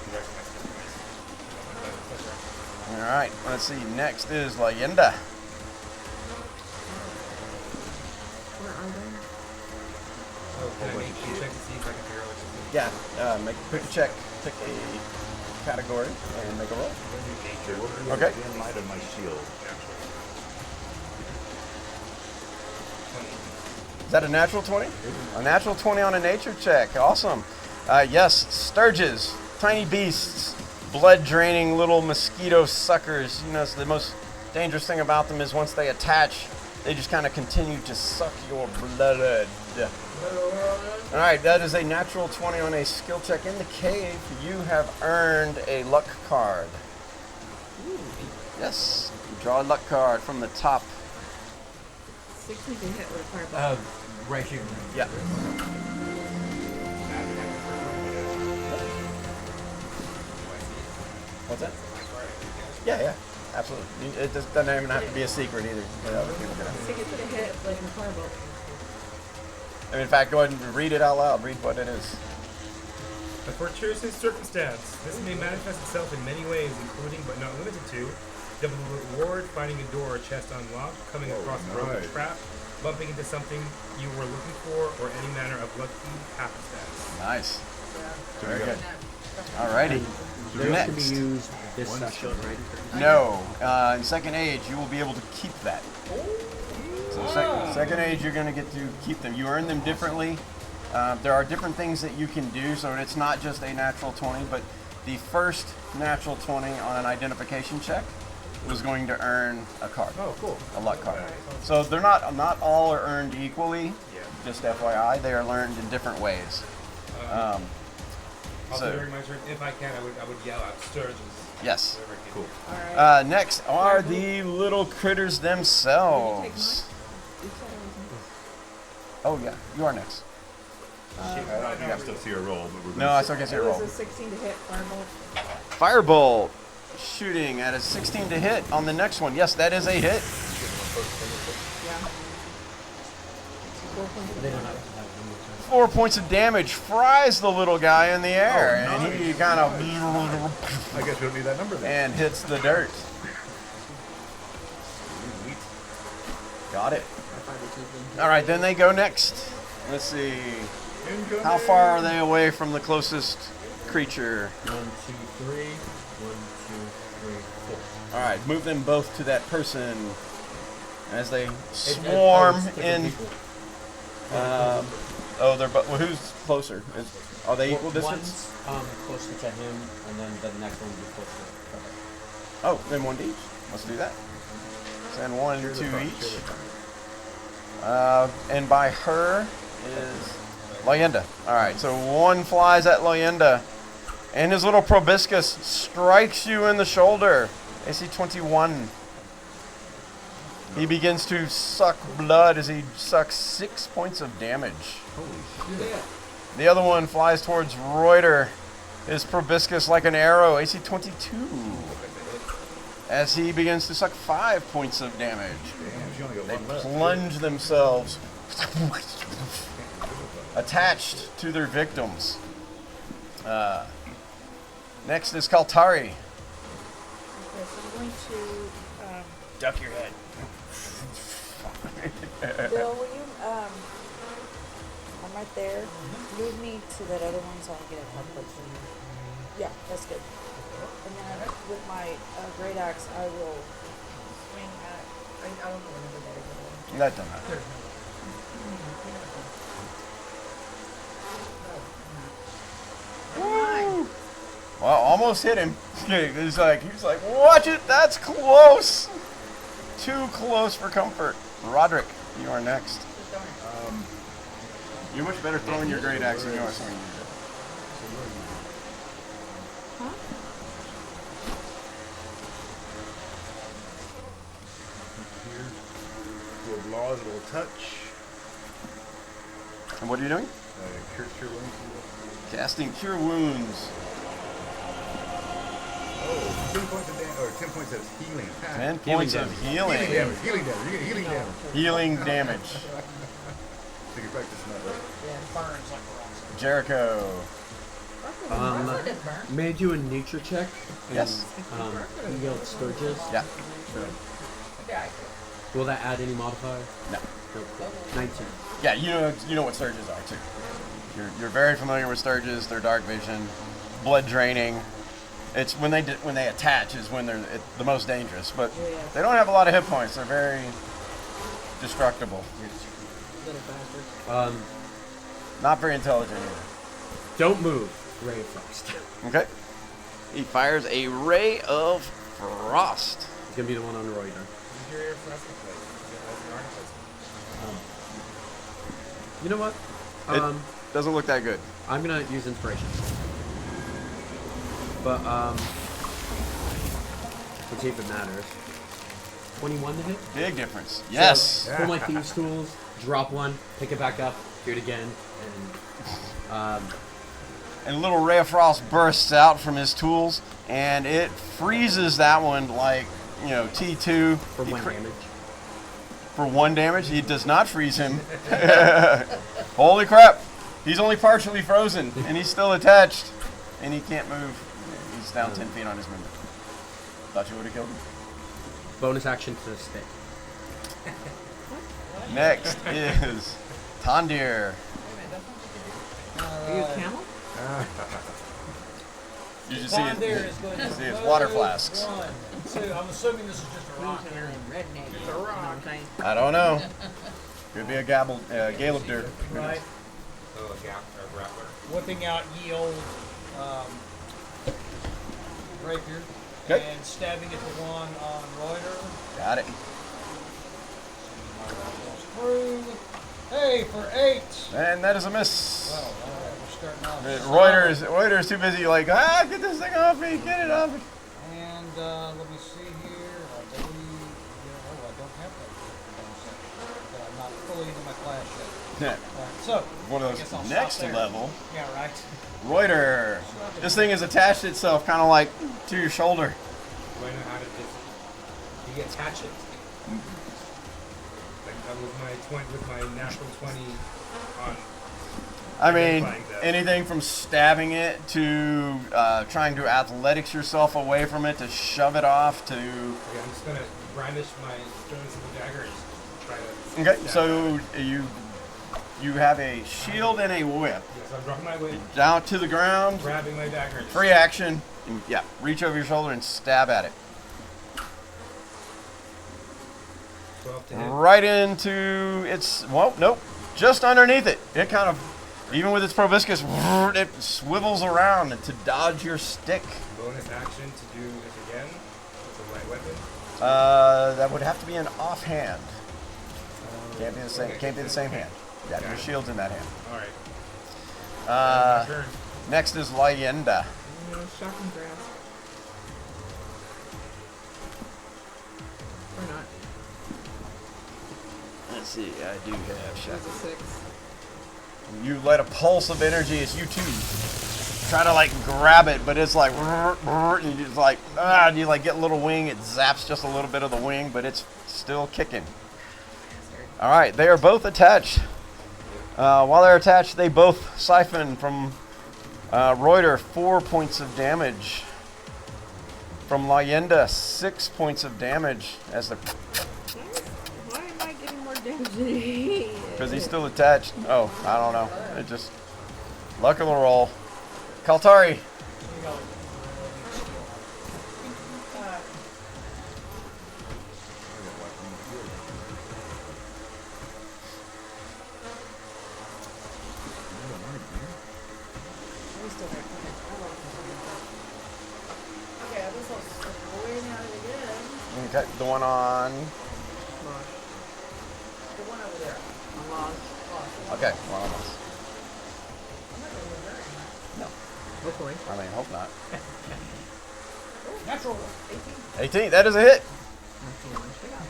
Speaker 2: All right. Let's see. Next is Leyenda.
Speaker 7: Where are they?
Speaker 3: Oh, can I make a check to see if I can figure out what to
Speaker 2: Yeah. Pick a check. Pick a category and make a roll. Okay.
Speaker 5: In light of my shield.
Speaker 2: Is that a natural 20? A natural 20 on a nature check. Awesome. Yes, sturges, tiny beasts, blood-draining little mosquito suckers. So the most dangerous thing about them is once they attach, they just kind of continue to suck your blood. All right, that is a natural 20 on a skill check in the cave. You have earned a luck card. Yes, you draw a luck card from the top.
Speaker 7: 60 to hit with a fireball.
Speaker 4: Right here.
Speaker 2: Yeah. What's that? Yeah, absolutely. It doesn't even have to be a secret either. Other people can have it.
Speaker 7: 60 to hit with a fireball.
Speaker 2: And in fact, go ahead and read it out loud. Read what it is.
Speaker 3: A fortuitous circumstance. This may manifest itself in many ways, including but not limited to Double the reward, finding a door or chest unlocked, coming across a broken
Speaker 5: right.
Speaker 3: trap, bumping into something you were looking for, or any manner of lucky happenstance.
Speaker 2: Nice.
Speaker 8: Yeah.
Speaker 2: Very good.
Speaker 8: That-
Speaker 2: Alrighty.
Speaker 4: Those can be
Speaker 2: Next.
Speaker 4: used this session, right?
Speaker 2: No. In second age, you will be able to keep that. So second age, you're going to get to keep them. You earn them differently. There are different things that you can do, so it's not just a natural 20, but the first natural 20 on an identification check was going to earn a card,
Speaker 5: Oh, cool.
Speaker 2: a luck card. So they're not all are earned equally. Just FYI, they are learned in different ways.
Speaker 3: Also,
Speaker 2: So-
Speaker 3: during my turn, if I can, I would yell out Sturges.
Speaker 2: Yes.
Speaker 3: Whatever I can.
Speaker 5: Cool.
Speaker 7: All right.
Speaker 2: Next are the little critters
Speaker 7: Did you take
Speaker 2: themselves.
Speaker 7: mine? You said it
Speaker 2: Oh yeah, you are next.
Speaker 5: I don't think I still see her roll, but we're
Speaker 2: No, I still can see
Speaker 7: was
Speaker 2: it
Speaker 7: It
Speaker 2: roll.
Speaker 7: was a 16 to hit firebolt.
Speaker 2: Firebolt shooting at a 16 to hit on the next one. Yes, that is a hit.
Speaker 7: Yeah. 4 points of
Speaker 4: They don't
Speaker 7: damage.
Speaker 4: have
Speaker 2: 4 points of damage, fries the little guy in the air,
Speaker 5: Oh,
Speaker 2: and he kind of
Speaker 5: I guess we don't need that number then.
Speaker 2: and hits the dirt. Got it. All right, then they go next. Let's see.
Speaker 5: Incoming.
Speaker 2: How far are they away from the closest creature?
Speaker 4: 1, 2, 3. 1, 2, 3, 4.
Speaker 2: All right, move them both to that person as they swarm in. Oh, they're well, who's closer? Are they equal distance?
Speaker 4: One's closer to him, and then the next one will be closer to her.
Speaker 2: Oh, then one to each. Let's do that. Send one
Speaker 5: Cheer the
Speaker 2: to
Speaker 5: front,
Speaker 2: each.
Speaker 5: cheer the front.
Speaker 2: And by her is Loyenda. All right, so one flies at Loyenda, and his little proboscis strikes you in the shoulder. AC 21. He begins to suck blood as he sucks 6 points of damage.
Speaker 5: Holy shit.
Speaker 2: The other one flies towards Reuter. His proboscis like an arrow. AC 22. As he begins to suck 5 points of damage.
Speaker 5: Damn, she only got
Speaker 2: They
Speaker 5: one left.
Speaker 2: plunge themselves attached to their victims. Next is Kaltari.
Speaker 7: Okay, so I'm going to.
Speaker 2: Duck your head.
Speaker 10: Bill, will you, I'm right there. Move me to that other one so I can get a comfort. Yeah, that's good. And then with my great axe, I will swing at.
Speaker 8: I don't know whether that is.
Speaker 2: That doesn't matter. Woo! Well, almost hit him. He's like, watch it, that's close. Too close for comfort. Roderick, you are next. You're much better throwing your great axe than you are swinging it.
Speaker 5: Here. Do a blast, a little touch.
Speaker 2: And what are you doing?
Speaker 5: Cure wounds.
Speaker 2: Casting Cure Wounds.
Speaker 5: Oh, 10 points of damage, or 10 points of healing.
Speaker 2: 10 points of
Speaker 5: Healing
Speaker 2: healing.
Speaker 5: damage. Healing damage. You get healing damage.
Speaker 2: Healing damage.
Speaker 5: So you practice that, right?
Speaker 6: Yeah, it burns like the rocks.
Speaker 2: Jericho.
Speaker 4: May I do a nature check?
Speaker 2: Yes.
Speaker 4: And heal Sturges?
Speaker 2: Yeah.
Speaker 4: Will that add any modifier?
Speaker 2: No.
Speaker 4: Nope. 19.
Speaker 2: Yeah, you know what Sturges are too. You're very familiar with Sturges. They're dark vision, blood draining. It's when they attach is when they're the most dangerous. But they don't have a lot of hit points. They're very destructible.
Speaker 7: Little bastard.
Speaker 2: Not very intelligent either.
Speaker 4: Don't move. Ray of Frost.
Speaker 2: Okay. He fires a ray of frost.
Speaker 4: It's gonna be the one on Reuter. You know what?
Speaker 2: It doesn't look that good.
Speaker 4: I'm gonna use inspiration. But let's see if it matters. 21 to hit.
Speaker 2: Big difference. Yes.
Speaker 4: So, pull my thieves tools, drop one, pick it back up, do it again,
Speaker 2: And a little ray of frost bursts out from his tools, and it freezes that one like, T2.
Speaker 4: for
Speaker 2: He
Speaker 4: 1 damage.
Speaker 2: For 1 damage. He does not freeze him. Holy crap. He's only partially frozen, and he's still attached, and he can't move. He's down 10 feet on his movement. Thought you would have killed him.
Speaker 4: bonus action to stick.
Speaker 2: Next is Tondir.
Speaker 7: Are you a camel?
Speaker 2: You should see it.
Speaker 6: Tondir is going
Speaker 2: You
Speaker 6: to
Speaker 2: see it's water flasks.
Speaker 6: One. So I'm assuming this is just a rock here.
Speaker 7: Redneck.
Speaker 6: It's a rock.
Speaker 2: I don't know. Could be a gale of dirt.
Speaker 6: Right.
Speaker 3: Oh, a grappler.
Speaker 6: Whipping out ye old rapier
Speaker 2: Okay.
Speaker 6: and stabbing at the one on Reuter.
Speaker 2: Got it.
Speaker 6: Through. Hey, for 8.
Speaker 2: And that is a miss.
Speaker 6: Well, all right, we're starting off.
Speaker 2: Reuters too busy like, get this thing off me, get it off me.
Speaker 6: And let me see here. I believe, I don't have that. I'm not fully into my class yet.
Speaker 2: Yeah.
Speaker 6: All right, so
Speaker 2: One
Speaker 6: I
Speaker 2: of
Speaker 6: guess I'll
Speaker 2: those
Speaker 6: stop
Speaker 2: next
Speaker 6: there.
Speaker 2: level.
Speaker 6: Yeah, right.
Speaker 2: Reuter. This thing has attached itself kind of like to your shoulder.
Speaker 3: Do I know how to just reattach it? Like with my natural 20 on.
Speaker 2: I mean,
Speaker 3: identifying that.
Speaker 2: anything from stabbing it to trying to athletics yourself away from it to shove it off to.
Speaker 3: Okay, I'm just gonna brandish my stones and dagger and just try to.
Speaker 2: Okay,
Speaker 3: stab
Speaker 2: so
Speaker 3: it.
Speaker 2: you have a shield and a whip.
Speaker 3: Yes, I'm dropping my weight,
Speaker 2: Down to the ground.
Speaker 3: grabbing my dagger. and just-
Speaker 2: Free action. And, yeah, reach over your shoulder and stab at it.
Speaker 3: 12 to hit.
Speaker 2: Right into its. Well, nope. Just underneath it. It kind of, even with its proboscis, it swivels around to dodge your stick.
Speaker 3: Bonus action to do it again. It's a light weapon.
Speaker 2: That would have to be an offhand. Can't be the same.
Speaker 3: Okay.
Speaker 2: Can't be the same hand. Yeah,
Speaker 3: Got
Speaker 2: your
Speaker 3: it.
Speaker 2: shield's in that hand.
Speaker 3: All right.
Speaker 2: Uh,
Speaker 3: My turn.
Speaker 2: next is Leyenda.
Speaker 7: Shocking grasp. Or not.
Speaker 2: Let's see. I do have
Speaker 7: She was a 6.
Speaker 2: You let a pulse of energy as you too try to like grab it, but it's like and you just like you like get a little wing. It zaps just a little bit of the wing, but it's still kicking. All right, they are both attached. While they're attached, they both siphon from Reuter 4 points of damage. From Leyenda 6 points of damage as they're
Speaker 7: Why am I getting more damage than he is?
Speaker 2: because he's still attached. Oh, I don't know. It just luck of the roll. Kaltari.
Speaker 8: Okay, I guess I'll swing at it again.
Speaker 2: Okay, the one on.
Speaker 8: The one over there.
Speaker 2: Okay, well, almost.
Speaker 8: I'm not gonna move very much.
Speaker 7: Hopefully.
Speaker 2: I mean, hope not.
Speaker 6: Natural.
Speaker 8: 18.
Speaker 2: 18, that is a hit.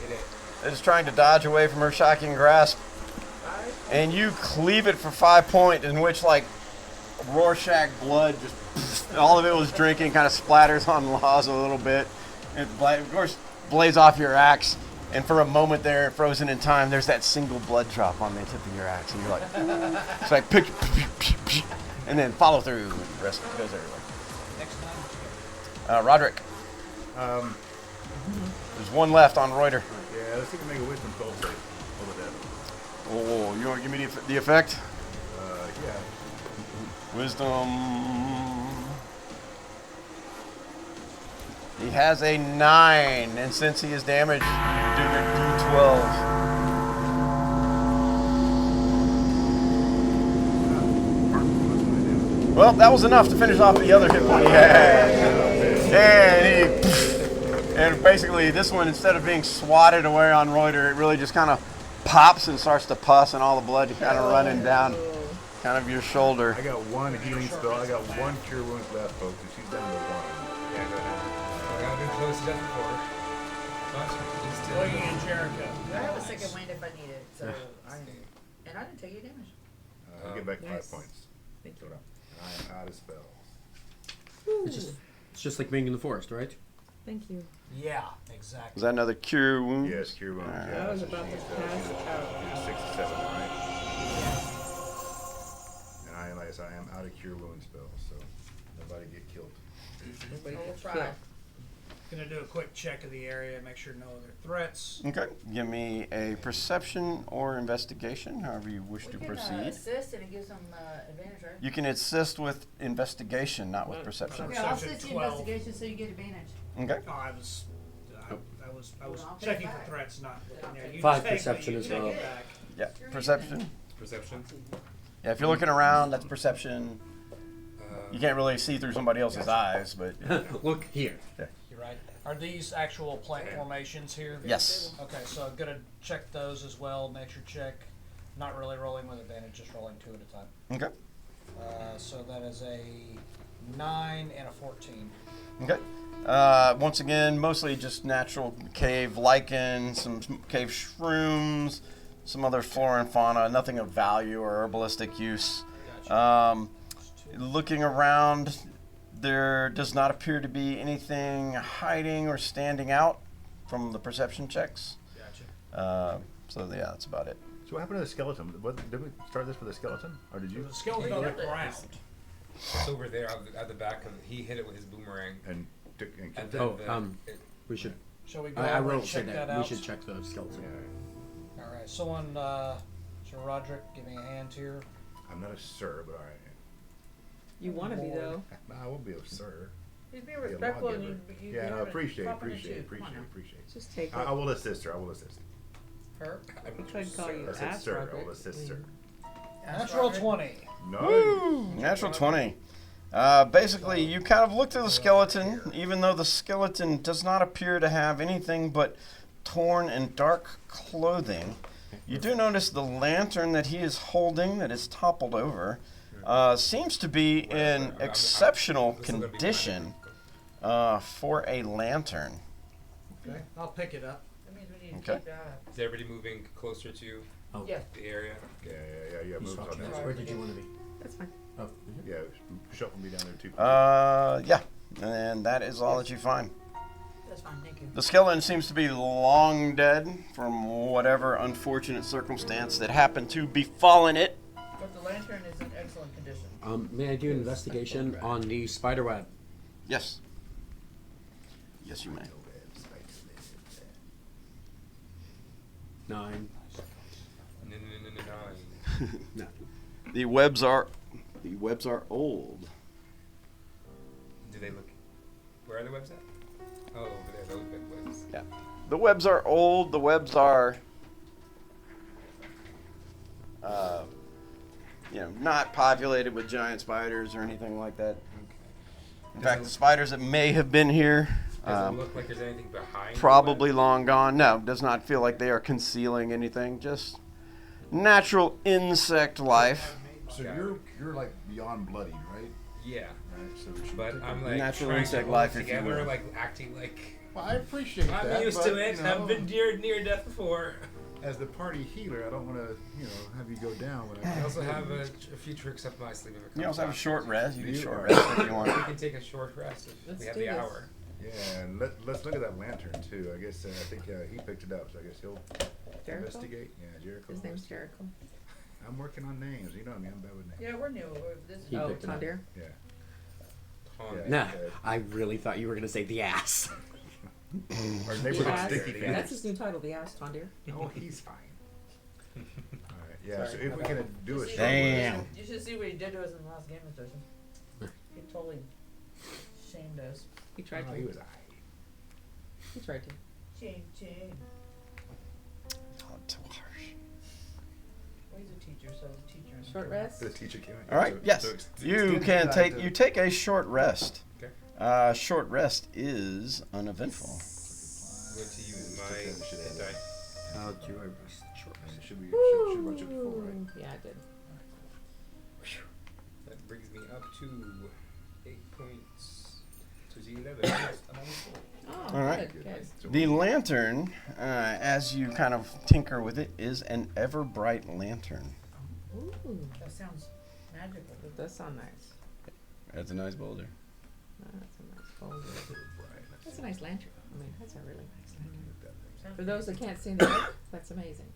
Speaker 3: Hit it.
Speaker 2: It is trying to dodge away from her shocking grasp.
Speaker 8: 5.
Speaker 2: And you cleave it for 5 points, in which, like, Rorschach blood just. All of it was drinking, kind of splatters on Laws a little bit. And, of course, blades off your axe. And for a moment there, frozen in time, there's that single blood drop on the tip of your axe. And you're like, it's like, pick, and then follow through. And the rest goes everywhere.
Speaker 6: Next time.
Speaker 2: Roderick,
Speaker 5: Um,
Speaker 2: there's one left on Reuter.
Speaker 5: yeah, let's see if we can make a wisdom call save. Hold it down.
Speaker 2: Oh, you want to give me the effect?
Speaker 5: Yeah.
Speaker 2: Wisdom. He has a 9, and since he is damaged, you do the D12. Well, that was enough to finish off the other hit point he had. And basically, this one, instead of being swatted away on Reuter, it really just kind of pops and starts to pus, and all the blood kind of running down kind of your shoulder.
Speaker 5: I got one healing spell. I got one cure wounds left, folks, and she's down to 1.
Speaker 3: Yeah, go ahead. I gotta do close to death before. But just to
Speaker 6: Looking at Jericho.
Speaker 8: I have a second wind if I need it, so I didn't take any damage.
Speaker 5: I get back
Speaker 7: Nice.
Speaker 5: 5 points.
Speaker 7: Thank you.
Speaker 5: And I am out of spells.
Speaker 4: It's just like being in the forest, right?
Speaker 7: Thank you.
Speaker 6: Yeah,
Speaker 2: Is
Speaker 6: exactly.
Speaker 2: that another cure wound?
Speaker 5: Yes, cure wounds.
Speaker 2: Alright.
Speaker 5: Yeah,
Speaker 7: I was
Speaker 5: so
Speaker 7: about to
Speaker 5: she's,
Speaker 7: pass
Speaker 5: she's
Speaker 7: out.
Speaker 5: a 6 to 7, right? And I, like I said, I am out of cure wound spells, so nobody get killed.
Speaker 7: Nobody
Speaker 8: We'll
Speaker 7: gets
Speaker 8: try.
Speaker 7: killed.
Speaker 6: Gonna do a quick check of the area, make sure no other threats.
Speaker 2: Okay. Give me a perception or investigation, however you wish to
Speaker 8: We can
Speaker 2: proceed.
Speaker 8: assist and it gives them advantage, right?
Speaker 2: You can assist with investigation, not with perception.
Speaker 8: Okay, I'll
Speaker 6: Perception
Speaker 8: assist you
Speaker 6: 12.
Speaker 8: investigation so you get advantage.
Speaker 2: Okay.
Speaker 6: Oh, I was
Speaker 8: I'll take
Speaker 6: checking
Speaker 8: it
Speaker 6: for
Speaker 8: back.
Speaker 6: threats, not. Yeah, you
Speaker 4: 5
Speaker 6: take me,
Speaker 4: perception
Speaker 6: you
Speaker 4: as
Speaker 6: take
Speaker 4: well.
Speaker 6: it back.
Speaker 2: Yeah. Perception.
Speaker 3: Perception.
Speaker 2: Yeah. If you're looking around, that's perception.
Speaker 3: Uh,
Speaker 2: You can't really see through somebody else's eyes, but
Speaker 4: Look here.
Speaker 6: You're right. Are these actual plant formations here?
Speaker 2: yes.
Speaker 6: Okay, so I'm gonna check those as well. Nature check. Not really rolling with advantage, just rolling 2 at a time.
Speaker 2: Okay.
Speaker 6: So that is a 9 and a 14.
Speaker 2: Okay. Once again, mostly just natural cave lichen, some cave shrooms, some other flora and fauna, nothing of value or herbalistic use. Looking around, there does not appear to be anything hiding or standing out from the perception checks.
Speaker 6: Gotcha.
Speaker 2: So yeah, that's about it.
Speaker 5: So what happened to the skeleton? Did we start this with a skeleton, or did you?
Speaker 6: There's a skeleton on the ground.
Speaker 3: it's over there at the back of. He hit it with his boomerang.
Speaker 5: And took and
Speaker 3: And
Speaker 5: killed
Speaker 3: then
Speaker 4: Oh,
Speaker 3: it,
Speaker 4: we should.
Speaker 6: Shall we go
Speaker 4: I
Speaker 6: over
Speaker 4: will
Speaker 6: and
Speaker 4: say
Speaker 6: check
Speaker 4: that.
Speaker 6: that
Speaker 4: We
Speaker 6: out?
Speaker 4: should check the skeleton.
Speaker 5: Yeah.
Speaker 6: All right, someone, Sir Roderick, give me a hand here.
Speaker 5: I'm not a sir, but all right.
Speaker 7: You want to be though.
Speaker 5: No, I won't be a sir.
Speaker 8: He's being
Speaker 5: Be a
Speaker 8: respectful and
Speaker 5: lawgiver.
Speaker 8: you
Speaker 5: Yeah, no,
Speaker 8: have it
Speaker 5: appreciate,
Speaker 8: proper to
Speaker 5: appreciate,
Speaker 8: shoot. Come on
Speaker 5: appreciate,
Speaker 8: now.
Speaker 5: appreciate.
Speaker 7: Just take it.
Speaker 5: I will assist her. I will assist.
Speaker 8: Her?
Speaker 7: I tried to call you
Speaker 5: I said
Speaker 7: ass,
Speaker 5: sir. I
Speaker 7: Roderick.
Speaker 5: will assist sir.
Speaker 6: Natural 20.
Speaker 5: No.
Speaker 2: Natural 20. Basically, you kind of look through the skeleton, even though the skeleton does not appear to have anything but torn and dark clothing. You do notice the lantern that he is holding, that is toppled over, seems to be in exceptional condition for a lantern.
Speaker 6: Okay, I'll pick it up.
Speaker 8: That means we need
Speaker 2: Okay.
Speaker 8: to keep that.
Speaker 3: is everybody moving closer to
Speaker 4: Oh.
Speaker 8: Yes.
Speaker 3: the area?
Speaker 5: Yeah. Moves on that.
Speaker 4: Where did you want to be?
Speaker 7: That's fine.
Speaker 4: Oh.
Speaker 5: Yeah, shuffle me down there too.
Speaker 2: Yeah, and that is all that you find.
Speaker 8: That's fine, thank you.
Speaker 2: The skeleton seems to be long dead from whatever unfortunate circumstance that happened to befallen it.
Speaker 8: But the lantern is in excellent condition.
Speaker 4: May I do an investigation on the spider web?
Speaker 2: Yes. Yes, you may.
Speaker 4: 9.
Speaker 3: No.
Speaker 4: No.
Speaker 2: The webs are old.
Speaker 3: Do they look? Where are the webs at? Oh, over there. Those big webs.
Speaker 2: Yeah. The webs are old. The webs are, not populated with giant spiders or anything like that. In fact, the spiders that may have been here,
Speaker 3: Does it look like there's anything behind? the
Speaker 2: probably
Speaker 3: web?
Speaker 2: long gone. No, does not feel like they are concealing anything. Just natural insect life.
Speaker 5: So
Speaker 3: Yeah.
Speaker 5: you're like beyond bloodied, right?
Speaker 3: Yeah.
Speaker 5: Right. So we should
Speaker 3: But
Speaker 5: take
Speaker 3: I'm
Speaker 5: a-
Speaker 3: like
Speaker 2: Natural
Speaker 3: trying
Speaker 2: insect
Speaker 3: to hold
Speaker 2: life,
Speaker 3: it
Speaker 2: if you
Speaker 3: together,
Speaker 2: will.
Speaker 3: like acting like
Speaker 5: Well, I appreciate that.
Speaker 3: I'm used
Speaker 5: but,
Speaker 3: to it.
Speaker 5: you know,
Speaker 3: I've been near death before.
Speaker 5: As the party healer, I don't want to, have you go down. When
Speaker 3: I also have a few tricks up my sleeve. If it
Speaker 2: You
Speaker 3: comes
Speaker 2: also have a
Speaker 3: down.
Speaker 2: short rest. You can
Speaker 5: You
Speaker 2: short
Speaker 5: are-
Speaker 2: rest if you want.
Speaker 3: We can take a short rest if
Speaker 7: Let's
Speaker 3: we have
Speaker 7: do
Speaker 3: the
Speaker 7: this.
Speaker 3: hour.
Speaker 5: Yeah, and let's look at that lantern too. I guess I think he picked it up, so I guess he'll
Speaker 7: Jericho?
Speaker 5: investigate. Yeah, Jericho.
Speaker 7: His name's Jericho.
Speaker 5: I'm working on names. You know me, I'm bad with names.
Speaker 8: Yeah, we're new. This is
Speaker 4: He
Speaker 7: Oh,
Speaker 4: picked it up.
Speaker 7: Tondir.
Speaker 5: Yeah.
Speaker 3: Tom,
Speaker 5: Yeah.
Speaker 4: Nah, I really thought you were going to say the ass.
Speaker 5: Our neighborhood
Speaker 7: Ass.
Speaker 5: sticky
Speaker 7: That's
Speaker 5: fans.
Speaker 7: his new title, the Ass Tondir.
Speaker 5: Oh, he's fine. All right. Yeah. So if we can do a
Speaker 8: You
Speaker 5: short
Speaker 2: Damn.
Speaker 5: rest-
Speaker 8: You should see what he did to us in the last gaming session. He totally shamed us.
Speaker 7: He tried
Speaker 5: Oh,
Speaker 7: to.
Speaker 5: he was.
Speaker 7: He tried to.
Speaker 8: Shame.
Speaker 2: Oh, too harsh.
Speaker 8: Well, he's a teacher, so he's a teacher. and a
Speaker 7: Short
Speaker 8: teacher.
Speaker 7: rest.
Speaker 5: The teacher came in.
Speaker 2: All right.
Speaker 5: So-
Speaker 2: Yes.
Speaker 5: so
Speaker 2: You
Speaker 5: extend
Speaker 2: can
Speaker 5: that
Speaker 2: take
Speaker 5: to-
Speaker 2: take a short rest.
Speaker 3: Okay.
Speaker 2: Short rest is uneventful.
Speaker 3: Going to use my
Speaker 5: Took that shit out of
Speaker 3: hit
Speaker 5: there.
Speaker 3: die.
Speaker 4: How do I rest short
Speaker 5: And
Speaker 4: rest?
Speaker 5: it should be should watch it full, right?
Speaker 7: Woo. Yeah, I did.
Speaker 3: That brings me up to 8 points to the 11. Yes, I'm almost full.
Speaker 7: Oh,
Speaker 2: All right.
Speaker 7: good, good.
Speaker 5: So
Speaker 2: The lantern, as you kind of tinker with it, is an ever bright lantern.
Speaker 7: Ooh,
Speaker 8: That sounds magical.
Speaker 7: that does sound nice.
Speaker 2: That's a nice boulder.
Speaker 7: That's a nice folder.
Speaker 5: Right.
Speaker 7: That's a nice lantern. I mean, that's a really nice lantern.
Speaker 8: Sounds
Speaker 7: For those that
Speaker 8: amazing.
Speaker 7: can't see in the dark, that's amazing.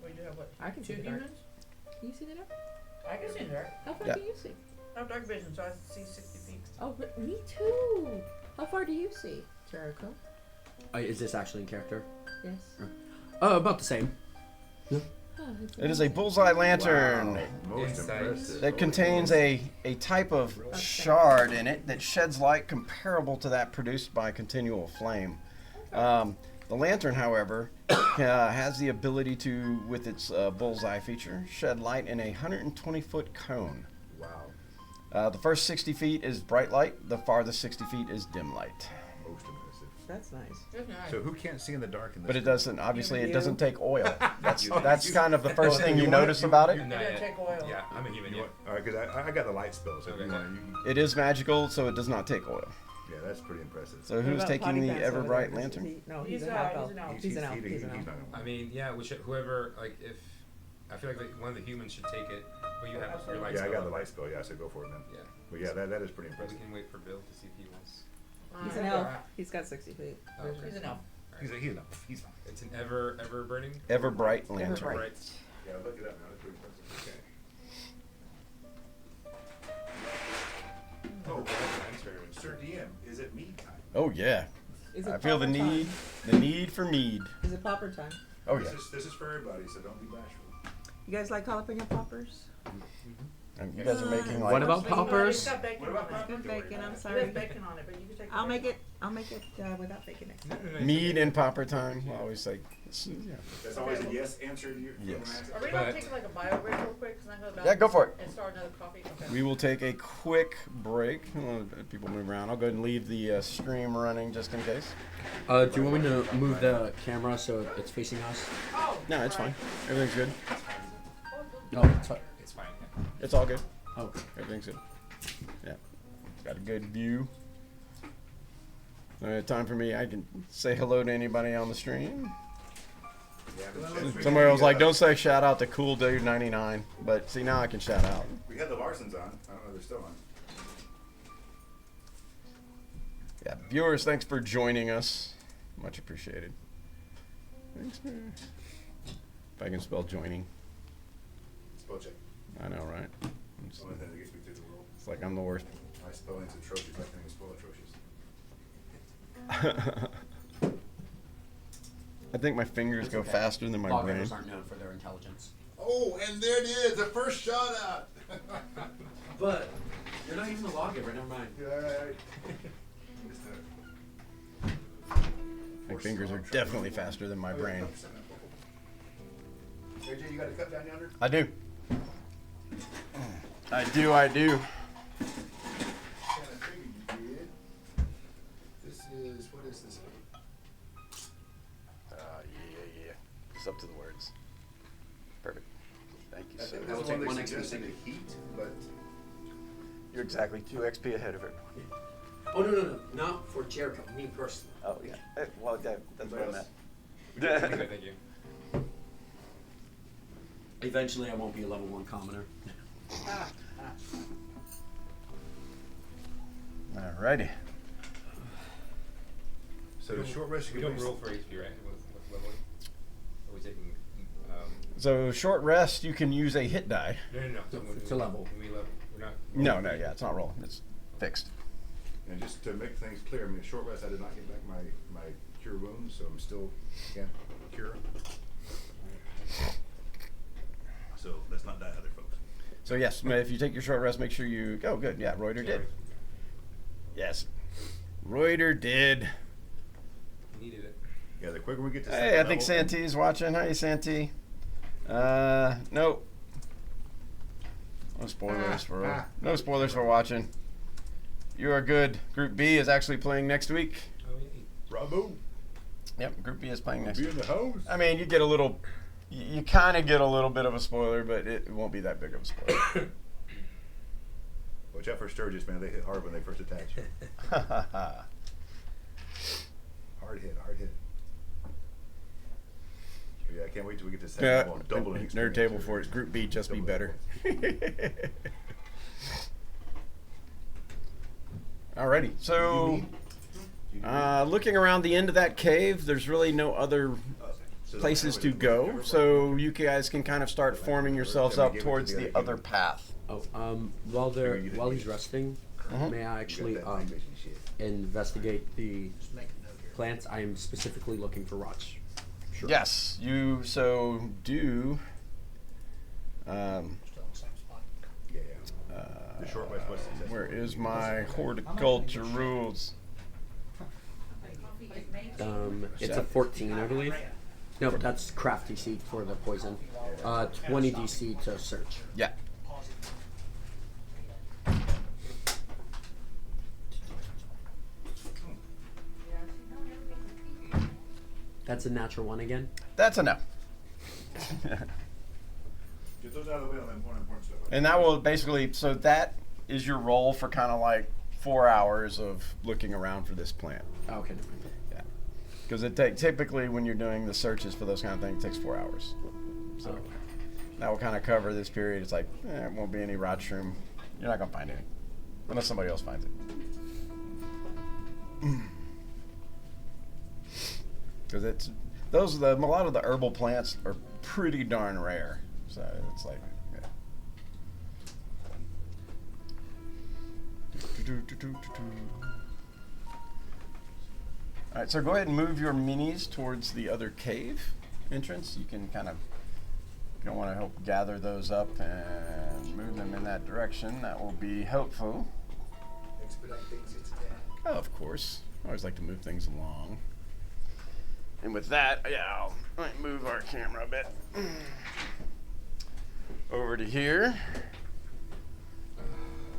Speaker 8: We do have what?
Speaker 7: I can see
Speaker 8: Two
Speaker 7: the dark.
Speaker 8: demons?
Speaker 7: Can you see the dark?
Speaker 8: I can see there.
Speaker 7: How far
Speaker 2: Yeah.
Speaker 7: can you see?
Speaker 8: I have dark vision, so I see 60 feet.
Speaker 7: Oh, but me too. How far do you see, Jericho?
Speaker 4: Is this actually in character?
Speaker 7: Yes.
Speaker 4: About the same.
Speaker 2: It is a bullseye lantern
Speaker 5: Wow, most
Speaker 3: Insight.
Speaker 5: impressive.
Speaker 2: that contains a type of shard in it that sheds light comparable to that produced by continual flame. The lantern, however, has the ability to, with its bullseye feature, shed light in a 120-foot cone.
Speaker 5: Wow,
Speaker 2: The first 60 feet is bright light. The farthest 60 feet is dim light.
Speaker 5: most impressive.
Speaker 9: That's nice.
Speaker 8: Good night.
Speaker 5: So who can't see in the dark in this?
Speaker 2: But it
Speaker 5: group?
Speaker 2: doesn't. Obviously, it
Speaker 9: You.
Speaker 2: doesn't take oil. That's
Speaker 5: You-
Speaker 2: that's kind of the first thing you
Speaker 5: you want it-
Speaker 2: notice
Speaker 5: you-
Speaker 2: about it.
Speaker 8: It doesn't take oil.
Speaker 3: Yeah, I'm a human.
Speaker 5: You
Speaker 3: Yeah.
Speaker 5: want, all right, because I got the light spell, so
Speaker 3: Okay.
Speaker 5: you want,
Speaker 2: It is magical, so it does not take oil.
Speaker 5: yeah, that's pretty impressive.
Speaker 2: So
Speaker 9: What
Speaker 2: who's
Speaker 9: about
Speaker 2: taking
Speaker 9: Potty
Speaker 2: the
Speaker 9: Pants
Speaker 2: ever
Speaker 9: over
Speaker 2: bright
Speaker 9: there?
Speaker 2: lantern?
Speaker 9: No,
Speaker 8: He's
Speaker 9: he's, a
Speaker 8: out,
Speaker 9: half
Speaker 8: he's
Speaker 9: elf.
Speaker 8: an elf.
Speaker 9: He's an elf. He's an
Speaker 5: he's
Speaker 9: elf.
Speaker 5: not
Speaker 3: I mean, yeah, whoever, like, if I feel like one of the humans should take it, but you have your light
Speaker 5: Yeah, I
Speaker 3: spell
Speaker 5: got the
Speaker 3: up.
Speaker 5: light spell. Yeah, so go for it, man.
Speaker 3: Yeah,
Speaker 5: But yeah, that is pretty
Speaker 3: but we
Speaker 5: impressive.
Speaker 3: can wait for Bill to see if he wants.
Speaker 9: He's an elf. He's got 60 feet.
Speaker 3: Oh, okay.
Speaker 8: He's an elf.
Speaker 5: He's an elf. He's fine.
Speaker 3: It's an ever burning.
Speaker 2: Ever bright lantern.
Speaker 9: Ever-bright.
Speaker 3: Right.
Speaker 5: Yeah, look it up, man. That's pretty impressive. Okay. Oh, Sir DM, is it me time?
Speaker 2: Oh yeah.
Speaker 9: Is it
Speaker 2: I feel the
Speaker 9: popper time?
Speaker 2: need for mead.
Speaker 9: Is it popper time?
Speaker 2: Oh yeah.
Speaker 5: This is for everybody, so don't be bashful.
Speaker 9: You guys like jalapeno poppers?
Speaker 2: And you guys are making like.
Speaker 4: What about
Speaker 8: It's
Speaker 4: poppers?
Speaker 8: got bacon
Speaker 5: What about
Speaker 8: on it.
Speaker 5: poppers?
Speaker 9: Good bacon. I'm
Speaker 8: It
Speaker 9: sorry.
Speaker 8: has bacon on it, but you can take. the
Speaker 9: I'll make
Speaker 8: bacon.
Speaker 9: it. I'll make it without bacon next time.
Speaker 2: Mead and popper time. I always say. Yeah.
Speaker 5: That's always a yes answer to your
Speaker 2: Yes.
Speaker 8: Are we gonna take like a bio break real quick? 'Cause I'm gonna
Speaker 2: Yeah, go for it.
Speaker 8: and start another coffee. Okay.
Speaker 2: We will take a quick break. People move around. I'll go ahead and leave the stream running just in case.
Speaker 4: Do you want me to move the camera so it's facing us?
Speaker 8: Oh,
Speaker 2: No, it's fine. Everything's good.
Speaker 4: No, it's fine.
Speaker 3: It's fine.
Speaker 2: It's all good.
Speaker 4: Oh,
Speaker 2: Everything's good. Yeah. Got a good view. Time for me. I can say hello to anybody on the stream. Somebody was like, don't say shout out to Cool Dude 99. But see, now I can shout out.
Speaker 5: We had the Larsons on. I don't know if they're still on.
Speaker 2: Yeah, viewers, thanks for joining us. Much appreciated. Thanks, man. If I can spell joining.
Speaker 5: Spell check.
Speaker 2: I know, right?
Speaker 5: It's the only thing that gets me through the world.
Speaker 2: It's like I'm the worst.
Speaker 5: My spelling's atrocious. I can't even spell atrocious.
Speaker 2: I think my fingers go
Speaker 4: okay.
Speaker 2: faster than my
Speaker 4: log
Speaker 2: brain.
Speaker 4: members aren't known for their intelligence.
Speaker 5: Oh, and there it is. The first shot out.
Speaker 4: But you're not even the lawgiver. Never mind.
Speaker 5: Yeah, all right.
Speaker 2: My fingers are definitely faster than my brain.
Speaker 5: AJ, you got a cut down yonder?
Speaker 2: I do. I do.
Speaker 5: Yeah, I figured you did. This is, what is this?
Speaker 2: Yeah. It's up to the words. Perfect. Thank you,
Speaker 5: I
Speaker 2: sir.
Speaker 5: think
Speaker 4: I will
Speaker 5: this one
Speaker 4: take one
Speaker 5: they
Speaker 4: XP
Speaker 5: suggested
Speaker 4: thing.
Speaker 5: the heat, but
Speaker 2: You're exactly 2 XP ahead of it.
Speaker 4: Oh no, not for Jericho. Me personally.
Speaker 2: Oh, yeah. Well, that's what I meant.
Speaker 3: Thank you.
Speaker 4: Eventually, I won't be a level 1 commoner.
Speaker 2: Alrighty.
Speaker 5: so the short rest
Speaker 3: We
Speaker 5: you
Speaker 3: don't
Speaker 5: can
Speaker 3: roll for HP, right? With leveling? Are we taking?
Speaker 2: So, short rest, you can use a hit die.
Speaker 3: No.
Speaker 4: It's a level.
Speaker 3: When we level, we're not.
Speaker 2: No, yeah, it's not rolling. It's fixed.
Speaker 5: And just to make things clear, I mean, short rest, I did not get back my cure wounds, so I'm still can't cure. So let's not die, other folks.
Speaker 2: So, yes, if you take your short rest, make sure you. Oh, good. Yeah, Reuter did. Yes. Reuter did.
Speaker 3: Needed it.
Speaker 5: Yeah, the quicker we get to
Speaker 2: Hey,
Speaker 5: second
Speaker 2: I think
Speaker 5: level-
Speaker 2: Santi's watching. Hi, Santi. Nope. No spoilers for watching. You are good. Group B is actually playing next week.
Speaker 3: Oh, yeah.
Speaker 5: Bravo.
Speaker 2: Yep, Group B is playing next
Speaker 5: Be
Speaker 2: week.
Speaker 5: in the house.
Speaker 2: I mean, you get a little, you kind of get a little bit of a spoiler, but it won't be that big of a spoiler.
Speaker 5: Watch out for Sturgis, man. They hit hard when they first attach. Hard hit. Yeah, I can't wait till we get to second
Speaker 2: Yeah,
Speaker 5: level. Double in
Speaker 2: nerd
Speaker 5: experience.
Speaker 2: table for it. Group B, just be
Speaker 5: Double
Speaker 2: better. Alrighty, so looking around the end of that cave, there's really no other
Speaker 5: So
Speaker 2: places to go, so you guys can kind of start forming yourselves up towards the other path.
Speaker 4: Oh, while he's resting, may I actually investigate the
Speaker 6: Just make a note here.
Speaker 4: plants, I am specifically looking for rots. Sure.
Speaker 2: Yes, you so do.
Speaker 6: Still in the same spot.
Speaker 5: Yeah, yeah. The short way was successful.
Speaker 2: Where is my horticulture rules?
Speaker 4: It's a 14, I believe. No, that's craft DC for the poison. 20 DC to search.
Speaker 2: Yeah.
Speaker 4: That's a natural one again.
Speaker 2: That's a no.
Speaker 5: Get those out of the way on that important stuff.
Speaker 2: And that will basically, so that is your role for kind of like 4 hours of looking around for this plant.
Speaker 4: Oh, okay.
Speaker 2: Yeah. Because it typically when you're doing the searches for those kind of things, it takes 4 hours. So that will kind of cover this period. It's like, it won't be any rod shroom. You're not going to find any. Unless somebody else finds it. Because it's, those are a lot of the herbal plants are pretty darn rare. So it's like, yeah. All right, so go ahead and move your minis towards the other cave entrance. You can kind of, if you don't want to help gather those up and move them in that direction, that will be helpful.
Speaker 3: Expedite things it's
Speaker 2: Oh, of course. I always like to move things along. And with that, yeah, I'll might move our camera a bit. Over to here.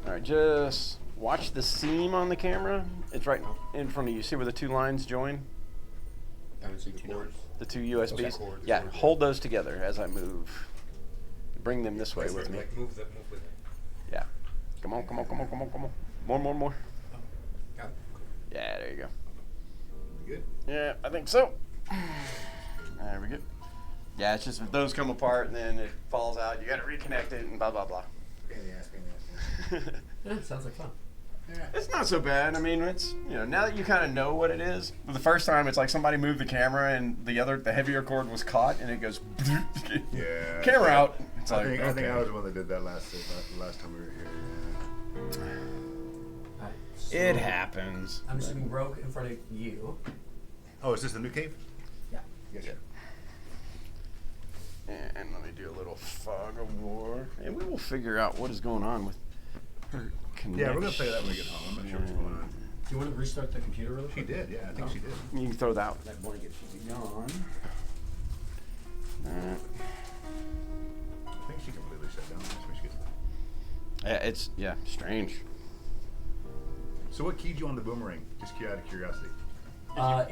Speaker 2: All right, just watch the seam on the camera. It's right in front of you. See where the two lines join? The two USBs? Yeah, hold those together as I move. Bring them this way with me.
Speaker 3: Like move with it.
Speaker 2: Yeah. Come on, come on, come on, come on, come on. More.
Speaker 3: Got it?
Speaker 2: Yeah, there you go.
Speaker 5: Good.
Speaker 2: Yeah, I think so. There we go. Yeah, it's just if those come apart and then it falls out, you got to reconnect it and blah, blah, blah.
Speaker 4: Yeah, sounds like fun.
Speaker 2: It's not so bad. I mean, it's, now that you kind of know what it is. The first time, it's like somebody moved the camera and the heavier cord was caught and it goes,
Speaker 5: Yeah.
Speaker 2: camera out. It's
Speaker 5: I
Speaker 2: like,
Speaker 5: think
Speaker 2: okay.
Speaker 5: I was the one that did that last time we were here.
Speaker 4: Alright, so
Speaker 2: It happens.
Speaker 4: I'm assuming Rogue in front of you.
Speaker 5: Oh, is this the new cave?
Speaker 4: Yeah.
Speaker 5: Yes, sir.
Speaker 2: And let me do a little fog of war. And we will figure out what is going on with her connection.
Speaker 5: Yeah, we're gonna play that when we get home. I'm not sure what's going on.
Speaker 4: Do you want to restart the computer really
Speaker 5: She
Speaker 4: quick?
Speaker 5: did, yeah, I think she did.
Speaker 2: You can throw that out.
Speaker 4: That one gets
Speaker 2: on.
Speaker 5: I think she completely shut down. That's where she gets.
Speaker 2: It's strange.
Speaker 5: So what keyed you on the boomerang? Just out of curiosity.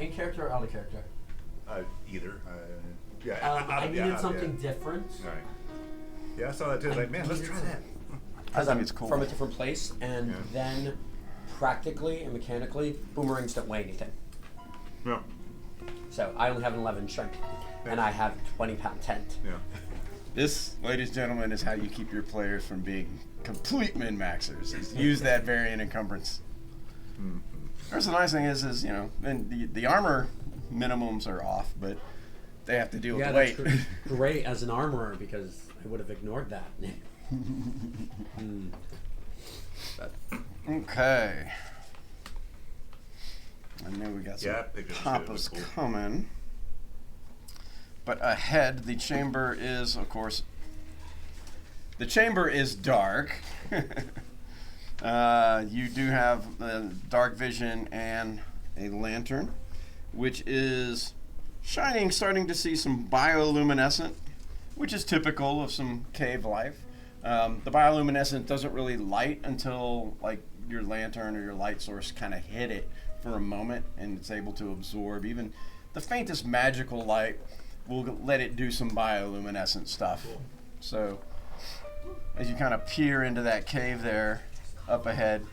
Speaker 4: In character or out of character?
Speaker 5: Either. Yeah.
Speaker 4: I needed something different.
Speaker 5: All right. Yeah, I saw that too. I was like, man, let's try that.
Speaker 2: I think it's cool.
Speaker 4: From a different place, and
Speaker 5: Yeah.
Speaker 4: then practically and mechanically, boomerangs don't weigh anything.
Speaker 5: Yeah.
Speaker 4: So I only have an 11 strength, and I have 20-pound tent.
Speaker 5: Yeah.
Speaker 2: This, ladies and gentlemen, is how you keep your players from being complete min-maxers. Is use that variant encumbrance.
Speaker 5: Mm-hmm.
Speaker 2: There's the nice thing is and the armor minimums are off, but they have to deal
Speaker 4: Yeah,
Speaker 2: with
Speaker 4: that's
Speaker 2: weight.
Speaker 4: great as an armorer because I would have ignored that.
Speaker 2: Okay. I know we got some
Speaker 5: Yeah, I picked it up.
Speaker 2: papas
Speaker 5: It was cool.
Speaker 2: coming. But ahead, the chamber is, of course, the chamber is dark. You do have dark vision and a lantern, which is shining, starting to see some bioluminescent, which is typical of some cave life. The bioluminescent doesn't really light until like your lantern or your light source kind of hit it for a moment, and it's able to absorb even the faintest magical light. Will let it do some bioluminescent stuff. So as you kind of peer into that cave there, up ahead,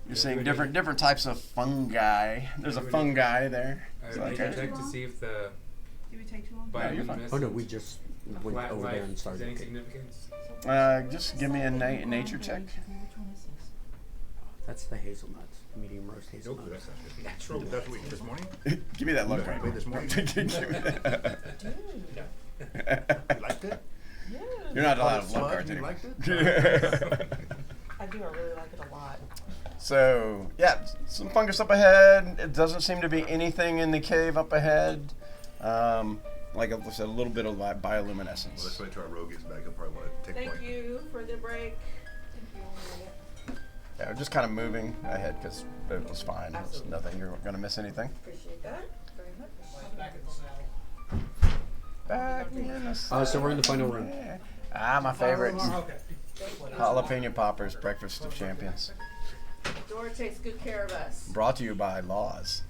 Speaker 2: you're seeing different types of fungi. There's a fungi there. It's like
Speaker 3: Nature
Speaker 2: a-
Speaker 3: check to see if the
Speaker 9: Did we take too long?
Speaker 2: Yeah, you're fine.
Speaker 4: Oh no, we just went
Speaker 3: flat
Speaker 4: over
Speaker 3: life
Speaker 4: there and
Speaker 3: is
Speaker 4: started.
Speaker 3: any significance.
Speaker 2: just give me a nature check.
Speaker 9: Which one is this?
Speaker 4: That's the hazelnuts, medium roast
Speaker 5: Nope,
Speaker 4: hazelnuts.
Speaker 5: that's not good.
Speaker 3: Natural.
Speaker 5: That's what we this morning.
Speaker 2: Give me that look
Speaker 5: That's
Speaker 2: right.
Speaker 5: what we played this morning.
Speaker 2: Give me that.
Speaker 5: You liked it?
Speaker 2: You're not allowed to
Speaker 5: Smudge
Speaker 2: look cards
Speaker 5: and you
Speaker 2: anymore.
Speaker 5: liked it?
Speaker 7: I do. I really like it a lot.
Speaker 2: So, yeah, some fungus up ahead. It doesn't seem to be anything in the cave up ahead. Like I said, a little bit of bioluminescence.
Speaker 5: Well, let's wait till our rogue gets back. He'll probably want to take
Speaker 9: Thank
Speaker 5: point.
Speaker 9: you for the break.
Speaker 2: Yeah, we're just kind of moving ahead because it was fine. It's
Speaker 8: Absolutely.
Speaker 2: nothing. You're going to miss anything.
Speaker 8: Appreciate that very much.
Speaker 6: Back in the saddle.
Speaker 2: Back in the
Speaker 4: So we're in the final run.
Speaker 2: yeah. Ah, my favorite.
Speaker 6: Okay.
Speaker 2: Jalapeno poppers, breakfast of champions.
Speaker 9: Dora takes good care of us.
Speaker 2: Brought to you by Laws.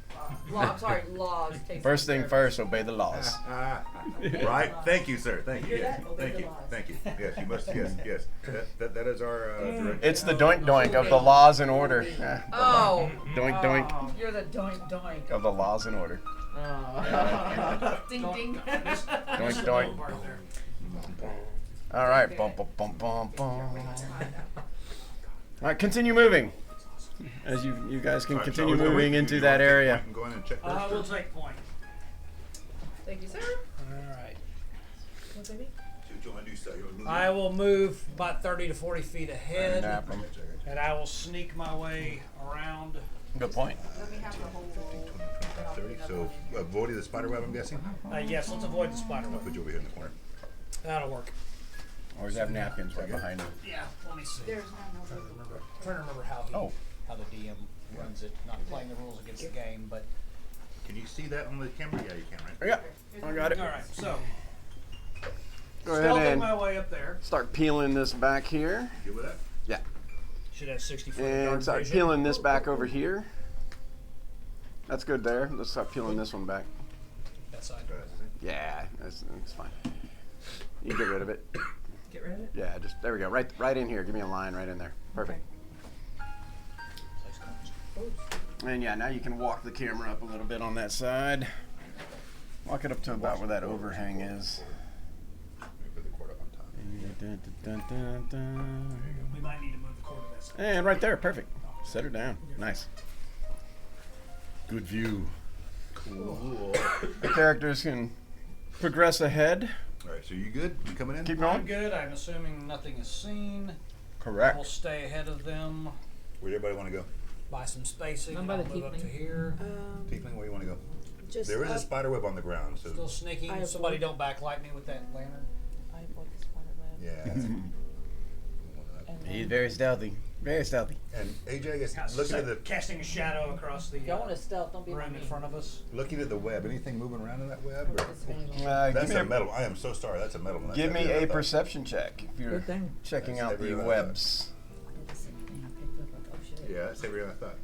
Speaker 8: I'm sorry, laws. takes
Speaker 2: First
Speaker 8: care
Speaker 2: thing
Speaker 8: of
Speaker 2: first, obey the laws.
Speaker 5: Right? Thank you, sir. Thank you.
Speaker 8: Hear
Speaker 5: Yes.
Speaker 8: that? Obey
Speaker 5: Thank
Speaker 8: the
Speaker 5: you.
Speaker 8: laws.
Speaker 5: Thank you. Yes, you must. Yes, yes. That is our direct.
Speaker 2: It's the doink doink of the laws and order.
Speaker 8: Oh.
Speaker 2: Doink doink
Speaker 8: You're the doink doink.
Speaker 2: of the laws and order.
Speaker 9: Ding ding.
Speaker 2: Doink doink.
Speaker 6: Part there.
Speaker 2: All right, bum bum bum bum bum. All right, continue moving. As you guys can
Speaker 5: All right,
Speaker 2: continue
Speaker 5: so are we-
Speaker 2: moving
Speaker 5: you
Speaker 2: into
Speaker 5: want
Speaker 2: that
Speaker 5: to take
Speaker 2: area.
Speaker 5: point and go in and check first,
Speaker 6: We'll
Speaker 5: or-
Speaker 6: take point.
Speaker 8: Thank you, sir.
Speaker 6: All right.
Speaker 8: What, baby?
Speaker 5: Do you want to do so? You wanna move
Speaker 6: I will move about 30 to 40 feet ahead,
Speaker 2: Nap 'em.
Speaker 6: and I will sneak my way around.
Speaker 2: Good point.
Speaker 8: Let me have the whole
Speaker 5: 15, 20, 25, 30. So avoiding the spider web, I'm guessing.
Speaker 6: Yes, let's avoid the spider
Speaker 5: I'll
Speaker 6: web.
Speaker 5: put you over here in the corner.
Speaker 6: That'll work.
Speaker 2: Always have napkins right behind you.
Speaker 6: Yeah, let me see.
Speaker 8: There's no
Speaker 6: Trying to remember how
Speaker 2: Oh.
Speaker 6: how the DM runs it. Not playing the rules against the game, but
Speaker 5: Can you see that on the camera? Yeah, you can, right?
Speaker 2: Yeah, I got it.
Speaker 6: all right. So
Speaker 2: Go ahead
Speaker 6: stealthing
Speaker 2: and
Speaker 6: my way up there.
Speaker 2: start peeling this back here.
Speaker 5: You good with that?
Speaker 2: Yeah.
Speaker 6: Should have 60 foot
Speaker 2: And
Speaker 6: yard
Speaker 2: start
Speaker 6: vision.
Speaker 2: peeling this back over here. That's good there. Let's start peeling this one back.
Speaker 6: That side.
Speaker 2: Yeah, that's fine. You can get rid of it.
Speaker 9: Get rid of it.
Speaker 2: Yeah, just there we go. Right in here. Give me a line right in there. Perfect. And yeah, now you can walk the camera up a little bit on that side. Walk it up to about where that overhang is.
Speaker 5: Put the cord up on top.
Speaker 6: We might need to move the cord to that side.
Speaker 2: And right there, perfect. Set her down. Nice. Good view.
Speaker 5: Cool.
Speaker 2: The characters can progress ahead.
Speaker 5: All right, so you good? You coming in?
Speaker 2: Keep
Speaker 6: I'm
Speaker 2: going.
Speaker 6: good. I'm assuming nothing is seen. We'll
Speaker 2: Correct.
Speaker 6: stay ahead of them
Speaker 5: Where do everybody want to go?
Speaker 6: by some spacing.
Speaker 7: I'm
Speaker 6: And
Speaker 7: by
Speaker 6: I'll
Speaker 7: the
Speaker 6: move up to
Speaker 7: tiefling.
Speaker 6: here.
Speaker 5: Tiefling, where do you want to go?
Speaker 10: Just
Speaker 5: There is a
Speaker 10: up-
Speaker 5: spider web on the ground, so
Speaker 6: Still sneaking.
Speaker 10: I
Speaker 6: Somebody
Speaker 10: avoid-
Speaker 6: don't backlight me with that lantern.
Speaker 10: I avoid the spider web.
Speaker 5: yeah. that's-
Speaker 10: And
Speaker 2: He's
Speaker 10: then,
Speaker 2: very stealthy. Very stealthy.
Speaker 5: And AJ, I guess
Speaker 6: Kind of
Speaker 5: looking at the
Speaker 6: casting a shadow across the
Speaker 10: if y'all want to stealth, don't be
Speaker 6: room
Speaker 10: like
Speaker 6: in
Speaker 10: me.
Speaker 6: front of us.
Speaker 5: looking at the web, anything moving around in that web? Or?
Speaker 2: Give
Speaker 5: That's
Speaker 2: me
Speaker 5: a
Speaker 2: a,
Speaker 5: metal. I am so sorry. That's a metal one. That's
Speaker 2: give me
Speaker 5: heavier than
Speaker 2: a
Speaker 5: I thought.
Speaker 2: perception check if you're
Speaker 7: Good thing.
Speaker 2: checking
Speaker 5: That's
Speaker 2: out the
Speaker 5: heavier than I thought.
Speaker 2: webs.
Speaker 5: Yeah, that's heavier than I thought.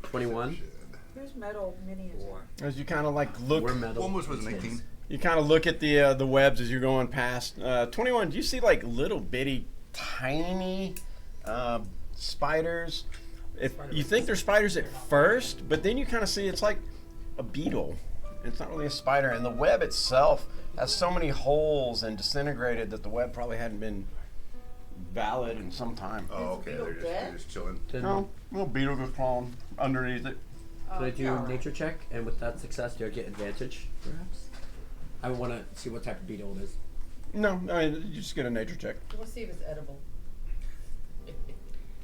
Speaker 4: 21.
Speaker 5: Perception.
Speaker 10: Here's metal minions.
Speaker 2: As you kind of like look,
Speaker 4: We're metal.
Speaker 5: Almost was an 18.
Speaker 2: you kind of look at the webs as you're going past. 21. Do you see like little bitty, tiny spiders? If you think they're spiders at first, but then you kind of see it's like a beetle. It's not really a spider, and the web itself has so many holes and disintegrated that the web probably hadn't been valid in some time.
Speaker 5: Oh, okay. They're just chilling.
Speaker 4: Then
Speaker 2: No, little beetle just crawling underneath it.
Speaker 4: can I do a nature check? And with that success, do I get advantage, perhaps? I want to see what type of beetle it is.
Speaker 2: No, I mean, you just get a nature check.
Speaker 8: We'll see if it's edible.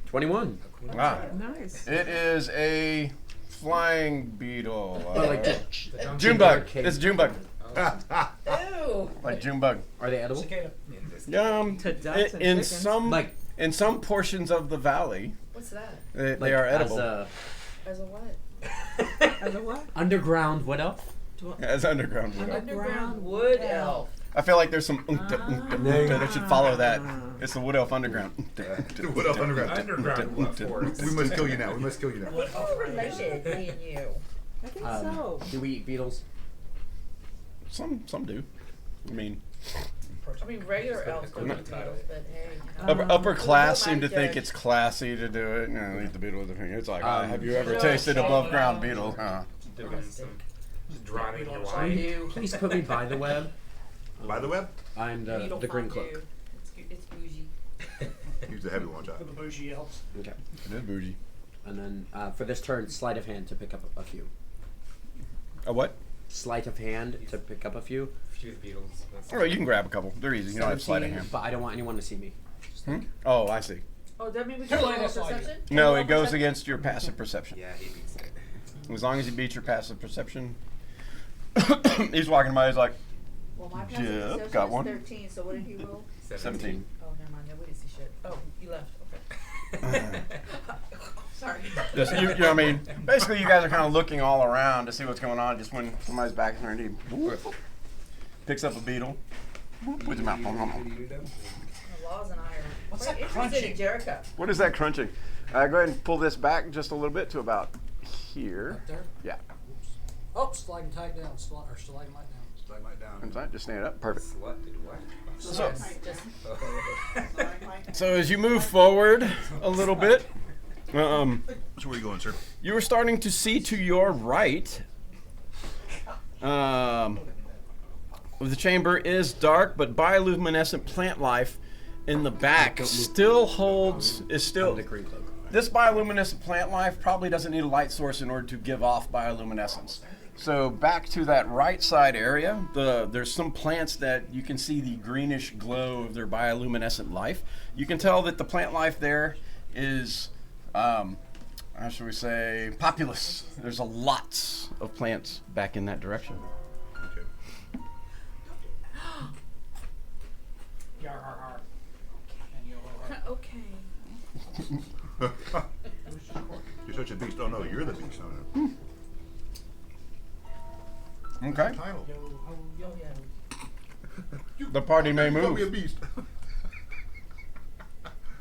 Speaker 4: 21.
Speaker 2: Ah,
Speaker 7: Nice.
Speaker 2: it is a flying beetle.
Speaker 4: Oh, like
Speaker 2: June bug.
Speaker 4: cake.
Speaker 2: It's June bug.
Speaker 8: Ew.
Speaker 2: Like June bug.
Speaker 4: Are they edible?
Speaker 6: Cicada.
Speaker 7: To ducks and
Speaker 2: In
Speaker 7: chickens.
Speaker 2: some
Speaker 4: Like
Speaker 2: portions of the valley,
Speaker 8: What's that?
Speaker 2: they
Speaker 4: like
Speaker 2: are
Speaker 4: as
Speaker 2: edible
Speaker 4: a
Speaker 8: As a what?
Speaker 7: As a what?
Speaker 4: underground what elf?
Speaker 2: as underground. wood.
Speaker 8: Underground wood elf.
Speaker 2: I feel like there's some that should follow that. It's the wood elf underground.
Speaker 5: The wood elf underground.
Speaker 3: Underground forest.
Speaker 5: We must kill you now. We must kill you now.
Speaker 8: We're related, me and you.
Speaker 7: I think so.
Speaker 4: Do we eat beetles?
Speaker 2: Some do. I mean,
Speaker 8: I mean, regular elves don't eat beetles, but hey, you know.
Speaker 2: upper class
Speaker 8: Who am I
Speaker 2: seem to
Speaker 8: to
Speaker 2: think
Speaker 8: judge?
Speaker 2: it's classy to do it. You know, eat the beetle with the finger. It's like, have you ever
Speaker 8: No,
Speaker 2: tasted
Speaker 8: no,
Speaker 2: above
Speaker 8: no.
Speaker 2: ground beetle?
Speaker 3: Dipping some, just drowning your
Speaker 8: I
Speaker 3: wine.
Speaker 8: do.
Speaker 4: Please put me by the web.
Speaker 5: By the web?
Speaker 4: I'm
Speaker 8: Beetle
Speaker 4: the green
Speaker 8: fondue.
Speaker 4: cloak.
Speaker 8: It's bougie.
Speaker 5: Use the heavy one, John.
Speaker 6: For the bougie elves.
Speaker 4: Okay.
Speaker 2: It is bougie.
Speaker 4: And then for this turn, sleight of hand to pick up a few.
Speaker 2: A what?
Speaker 4: Sleight of hand to pick up a few.
Speaker 3: Few Beatles. That's
Speaker 2: All right, you can grab a couple. They're easy. You don't have sleight of
Speaker 4: 17,
Speaker 2: hand.
Speaker 4: but I don't want anyone to see me.
Speaker 2: Oh, I see.
Speaker 8: Oh, that mean we
Speaker 6: Too
Speaker 8: can
Speaker 6: late,
Speaker 8: roll
Speaker 6: that's all I do.
Speaker 8: perception?
Speaker 2: No,
Speaker 8: Roll
Speaker 2: it goes
Speaker 8: perception?
Speaker 2: against your passive perception.
Speaker 3: Yeah, he beats it.
Speaker 2: As long as you beat your passive perception. He's walking by, he's like,
Speaker 8: Well, my passive
Speaker 2: Yep,
Speaker 8: perception
Speaker 2: got
Speaker 8: is
Speaker 2: one.
Speaker 8: 13, so what did he roll?
Speaker 2: 17.
Speaker 8: Oh, never mind. No, we didn't see shit. Oh, he left. Okay. Sorry.
Speaker 2: Just, you know what I mean? Basically, you guys are kind of looking all around to see what's going on. Just when somebody's back is turned, he picks up a beetle, puts him out.
Speaker 8: The laws and I are
Speaker 6: What's
Speaker 8: quite
Speaker 6: that
Speaker 8: interested
Speaker 6: crunching?
Speaker 8: in Jericho.
Speaker 2: What is that crunching? Go ahead and pull this back just a little bit to about here.
Speaker 6: Up there?
Speaker 2: Yeah.
Speaker 6: Oh, stalagmite down. Stalagmite down.
Speaker 5: Stalagmite down.
Speaker 2: That's right. Just stand up. Perfect.
Speaker 3: Slut did what?
Speaker 2: So,
Speaker 8: Just
Speaker 2: so as you move forward a little bit,
Speaker 5: So where are you going, sir?
Speaker 2: you are starting to see to your right. The chamber is dark, but bioluminescent plant life in the back still holds. Is still.
Speaker 4: The green cloak.
Speaker 2: This bioluminescent plant life probably doesn't need a light source in order to give off bioluminescence. So back to that right side area, there's some plants that you can see the greenish glow of their bioluminescent life. You can tell that the plant life there is, how should we say, populous. There's a lots of plants back in that direction.
Speaker 5: Okay.
Speaker 6: Yar har har. And yo ho ho.
Speaker 8: okay.
Speaker 5: You're such a beast. Oh no, you're the beast. Oh, no.
Speaker 2: Okay.
Speaker 5: Title.
Speaker 6: Yo ho yo.
Speaker 2: The party may
Speaker 5: You called me a
Speaker 2: move.
Speaker 5: beast.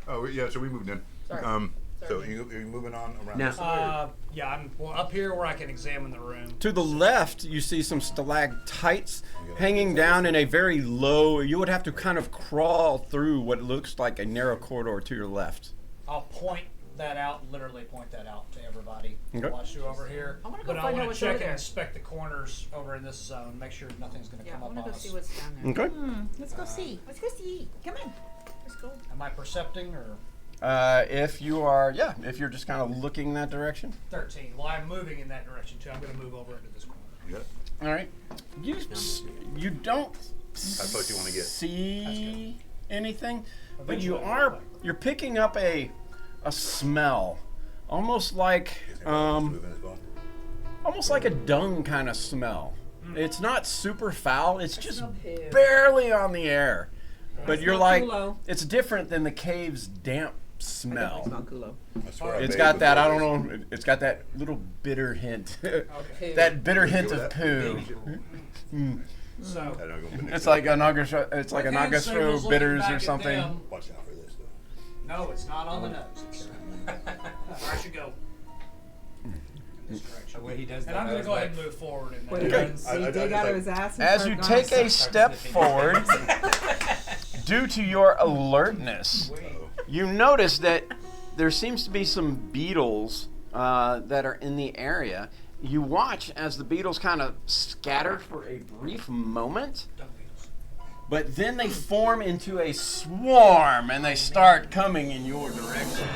Speaker 5: Oh yeah, so we moved in.
Speaker 8: Sorry.
Speaker 5: So you're moving on around.
Speaker 4: Now-
Speaker 5: this area?
Speaker 6: Yeah, I'm up here where I can examine the room.
Speaker 2: To the left, you see some stalactites hanging down in a very low. You would have to kind of crawl through what looks like a narrow corridor to your left.
Speaker 6: I'll point that out, literally point that out to everybody.
Speaker 2: Okay.
Speaker 6: Watch through over here.
Speaker 8: I wanna go
Speaker 6: But I
Speaker 8: find out
Speaker 6: want to
Speaker 8: what's
Speaker 6: check
Speaker 8: over
Speaker 6: and
Speaker 8: there.
Speaker 6: inspect the corners over in this zone, make sure nothing's going to
Speaker 8: Yeah, I
Speaker 6: come up
Speaker 8: want to
Speaker 6: on
Speaker 8: go
Speaker 6: us.
Speaker 8: see what's down there.
Speaker 2: Okay.
Speaker 9: Let's go see. Let's go see. Come on.
Speaker 8: Let's go.
Speaker 6: Am I percepting or
Speaker 2: If you are, yeah, if you're just kind of looking that direction.
Speaker 6: 13? Well, I'm moving in that direction too. I'm going to move over into this corner.
Speaker 5: Yeah.
Speaker 2: All right. You don't
Speaker 5: what you wanna get.
Speaker 2: see anything, but
Speaker 6: Eventually
Speaker 2: you
Speaker 6: I
Speaker 2: are.
Speaker 6: will.
Speaker 2: You're picking up a smell, almost like
Speaker 5: Moving as well.
Speaker 2: almost like a dung kind of smell. It's not super foul. It's just
Speaker 8: poo.
Speaker 2: barely on the air. But you're
Speaker 9: smell
Speaker 2: like,
Speaker 9: culo.
Speaker 2: it's different than the cave's damp smell.
Speaker 9: Smell culo.
Speaker 5: I swear I
Speaker 2: It's
Speaker 5: bathed
Speaker 2: got that, I
Speaker 5: before
Speaker 2: don't
Speaker 5: this.
Speaker 2: know, it's got that little bitter hint.
Speaker 8: Poo.
Speaker 2: That bitter hint
Speaker 5: Feel
Speaker 2: of
Speaker 5: that?
Speaker 2: poo.
Speaker 6: So,
Speaker 5: I don't know, go
Speaker 2: It's like an it's like an
Speaker 6: hand
Speaker 2: Augustro
Speaker 6: signals looking
Speaker 2: bitters
Speaker 6: back
Speaker 2: or
Speaker 6: at
Speaker 2: something.
Speaker 6: them.
Speaker 5: Watch out for this though.
Speaker 6: No, it's not on the nose. It's, I should go this direction.
Speaker 3: The way he does
Speaker 6: And
Speaker 3: that,
Speaker 6: I'm
Speaker 3: I
Speaker 6: going to
Speaker 3: was
Speaker 6: go ahead
Speaker 3: like,
Speaker 6: and move forward. And
Speaker 9: What
Speaker 6: then
Speaker 9: did
Speaker 2: Okay.
Speaker 9: he
Speaker 5: I
Speaker 9: dig
Speaker 5: just
Speaker 9: out
Speaker 5: like-
Speaker 9: of his ass? And
Speaker 2: As
Speaker 9: start
Speaker 2: you
Speaker 9: going
Speaker 2: take a
Speaker 9: south?
Speaker 2: step forward, due to your alertness, you notice that there seems to be some beetles that are in the area. You watch as the beetles kind of scatter for a brief moment, but then they form into a swarm and they start coming in your direction.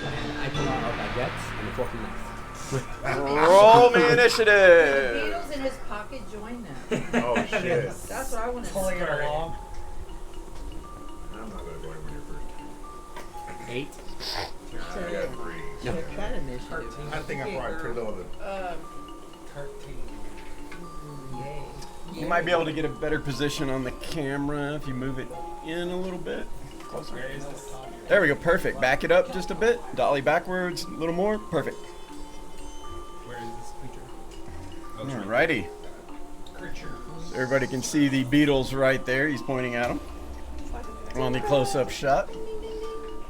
Speaker 4: And I pull out our baguettes and a fork and knife.
Speaker 2: Roll the initiative.
Speaker 8: Beetles in his pocket join them.
Speaker 5: Oh shit.
Speaker 8: That's what I want to
Speaker 6: pulling it
Speaker 8: see.
Speaker 6: along.
Speaker 5: I'm not gonna go anywhere near
Speaker 4: 8.
Speaker 5: first. I got 3.
Speaker 9: Check that initiative.
Speaker 5: I think I'm probably pretty low on the
Speaker 6: 13.
Speaker 2: You might be able to get a better position on the camera if you move it in a little bit. Closer.
Speaker 6: Where is this?
Speaker 2: There we go, perfect. Back it up just a bit. Dolly backwards, a little more. Perfect.
Speaker 3: where is this creature?
Speaker 2: Alrighty.
Speaker 6: Creature.
Speaker 2: So everybody can see the beetles right there. He's pointing at them on the close-up shot.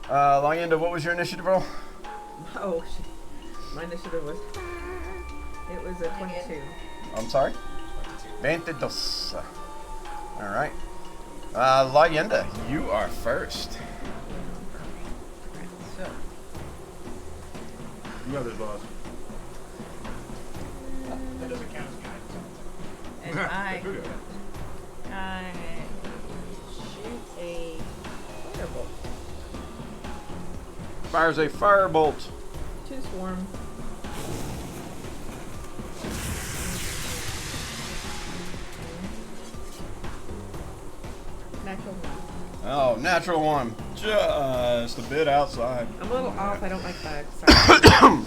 Speaker 2: Longenda, what was your initiative roll?
Speaker 9: Oh, shit. My initiative was. It was a 22.
Speaker 2: I'm sorry? 22. Alright. Longenda, you are first.
Speaker 9: So,
Speaker 5: You others, boss.
Speaker 6: That doesn't count as guidance.
Speaker 9: and I
Speaker 5: Who got it?
Speaker 9: shoot a firebolt.
Speaker 2: Fires a firebolt.
Speaker 9: 2 swarm. Natural 1.
Speaker 2: Oh, natural one. Just a bit outside.
Speaker 7: I'm a little off. I don't like bugs.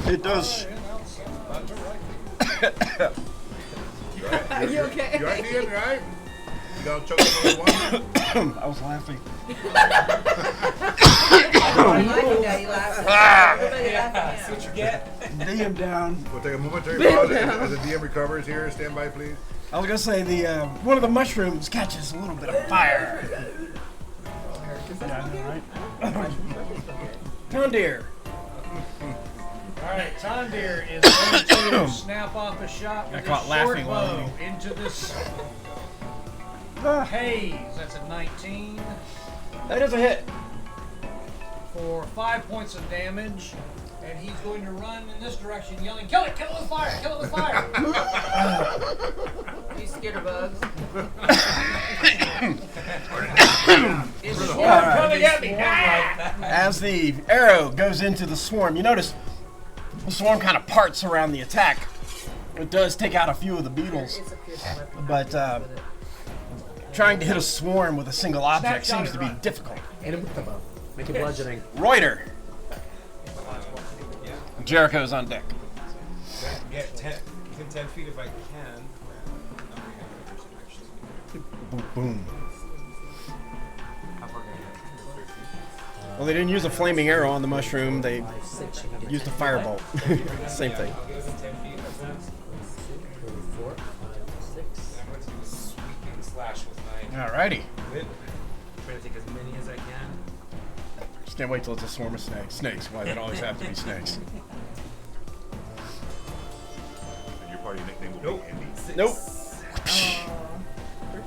Speaker 2: It does.
Speaker 7: Are you okay?
Speaker 5: You right, Ian? You right? You gonna choke on one?
Speaker 2: I was laughing.
Speaker 8: I like it now, you laugh. Everybody laugh at him.
Speaker 3: What you get?
Speaker 2: DM down.
Speaker 5: We'll take a momentary pause as the DM recovers here. Stand by, please.
Speaker 2: I was gonna say the one of the mushrooms catches a little bit of fire. Tondir.
Speaker 6: Alright, Tondir is going to snap off a shot with
Speaker 2: caught
Speaker 6: his short
Speaker 2: laughing while
Speaker 6: bow
Speaker 2: eating.
Speaker 6: into this haze. That's a 19
Speaker 2: That is a hit.
Speaker 6: for 5 points of damage. And he's going to run in this direction yelling, kill it with fire, kill it with fire.
Speaker 8: You scared of bugs?
Speaker 6: Is the swarm coming at me?
Speaker 2: As the arrow goes into the swarm, you notice the swarm kind of parts around the attack. It does take out a few of the beetles,
Speaker 8: It's a piercing weapon.
Speaker 2: but trying to hit a swarm with a single object
Speaker 6: Snapshot
Speaker 2: seems
Speaker 6: it
Speaker 2: to be
Speaker 6: right.
Speaker 2: difficult.
Speaker 4: Hit him with the bow. Make it bludgeoning.
Speaker 2: Reuter. Jericho's on deck.
Speaker 3: Get 10 feet if I can.
Speaker 2: Boom, boom.
Speaker 3: How far can I get?
Speaker 2: Well, they didn't use a flaming arrow on the mushroom. They
Speaker 4: 5, 6, you can get
Speaker 2: used a
Speaker 4: 10 feet,
Speaker 2: firebolt.
Speaker 4: right?
Speaker 2: Same thing.
Speaker 3: I'll give it 10 feet. That's nice.
Speaker 4: 4, 5, 6.
Speaker 3: I'm going to do a sweeping slash with my
Speaker 2: Alrighty.
Speaker 3: whip. Try to take as many as I can.
Speaker 2: Just can't wait till it's a swarm of snakes. Snakes. Why they always have to be snakes?
Speaker 5: And your party nickname will be Andy.
Speaker 2: Nope.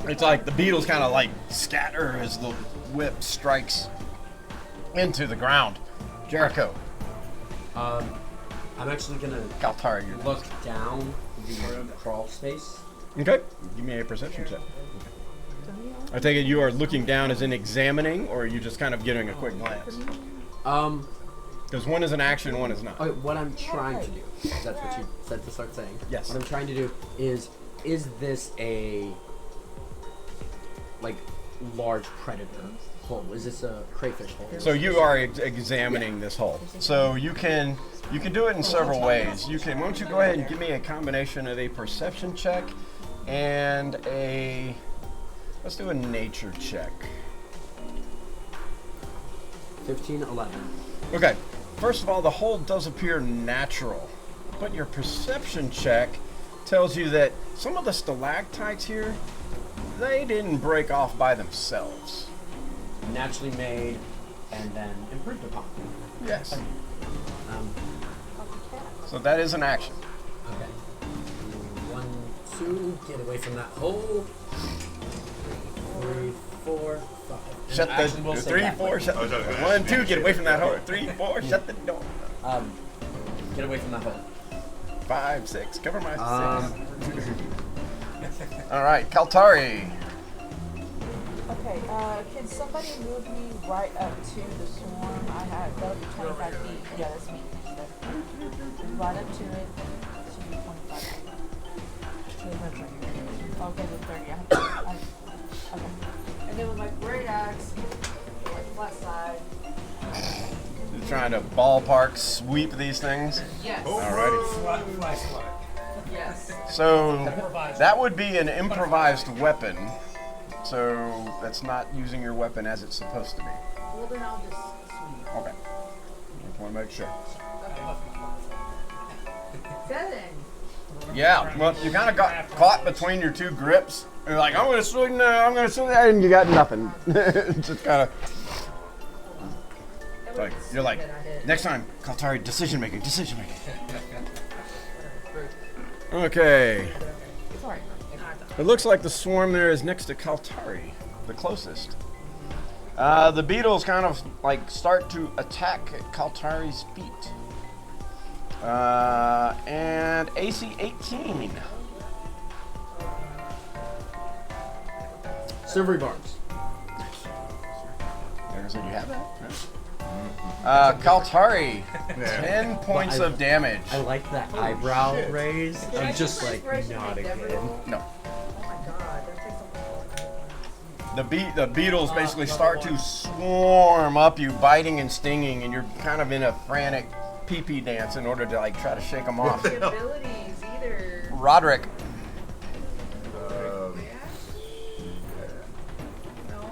Speaker 2: It's like the beetles kind of like scatter as the whip strikes into the ground. Jericho.
Speaker 4: I'm actually gonna
Speaker 2: Kaltari, you're
Speaker 4: look down the crawl space.
Speaker 2: okay. Give me a perception check. I take it you are looking down as in examining, or are you just kind of giving a quick glance? Because one is an action, one is not.
Speaker 4: Okay, what I'm trying to do, if that's what you said to start saying.
Speaker 2: Yes.
Speaker 4: What I'm trying to do is this a, like, large predator hole? Is this a crayfish hole?
Speaker 2: So you are examining this hole. So you can do it in several ways. You can. Why don't you go ahead and give me a combination of a perception check and a. Let's do a nature check.
Speaker 4: 15, 11.
Speaker 2: Okay. First of all, the hole does appear natural, but your perception check tells you that some of the stalactites here, they didn't break off by themselves.
Speaker 4: Naturally made and then improved upon.
Speaker 2: Yes.
Speaker 4: Um,
Speaker 2: So that is an action.
Speaker 4: okay. 1, 2, get away from that hole. 3, 4, 5. And
Speaker 2: Shut
Speaker 4: actually, we'll
Speaker 2: the
Speaker 4: say
Speaker 2: 3,
Speaker 4: that
Speaker 2: 4.
Speaker 4: way.
Speaker 2: Shut
Speaker 5: Oh,
Speaker 2: the
Speaker 5: sorry.
Speaker 2: 1, 2. Get away from that hole. 3, 4. Shut the door.
Speaker 4: Get away from that hole.
Speaker 2: 5, 6. Cover my 6.
Speaker 4: Um,
Speaker 2: All right, Kaltari.
Speaker 10: Okay, can somebody move me right up to the swarm? I have, that'll be 25 feet. Yeah, that's me. Right up to it. Should be 25 feet. Okay, then 30. Okay. And then with my great axe, like flat side.
Speaker 2: You're trying to ballpark sweep these things.
Speaker 10: Yes.
Speaker 2: Alrighty.
Speaker 3: Fly swat.
Speaker 10: Yes.
Speaker 2: So that would be an improvised weapon. So that's not using your weapon as it's supposed to be.
Speaker 10: Well, then I'll just sweep.
Speaker 2: Okay. Just want to make sure.
Speaker 10: 7.
Speaker 2: Yeah. Well, you kind of got caught between your two grips. You're like, I'm gonna swing. I'm gonna swing, and you got nothing. Just kind of. Like you're like, next time, Kaltari, decision making. Okay.
Speaker 10: Sorry.
Speaker 2: It looks like the swarm there is next to Kaltari, the closest. The beetles kind of like start to attack Kaltari's feet. And AC 18.
Speaker 4: Silvery barbs.
Speaker 2: Like I said, you have that. Kaltari, 10 points of damage.
Speaker 4: I like that eyebrow raise.
Speaker 8: Can I
Speaker 4: I'm just
Speaker 8: use
Speaker 4: like
Speaker 8: inspiration to
Speaker 4: nodding
Speaker 8: make
Speaker 4: in.
Speaker 8: devil?
Speaker 2: No.
Speaker 8: Oh my god, that takes a lot.
Speaker 2: the beetles basically start to swarm up you, biting and stinging, and you're kind of in a frantic pee-pee dance in order to like try to shake them off.
Speaker 8: The abilities either.
Speaker 2: Roderick.
Speaker 8: No.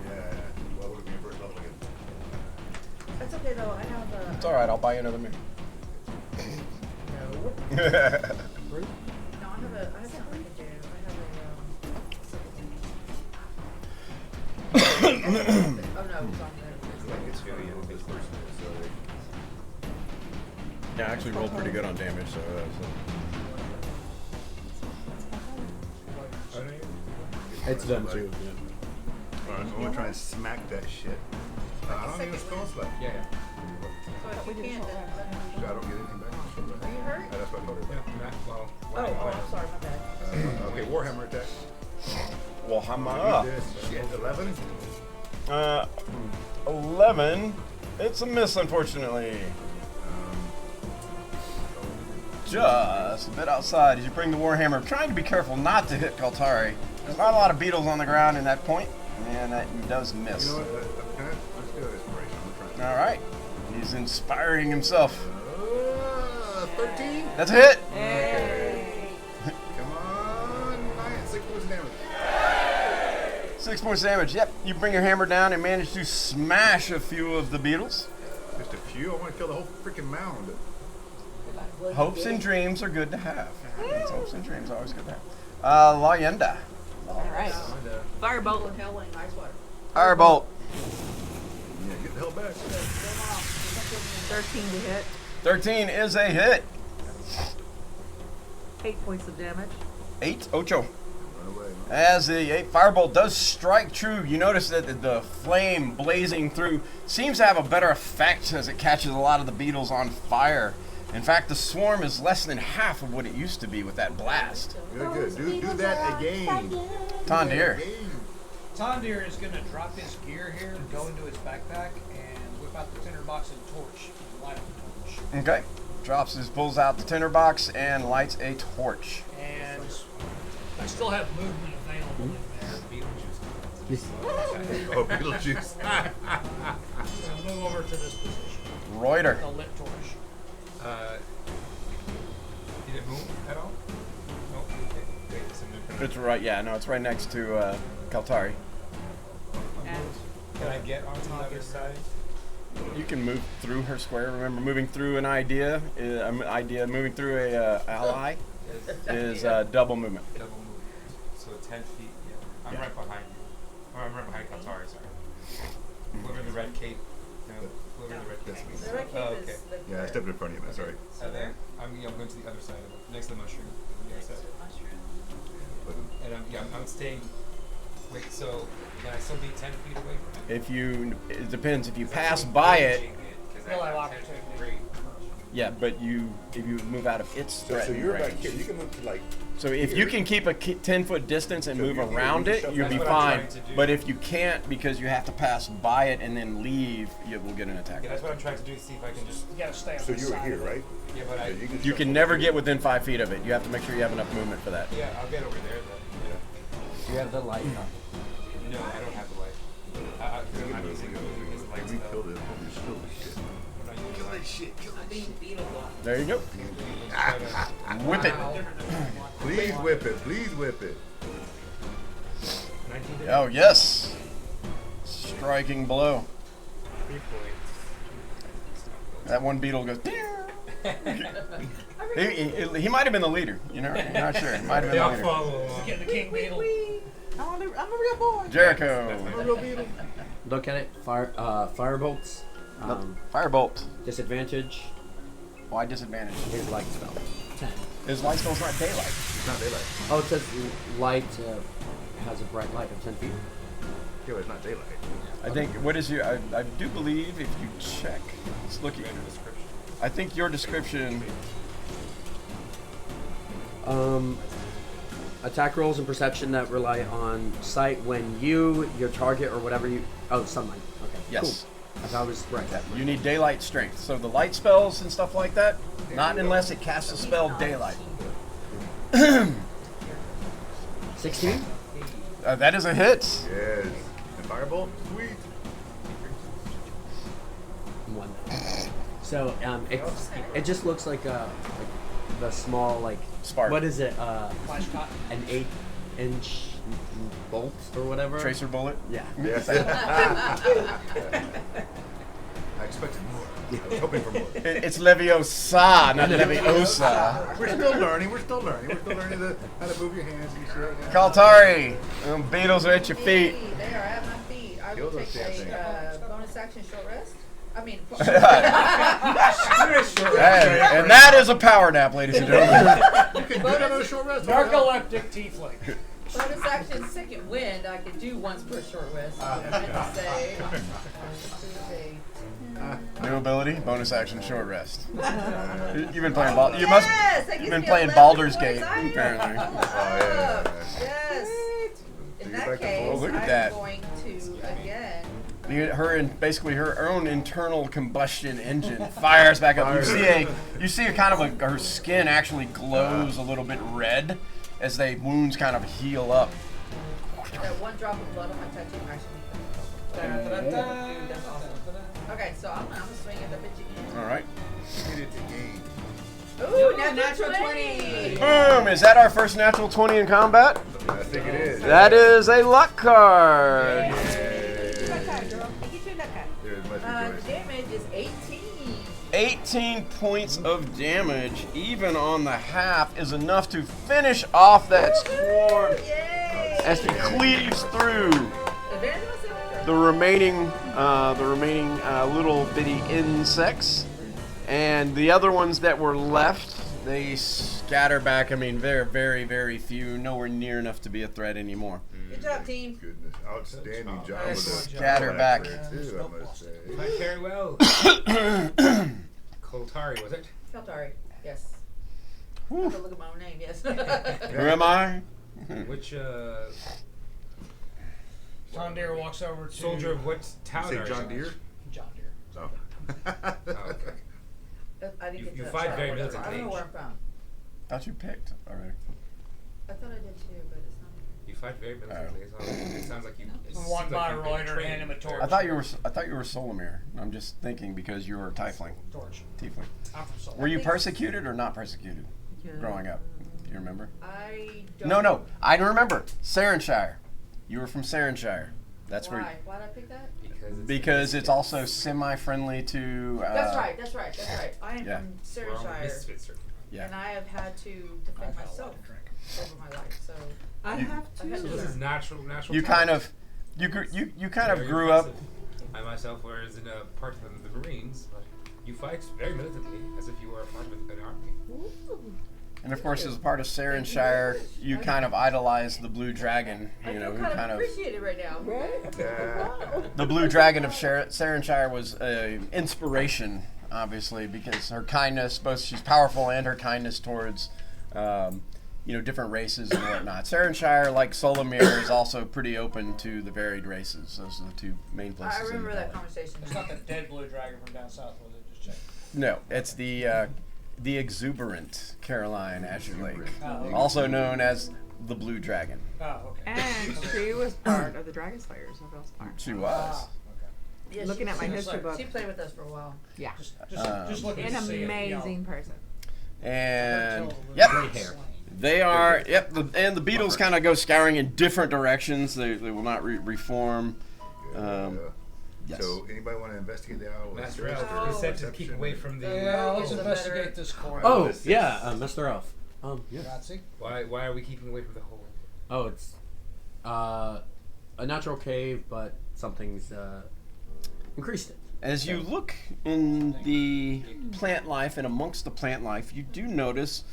Speaker 5: Yeah. What would be your first level again?
Speaker 8: That's okay though. I have a.
Speaker 2: It's all right. I'll buy you another mirror.
Speaker 8: No. No, I have a. I have something to do. I have a. Oh no, it's on
Speaker 2: Yeah, I actually rolled pretty good on damage, so.
Speaker 4: It's them too.
Speaker 5: Alright, I'm gonna try and smack that shit. I don't need a spell slap.
Speaker 3: Yeah.
Speaker 8: So if you can't, then let me.
Speaker 5: So I don't get anything back.
Speaker 8: Are you hurt?
Speaker 5: That's what I told her.
Speaker 3: Well,
Speaker 8: Oh, I'm sorry, my bad.
Speaker 5: Okay, Warhammer attack.
Speaker 2: Warhammer.
Speaker 5: This shit, 11.
Speaker 2: 11. It's a miss, unfortunately. Just a bit outside as you bring the Warhammer, trying to be careful not to hit Kaltari. There's not a lot of beetles on the ground in that point, and that does miss.
Speaker 5: You know what? Let's do an inspiration. I'm trying.
Speaker 2: All right. He's inspiring himself.
Speaker 5: 13.
Speaker 2: That's a hit.
Speaker 5: Come on, 6 points of damage.
Speaker 2: 6 points damage. Yep. You bring your hammer down and manage to smash a few of the beetles.
Speaker 5: Just a few. I want to kill the whole freaking mound.
Speaker 2: Hopes and dreams are good to have. Hopes and dreams are always good to have. Leyenda.
Speaker 9: All right. Firebolt.
Speaker 8: Hell and ice water.
Speaker 2: Firebolt.
Speaker 5: Yeah, get the hell back.
Speaker 9: 13 to hit.
Speaker 2: 13 is a hit.
Speaker 9: 8 points of damage.
Speaker 2: 8, Ocho.
Speaker 5: Run away.
Speaker 2: As the firebolt does strike true, you notice that the flame blazing through seems to have a better effect as it catches a lot of the beetles on fire. In fact, the swarm is less than half of what it used to be with that blast.
Speaker 5: Good. Do that again.
Speaker 2: Tondir.
Speaker 6: Tondir is going to drop his gear here, go into his backpack, and whip out the tinderbox and torch. And light up the torch.
Speaker 2: Okay. Pulls out the tinderbox and lights a torch.
Speaker 6: And I still have movement available in there.
Speaker 5: Oh, Beetlejuice.
Speaker 6: So I'll move over to this position.
Speaker 2: Reuter.
Speaker 6: The lit torch.
Speaker 3: Did it move at all? No. Okay. Great. So move.
Speaker 2: It's right, yeah, no, it's right next to Kaltari.
Speaker 3: Can I get onto the other side?
Speaker 2: You can move through her square. Remember, moving through an idea, moving through a ally is double movement.
Speaker 3: Double movement. So 10 feet. Yeah. I'm right behind you. Oh, I'm right behind Kaltari. Sorry. Whoever in the red cape. No, whoever in the red cape.
Speaker 8: The red cape
Speaker 3: Oh,
Speaker 8: is
Speaker 3: okay.
Speaker 8: the.
Speaker 5: Yeah, I stepped in front of you, man. Sorry.
Speaker 3: So then I'm going to the other side of it, next to the mushroom. The other side. And I'm staying. Wait, so can I still be 10 feet away from it?
Speaker 2: It depends. If you pass by it,
Speaker 6: He'll have opportunity.
Speaker 2: yeah, but if you move out of its
Speaker 5: So
Speaker 2: threatened
Speaker 5: you're back
Speaker 2: range.
Speaker 5: here. You can move to like.
Speaker 2: So if you can keep a 10-foot distance and
Speaker 5: So
Speaker 2: move
Speaker 5: you can-
Speaker 2: around
Speaker 5: you
Speaker 2: it,
Speaker 5: can
Speaker 2: you'll be
Speaker 3: That's what I'm
Speaker 2: fine.
Speaker 3: trying to do.
Speaker 2: But if you can't because you have to pass by it and then leave, you will get an attack.
Speaker 3: Yeah, that's what I'm trying to do. See if I can just.
Speaker 6: You gotta stay on
Speaker 5: So
Speaker 6: the
Speaker 5: you were
Speaker 6: side
Speaker 5: here,
Speaker 6: of it.
Speaker 5: right?
Speaker 3: Yeah, but I.
Speaker 5: So
Speaker 2: You
Speaker 5: shuffle
Speaker 2: can never
Speaker 5: here.
Speaker 2: get within 5 feet of it. You have to make sure you have enough movement for that.
Speaker 3: Yeah, I'll get over there then.
Speaker 4: You have the light.
Speaker 3: No, I don't have the light. I'm not using the light
Speaker 5: We
Speaker 3: spell.
Speaker 5: killed it. We killed this shit.
Speaker 3: I'm not using
Speaker 5: Kill that shit. Kill that shit.
Speaker 2: There you go. Whip it.
Speaker 5: Please whip it. Please whip it.
Speaker 3: 19 to
Speaker 2: Oh, yes. Striking blow.
Speaker 3: 3 points.
Speaker 2: That one beetle goes. he might have been the leader. You know, you're not sure. He might have
Speaker 3: They
Speaker 2: been
Speaker 3: all
Speaker 2: the leader.
Speaker 3: follow along.
Speaker 6: Get the king beetle.
Speaker 9: I'm a real boy.
Speaker 2: Jericho.
Speaker 4: Look at it. Firebolts.
Speaker 2: Firebolt.
Speaker 4: Disadvantage.
Speaker 2: Why disadvantage?
Speaker 4: Here's light spell. 10.
Speaker 2: His light spell's not daylight.
Speaker 5: It's not daylight.
Speaker 4: Oh, it says light has a bright light of 10 feet.
Speaker 5: Yeah, but it's not daylight.
Speaker 2: I think, what is your, I do believe if you check, let's look at your description. I think your description,
Speaker 4: Attack rolls and perception that rely on sight when you, your target, or whatever you. Oh, sunlight. Okay.
Speaker 2: yes.
Speaker 4: Cool. I thought it was right.
Speaker 2: You need daylight strength. So the light spells and stuff like that, not unless it casts a spell daylight.
Speaker 4: 16?
Speaker 2: That is a hit.
Speaker 5: Yes. And firebolt? Sweet.
Speaker 4: 1. So it just looks like the small
Speaker 2: Spark.
Speaker 4: What is it?
Speaker 6: Flashcott.
Speaker 4: An 8-inch bolt or whatever.
Speaker 2: Tracer bullet.
Speaker 4: Yeah.
Speaker 5: Yes. I expected more. I was hoping for more.
Speaker 2: It's Leviosa, not Leviosa.
Speaker 5: We're still learning. We're still learning how to move your hands and shit. Yeah.
Speaker 2: Kaltari, beetles are at your feet.
Speaker 8: Hey, they are at my feet. I
Speaker 5: Kill
Speaker 8: will
Speaker 5: those
Speaker 8: take
Speaker 5: damn
Speaker 8: a bonus action short rest. I mean,
Speaker 2: Hey, and that is a power nap, ladies and gentlemen.
Speaker 5: You can do that on a short rest.
Speaker 6: Narcoleptic tiefling.
Speaker 8: bonus action second wind. I could do once per short rest. Is what I meant to say.
Speaker 2: New ability, bonus action, short rest. You've been playing ball. You must.
Speaker 8: Yes, that
Speaker 2: You've
Speaker 8: gives
Speaker 2: been
Speaker 8: me
Speaker 2: playing
Speaker 8: 11
Speaker 2: Baldur's
Speaker 8: points.
Speaker 2: Gate,
Speaker 8: I am.
Speaker 2: apparently.
Speaker 8: Yes. In
Speaker 5: You're
Speaker 8: that
Speaker 5: back to
Speaker 8: case,
Speaker 5: full.
Speaker 2: Oh, look at
Speaker 8: I'm
Speaker 2: that.
Speaker 8: going to again.
Speaker 2: Basically her own internal combustion engine fires back up. You see a kind of her skin actually glows a little bit red as the wounds kind of heal up.
Speaker 8: That one drop of blood on my tattoo actually. That's awesome. Okay, so I'm gonna swing at the bitch again.
Speaker 2: All right.
Speaker 5: Get it to game.
Speaker 8: Ooh, natural 20.
Speaker 2: Boom! Is that our first natural 20 in combat?
Speaker 5: I think it is.
Speaker 2: That is a luck card.
Speaker 5: There's much rejoicing.
Speaker 8: Damage is 18.
Speaker 2: 18 points of damage, even on the half, is enough to finish off that swarm
Speaker 8: Yay!
Speaker 2: as he cleaves through
Speaker 8: Advantage
Speaker 2: the remaining little bitty insects, and the other ones that were left, they scatter back. I mean, they're very, very few, nowhere near enough to be a threat anymore.
Speaker 8: Good job, team.
Speaker 5: Goodness, outstanding job with
Speaker 6: Excellent
Speaker 5: the
Speaker 6: job.
Speaker 2: Scatter back.
Speaker 5: too, I must say.
Speaker 3: Played very well. Koltari, was it?
Speaker 8: Kaltari, yes. I have to look at my own name, yes.
Speaker 2: Who am I?
Speaker 3: Which
Speaker 6: Tondir walks over to
Speaker 3: soldier of what town
Speaker 5: Say
Speaker 3: are
Speaker 5: John
Speaker 3: you?
Speaker 5: Deere?
Speaker 6: John Deere.
Speaker 5: Oh.
Speaker 3: Oh, okay.
Speaker 8: I didn't
Speaker 3: You-
Speaker 8: get
Speaker 3: you
Speaker 8: to
Speaker 3: fight
Speaker 8: that
Speaker 3: very
Speaker 8: part.
Speaker 3: militant
Speaker 8: I don't know
Speaker 3: age.
Speaker 8: where I'm from.
Speaker 2: Thought you picked already.
Speaker 8: I thought I did too, but it's not.
Speaker 3: You fight very militantly. It sounds like you. It
Speaker 6: One
Speaker 3: seems
Speaker 6: by
Speaker 3: like you've been
Speaker 6: Reuter,
Speaker 3: trained
Speaker 6: hand him a torch.
Speaker 2: I thought you were Solomir. I'm just thinking because you were a tiefling.
Speaker 6: Torch.
Speaker 2: Tiefling.
Speaker 6: I'm from Solomon.
Speaker 2: Were you persecuted or not persecuted growing up? Do you remember?
Speaker 8: I don't
Speaker 2: No. I don't remember. Sarenshire. You were from Sarenshire. That's
Speaker 8: Why?
Speaker 2: where.
Speaker 8: Why'd I pick that?
Speaker 2: Because it's also semi-friendly to.
Speaker 8: That's right. I am
Speaker 2: Yeah.
Speaker 8: from
Speaker 3: We're on the
Speaker 8: Surreyshire,
Speaker 3: misfits circuit.
Speaker 2: Yeah.
Speaker 8: and I have had to defend myself over my life. So
Speaker 9: I have
Speaker 8: I've had to
Speaker 3: This is
Speaker 8: learn.
Speaker 3: natural.
Speaker 2: You kind of, you kind of
Speaker 3: Very
Speaker 2: grew up.
Speaker 3: impressive. I myself was in a part of the Marines, but you fight very militantly as if you were a part of an army.
Speaker 2: And of course, as a part of Sarenshire, you kind of idolize the Blue Dragon.
Speaker 8: I
Speaker 2: You
Speaker 8: feel
Speaker 2: know, who
Speaker 8: kind
Speaker 2: kind
Speaker 8: of
Speaker 2: of.
Speaker 8: appreciated right now.
Speaker 2: The Blue Dragon of Sarenshire was an inspiration, obviously, because her kindness, both she's powerful and her kindness towards, different races and whatnot. Sarenshire, like Solomir, is also pretty open to the varied races. Those are the two main places.
Speaker 8: I
Speaker 2: in
Speaker 8: remember
Speaker 2: the
Speaker 8: that
Speaker 2: valley.
Speaker 8: conversation.
Speaker 6: It's not the dead blue dragon from down south, was it? Just check.
Speaker 2: No, it's the exuberant Caroline Asher Lake,
Speaker 6: Oh, okay.
Speaker 2: also known as the Blue Dragon.
Speaker 6: Oh, okay.
Speaker 9: And she was part of the Dragon Slayers of Elspar.
Speaker 2: She was.
Speaker 6: Okay.
Speaker 8: Yeah,
Speaker 9: Looking
Speaker 8: she-
Speaker 9: at my
Speaker 8: she-
Speaker 9: history book.
Speaker 8: She played with us for a while.
Speaker 9: Yeah.
Speaker 6: Just looking
Speaker 9: An
Speaker 6: to see it,
Speaker 9: amazing person.
Speaker 2: And
Speaker 6: Until
Speaker 2: yep,
Speaker 4: Gray hair.
Speaker 2: they are. Yep, and the beetles kind of go scouring in different directions. They will not reform. Yes.
Speaker 5: So, anybody want to investigate the owl?
Speaker 3: Master
Speaker 5: First,
Speaker 3: Elf
Speaker 5: or
Speaker 3: is said to
Speaker 5: perception?
Speaker 3: keep away from the.
Speaker 6: Yeah, let's
Speaker 8: It's a
Speaker 6: investigate
Speaker 8: better-
Speaker 6: this corner.
Speaker 4: Oh,
Speaker 5: This is-
Speaker 4: yeah, Mr. Elf. Yeah.
Speaker 6: Grazie.
Speaker 3: Why are we keeping away from the hole?
Speaker 4: Oh, it's a natural cave, but something's increased it.
Speaker 2: As you look in the plant life and amongst the plant life, you do notice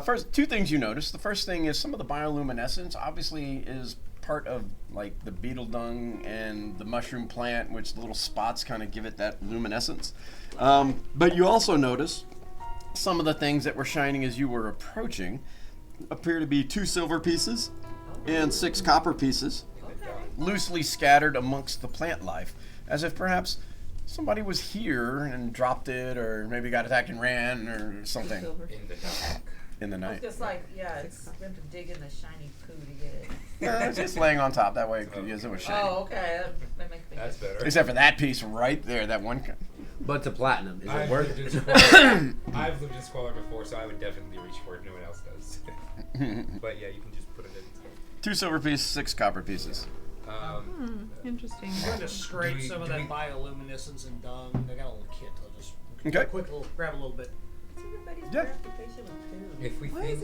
Speaker 2: first two things you notice. The first thing is some of the bioluminescence obviously is part of like the beetle dung and the mushroom plant, which the little spots kind of give it that luminescence. But you also notice some of the things that were shining as you were approaching appear to be 2 silver pieces and 6 copper pieces, loosely scattered amongst the plant life, as if perhaps somebody was here and dropped it, or maybe got attacked and ran, or something.
Speaker 8: Silver.
Speaker 3: In the dark.
Speaker 2: in the
Speaker 8: It's
Speaker 2: night.
Speaker 8: just like, yeah, it's, we have to dig in the shiny poo to get it.
Speaker 2: It's just laying on top. That way you can use it with shiny.
Speaker 8: Oh, okay, that makes me.
Speaker 3: That's better.
Speaker 2: Except for that piece right there, that one.
Speaker 4: But it's a platinum. Is it
Speaker 3: I've
Speaker 4: worth
Speaker 3: lived
Speaker 4: it?
Speaker 3: in Squalor. I've lived in Squalor before, so I would definitely reach for it if no one else does. But yeah, you can just put it in.
Speaker 2: 2 silver pieces, 6 copper pieces.
Speaker 7: Interesting.
Speaker 6: I'm going to scrape
Speaker 3: Do we-
Speaker 6: some of
Speaker 3: do
Speaker 6: that
Speaker 3: we-
Speaker 6: bioluminescence and dung. They got a little kit. I'll just
Speaker 2: Okay.
Speaker 6: quick little, grab a little bit.
Speaker 8: What's everybody's
Speaker 2: Yeah.
Speaker 8: preoccupation with poo?
Speaker 3: If we
Speaker 7: Why is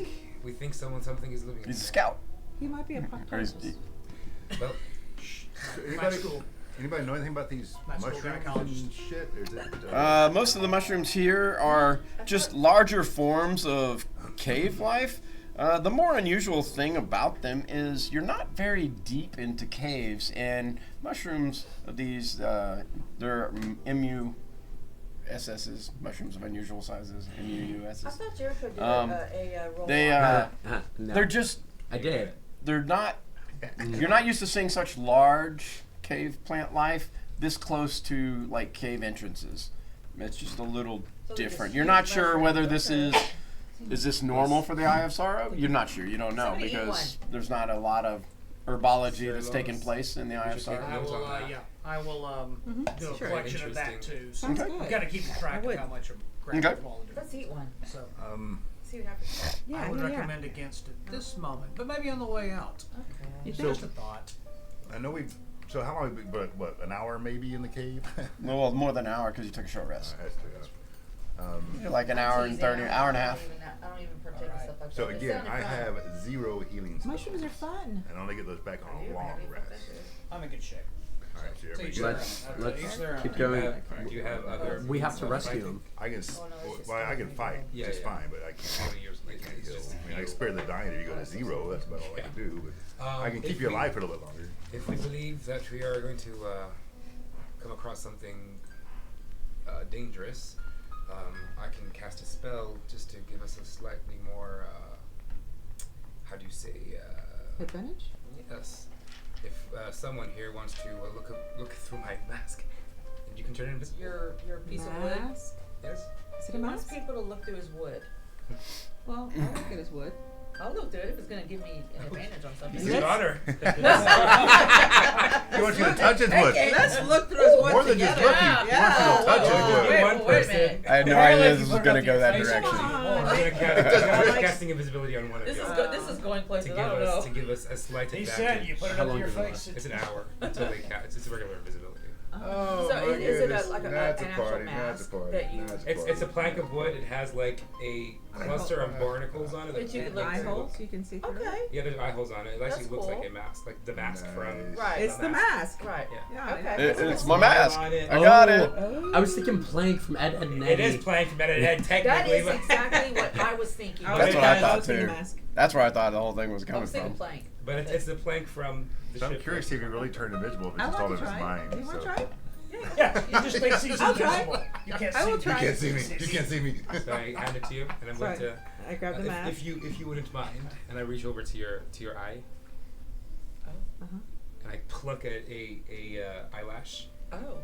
Speaker 3: think something is living in
Speaker 2: He's a
Speaker 3: there.
Speaker 2: scout.
Speaker 7: He might be a
Speaker 2: Or he's-
Speaker 7: proctologist.
Speaker 3: Well,
Speaker 5: Anybody,
Speaker 6: school.
Speaker 5: anybody know anything about these
Speaker 6: Not school
Speaker 5: mushrooms
Speaker 6: gynecologist.
Speaker 5: and shit? Or is it,
Speaker 2: Most of the mushrooms here are just larger forms of cave life. The more unusual thing about them is you're not very deep into caves, and mushrooms of these, they're MUSSs, mushrooms of unusual sizes,
Speaker 8: I
Speaker 2: MUUSs.
Speaker 8: thought Jericho did a roll.
Speaker 2: They,
Speaker 4: No.
Speaker 2: they're just,
Speaker 4: I did.
Speaker 2: they're not, you're not used to seeing such large cave plant life this close to like cave entrances. It's just a little
Speaker 8: So they're
Speaker 2: different.
Speaker 8: just
Speaker 2: You're not
Speaker 8: huge
Speaker 2: sure whether
Speaker 8: mushrooms,
Speaker 2: this
Speaker 8: okay.
Speaker 2: is this normal for the Eye of Sorrow? You're not sure. You don't know
Speaker 8: Somebody eat
Speaker 2: because there's not a lot of herbology that's
Speaker 3: Sorry,
Speaker 2: taking
Speaker 3: Lois.
Speaker 2: place in the Eye of
Speaker 3: should take
Speaker 2: Sorrow.
Speaker 6: I
Speaker 3: notes
Speaker 6: will,
Speaker 3: on that.
Speaker 6: yeah, I will do a
Speaker 7: Sure.
Speaker 6: collection of that
Speaker 3: Interesting.
Speaker 6: too. So
Speaker 7: Sounds
Speaker 2: Okay.
Speaker 6: we've
Speaker 7: good.
Speaker 6: got to keep track
Speaker 7: I
Speaker 6: of
Speaker 7: would.
Speaker 6: how much of grabbing
Speaker 2: Okay.
Speaker 6: from all the different.
Speaker 8: Let's eat one.
Speaker 6: So
Speaker 8: See what happens.
Speaker 7: Yeah,
Speaker 6: I would
Speaker 7: yeah,
Speaker 6: recommend against it this moment, but maybe on the way out.
Speaker 7: You
Speaker 5: So-
Speaker 7: think?
Speaker 6: Just a thought.
Speaker 5: I know we. So how long? But what? An hour maybe in the cave?
Speaker 2: Well, more than an hour because you took a short rest.
Speaker 5: That's true.
Speaker 2: Like an hour and 30, hour and a half.
Speaker 8: I don't even partake in stuff like
Speaker 5: So
Speaker 8: that. It
Speaker 5: again,
Speaker 8: sounded
Speaker 5: I
Speaker 8: fun.
Speaker 5: have 0 healing spells,
Speaker 7: Mushrooms are fun.
Speaker 5: and I only get those back on
Speaker 8: Are you
Speaker 5: a long
Speaker 8: ready for
Speaker 5: rest.
Speaker 8: this?
Speaker 6: I'm in good shape.
Speaker 5: All right, so
Speaker 6: To
Speaker 5: everybody
Speaker 6: each
Speaker 5: good?
Speaker 6: their
Speaker 4: Let's-
Speaker 6: own.
Speaker 4: let's
Speaker 6: Each their
Speaker 4: keep
Speaker 6: own.
Speaker 4: going.
Speaker 3: do you have other?
Speaker 4: We have to
Speaker 3: some
Speaker 4: rescue
Speaker 3: fighting?
Speaker 4: him.
Speaker 5: I can.
Speaker 8: Oh, no, it's just
Speaker 5: Well, I can fight
Speaker 3: Yeah,
Speaker 5: just
Speaker 3: yeah.
Speaker 5: fine, but I can't.
Speaker 3: Oh, yours, like,
Speaker 5: Can't
Speaker 3: it's
Speaker 5: heal.
Speaker 3: just
Speaker 5: I mean, I
Speaker 3: heal.
Speaker 5: can spare the dying if you go to 0. That's about all I can do. But I can keep
Speaker 3: If
Speaker 5: you
Speaker 3: we-
Speaker 5: alive for a little bit longer.
Speaker 3: If we believe that we are going to come across something dangerous, I can cast a spell just to give us a slightly more, how do you say,
Speaker 7: Advantage?
Speaker 3: yes. If someone here wants to look through my mask, and you can turn it invisible.
Speaker 8: Your piece of wood.
Speaker 7: Mask?
Speaker 3: Yes.
Speaker 7: Is it
Speaker 8: He
Speaker 7: a
Speaker 8: wants
Speaker 7: mask?
Speaker 8: people to look through his wood.
Speaker 7: Well, I look at his wood.
Speaker 8: I'll look through it if it's gonna give me an advantage on something.
Speaker 3: It's an honor.
Speaker 5: He wants you to touch his wood.
Speaker 9: Let's look through his wood
Speaker 5: More than just
Speaker 9: together.
Speaker 5: looking. He wants you to touch his wood.
Speaker 8: Wait,
Speaker 3: One
Speaker 8: wait a
Speaker 3: person.
Speaker 8: minute.
Speaker 2: I had no
Speaker 6: Apparently
Speaker 2: idea
Speaker 6: if
Speaker 2: this
Speaker 6: you
Speaker 2: was
Speaker 6: put it
Speaker 2: going to
Speaker 6: up
Speaker 2: go
Speaker 6: your
Speaker 2: that
Speaker 6: face,
Speaker 2: direction.
Speaker 3: I'm gonna casting invisibility on one of
Speaker 8: This
Speaker 3: you
Speaker 8: is this is going
Speaker 3: to
Speaker 8: places.
Speaker 3: give
Speaker 8: I don't
Speaker 3: us
Speaker 8: know.
Speaker 3: a slight
Speaker 6: He
Speaker 3: advantage.
Speaker 6: said you put it
Speaker 4: How
Speaker 6: up to
Speaker 4: long
Speaker 6: your
Speaker 4: does it
Speaker 6: face.
Speaker 3: It's an hour until they cast. It's a regular invisibility.
Speaker 5: Oh,
Speaker 8: So
Speaker 5: my
Speaker 8: is it
Speaker 5: goodness.
Speaker 8: like an
Speaker 5: That's a
Speaker 8: actual
Speaker 5: party. That's
Speaker 8: mask
Speaker 5: a party.
Speaker 8: that you?
Speaker 5: That's
Speaker 3: It's a plank of wood. It has like a cluster of barnacles on it.
Speaker 8: That you
Speaker 3: that
Speaker 8: can look
Speaker 7: Eye
Speaker 8: through.
Speaker 7: holes, you can see through.
Speaker 8: Okay.
Speaker 3: Yeah, there's eye holes on it. It actually
Speaker 8: That's
Speaker 3: looks
Speaker 8: cool.
Speaker 3: like a mask, like the mask from.
Speaker 5: Nice.
Speaker 8: Right.
Speaker 9: It's the mask.
Speaker 8: Right.
Speaker 3: Yeah.
Speaker 7: Yeah.
Speaker 8: Okay.
Speaker 2: It's my mask.
Speaker 3: On it.
Speaker 2: I got it.
Speaker 4: I was thinking plank from Ed, Ed and
Speaker 3: It is
Speaker 4: Eddie.
Speaker 3: plank from Ed
Speaker 8: That
Speaker 3: technically,
Speaker 8: is
Speaker 3: but
Speaker 8: exactly what I was thinking.
Speaker 3: That's
Speaker 2: That's
Speaker 3: it
Speaker 2: what I
Speaker 3: has-
Speaker 2: thought
Speaker 9: was thinking
Speaker 2: too.
Speaker 9: mask.
Speaker 2: That's where I thought the whole thing was
Speaker 8: I
Speaker 2: coming
Speaker 8: was thinking
Speaker 2: from.
Speaker 8: plank.
Speaker 3: but it's the plank from the
Speaker 5: So I'm
Speaker 3: ship.
Speaker 5: curious if he really turned invisible if it's
Speaker 9: I
Speaker 5: just all
Speaker 9: want
Speaker 5: in
Speaker 9: to
Speaker 5: his
Speaker 9: try.
Speaker 5: mind.
Speaker 9: Do you want to
Speaker 5: so.
Speaker 9: try?
Speaker 6: Yeah, you just think he's
Speaker 9: I'll try.
Speaker 6: invisible. You can't
Speaker 9: I
Speaker 6: see
Speaker 9: will
Speaker 6: him.
Speaker 9: try.
Speaker 5: You can't see me. You can't see me.
Speaker 3: So I hand it to you, and I'm going
Speaker 9: Sorry.
Speaker 3: to.
Speaker 9: I grab the mask.
Speaker 3: If you wouldn't mind, and I reach over to your eye,
Speaker 9: Uh-huh.
Speaker 3: and I pluck a eyelash,
Speaker 8: Oh.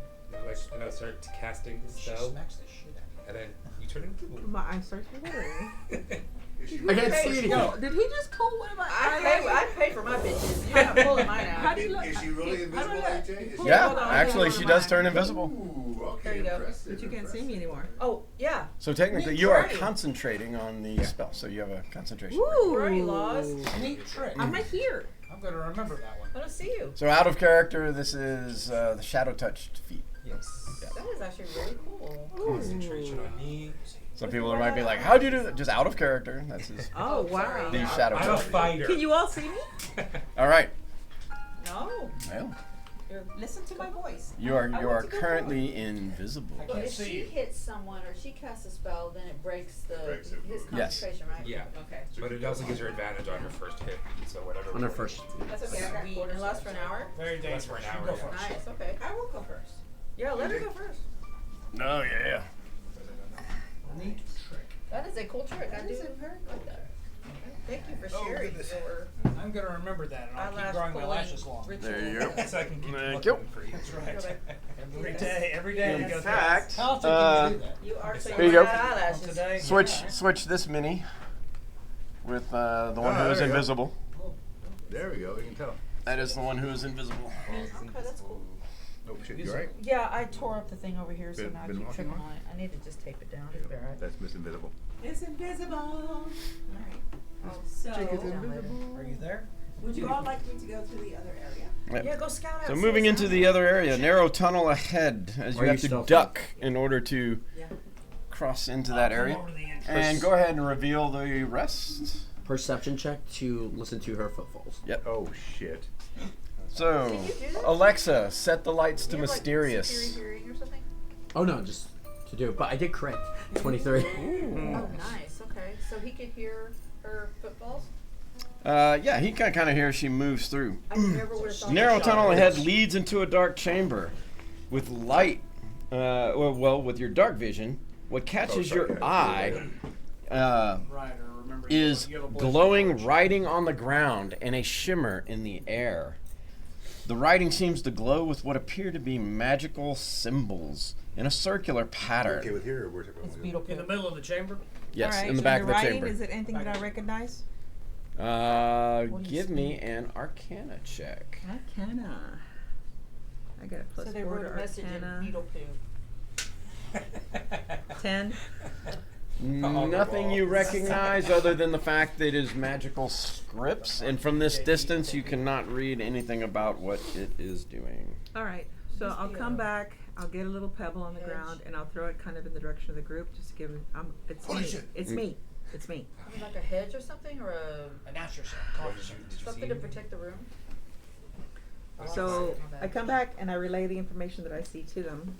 Speaker 3: and I start casting the
Speaker 6: She
Speaker 3: spell,
Speaker 6: smacks the shit out of
Speaker 3: and then you turn invisible.
Speaker 7: My eyes start to water.
Speaker 4: I can't see anything.
Speaker 9: Yo, did he just pull one of my
Speaker 8: I pay for my bitches. You're not pulling mine out.
Speaker 7: How do you look?
Speaker 5: Is she really invisible,
Speaker 7: I
Speaker 5: AJ? Is she-
Speaker 2: Yeah,
Speaker 7: Hold on,
Speaker 2: actually,
Speaker 7: hold
Speaker 2: she
Speaker 7: on,
Speaker 2: does
Speaker 7: mine.
Speaker 2: turn invisible.
Speaker 5: Ooh, okay.
Speaker 8: There you go.
Speaker 5: Impressive,
Speaker 7: But you can't see me anymore.
Speaker 8: Oh yeah.
Speaker 2: So technically,
Speaker 8: Neat
Speaker 2: you are
Speaker 8: try.
Speaker 2: concentrating on the spell, so you have a concentration.
Speaker 7: Ooh.
Speaker 8: Already lost.
Speaker 6: it. Neat trick.
Speaker 7: I'm right here.
Speaker 6: I'm going to remember that one.
Speaker 8: I don't see you.
Speaker 2: So out of character, this is the shadow touched feat.
Speaker 3: Yes.
Speaker 8: That is actually really cool.
Speaker 3: Concentration on me.
Speaker 2: Some people might be like, "How do you do that?" Just out of character. That's his.
Speaker 7: Oh, wow.
Speaker 8: sorry.
Speaker 2: The shadow
Speaker 3: I'm a
Speaker 2: touch.
Speaker 3: fighter.
Speaker 7: Can you all see me?
Speaker 2: All right.
Speaker 8: No.
Speaker 2: Well,
Speaker 9: Listen to my voice.
Speaker 2: you are
Speaker 9: I
Speaker 2: you
Speaker 9: want
Speaker 2: are
Speaker 9: to go
Speaker 2: currently invisible.
Speaker 6: I
Speaker 8: But
Speaker 6: can't
Speaker 8: if
Speaker 6: see
Speaker 8: she
Speaker 6: you.
Speaker 8: hits someone or she casts a spell, then it breaks
Speaker 5: Breaks it.
Speaker 8: his
Speaker 2: Yes.
Speaker 8: concentration, right?
Speaker 3: Yeah.
Speaker 8: Okay.
Speaker 3: But it also gives her advantage on her first hit, so whatever.
Speaker 4: On her first.
Speaker 8: That's okay. I got
Speaker 9: Sweet.
Speaker 8: quarters. It lasts for an hour.
Speaker 6: Very dangerous.
Speaker 3: for an
Speaker 6: You
Speaker 3: hour,
Speaker 6: go
Speaker 3: yeah.
Speaker 6: first.
Speaker 8: Nice. Okay.
Speaker 9: I will go first.
Speaker 8: Yeah, let her go first.
Speaker 2: Oh yeah.
Speaker 6: Neat trick.
Speaker 8: That is a cool trick. I
Speaker 9: That
Speaker 8: do
Speaker 9: is a very
Speaker 8: like that. Thank you for
Speaker 5: Oh,
Speaker 8: sharing
Speaker 5: goodness.
Speaker 8: your
Speaker 6: I'm going to remember that, and I'll keep
Speaker 8: eyelash
Speaker 6: growing my
Speaker 8: pulling
Speaker 6: lashes long.
Speaker 8: ritual.
Speaker 2: There you go.
Speaker 3: So I can keep
Speaker 2: Thank
Speaker 3: looking
Speaker 2: you.
Speaker 3: for you.
Speaker 6: That's right.
Speaker 8: Okay.
Speaker 6: Every day I
Speaker 2: In
Speaker 6: go through
Speaker 2: fact,
Speaker 6: it. How often can you do that?
Speaker 8: You are so
Speaker 2: Here you go.
Speaker 8: eyelashes.
Speaker 6: Today,
Speaker 2: Switch
Speaker 6: yeah.
Speaker 2: switch this mini with the one who is
Speaker 5: there you go.
Speaker 2: invisible.
Speaker 5: There we go. We can tell.
Speaker 2: That is the one who is invisible.
Speaker 10: Okay, that's cool.
Speaker 5: Oh shit! You alright?
Speaker 10: Yeah, I tore up the thing over here, so
Speaker 5: Been-
Speaker 10: now I
Speaker 5: been
Speaker 10: keep
Speaker 5: walking
Speaker 10: tripping
Speaker 5: on?
Speaker 10: on it. I need to just tape it down. It'll be alright.
Speaker 5: That's Miss Invisible.
Speaker 9: It's invisible.
Speaker 10: Alright.
Speaker 9: So,
Speaker 10: Take it down later.
Speaker 6: Are you there?
Speaker 9: would you all like me to go through the other area?
Speaker 2: Yep.
Speaker 10: Yeah, go scout out.
Speaker 2: So
Speaker 10: see
Speaker 2: moving
Speaker 10: what's
Speaker 2: into
Speaker 10: out
Speaker 2: the
Speaker 10: there.
Speaker 2: other area, narrow tunnel ahead as you
Speaker 4: Are
Speaker 2: have
Speaker 4: you
Speaker 2: to
Speaker 4: stealthy?
Speaker 2: duck in order to
Speaker 10: Yeah.
Speaker 2: cross into that area.
Speaker 6: Over the entrance.
Speaker 2: And go ahead and reveal the rest.
Speaker 4: Perception check to listen to her footfalls.
Speaker 2: Yep.
Speaker 5: Oh shit!
Speaker 2: So,
Speaker 10: Did you do that?
Speaker 2: Alexa, set the lights to
Speaker 10: You have, like,
Speaker 2: mysterious.
Speaker 10: superior hearing or something?
Speaker 4: Oh no, just to do. But I did crit. 23.
Speaker 10: Oh, nice. Okay, so he could hear her footfalls.
Speaker 2: Yeah, he can kind of hear she moves through.
Speaker 10: I never would have thought.
Speaker 2: Narrow
Speaker 10: that.
Speaker 2: tunnel ahead leads into a dark chamber with light. Well, with your dark vision, what catches your eye
Speaker 6: Right, or remember
Speaker 2: is
Speaker 6: you have a blue
Speaker 2: glowing
Speaker 6: torch.
Speaker 2: writing on the ground and a shimmer in the air. The writing seems to glow with what appear to be magical symbols in a circular pattern.
Speaker 5: Okay, with here, or where's it going?
Speaker 10: It's beetle
Speaker 6: In the
Speaker 10: poop.
Speaker 6: middle of the chamber.
Speaker 2: Yes,
Speaker 9: All right,
Speaker 2: in the
Speaker 9: so
Speaker 2: back of the
Speaker 9: writing,
Speaker 2: chamber.
Speaker 9: Is it anything that I recognize?
Speaker 10: What do you
Speaker 2: Give
Speaker 10: see?
Speaker 2: me an Arcana check.
Speaker 9: Arcana. I got a plus
Speaker 10: So they
Speaker 9: 4
Speaker 10: wrote
Speaker 9: to
Speaker 10: a message in
Speaker 9: Arcana.
Speaker 10: beetle poop.
Speaker 9: 10.
Speaker 2: Nothing you recognize other than the fact that it is magical scripts, and from this distance you cannot read anything about what it is doing.
Speaker 9: All right. So
Speaker 10: Must
Speaker 9: I'll
Speaker 10: be
Speaker 9: come
Speaker 10: a
Speaker 9: back. I'll get a little pebble on the
Speaker 10: edge.
Speaker 9: ground, and I'll throw it kind of in the direction of the group, just to give them. It's
Speaker 5: Holy
Speaker 9: me.
Speaker 5: shit.
Speaker 9: It's me. It's me.
Speaker 10: I mean, like a hedge or something, or
Speaker 6: Announce yourself. Call yourself.
Speaker 10: something to protect the room. Oh,
Speaker 9: So
Speaker 10: my bad.
Speaker 9: I come back and I relay the information that I see to them.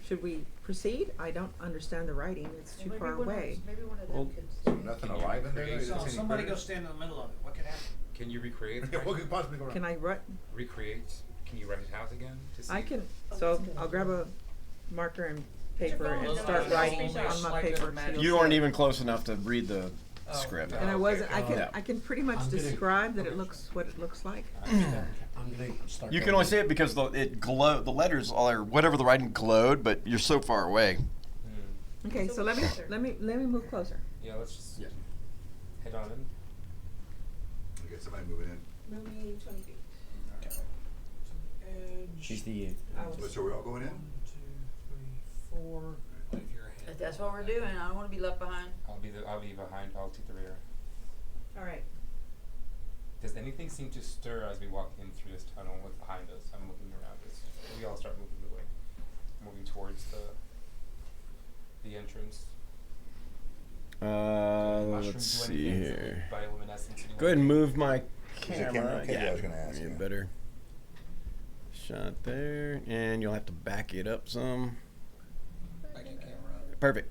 Speaker 9: Should we proceed? I don't understand the writing. It's too
Speaker 10: Maybe
Speaker 9: far
Speaker 10: one of
Speaker 9: away.
Speaker 10: those- Maybe one of them
Speaker 2: Well,
Speaker 10: could.
Speaker 5: Nothing alive in there.
Speaker 3: create
Speaker 5: Is it
Speaker 6: So
Speaker 5: any
Speaker 6: somebody go
Speaker 5: critters?
Speaker 6: stand in the middle of it. What could happen?
Speaker 3: Can you recreate?
Speaker 5: Yeah, what could possibly go wrong?
Speaker 9: Can I write?
Speaker 3: Recreate? Can you write his house again? To see?
Speaker 9: I can.
Speaker 10: Oh,
Speaker 9: So
Speaker 10: that's a good
Speaker 9: I'll
Speaker 10: idea.
Speaker 9: grab a marker and
Speaker 10: Put your
Speaker 9: paper
Speaker 10: phone
Speaker 9: and
Speaker 10: in
Speaker 9: start
Speaker 10: the
Speaker 9: writing
Speaker 10: screenshot.
Speaker 9: on my
Speaker 6: Like
Speaker 9: paper.
Speaker 6: a magic-
Speaker 9: so
Speaker 2: You
Speaker 9: you'll
Speaker 2: aren't
Speaker 9: see.
Speaker 2: even close enough to read the
Speaker 6: Oh,
Speaker 2: script.
Speaker 9: And I wasn't. I can.
Speaker 2: Yeah.
Speaker 9: I can pretty much
Speaker 4: I'm gonna-
Speaker 9: describe that it looks what it looks like.
Speaker 4: I'm gonna start.
Speaker 2: You can
Speaker 4: going.
Speaker 2: only see it because the letters or whatever the writing glowed, but you're so far away.
Speaker 3: Hmm.
Speaker 9: Okay.
Speaker 10: So
Speaker 9: So let me
Speaker 10: closer.
Speaker 9: let me move closer.
Speaker 3: Yeah, let's just
Speaker 5: Yeah.
Speaker 3: head on in.
Speaker 5: We got somebody moving in.
Speaker 9: Move me 20 feet.
Speaker 4: She's the.
Speaker 5: So we're all going in?
Speaker 6: 1, 2, 3, 4. What if you're ahead?
Speaker 10: If that's what we're doing, I don't want to be left behind.
Speaker 3: I'll be behind. I'll take the rear.
Speaker 9: All right.
Speaker 3: Does anything seem to stir as we walk in through this tunnel? What's behind us? I'm looking around us. We all start moving the way, moving towards the entrance. Mushrooms
Speaker 2: Let's
Speaker 3: do
Speaker 2: see
Speaker 3: anything?
Speaker 2: here.
Speaker 3: Bioluminescence, anyone?
Speaker 2: Go ahead and move my
Speaker 5: it
Speaker 2: camera.
Speaker 5: camera? Okay, yeah, I was gonna ask,
Speaker 2: you
Speaker 5: yeah.
Speaker 2: better shot there, and you'll have to back it up some.
Speaker 6: Back your camera up.
Speaker 2: Perfect.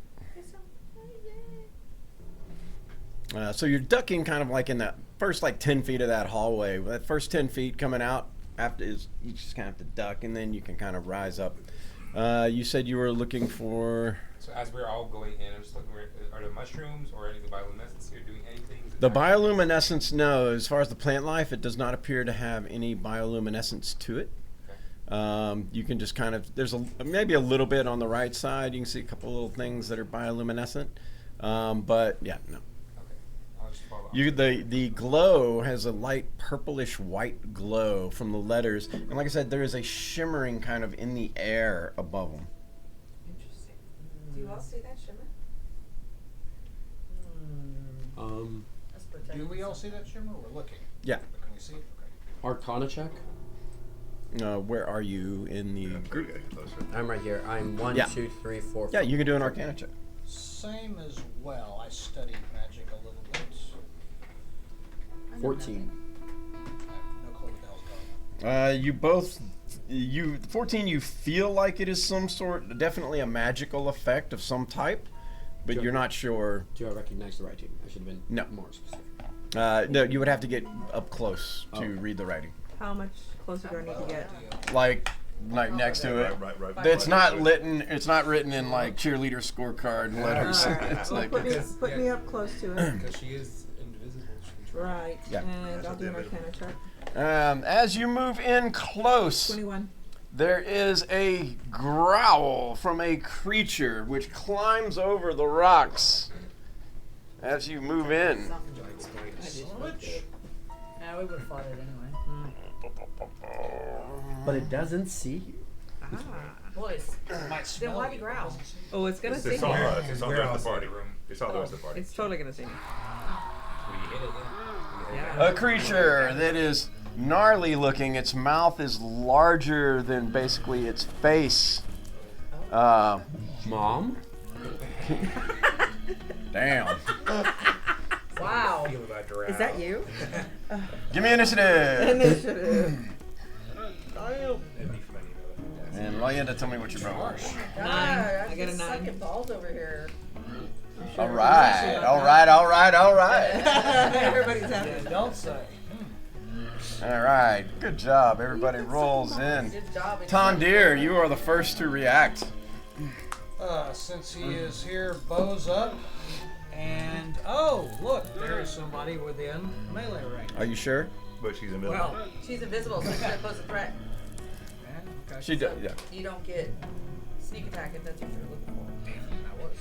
Speaker 2: So you're ducking kind of like in that first like 10 feet of that hallway. That first 10 feet coming out after is you just kind of have to duck, and then you can kind of rise up. You said you were looking for
Speaker 3: So as we're all going in, I'm just looking. Are there mushrooms or any of the bioluminescence here doing anything? Is it
Speaker 2: the
Speaker 3: not-
Speaker 2: bioluminescence. No, as far as the plant life, it does not appear to have any bioluminescence to it. You can just kind of there's maybe a little bit on the right side. You can see a couple little things that are bioluminescent, but yeah, no.
Speaker 3: Okay, I'll just follow.
Speaker 2: The glow has a light purplish white glow from the letters, and like I said, there is a shimmering kind of in the air above them.
Speaker 10: Interesting.
Speaker 9: Do you all see that shimmer?
Speaker 10: That's protecting.
Speaker 6: Do we all see that shimmer? We're looking.
Speaker 2: Yeah.
Speaker 6: Can we see it? Okay.
Speaker 4: Arcana check.
Speaker 2: Where are you in the
Speaker 5: Yeah,
Speaker 2: group?
Speaker 5: get closer.
Speaker 4: I'm right here. I'm 1,
Speaker 2: Yeah.
Speaker 4: 2, 3, 4.
Speaker 2: Yeah, you can do an Arcana check.
Speaker 6: Same as well. I studied magic a little bit.
Speaker 10: I know
Speaker 4: 14.
Speaker 6: I have no clue what the hell's going on.
Speaker 2: You both, 14. You feel like it is some sort, definitely a magical effect of some type, but
Speaker 4: Sure.
Speaker 2: you're not sure.
Speaker 4: Do I recognize the writing? I should have been
Speaker 2: No.
Speaker 4: more specific.
Speaker 2: No, you would have to get up close to
Speaker 4: Oh.
Speaker 2: read the writing,
Speaker 9: How much closer do I need to get?
Speaker 2: like next to it.
Speaker 5: Right.
Speaker 2: It's not written. It's not written in like cheerleader scorecard letters.
Speaker 9: All right.
Speaker 2: It's
Speaker 9: Well,
Speaker 2: like
Speaker 9: put me up close to it.
Speaker 3: Because she is invisible. She can try.
Speaker 9: Right.
Speaker 2: Yeah.
Speaker 9: And I'll do an Arcana check.
Speaker 2: as you move in close,
Speaker 9: 21.
Speaker 2: there is a growl from a creature which climbs over the rocks as you move in.
Speaker 10: Something
Speaker 6: Switch.
Speaker 10: Yeah, we would have fought it anyway.
Speaker 4: But it doesn't see you.
Speaker 10: Boys,
Speaker 6: Might
Speaker 10: then
Speaker 6: smell
Speaker 10: why
Speaker 6: you.
Speaker 10: do you growl?
Speaker 7: Oh, it's gonna see
Speaker 5: It's
Speaker 7: me.
Speaker 5: all us. It's all the
Speaker 3: We're
Speaker 5: rest of the
Speaker 3: outside
Speaker 5: party.
Speaker 3: the room.
Speaker 5: It's all the rest of the party.
Speaker 7: It's totally gonna see me.
Speaker 3: We hit it, yeah.
Speaker 7: Yeah.
Speaker 2: A creature that is gnarly looking. Its mouth is larger than basically its face.
Speaker 4: Mom?
Speaker 2: Damn.
Speaker 10: Wow.
Speaker 3: Feel about drow.
Speaker 7: Is that you?
Speaker 2: Give me initiative.
Speaker 7: Initiative.
Speaker 3: That'd be funny though.
Speaker 2: And Lyenda, tell me what you rolled.
Speaker 10: God,
Speaker 7: I
Speaker 10: I'm
Speaker 7: got a
Speaker 10: just
Speaker 7: 9.
Speaker 10: sucking balls over here.
Speaker 2: All right, all right, all right, all right.
Speaker 7: Everybody's happy.
Speaker 6: Yeah, don't say.
Speaker 2: All right, good job. Everybody rolls in.
Speaker 10: Good job.
Speaker 2: Tondir, you are the first to react.
Speaker 6: Since he is here, bows up, and oh, look, there is somebody within melee range.
Speaker 2: Are you sure?
Speaker 5: But she's invisible.
Speaker 6: Well,
Speaker 10: She's invisible, so she doesn't pose a threat.
Speaker 6: yeah, okay.
Speaker 2: She does,
Speaker 10: So
Speaker 2: yeah.
Speaker 10: you don't get sneak attack if that's what you're looking for.
Speaker 6: Damn, I was.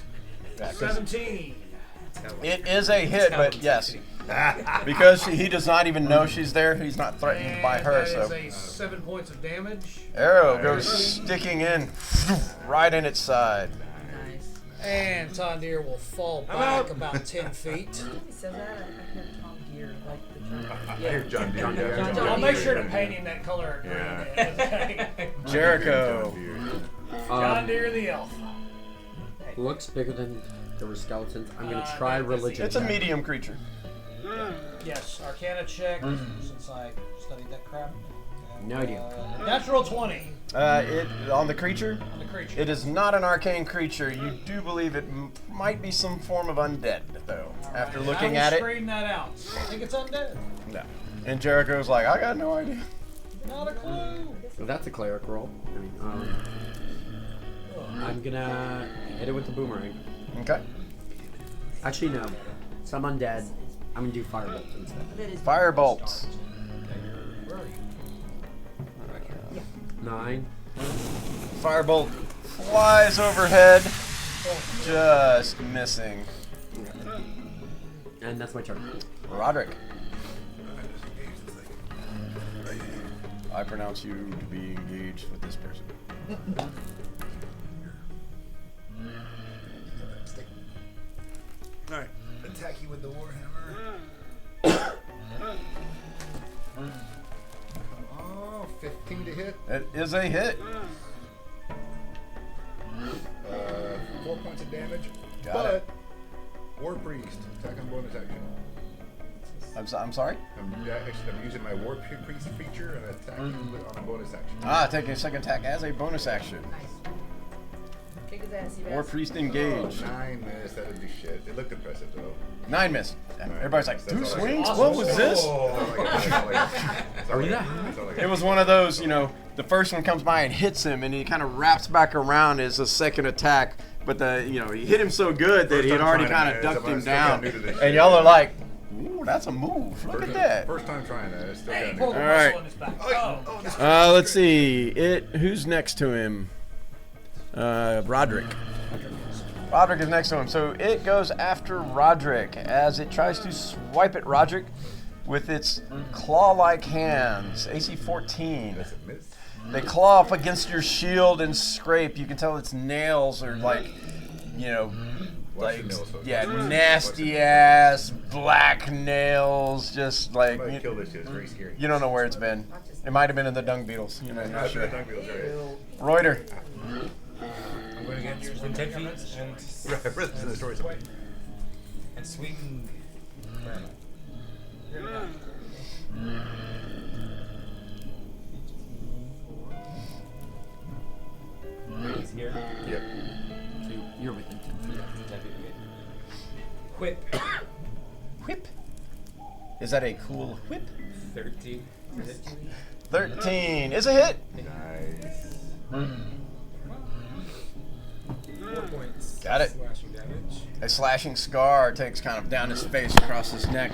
Speaker 2: Yeah, 'cause
Speaker 6: 17.
Speaker 2: it is a hit, but yes. Because he does not even know she's there, he's not threatened by her,
Speaker 6: That
Speaker 2: so.
Speaker 6: is a 7 points of damage.
Speaker 2: Arrow goes sticking in right in its side.
Speaker 10: Nice.
Speaker 6: And Tondir will fall back about 10 feet.
Speaker 10: He says that, I heard Tom Deere, like the John.
Speaker 5: I hear John Deere. Yeah,
Speaker 10: John
Speaker 6: I'll
Speaker 10: Deere.
Speaker 6: make sure to paint him that color.
Speaker 5: Yeah.
Speaker 2: Jericho.
Speaker 6: John Deere the elf.
Speaker 4: Looks bigger than there were skeletons. I'm gonna try religion.
Speaker 2: It's a
Speaker 4: check.
Speaker 2: medium creature.
Speaker 6: Yes, Arcana check, since I studied that crap. And,
Speaker 4: No idea.
Speaker 6: Natural 20
Speaker 2: It on the creature.
Speaker 6: on the creature.
Speaker 2: It is not an arcane creature. You do believe it might be some form of undead, though. After looking at
Speaker 6: I will
Speaker 2: it,
Speaker 6: screen that out. I think it's undead.
Speaker 2: no. And Jericho's like, I got no idea.
Speaker 6: Not a clue.
Speaker 4: So that's a cleric roll. I mean, I'm gonna hit it with the boomerang.
Speaker 2: Okay.
Speaker 4: Actually, no. Some undead. I'm gonna do firebolt instead.
Speaker 2: Firebolt.
Speaker 3: Where are you?
Speaker 4: 9.
Speaker 2: Firebolt flies overhead, just missing.
Speaker 4: And that's my turn.
Speaker 2: Roderick. I pronounce you to be engaged with this person.
Speaker 5: Alright, attack you with the warhammer. Oh, 15 to hit.
Speaker 2: It is a hit.
Speaker 5: 4 points of damage.
Speaker 2: Got
Speaker 5: but
Speaker 2: it.
Speaker 5: War Priest, attack on bonus action.
Speaker 2: I'm sorry?
Speaker 5: I'm using my War Priest feature and attacking on a bonus action.
Speaker 2: Ah, taking a second attack as a bonus action.
Speaker 10: Kick his ass, you
Speaker 2: War
Speaker 10: guys.
Speaker 2: Priest engaged.
Speaker 5: 9 missed, that would do shit. It looked impressive though.
Speaker 2: 9 miss. Everybody's like,
Speaker 5: That's
Speaker 2: 2
Speaker 5: all I got.
Speaker 2: swings?
Speaker 6: Awesome.
Speaker 2: What was this?
Speaker 4: Are you that
Speaker 2: It was one of those, the first one comes by and hits him, and he kind of wraps back around as a second attack. But he hit him so good that
Speaker 5: First
Speaker 2: he had
Speaker 5: time
Speaker 2: already
Speaker 5: trying
Speaker 2: kind
Speaker 5: it,
Speaker 2: of
Speaker 5: man.
Speaker 2: ducked
Speaker 5: I'm
Speaker 2: him
Speaker 5: still
Speaker 2: down.
Speaker 5: kinda new to this
Speaker 2: And
Speaker 5: shit.
Speaker 2: y'all are like, ooh, that's a move. Look at that.
Speaker 5: First time trying that. It's still
Speaker 6: Hey,
Speaker 5: kinda
Speaker 6: pull
Speaker 5: new.
Speaker 6: the
Speaker 2: All right.
Speaker 6: muscle in his back. Oh.
Speaker 2: Let's see. Who's next to him? Roderick. Roderick is next to him. So it goes after Roderick as it tries to swipe at Roderick with its claw-like hands. AC 14.
Speaker 5: That's a miss.
Speaker 2: They claw up against your shield and scrape. You can tell its nails are like,
Speaker 5: Watch your nails, folks.
Speaker 2: yeah,
Speaker 5: Watch your
Speaker 2: nasty
Speaker 5: nails.
Speaker 2: ass black nails. Just like
Speaker 5: Somebody kill this shit. It's very scary.
Speaker 2: you don't know where it's been. It might have been in the dung beetles. You're not
Speaker 5: I've
Speaker 2: sure.
Speaker 5: been hungry, that's
Speaker 2: Reuter.
Speaker 3: I'm going to get within 10 feet
Speaker 5: right. Right, Brother's in the story somewhere.
Speaker 3: and swing. He's here.
Speaker 5: Yep.
Speaker 4: So you're within 10 feet.
Speaker 3: 10 feet. Whip.
Speaker 2: Whip. Is that a cool whip?
Speaker 3: 13.
Speaker 2: 13 is a hit.
Speaker 5: Nice.
Speaker 3: 4 points.
Speaker 2: Got it.
Speaker 3: Slashing damage.
Speaker 2: A slashing scar takes kind of down his face across his neck.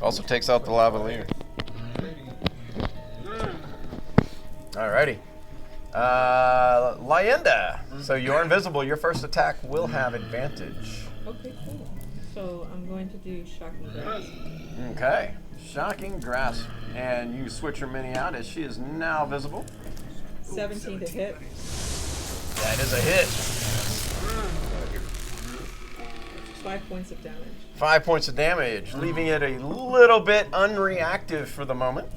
Speaker 2: Also takes out the lavalier. Alrighty. Lyenda. So you're invisible. Your first attack will have advantage.
Speaker 7: Okay, cool. So I'm going to do shocking grasp.
Speaker 2: Okay. Shocking grasp. And you switch your mini out as she is now visible.
Speaker 7: 17 to hit.
Speaker 2: That is a hit.
Speaker 7: 5 points of damage.
Speaker 2: 5 points of damage, leaving it a little bit unreactive for the moment.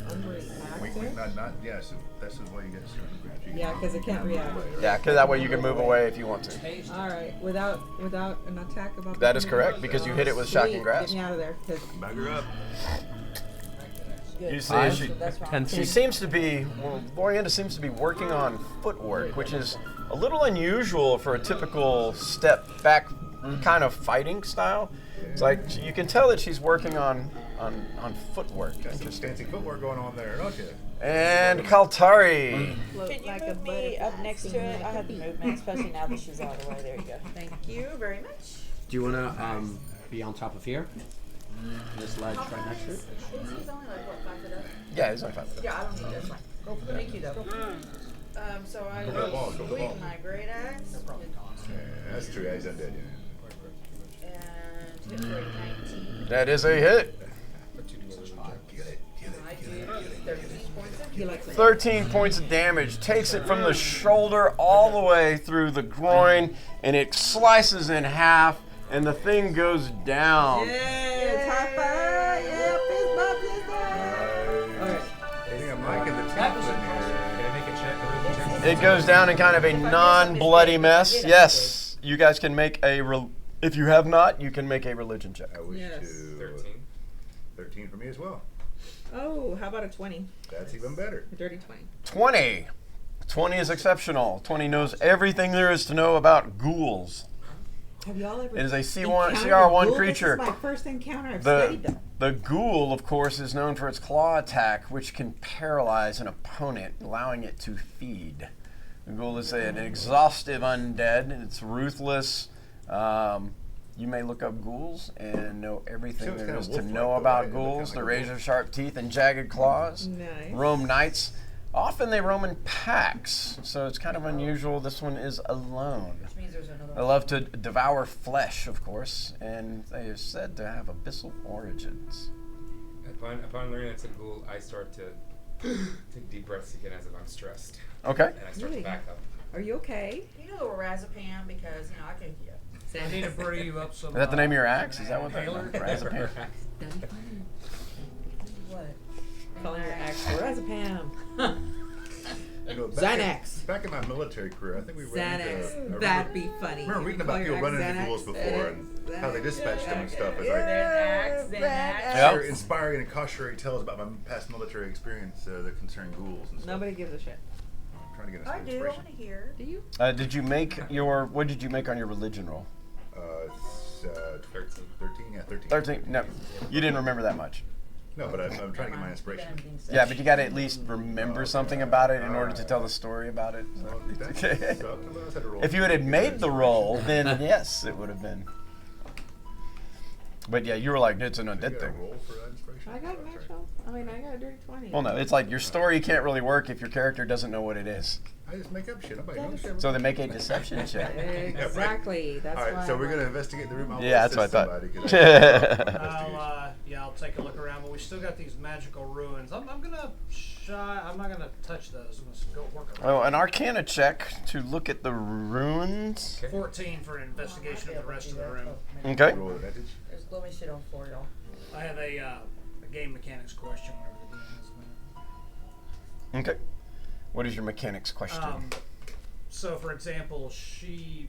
Speaker 7: Unreactive?
Speaker 5: Yeah, so that's why you get certain grabs.
Speaker 7: Yeah, because it can't react.
Speaker 2: Yeah, because that way you can move away if you want to.
Speaker 7: Alright, without an attack above
Speaker 2: That is
Speaker 7: 20.
Speaker 2: correct, because you hit it with
Speaker 7: Sweet,
Speaker 2: shocking
Speaker 7: Get
Speaker 2: grasp.
Speaker 7: me out of there. 'cause
Speaker 5: Bag her up.
Speaker 10: Good.
Speaker 2: You see,
Speaker 10: So
Speaker 2: she-
Speaker 10: that's wrong.
Speaker 4: 10
Speaker 2: She
Speaker 4: feet.
Speaker 2: seems to be, Lorienda seems to be working on footwork, which is a little unusual for a typical step back kind of fighting style. It's like you can tell that she's working on footwork.
Speaker 5: Got some
Speaker 2: Interesting.
Speaker 5: fancy footwork going on there, don't you?
Speaker 2: And Kaltari.
Speaker 7: float
Speaker 10: Can you
Speaker 7: like a
Speaker 10: move me up
Speaker 7: butterfly.
Speaker 10: next to it? I have the movement, especially now that she's out of the way. There you go.
Speaker 8: Thank you very much.
Speaker 4: Do you want to be on top of here? This ledge right next to it?
Speaker 8: He's only like, what, 5 foot up?
Speaker 2: Yeah, he's only 5 foot.
Speaker 8: Yeah, I don't need this one.
Speaker 5: Go for that.
Speaker 8: Thank you, though. So I
Speaker 5: Go for the ball,
Speaker 8: will
Speaker 5: go for the
Speaker 8: swing
Speaker 5: ball.
Speaker 8: my great axe
Speaker 5: Yeah, that's true. Yeah, he's undead, yeah.
Speaker 8: and hit for a 19.
Speaker 2: That is a hit.
Speaker 8: I do 13 points of
Speaker 7: He likes it.
Speaker 2: 13 points of damage. Takes it from the shoulder all the way through the groin, and it slices in half, and the thing goes down.
Speaker 7: Yes, high five! Yeah, fist bump, fist bump! Alright.
Speaker 5: I think I'm liking the
Speaker 3: That
Speaker 5: teeth
Speaker 3: was
Speaker 5: in
Speaker 3: a
Speaker 5: here.
Speaker 3: Can I make a check?
Speaker 2: It goes down in kind of a non-bloody mess. Yes, you guys can make if you have not, you can make a religion check.
Speaker 5: I wish
Speaker 7: Yes.
Speaker 5: to.
Speaker 3: 13.
Speaker 5: 13 for me as well.
Speaker 7: Oh, how about a 20?
Speaker 5: That's even better.
Speaker 7: A dirty 20.
Speaker 2: 20. 20 is exceptional. 20 knows everything there is to know about ghouls.
Speaker 7: Have y'all ever
Speaker 2: It is a
Speaker 7: encountered
Speaker 2: CR1
Speaker 7: ghoul?
Speaker 2: creature.
Speaker 7: This is my first encounter. I've studied
Speaker 2: The,
Speaker 7: them.
Speaker 2: the ghoul, of course, is known for its claw attack, which can paralyze an opponent, allowing it to feed. The ghoul is an exhaustive undead. It's ruthless. You may look up ghouls and know everything
Speaker 5: Sounds
Speaker 2: there
Speaker 5: kinda
Speaker 2: is to
Speaker 5: wolf-like,
Speaker 2: know
Speaker 5: though,
Speaker 2: about
Speaker 5: right? They look
Speaker 2: ghouls.
Speaker 5: kinda
Speaker 2: The
Speaker 5: like a wolf.
Speaker 2: razor-sharp teeth and jagged claws.
Speaker 7: Nice.
Speaker 2: Roam nights. Often they roam in packs, so it's kind of unusual. This one is alone.
Speaker 8: Which means there's another
Speaker 2: They love to devour flesh, of course, and they are said to have abyssal origins.
Speaker 3: Upon learning it's a ghoul, I start to take deep breaths again as if I'm stressed.
Speaker 2: Okay.
Speaker 3: And I start
Speaker 7: Really?
Speaker 3: to back up.
Speaker 7: Are you okay?
Speaker 8: You know the Razapam because, you know, I can, yeah.
Speaker 6: I need to brew you up some.
Speaker 2: Is that the name of your axe? Is that what that
Speaker 6: Taylor?
Speaker 2: Razapam?
Speaker 8: What?
Speaker 7: Calling your axe Razapam.
Speaker 5: You know,
Speaker 7: Xanax.
Speaker 5: Back in my military career, I think we ran into.
Speaker 7: Xanax. That'd be funny.
Speaker 5: I remember reading
Speaker 7: Call
Speaker 5: about
Speaker 7: your
Speaker 5: people running
Speaker 7: axe
Speaker 5: into ghouls
Speaker 7: Xanax.
Speaker 5: before and how they dispatched them and stuff. It's like
Speaker 8: Xanax.
Speaker 2: Yep.
Speaker 5: very inspiring and cautionary tales about my past military experience that concern ghouls and stuff.
Speaker 7: Nobody gives a shit.
Speaker 5: I'm trying to get us
Speaker 8: I
Speaker 5: some
Speaker 8: do. I
Speaker 5: inspiration.
Speaker 8: want to hear.
Speaker 7: Do you?
Speaker 2: Did you make your? What did you make on your religion roll?
Speaker 5: It's,
Speaker 3: 13.
Speaker 5: 13, yeah, 13.
Speaker 2: 13. No, you didn't remember that much.
Speaker 5: No, but I'm trying to get my inspiration.
Speaker 2: Yeah, but you got to at least remember something about it in order to tell the story about it.
Speaker 5: Well, that sucked. I had to roll
Speaker 2: If you had
Speaker 5: three
Speaker 2: made
Speaker 5: because-
Speaker 2: the roll, then yes, it would have been. But yeah, you were like, it's an
Speaker 5: Did you
Speaker 2: undead
Speaker 5: get a
Speaker 2: thing.
Speaker 5: roll for that inspiration?
Speaker 7: I got natural. I mean, I got a dirty 20.
Speaker 2: Well, no, it's like your story can't really work if your character doesn't know what it is.
Speaker 5: I just make up shit. Nobody knows.
Speaker 2: So they make a deception check.
Speaker 7: Exactly. That's
Speaker 5: All
Speaker 7: why.
Speaker 5: right, so
Speaker 7: I'm
Speaker 5: we're
Speaker 7: like-
Speaker 5: gonna investigate the room. I'll
Speaker 2: Yeah, that's what I
Speaker 5: assist
Speaker 2: thought.
Speaker 5: somebody 'cause I-
Speaker 6: I'll take a look around, but we still got these magical ruins. I'm gonna I'm not gonna touch those. I'm gonna go work around.
Speaker 2: Oh, an Arcana check to look at the ruins.
Speaker 6: 14 for an investigation of the rest of the room.
Speaker 2: Okay.
Speaker 5: Roll advantage.
Speaker 8: There's gloomy shit on floor, y'all.
Speaker 6: I have a game mechanics question. Whatever the game is.
Speaker 2: Okay. What is your mechanics question?
Speaker 6: So, for example, she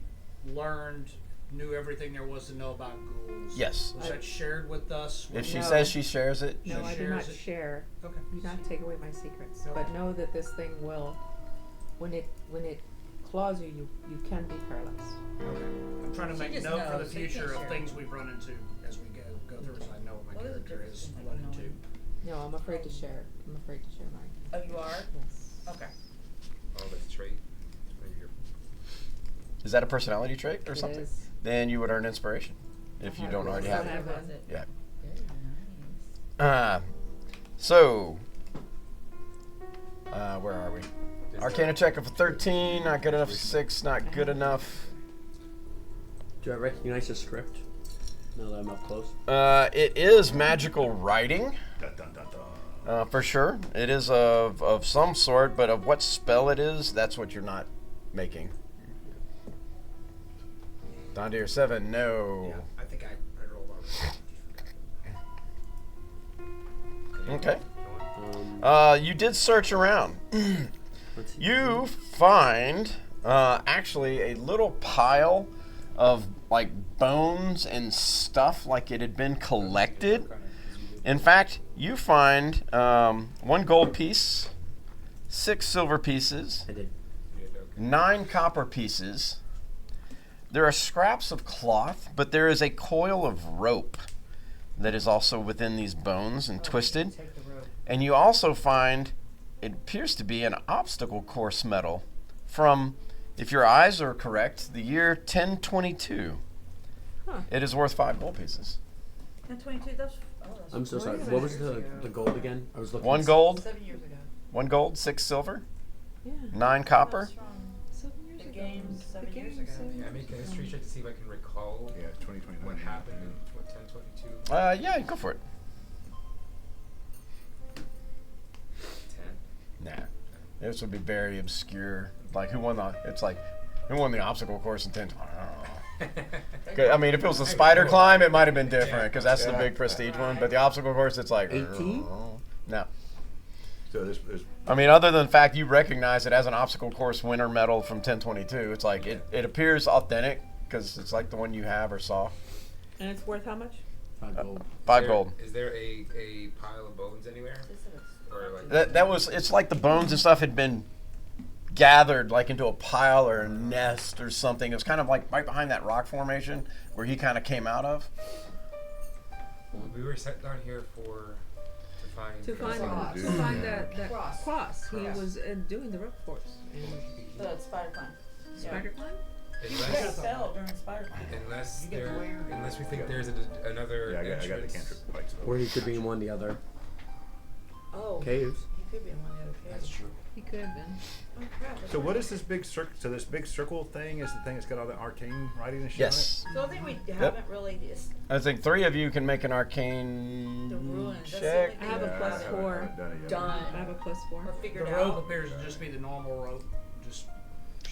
Speaker 6: knew everything there was to know about ghouls.
Speaker 2: Yes.
Speaker 6: Was that shared with us?
Speaker 2: If she
Speaker 7: No.
Speaker 2: says she shares it,
Speaker 7: No, I do
Speaker 6: shares
Speaker 7: not
Speaker 6: it.
Speaker 7: share.
Speaker 6: Okay.
Speaker 7: Do not take away my secrets.
Speaker 6: Okay.
Speaker 7: But know that this thing will, when it claws you, you can be paralyzed.
Speaker 6: Okay. I'm trying to
Speaker 8: She
Speaker 6: make
Speaker 8: just
Speaker 6: note for the
Speaker 8: knows, so you
Speaker 6: future
Speaker 8: can't
Speaker 6: of
Speaker 8: share.
Speaker 6: things we've run into as we go through, so I know what my
Speaker 8: What is the
Speaker 6: character
Speaker 8: difference
Speaker 6: is
Speaker 8: between
Speaker 6: run
Speaker 8: like
Speaker 6: into.
Speaker 7: No, I'm afraid to share. I'm afraid to share mine.
Speaker 8: Oh, you are?
Speaker 7: Yes.
Speaker 8: Okay.
Speaker 3: Oh, that's a trait. Maybe you're-
Speaker 2: is that a personality trait or
Speaker 7: It
Speaker 2: something?
Speaker 7: is.
Speaker 2: Then you would earn inspiration if you don't already have
Speaker 7: I
Speaker 2: it.
Speaker 7: have
Speaker 8: Has
Speaker 7: it.
Speaker 8: it?
Speaker 2: Yeah.
Speaker 8: Very nice.
Speaker 2: So, where are we? Arcana check of 13, not good enough. 6, not good enough.
Speaker 4: Do I recognize the script? Now that I'm up close.
Speaker 2: It is magical writing.
Speaker 5: Dun, dun, dun, dun.
Speaker 2: For sure. It is of some sort, but of what spell it is, that's what you're not making. Down to your 7, no.
Speaker 6: Yeah, I think I rolled on.
Speaker 2: Okay.
Speaker 4: Um,
Speaker 2: You did search around.
Speaker 4: let's see.
Speaker 2: You find actually a little pile of like bones and stuff like it had been collected. In fact, you find 1 gold piece, 6 silver pieces,
Speaker 4: I did.
Speaker 2: 9 copper pieces. There are scraps of cloth, but there is a coil of rope that is also within these bones and twisted.
Speaker 8: Take the rope.
Speaker 2: And you also find, it appears to be an obstacle course medal from, if your eyes are correct, the year 1022.
Speaker 7: Huh.
Speaker 2: It is worth 5 gold pieces.
Speaker 8: 1022. That's. Oh, that's
Speaker 4: I'm so sorry.
Speaker 7: Wait a
Speaker 4: What was
Speaker 7: minute.
Speaker 4: the gold again? I was looking.
Speaker 2: 1 gold,
Speaker 8: 7 years ago.
Speaker 2: 1 gold, 6 silver,
Speaker 7: Yeah.
Speaker 2: 9 copper.
Speaker 8: That's from
Speaker 7: 7 years
Speaker 8: the
Speaker 7: ago.
Speaker 8: game 7
Speaker 7: The
Speaker 8: years
Speaker 7: game
Speaker 8: ago.
Speaker 3: Yeah, I make a history check to see if I can recall
Speaker 5: Yeah, 2021.
Speaker 3: what happened in 1022.
Speaker 2: Yeah, go for it.
Speaker 3: 10.
Speaker 2: Nah. This would be very obscure. Like, who won the obstacle course in 10? I don't know. I mean, if it was a spider climb, it might have been different because that's the big prestige one. But the obstacle course, it's like
Speaker 4: 18?
Speaker 2: No.
Speaker 5: So this
Speaker 2: I mean, other than the fact you recognize it as an obstacle course winner medal from 1022, it's like it appears authentic because it's like the one you have or saw.
Speaker 7: And it's worth how much?
Speaker 4: 5 gold.
Speaker 2: 5 gold.
Speaker 3: Is there a pile of bones anywhere? Or like
Speaker 2: It's like the bones and stuff had been gathered like into a pile or a nest or something. It was kind of like right behind that rock formation where he kind of came out of.
Speaker 3: we were set down here to find
Speaker 8: Cross.
Speaker 7: To find that
Speaker 8: Cross.
Speaker 7: cross. He
Speaker 8: Cross.
Speaker 7: was doing the rope course.
Speaker 8: The spider climb.
Speaker 7: Spider climb?
Speaker 8: You guys fell during spider climb.
Speaker 3: Unless
Speaker 8: You get
Speaker 3: there,
Speaker 8: where-
Speaker 3: unless we think there's another
Speaker 5: yeah, I got the
Speaker 3: entrance.
Speaker 5: cantrip fights.
Speaker 4: Or he could be in one of the other
Speaker 8: Oh.
Speaker 4: caves.
Speaker 8: He could be in one of the other
Speaker 3: That's
Speaker 8: caves.
Speaker 3: true.
Speaker 7: He could have been.
Speaker 8: Oh crap.
Speaker 5: So what is this big circle? So this big circle thing is the thing that's got all the arcane writing and shit
Speaker 2: Yes.
Speaker 8: So I think we haven't really just
Speaker 2: I think 3 of you can make an arcane
Speaker 8: the ruins. That's the
Speaker 2: check.
Speaker 8: only thing
Speaker 7: I have a
Speaker 8: that
Speaker 7: plus
Speaker 8: I
Speaker 7: 4.
Speaker 5: haven't done it yet.
Speaker 8: Done.
Speaker 7: I have a plus 4.
Speaker 8: or
Speaker 6: The
Speaker 8: figured
Speaker 6: rope
Speaker 8: out.
Speaker 6: appears to just be the normal rope. Just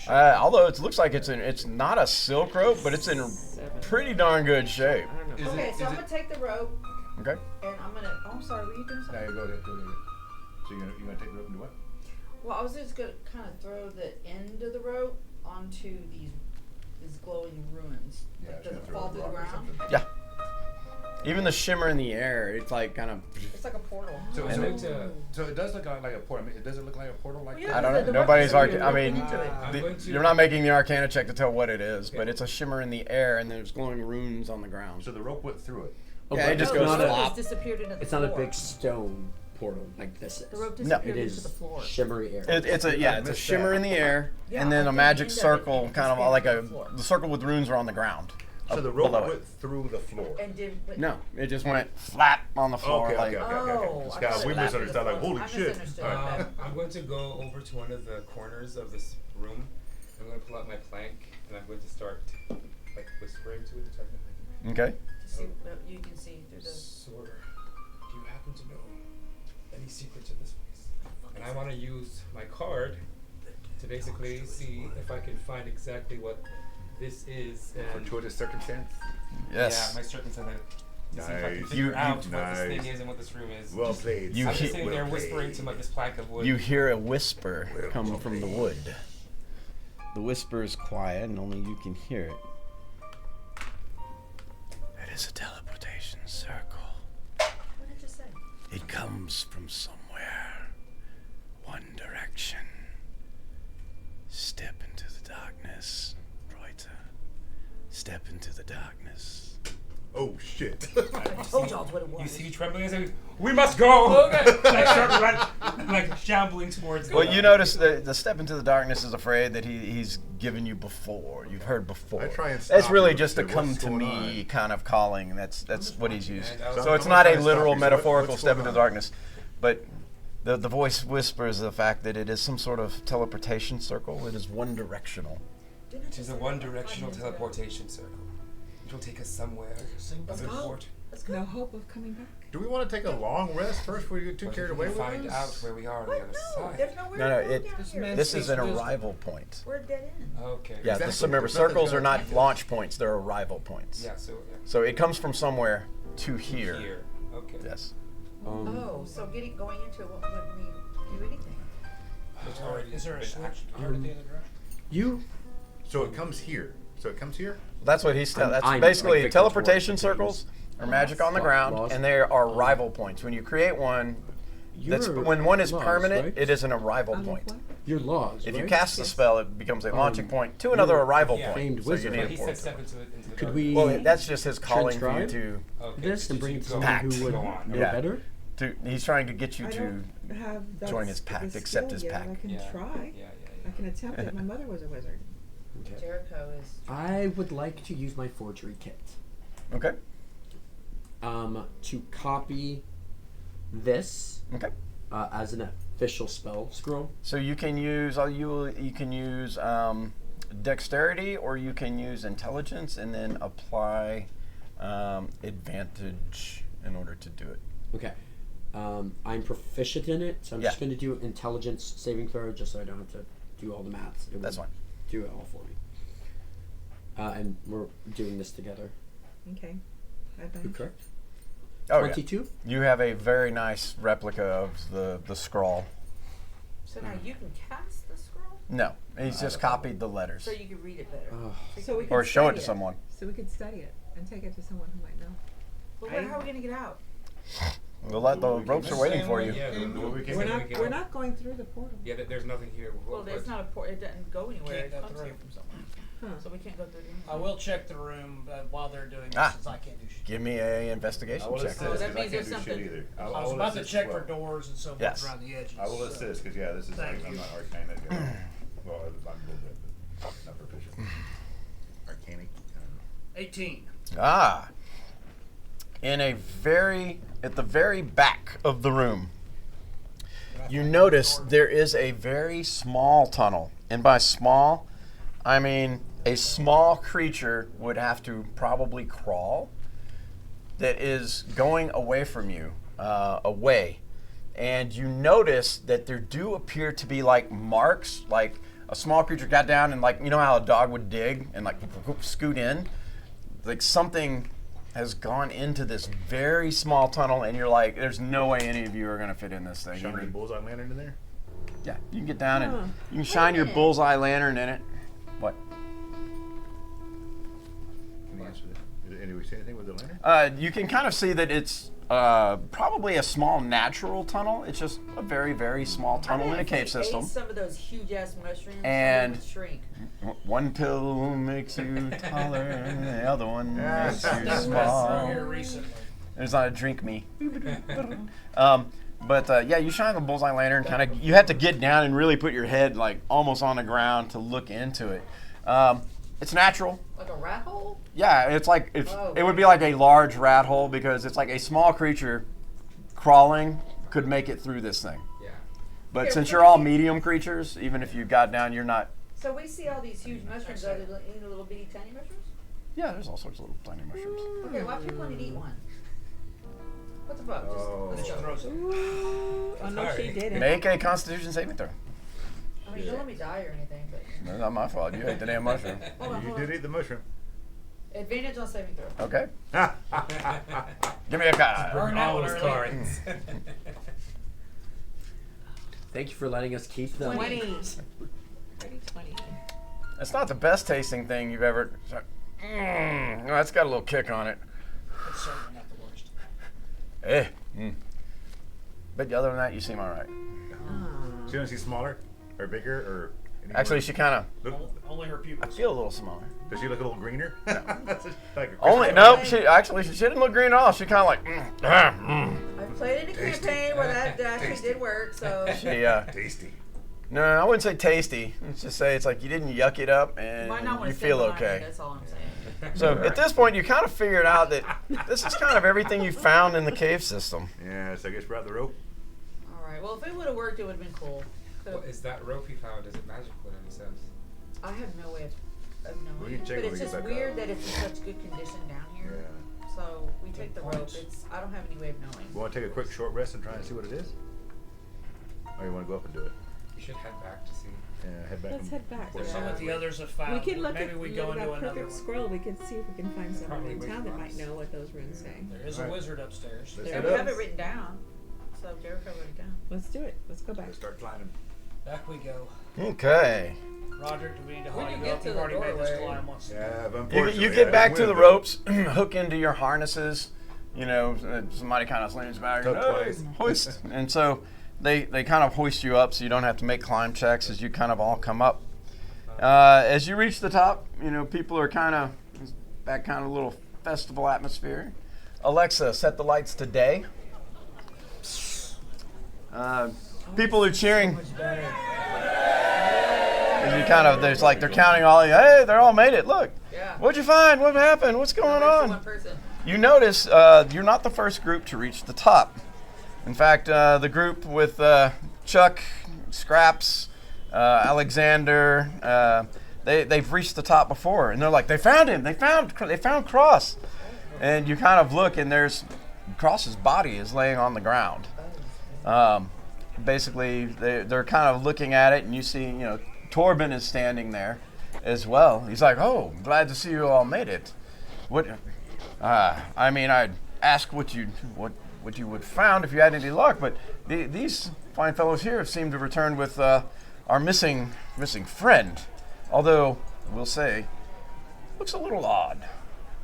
Speaker 2: Although it looks like it's not a silk rope, but it's in
Speaker 7: 7.
Speaker 2: pretty darn good shape.
Speaker 7: I don't know.
Speaker 3: Is
Speaker 8: Okay,
Speaker 3: it,
Speaker 8: so
Speaker 3: is
Speaker 8: I'm
Speaker 3: it,
Speaker 8: gonna take the rope
Speaker 2: Okay.
Speaker 8: and I'm gonna. Oh, I'm sorry. Were you doing
Speaker 5: Now
Speaker 8: something?
Speaker 5: you go ahead. So you're gonna take the rope and do what?
Speaker 8: Well, I was just gonna kind of throw the end of the rope onto these glowing ruins.
Speaker 5: Yeah,
Speaker 8: Like,
Speaker 5: it's
Speaker 8: does
Speaker 5: gonna
Speaker 8: it
Speaker 5: throw
Speaker 8: fall
Speaker 5: a
Speaker 8: through the
Speaker 5: rock or
Speaker 8: ground?
Speaker 5: something.
Speaker 2: Yeah. Even the shimmer in the air, it's like kind of.
Speaker 8: It's like a portal.
Speaker 5: So,
Speaker 2: And
Speaker 5: so,
Speaker 2: it-
Speaker 5: so it does look like a portal. I mean, does it look like a portal like
Speaker 8: Well,
Speaker 5: that?
Speaker 2: I don't know.
Speaker 8: the
Speaker 2: Nobody's
Speaker 8: weapons
Speaker 2: arca- I
Speaker 8: are
Speaker 2: mean,
Speaker 8: into it.
Speaker 3: I'm going to-
Speaker 2: you're not making the Arcana check to tell what it is, but it's a shimmer in the air, and there's glowing runes on the ground.
Speaker 5: So the rope went through it.
Speaker 4: Oh,
Speaker 2: Yeah,
Speaker 4: but
Speaker 2: it just
Speaker 8: No,
Speaker 2: goes
Speaker 8: the rope
Speaker 2: flop.
Speaker 8: just disappeared into the
Speaker 4: It's
Speaker 8: floor.
Speaker 4: not a big stone portal like this is.
Speaker 8: The rope
Speaker 2: No.
Speaker 8: disappeared
Speaker 4: It
Speaker 8: into
Speaker 4: is
Speaker 8: the floor.
Speaker 4: shimmery air.
Speaker 2: It's a
Speaker 5: missed
Speaker 2: shimmer
Speaker 5: that.
Speaker 2: in the air,
Speaker 8: Yeah,
Speaker 2: and then
Speaker 8: I
Speaker 2: a
Speaker 8: think
Speaker 2: magic
Speaker 8: the end of it,
Speaker 2: circle,
Speaker 8: it
Speaker 2: kind of
Speaker 8: disappeared
Speaker 2: like
Speaker 8: into
Speaker 2: a
Speaker 8: the floor.
Speaker 2: the circle with runes are on the ground.
Speaker 5: So
Speaker 2: up
Speaker 5: the rope
Speaker 2: below it.
Speaker 5: went through the floor.
Speaker 8: And did but
Speaker 2: No, it just went flat on the floor.
Speaker 5: Okay,
Speaker 2: like,
Speaker 5: okay.
Speaker 8: Oh,
Speaker 5: This
Speaker 8: I
Speaker 5: guy,
Speaker 8: thought
Speaker 5: we
Speaker 8: it lapped
Speaker 5: misunderstood.
Speaker 8: the
Speaker 5: Like,
Speaker 8: floor.
Speaker 5: holy
Speaker 8: I
Speaker 5: shit.
Speaker 8: misunderstood
Speaker 5: Alright.
Speaker 8: that.
Speaker 3: I'm going to go over to one of the corners of this room. I'm going to pull out my plank, and I'm going to start like whispering to it to try to
Speaker 2: Okay.
Speaker 8: To see what you can see through the.
Speaker 3: Sir, do you happen to know any secrets of this place? And I want to use my card to basically see if I can find exactly what this is. And
Speaker 5: Fortuitous circumstance.
Speaker 2: Yes.
Speaker 3: Yeah, my circumstance. To see if I can
Speaker 5: Nice.
Speaker 3: figure
Speaker 2: You-
Speaker 3: out what
Speaker 5: nice.
Speaker 3: this thing is and what this room is.
Speaker 5: Well played.
Speaker 2: You
Speaker 3: I'm
Speaker 2: he-
Speaker 3: just sitting there
Speaker 5: well
Speaker 3: whispering to
Speaker 5: played.
Speaker 3: this plank of wood.
Speaker 2: You hear a whisper
Speaker 5: Well
Speaker 2: come from the
Speaker 5: played.
Speaker 2: wood. The whisper is quiet, and only you can hear it. It is a teleportation circle.
Speaker 8: What did you say?
Speaker 2: It comes from somewhere. One direction. Step into the darkness, Reuter. Step into the darkness.
Speaker 5: Oh shit.
Speaker 8: I told y'all what it was.
Speaker 3: You see me trembling as I we must go! I start like shambling towards the
Speaker 2: Well, you notice the step into the darkness is afraid that he's given you before. You've heard before.
Speaker 5: I try and
Speaker 2: That's
Speaker 5: stop
Speaker 2: really
Speaker 5: him
Speaker 2: just a
Speaker 5: and say,
Speaker 2: come
Speaker 5: "What's
Speaker 2: to
Speaker 5: going
Speaker 2: me
Speaker 5: on?"
Speaker 2: kind of calling. That's what he's used.
Speaker 3: And I was-
Speaker 2: So it's
Speaker 5: I'm
Speaker 2: not
Speaker 5: trying
Speaker 2: a
Speaker 5: to
Speaker 2: literal
Speaker 5: stop you. So
Speaker 2: metaphorical
Speaker 5: what's
Speaker 2: step
Speaker 5: going
Speaker 2: into
Speaker 5: on?
Speaker 2: the darkness, but the voice whispers the fact that it is some sort of teleportation circle. It is one directional.
Speaker 8: Didn't I
Speaker 3: It
Speaker 8: just
Speaker 3: is
Speaker 8: say
Speaker 3: a
Speaker 8: that
Speaker 3: one
Speaker 8: like 5
Speaker 3: directional
Speaker 8: minutes ago?
Speaker 3: teleportation circle. Which will take us somewhere.
Speaker 6: Let's
Speaker 3: Of
Speaker 6: go.
Speaker 3: import.
Speaker 8: Let's go.
Speaker 7: No hope of coming back.
Speaker 5: Do we want to take a long rest first before you get too
Speaker 3: But
Speaker 5: carried
Speaker 3: we
Speaker 5: away
Speaker 3: can
Speaker 5: with
Speaker 3: find
Speaker 5: us?
Speaker 3: out where we are on the
Speaker 8: What?
Speaker 3: other
Speaker 8: No,
Speaker 3: side.
Speaker 8: there's nowhere
Speaker 2: No,
Speaker 8: to
Speaker 2: no,
Speaker 8: go
Speaker 2: it-
Speaker 8: down
Speaker 6: This
Speaker 8: here.
Speaker 6: man-
Speaker 2: This is an
Speaker 6: Wisdom.
Speaker 2: arrival point.
Speaker 8: We're dead end.
Speaker 3: Okay.
Speaker 2: Yeah,
Speaker 5: Exactly.
Speaker 2: just remember,
Speaker 5: There's nothing
Speaker 2: circles are
Speaker 5: gonna
Speaker 2: not
Speaker 5: take
Speaker 2: launch points; they're arrival points.
Speaker 3: Yeah. So
Speaker 2: So it comes from somewhere to here.
Speaker 3: Here. Okay.
Speaker 2: Yes.
Speaker 8: Oh, so going into it wouldn't mean do anything.
Speaker 3: It's already
Speaker 6: Is there a
Speaker 3: been
Speaker 6: switch
Speaker 3: activated.
Speaker 6: to turn it the other direction?
Speaker 4: You
Speaker 5: So it comes here. So it comes here?
Speaker 2: That's what he's. That's
Speaker 4: I'm
Speaker 2: basically
Speaker 4: like
Speaker 2: teleportation
Speaker 4: Victor Schwartz
Speaker 2: circles are magic on the
Speaker 4: Laws.
Speaker 2: ground, and they are arrival points. When you create one, that's
Speaker 4: You're
Speaker 2: when one is
Speaker 4: laws,
Speaker 2: permanent.
Speaker 4: right?
Speaker 2: It is an arrival
Speaker 7: On
Speaker 2: point.
Speaker 7: what?
Speaker 4: Your laws.
Speaker 2: If you
Speaker 4: right?
Speaker 2: cast the spell, it becomes a launching point to another
Speaker 4: you're
Speaker 2: arrival
Speaker 3: yeah.
Speaker 2: point.
Speaker 4: famed
Speaker 2: So you
Speaker 4: wizard.
Speaker 2: need
Speaker 3: But
Speaker 2: a
Speaker 3: he
Speaker 2: portal.
Speaker 3: said step into the
Speaker 4: Could
Speaker 3: dark.
Speaker 4: we
Speaker 2: Well, that's just his calling for you
Speaker 4: transcribe
Speaker 2: to.
Speaker 3: Okay,
Speaker 4: this and
Speaker 3: so
Speaker 4: bring
Speaker 3: you
Speaker 4: it to
Speaker 3: go
Speaker 4: someone
Speaker 2: Pact.
Speaker 4: who would
Speaker 3: Go on.
Speaker 4: know
Speaker 2: Yeah.
Speaker 4: better?
Speaker 2: He's trying to get you
Speaker 7: I
Speaker 2: to.
Speaker 7: don't have that
Speaker 2: join his pact, accept his
Speaker 7: yet.
Speaker 2: pact.
Speaker 7: I can
Speaker 3: Yeah.
Speaker 7: try.
Speaker 3: Yeah.
Speaker 7: I can attempt it. My mother was a wizard.
Speaker 4: Okay.
Speaker 8: Jericho is.
Speaker 4: I would like to use my forgery kit
Speaker 2: Okay.
Speaker 4: to copy this
Speaker 2: Okay.
Speaker 4: as an official spell scroll.
Speaker 2: So you can use you can use dexterity, or you can use intelligence, and then apply advantage in order to do it.
Speaker 4: Okay. I'm proficient in it, so I'm just
Speaker 2: Yeah.
Speaker 4: going to do intelligence saving throw just so I don't have to do all the maths. It
Speaker 2: That's
Speaker 4: will
Speaker 2: fine.
Speaker 4: Do it all for me. And we're doing this together.
Speaker 7: Okay.
Speaker 4: You
Speaker 7: Advantage.
Speaker 4: correct?
Speaker 2: Oh yeah.
Speaker 4: 22?
Speaker 2: You have a very nice replica of the scroll.
Speaker 8: So now you can cast the scroll,
Speaker 2: No, he's just copied the letters,
Speaker 8: so you can read it better.
Speaker 4: Oh.
Speaker 7: So we
Speaker 2: or
Speaker 7: could
Speaker 2: show it
Speaker 7: study
Speaker 2: to someone.
Speaker 7: So we could study it and take it to someone who might know.
Speaker 8: But how are we gonna get out?
Speaker 2: The ropes are waiting for you.
Speaker 3: Yeah.
Speaker 7: We're not going through the portal.
Speaker 3: Yeah. There's nothing here.
Speaker 8: Well, there's not a port. It doesn't go anywhere.
Speaker 6: Can't
Speaker 8: It
Speaker 6: go
Speaker 8: comes
Speaker 6: through.
Speaker 8: here from somewhere.
Speaker 7: Huh.
Speaker 8: So we can't go through.
Speaker 6: I will check the room while they're doing this,
Speaker 2: Ah.
Speaker 6: since I can't do shit.
Speaker 2: Give me a investigation
Speaker 5: I will
Speaker 2: check.
Speaker 5: assist,
Speaker 8: Oh, that
Speaker 5: 'cause I
Speaker 8: means
Speaker 5: can't
Speaker 8: there's
Speaker 5: do
Speaker 8: something-
Speaker 5: shit either.
Speaker 6: I was about to check for doors and so forth
Speaker 2: Yes.
Speaker 6: around the edges.
Speaker 5: I will
Speaker 6: so-
Speaker 5: assist, because this is
Speaker 6: Thank
Speaker 5: I'm
Speaker 6: you.
Speaker 5: not arcana. Well, I'm a little bit, but not proficient. Arcanic.
Speaker 6: 18.
Speaker 2: Ah. At the very back of the room, you notice there is a very small tunnel. And by small, I mean a small creature would have to probably crawl that is going away from you, away. And you notice that there do appear to be like marks, like a small creature got down and like, you know how a dog would dig and like scoot in? Like something has gone into this very small tunnel, and you're like, there's no way any of you are going to fit in this thing.
Speaker 5: Shining bullseye lantern in there?
Speaker 2: Yeah, you can get down
Speaker 7: Huh.
Speaker 2: and you can shine your bullseye lantern in it. What?
Speaker 5: Can you answer that? Did we say anything with the lantern?
Speaker 2: You can kind of see that it's probably a small natural tunnel. It's just a very, very small tunnel in a cave system.
Speaker 8: Ate some of those huge ass mushrooms.
Speaker 2: And-
Speaker 8: they would shrink.
Speaker 2: One pill makes you taller, and the other one makes you
Speaker 6: Through here
Speaker 2: small.
Speaker 6: recently.
Speaker 2: There's not a drink me. But yeah, you shine the bullseye lantern. Kind of, you have to get down and really put your head like almost on the ground to look into it. It's natural.
Speaker 8: Like a rat hole?
Speaker 2: Yeah, it's like
Speaker 8: Oh.
Speaker 2: it would be like a large rat hole, because it's like a small creature crawling could make it through this thing.
Speaker 3: Yeah.
Speaker 2: But
Speaker 8: Here,
Speaker 2: since
Speaker 8: put
Speaker 2: you're all
Speaker 8: it-
Speaker 2: medium creatures, even if you got down, you're not.
Speaker 8: So we see all these huge mushrooms. Are they little bitty tiny mushrooms?
Speaker 2: Yeah, there's all sorts of little tiny mushrooms.
Speaker 8: Okay, watch your one and eat one. What's above?
Speaker 5: Oh.
Speaker 8: Just, let's go.
Speaker 6: Throw some.
Speaker 7: Oh no, she
Speaker 3: Sorry.
Speaker 7: didn't.
Speaker 2: Make a Constitution saving throw.
Speaker 8: I mean, don't let me die or anything, but.
Speaker 2: That's not my fault. You ate the damn mushroom.
Speaker 8: Hold on,
Speaker 5: You
Speaker 8: hold
Speaker 5: did
Speaker 8: on.
Speaker 5: eat the mushroom.
Speaker 8: Advantage on saving throw.
Speaker 2: Okay. Give me a card.
Speaker 6: Burn that
Speaker 3: All
Speaker 6: one
Speaker 3: those
Speaker 6: early.
Speaker 3: cards.
Speaker 4: Thank you for letting us keep them.
Speaker 7: 20. 20.
Speaker 2: It's not the best tasting thing you've ever. No, it's got a little kick on it.
Speaker 6: It's certainly not the worst.
Speaker 2: Eh. But other than that, you seem all right.
Speaker 5: She doesn't see smaller or bigger or. any
Speaker 2: Actually,
Speaker 5: more-
Speaker 2: she kind of.
Speaker 5: Look,
Speaker 6: Only her
Speaker 2: I
Speaker 6: pupils.
Speaker 2: feel a little smaller.
Speaker 5: does she look a little greener? Like a
Speaker 2: Only
Speaker 5: Christmas
Speaker 2: nope.
Speaker 5: tree?
Speaker 2: She actually she didn't look green at all. She kind of like.
Speaker 8: I played in a
Speaker 5: Tasty.
Speaker 8: campaign where that actually
Speaker 5: Tasty.
Speaker 8: did work, so.
Speaker 2: She
Speaker 5: Tasty.
Speaker 2: no, I wouldn't say tasty. Let's just say it's like you didn't yuck it up and
Speaker 8: Might not want
Speaker 2: you
Speaker 8: to stay
Speaker 2: feel
Speaker 8: behind me,
Speaker 2: okay.
Speaker 8: that's all I'm saying.
Speaker 2: So at this point, you kind of figured out that this is kind of everything you found in the cave system.
Speaker 5: Yeah, so I guess we're out the rope.
Speaker 8: Alright, well, if it would have worked, it would have been cool.
Speaker 3: Well, is that rope you found? Is it magical in any sense?
Speaker 8: I have no way of
Speaker 5: We
Speaker 8: knowing.
Speaker 5: can check
Speaker 8: But
Speaker 5: when
Speaker 8: it's
Speaker 5: we get
Speaker 8: just
Speaker 5: back
Speaker 8: weird
Speaker 5: up.
Speaker 8: that it's in such good condition down here.
Speaker 5: Yeah.
Speaker 8: So we take the rope. I don't have any way of knowing.
Speaker 5: We want to take a quick short rest and try and see what it is? Or you want to go up and do it?
Speaker 3: You should head back to see.
Speaker 5: Yeah, head back.
Speaker 7: Let's
Speaker 5: and-
Speaker 7: head back.
Speaker 5: Or
Speaker 6: See what the others have found.
Speaker 7: We could look
Speaker 6: Maybe
Speaker 7: at
Speaker 6: we
Speaker 7: look
Speaker 6: go
Speaker 7: at
Speaker 6: into
Speaker 7: that
Speaker 6: another
Speaker 7: perfect
Speaker 6: one.
Speaker 7: scroll. We could see if we can find someone
Speaker 3: Probably
Speaker 7: in
Speaker 3: wait
Speaker 7: town that
Speaker 3: for
Speaker 7: might
Speaker 3: us.
Speaker 7: know what those runes say.
Speaker 6: There is a
Speaker 5: Alright.
Speaker 6: wizard upstairs.
Speaker 5: Let's
Speaker 8: And
Speaker 5: head
Speaker 8: we
Speaker 5: up.
Speaker 8: have it written down. So Jericho wrote it down.
Speaker 7: Let's do it. Let's go back.
Speaker 5: Let's start climbing.
Speaker 6: Back we go.
Speaker 2: Okay.
Speaker 6: Roderick, do we need to
Speaker 8: When
Speaker 6: haul
Speaker 8: you
Speaker 6: you
Speaker 8: get
Speaker 6: up?
Speaker 8: to
Speaker 6: You've
Speaker 8: the
Speaker 6: already made this
Speaker 8: doorway.
Speaker 6: climb once.
Speaker 5: Yeah, but
Speaker 2: You
Speaker 5: unfortunately,
Speaker 2: get
Speaker 5: I
Speaker 2: back
Speaker 5: didn't
Speaker 2: to the
Speaker 5: win, though.
Speaker 2: ropes, hook into your harnesses. You know, somebody kind of slings back.
Speaker 5: Tug
Speaker 2: "Hey,
Speaker 5: twice."
Speaker 2: hoist. And so they kind of hoist you up so you don't have to make climb checks as you kind of all come up. As you reach the top, you know, people are kind of, that kind of little festival atmosphere. Alexa, set the lights to day. People are cheering. And you kind of, there's like, they're counting all, hey, they're all made it. Look,
Speaker 8: Yeah.
Speaker 2: what'd you find? What happened? What's going
Speaker 8: Extra
Speaker 2: on?
Speaker 8: one person.
Speaker 2: You notice you're not the first group to reach the top. In fact, the group with Chuck, Scraps, Alexander, they've reached the top before, and they're like, they found him. They found Cross. And you kind of look, and there's Cross's body is laying on the ground. Basically, they're kind of looking at it, and you see, you know, Torben is standing there as well. He's like, oh, glad to see you all made it. What? I mean, I'd ask what you would found if you had any luck, but these fine fellows here have seemed to return with our missing friend. Although, we'll say, looks a little odd.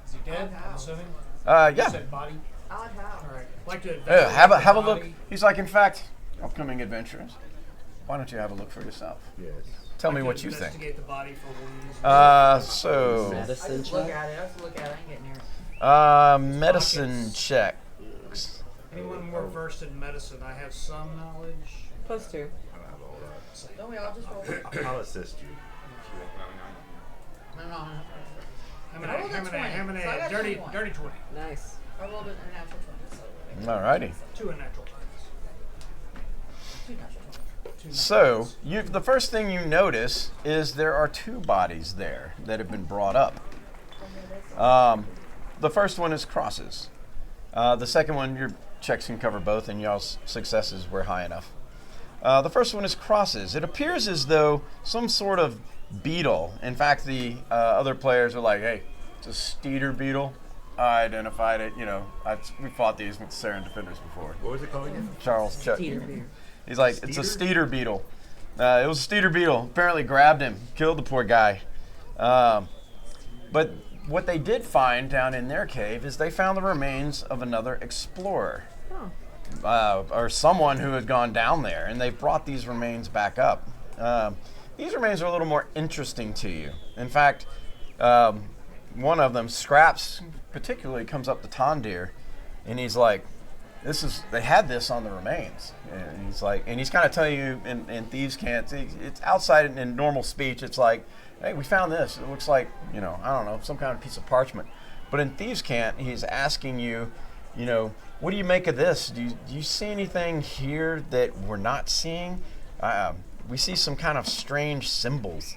Speaker 6: Is he dead? I'm assuming. You
Speaker 2: Yeah.
Speaker 6: said body.
Speaker 8: Odd how.
Speaker 6: All right. Like to
Speaker 2: Have a
Speaker 6: investigate the
Speaker 2: look.
Speaker 6: body.
Speaker 2: He's like, in fact, upcoming adventurers. Why don't you have a look for yourself?
Speaker 5: Yes.
Speaker 2: Tell me
Speaker 6: Like
Speaker 2: what
Speaker 6: to
Speaker 2: you think.
Speaker 6: Investigate the body for wounds.
Speaker 2: So,
Speaker 8: I
Speaker 4: Medicine
Speaker 8: just look
Speaker 4: check.
Speaker 8: at it. I just look at it. I ain't getting near it.
Speaker 2: medicine check.
Speaker 6: Anyone more versed in medicine? I have some knowledge.
Speaker 7: Close to.
Speaker 5: I don't have all that.
Speaker 8: Don't we all just roll it?
Speaker 5: I'll assist you.
Speaker 8: No.
Speaker 6: How many?
Speaker 8: I rolled a 20, so I got
Speaker 6: Dirty
Speaker 8: 21.
Speaker 6: 20.
Speaker 7: Nice.
Speaker 8: I rolled a natural 20. So
Speaker 2: Alrighty.
Speaker 6: 2 unnatural
Speaker 8: 2 natural 20.
Speaker 2: So, the first thing you notice is there are 2 bodies there that have been brought up. The first one is Cross's. The second one, your checks can cover both, and y'all's successes were high enough. The first one is Cross's. It appears as though some sort of beetle. In fact, the other players are like, "Hey, it's a Steeder beetle." I identified it. You know, we fought these with Saren defenders before.
Speaker 5: What was it called again?
Speaker 2: Charles Chuck.
Speaker 7: Steeder beetle.
Speaker 2: He's like, it's a Steeder beetle. It was a Steeder beetle. Apparently grabbed him, killed the poor guy. But what they did find down in their cave is they found the remains of another explorer. Or someone who had gone down there, and they've brought these remains back up. These remains are a little more interesting to you. In fact, one of them, Scraps, particularly comes up to Tondir, and he's like, they had this on the remains. And he's like, and he's kind of telling you in Thieves' Cant, it's outside in normal speech, it's like, hey, we found this. It looks like, you know, I don't know, some kind of piece of parchment. But in Thieves' Cant, he's asking you, you know, what do you make of this? Do you see anything here that we're not seeing? We see some kind of strange symbols.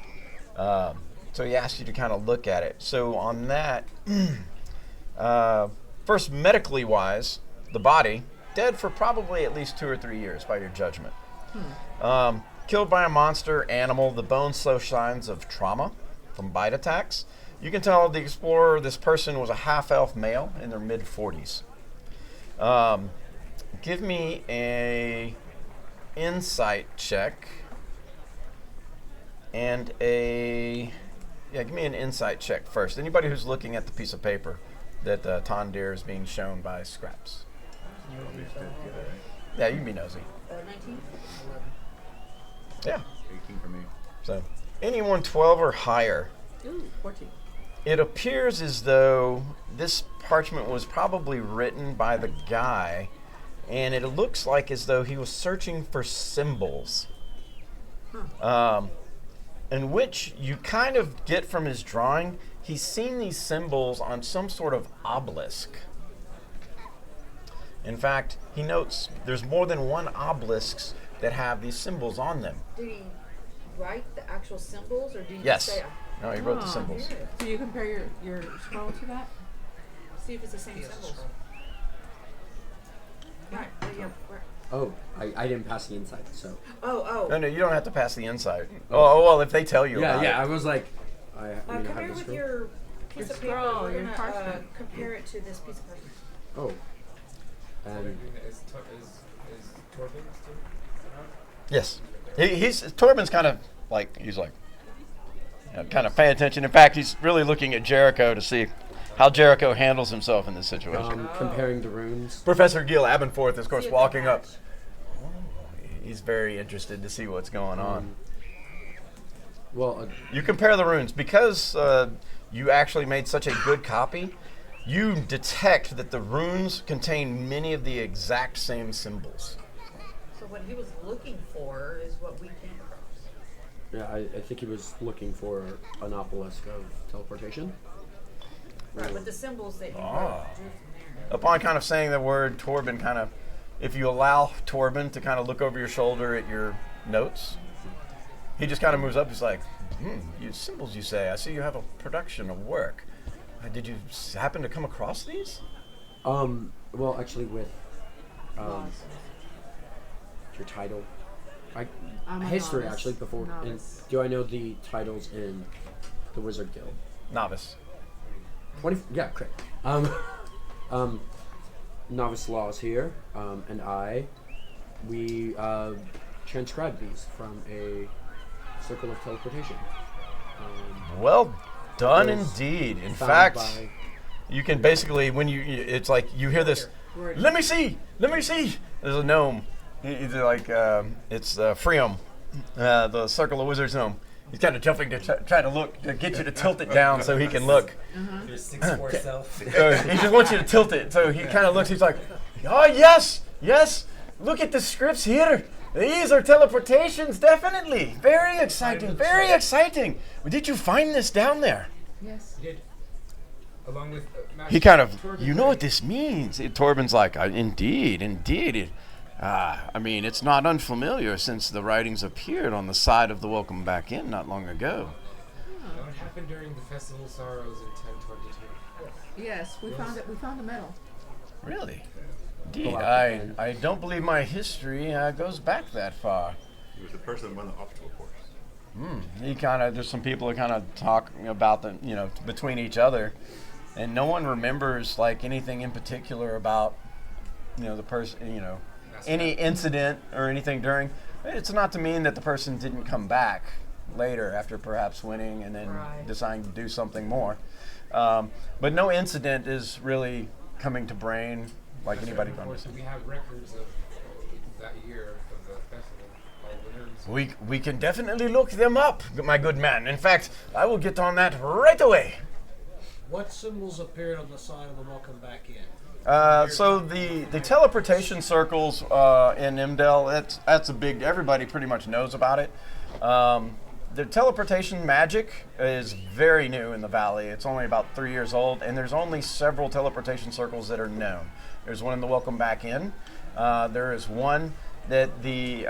Speaker 2: So he asks you to kind of look at it. So on that, first, medically wise, the body, dead for probably at least 2 or 3 years by your judgment. Killed by a monster animal, the bones show signs of trauma from bite attacks. You can tell the explorer, this person was a half-elf male in their mid-40s. Give me a insight check and give me an insight check first. Anybody who's looking at the piece of paper that Tondir is being shown by Scraps. Yeah, you can be nosy.
Speaker 8: 19?
Speaker 2: Yeah.
Speaker 5: 18 for me.
Speaker 2: So, anyone 12 or higher.
Speaker 7: Ooh, 14.
Speaker 2: It appears as though this parchment was probably written by the guy, and it looks like as though he was searching for symbols. In which you kind of get from his drawing, he's seen these symbols on some sort of obelisk. In fact, he notes there's more than one obelisk that have these symbols on them.
Speaker 8: Did he write the actual symbols, or do you
Speaker 2: Yes.
Speaker 8: say,
Speaker 2: No, he wrote the
Speaker 9: Oh.
Speaker 2: symbols.
Speaker 9: Do you compare your scroll to that?
Speaker 8: see if it's the same symbols? Right. Yeah. Right.
Speaker 4: Oh, I didn't pass the insight, so.
Speaker 8: Oh.
Speaker 2: No, you don't have to pass the insight. Oh, well, if they tell you
Speaker 4: Yeah,
Speaker 2: about
Speaker 4: yeah.
Speaker 2: it.
Speaker 4: I was like, I mean, I have
Speaker 8: Compare
Speaker 4: the
Speaker 8: with
Speaker 4: scroll.
Speaker 8: your piece
Speaker 9: Your
Speaker 8: of paper.
Speaker 9: scroll,
Speaker 8: We're
Speaker 9: your
Speaker 8: gonna
Speaker 9: parchment.
Speaker 8: compare it to this piece of parchment.
Speaker 4: Oh. And
Speaker 3: Is Torben still around?
Speaker 2: Yes. Torben's kind of like, he's like, kind of paying attention. In fact, he's really looking at Jericho to see how Jericho handles himself in this situation.
Speaker 4: comparing the runes.
Speaker 2: Professor Gil Abenforth is, of course,
Speaker 8: See if they
Speaker 2: walking up.
Speaker 8: match.
Speaker 2: He's very interested to see what's going on.
Speaker 4: Well,
Speaker 2: You compare the runes. Because you actually made such a good copy, you detect that the runes contain many of the exact same symbols.
Speaker 8: So what he was looking for is what we came across.
Speaker 4: yeah, I think he was looking for an obelisk of teleportation.
Speaker 8: Right, but the symbols that he drew from there.
Speaker 2: Upon kind of saying the word, Torben kind of, if you allow Torben to kind of look over your shoulder at your notes, he just kind of moves up. He's like, you symbols you say. I see you have a production of work. Did you happen to come across these?
Speaker 4: Well, actually, with
Speaker 8: Laws.
Speaker 4: your title,
Speaker 9: I'm a
Speaker 4: history
Speaker 9: novice.
Speaker 4: actually before. And
Speaker 9: Novice.
Speaker 4: do I know the titles in the Wizard Guild?
Speaker 2: Novice.
Speaker 4: 20. Yeah, correct. Novice Laws here, and we transcribed these from a circle of teleportation.
Speaker 2: Well done
Speaker 4: was
Speaker 2: indeed. In
Speaker 4: found
Speaker 2: fact,
Speaker 4: by-
Speaker 2: you can basically, when it's like you hear this, let me see. There's a gnome. He's like, it's Freum, the Circle of Wizards gnome. He's kind of jumping to try to look, to get you to tilt it down so he can look.
Speaker 3: Your 6'4" self.
Speaker 2: He just wants you to tilt it. So he kind of looks, he's like, oh, yes, look at the scripts here. These are teleportations, definitely. Very exciting, very exciting. Did you find this down there?
Speaker 9: Yes.
Speaker 3: He did. Along with
Speaker 2: He kind of, you know what this means. Torben's like, indeed. I mean, it's not unfamiliar since the writings appeared on the side of the Welcome Back Inn not long ago.
Speaker 3: What happened during the Festival of Sorrows in 1022?
Speaker 9: Yes, we found it. We found the medal.
Speaker 2: Really? Indeed. I don't believe my history goes back that far.
Speaker 5: He was the person that won the obstacle course.
Speaker 2: He kind of, there's some people who kind of talk about them, between each other, and no one remembers like anything in particular about, the person, any incident or anything during. It's not to mean that the person didn't come back later after perhaps winning and then
Speaker 8: Right.
Speaker 2: deciding to do something more. But no incident is really coming to brain like anybody can understand.
Speaker 3: We have records of that year of the festival. All winners.
Speaker 2: We can definitely look them up, my good man. In fact, I will get on that right away.
Speaker 6: What symbols appeared on the side of the Welcome Back Inn?
Speaker 2: So the teleportation circles in Imdel, that's a big. Everybody pretty much knows about it. The teleportation magic is very new in the valley. It's only about 3 years old, and there's only several teleportation circles that are known. There's one in the Welcome Back Inn. There is one that the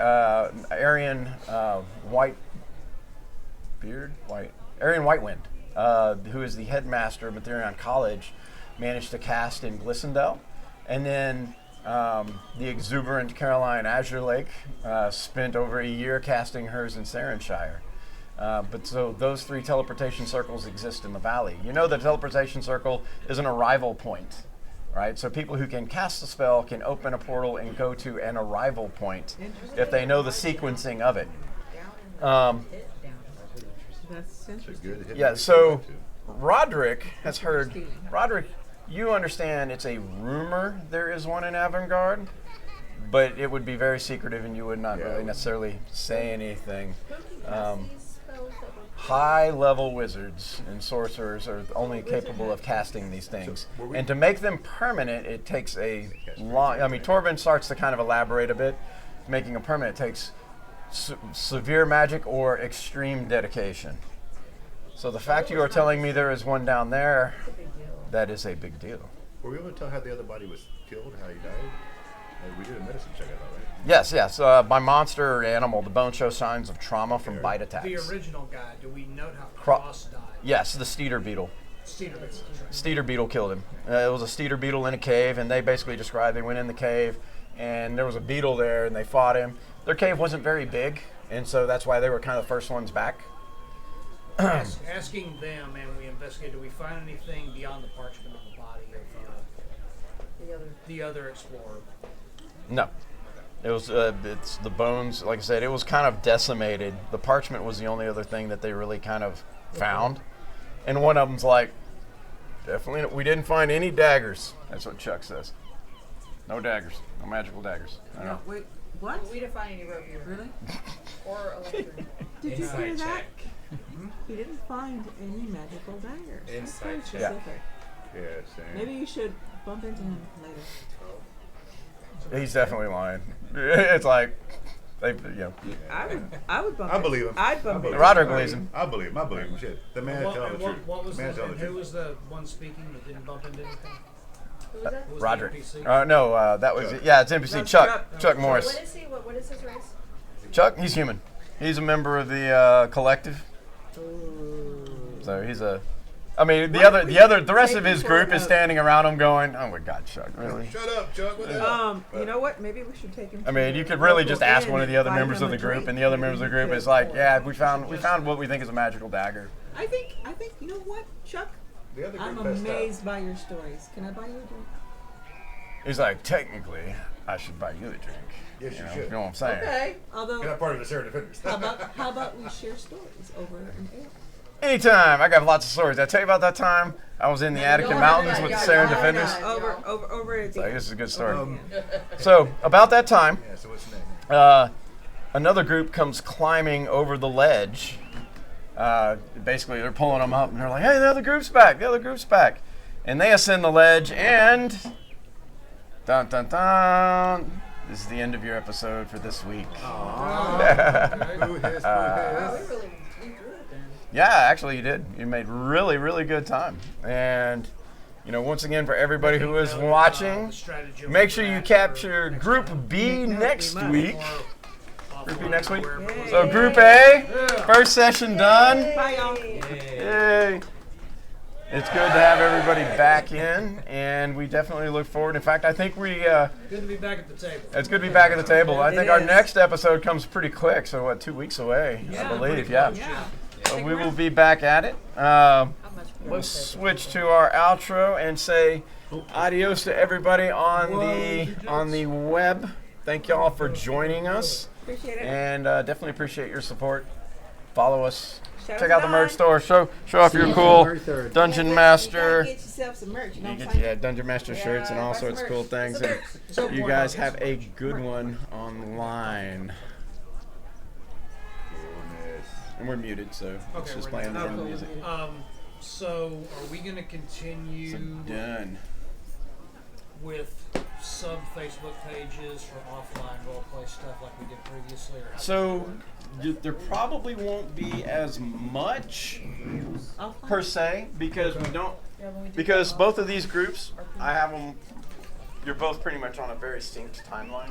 Speaker 2: Arian Whitewind, who is the headmaster of Metherion College, managed to cast in Glissendale. And then the exuberant Caroline Azure Lake spent over a year casting hers in Sarenshire. But so those 3 teleportation circles exist in the valley. You know the teleportation circle is an arrival point, right? So people who can cast a spell can open a portal and go to an arrival point if they know the sequencing of it.
Speaker 9: That's interesting.
Speaker 5: Good. Hit
Speaker 2: Yeah,
Speaker 5: me
Speaker 2: so
Speaker 5: too.
Speaker 2: Roderick has heard. Roderick, you understand it's a rumor there is one in Avantgarde, but it would be very secretive and you would not really necessarily say anything. High-level wizards and sorcerers are only capable of casting these things. And to make them permanent, it takes a long... I mean, Torben starts to kind of elaborate a bit. Making them permanent takes severe magic or extreme dedication. So the fact you are telling me there is one down there, that is a big deal.
Speaker 5: Were we able to tell how the other body was killed, how he died? We did a medicine check, I thought, right?
Speaker 2: Yes, yes. My monster or animal, the bone shows signs of trauma from bite attacks.
Speaker 6: The original guy, do we note how
Speaker 2: Cro-
Speaker 6: Cross died?
Speaker 2: Yes, the Steeder beetle.
Speaker 6: Cedar Beetle.
Speaker 2: Steeder beetle killed him. It was a Steeder beetle in a cave, and they basically described they went in the cave, and there was a beetle there, and they fought him. Their cave wasn't very big, and so that's why they were kind of the first ones back.
Speaker 6: Asking them, and we investigated, do we find anything beyond the parchment on the body of the other explorer?
Speaker 2: No. It was it's the bones, like I said, it was kind of decimated. The parchment was the only other thing that they really kind of found. And one of them's like, definitely, we didn't find any daggers. That's what Chuck says. No daggers. No magical daggers. I
Speaker 9: No,
Speaker 2: know.
Speaker 9: wait, what?
Speaker 8: We didn't find any rapier.
Speaker 9: Really?
Speaker 8: Or electric.
Speaker 9: Did you hear
Speaker 3: Inside
Speaker 9: that?
Speaker 3: check.
Speaker 9: He didn't find any magical daggers. That's
Speaker 3: Inside
Speaker 9: very
Speaker 3: check.
Speaker 2: Yeah.
Speaker 9: specific.
Speaker 5: Yeah, same.
Speaker 9: Maybe you should bump into him later.
Speaker 2: He's definitely lying. It's like, I
Speaker 9: would bump
Speaker 5: I
Speaker 9: into
Speaker 5: believe him.
Speaker 9: I'd bump into
Speaker 2: Roderick
Speaker 9: him.
Speaker 2: believes him.
Speaker 5: I believe him. Shit. The man telling the truth.
Speaker 6: What was
Speaker 5: Man
Speaker 6: the,
Speaker 5: telling
Speaker 6: and
Speaker 5: the
Speaker 6: who
Speaker 5: truth.
Speaker 6: was the one speaking that didn't bump into anything?
Speaker 8: Who was that?
Speaker 6: Who was
Speaker 2: Roderick.
Speaker 6: The NPC?
Speaker 2: No, that was,
Speaker 5: Chuck.
Speaker 2: yeah, it's NPC.
Speaker 9: That's
Speaker 2: Chuck. Chuck
Speaker 8: What
Speaker 2: Morris.
Speaker 8: is he? What is his race?
Speaker 2: Chuck, he's human. He's a member of the collective. So he's a. I mean, the rest of his group is standing around him, going, "Oh my God, Chuck, really?"
Speaker 5: Shut up, Chuck. What the hell?
Speaker 9: You know what? Maybe we should take him.
Speaker 2: I mean, you could really just ask one of the other members of the group, and the other members of the group is like, "Yeah, we found what we think is a magical dagger."
Speaker 9: I think. You know what, Chuck?
Speaker 5: The other
Speaker 9: I'm
Speaker 5: group messed up.
Speaker 9: amazed by your stories. Can I buy you a drink?
Speaker 2: He's like, "Technically, I should buy you a drink."
Speaker 5: Yes, you
Speaker 2: You
Speaker 5: should.
Speaker 2: know what I'm saying?
Speaker 8: Okay.
Speaker 9: Although,
Speaker 5: You're not part of the Sarah Defenders.
Speaker 9: how about we share stories over an ale?
Speaker 2: Anytime. I got lots of stories. Did I tell you about that time I was in the Attica Mountains with the Saren Defenders?
Speaker 9: Over at
Speaker 2: So this is a good story.
Speaker 5: Um,
Speaker 2: So about that time,
Speaker 5: Yeah, so what's next?
Speaker 2: another group comes climbing over the ledge. Basically, they're pulling them up, and they're like, "Hey, the other group's back! The other group's back!" And they ascend the ledge, and dun dun dun. This is the end of your episode for this week.
Speaker 5: Boo hiss, boo
Speaker 8: Wow,
Speaker 5: hiss.
Speaker 8: we really blew through it then.
Speaker 2: Yeah, actually, you did. You made really, really good time. And once again, for everybody who is watching, make sure you capture Group B next week. Group B next week. So Group A, first session done.
Speaker 9: Bye, y'all.
Speaker 2: Yay! It's good to have everybody back in, and we definitely look forward. In fact, I think
Speaker 6: Good to be back at the table.
Speaker 2: it's good to be back at the table. I think
Speaker 9: It
Speaker 2: our
Speaker 9: is.
Speaker 2: next episode comes pretty quick. So 2 weeks away, I believe. Yeah.
Speaker 9: Yeah.
Speaker 2: So we will be back at it.
Speaker 8: How much more
Speaker 2: Let's
Speaker 8: is it?
Speaker 2: switch to our outro and say adios to everybody on the web. Thank y'all for joining us,
Speaker 9: Appreciate it.
Speaker 2: and definitely appreciate your support. Follow us.
Speaker 9: Shout
Speaker 2: Check
Speaker 9: us
Speaker 2: out the merch
Speaker 9: on.
Speaker 2: store. Show off your cool Dungeon
Speaker 9: You
Speaker 2: Master.
Speaker 9: gotta get yourself some merch. You know
Speaker 2: You
Speaker 9: what I'm
Speaker 2: get
Speaker 9: saying?
Speaker 2: Dungeon Master shirts and all
Speaker 8: buy some
Speaker 2: sorts of
Speaker 8: merch.
Speaker 2: cool things.
Speaker 8: Some
Speaker 2: And
Speaker 8: merch.
Speaker 2: you guys have a good one online. And we're muted, so it's
Speaker 6: Okay,
Speaker 2: just
Speaker 6: we're
Speaker 2: playing the
Speaker 6: not.
Speaker 2: end of the music.
Speaker 6: So are we going to continue
Speaker 2: So done.
Speaker 6: with sub Facebook pages for offline roleplay stuff like we did previously? Or how
Speaker 2: So there probably won't be as much
Speaker 9: Offline?
Speaker 2: per se because we don't
Speaker 8: Yeah, when we do
Speaker 2: because
Speaker 8: that
Speaker 2: both of these groups I have them. You're both pretty much on a very synced timeline,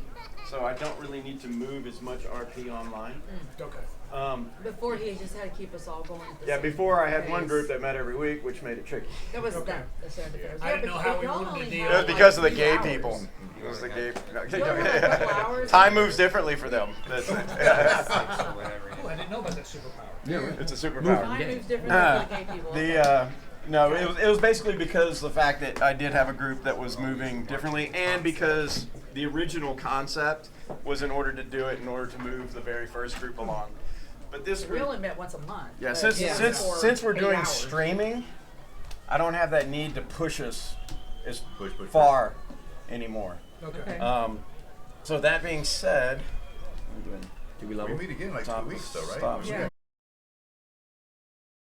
Speaker 2: so I don't really need to move as much RP online.
Speaker 6: Okay.
Speaker 8: Before he just had to keep us all going. At the
Speaker 2: Yeah,
Speaker 8: same
Speaker 2: before I had one
Speaker 8: pace.
Speaker 2: group that met every week, which made it tricky.
Speaker 8: That was
Speaker 6: Okay.
Speaker 8: that. The Sarah Defenders.
Speaker 6: I
Speaker 8: Yeah,
Speaker 6: didn't know
Speaker 8: but
Speaker 6: how
Speaker 8: if
Speaker 6: we
Speaker 8: y'all
Speaker 6: wanted to
Speaker 8: only
Speaker 6: deal
Speaker 8: had
Speaker 2: It was
Speaker 8: like
Speaker 2: because of the
Speaker 8: 3
Speaker 2: gay
Speaker 8: hours.
Speaker 2: people. It was the gay.
Speaker 8: You only had a couple hours.
Speaker 2: Time moves differently for them. That's
Speaker 6: Oh, I didn't know about that superpower.
Speaker 2: it's a superpower.
Speaker 8: Time moves differently for the gay people.
Speaker 2: No, it was basically because of the fact that I did have a group that was moving differently, and because the original concept was in order to do it in order to move the very first group along. But this
Speaker 8: We
Speaker 2: group,
Speaker 8: only met once a month.
Speaker 2: yeah,
Speaker 8: but
Speaker 2: since
Speaker 8: yeah,
Speaker 2: since
Speaker 8: for
Speaker 2: since we're
Speaker 8: 8
Speaker 2: doing
Speaker 8: hours.
Speaker 2: streaming, I don't have that need to push us as
Speaker 5: Push.
Speaker 2: far anymore.
Speaker 6: Okay.
Speaker 2: So that being said,
Speaker 4: Do we
Speaker 5: We meet again in like 2 weeks, though, right?
Speaker 2: Stop.
Speaker 8: Yeah.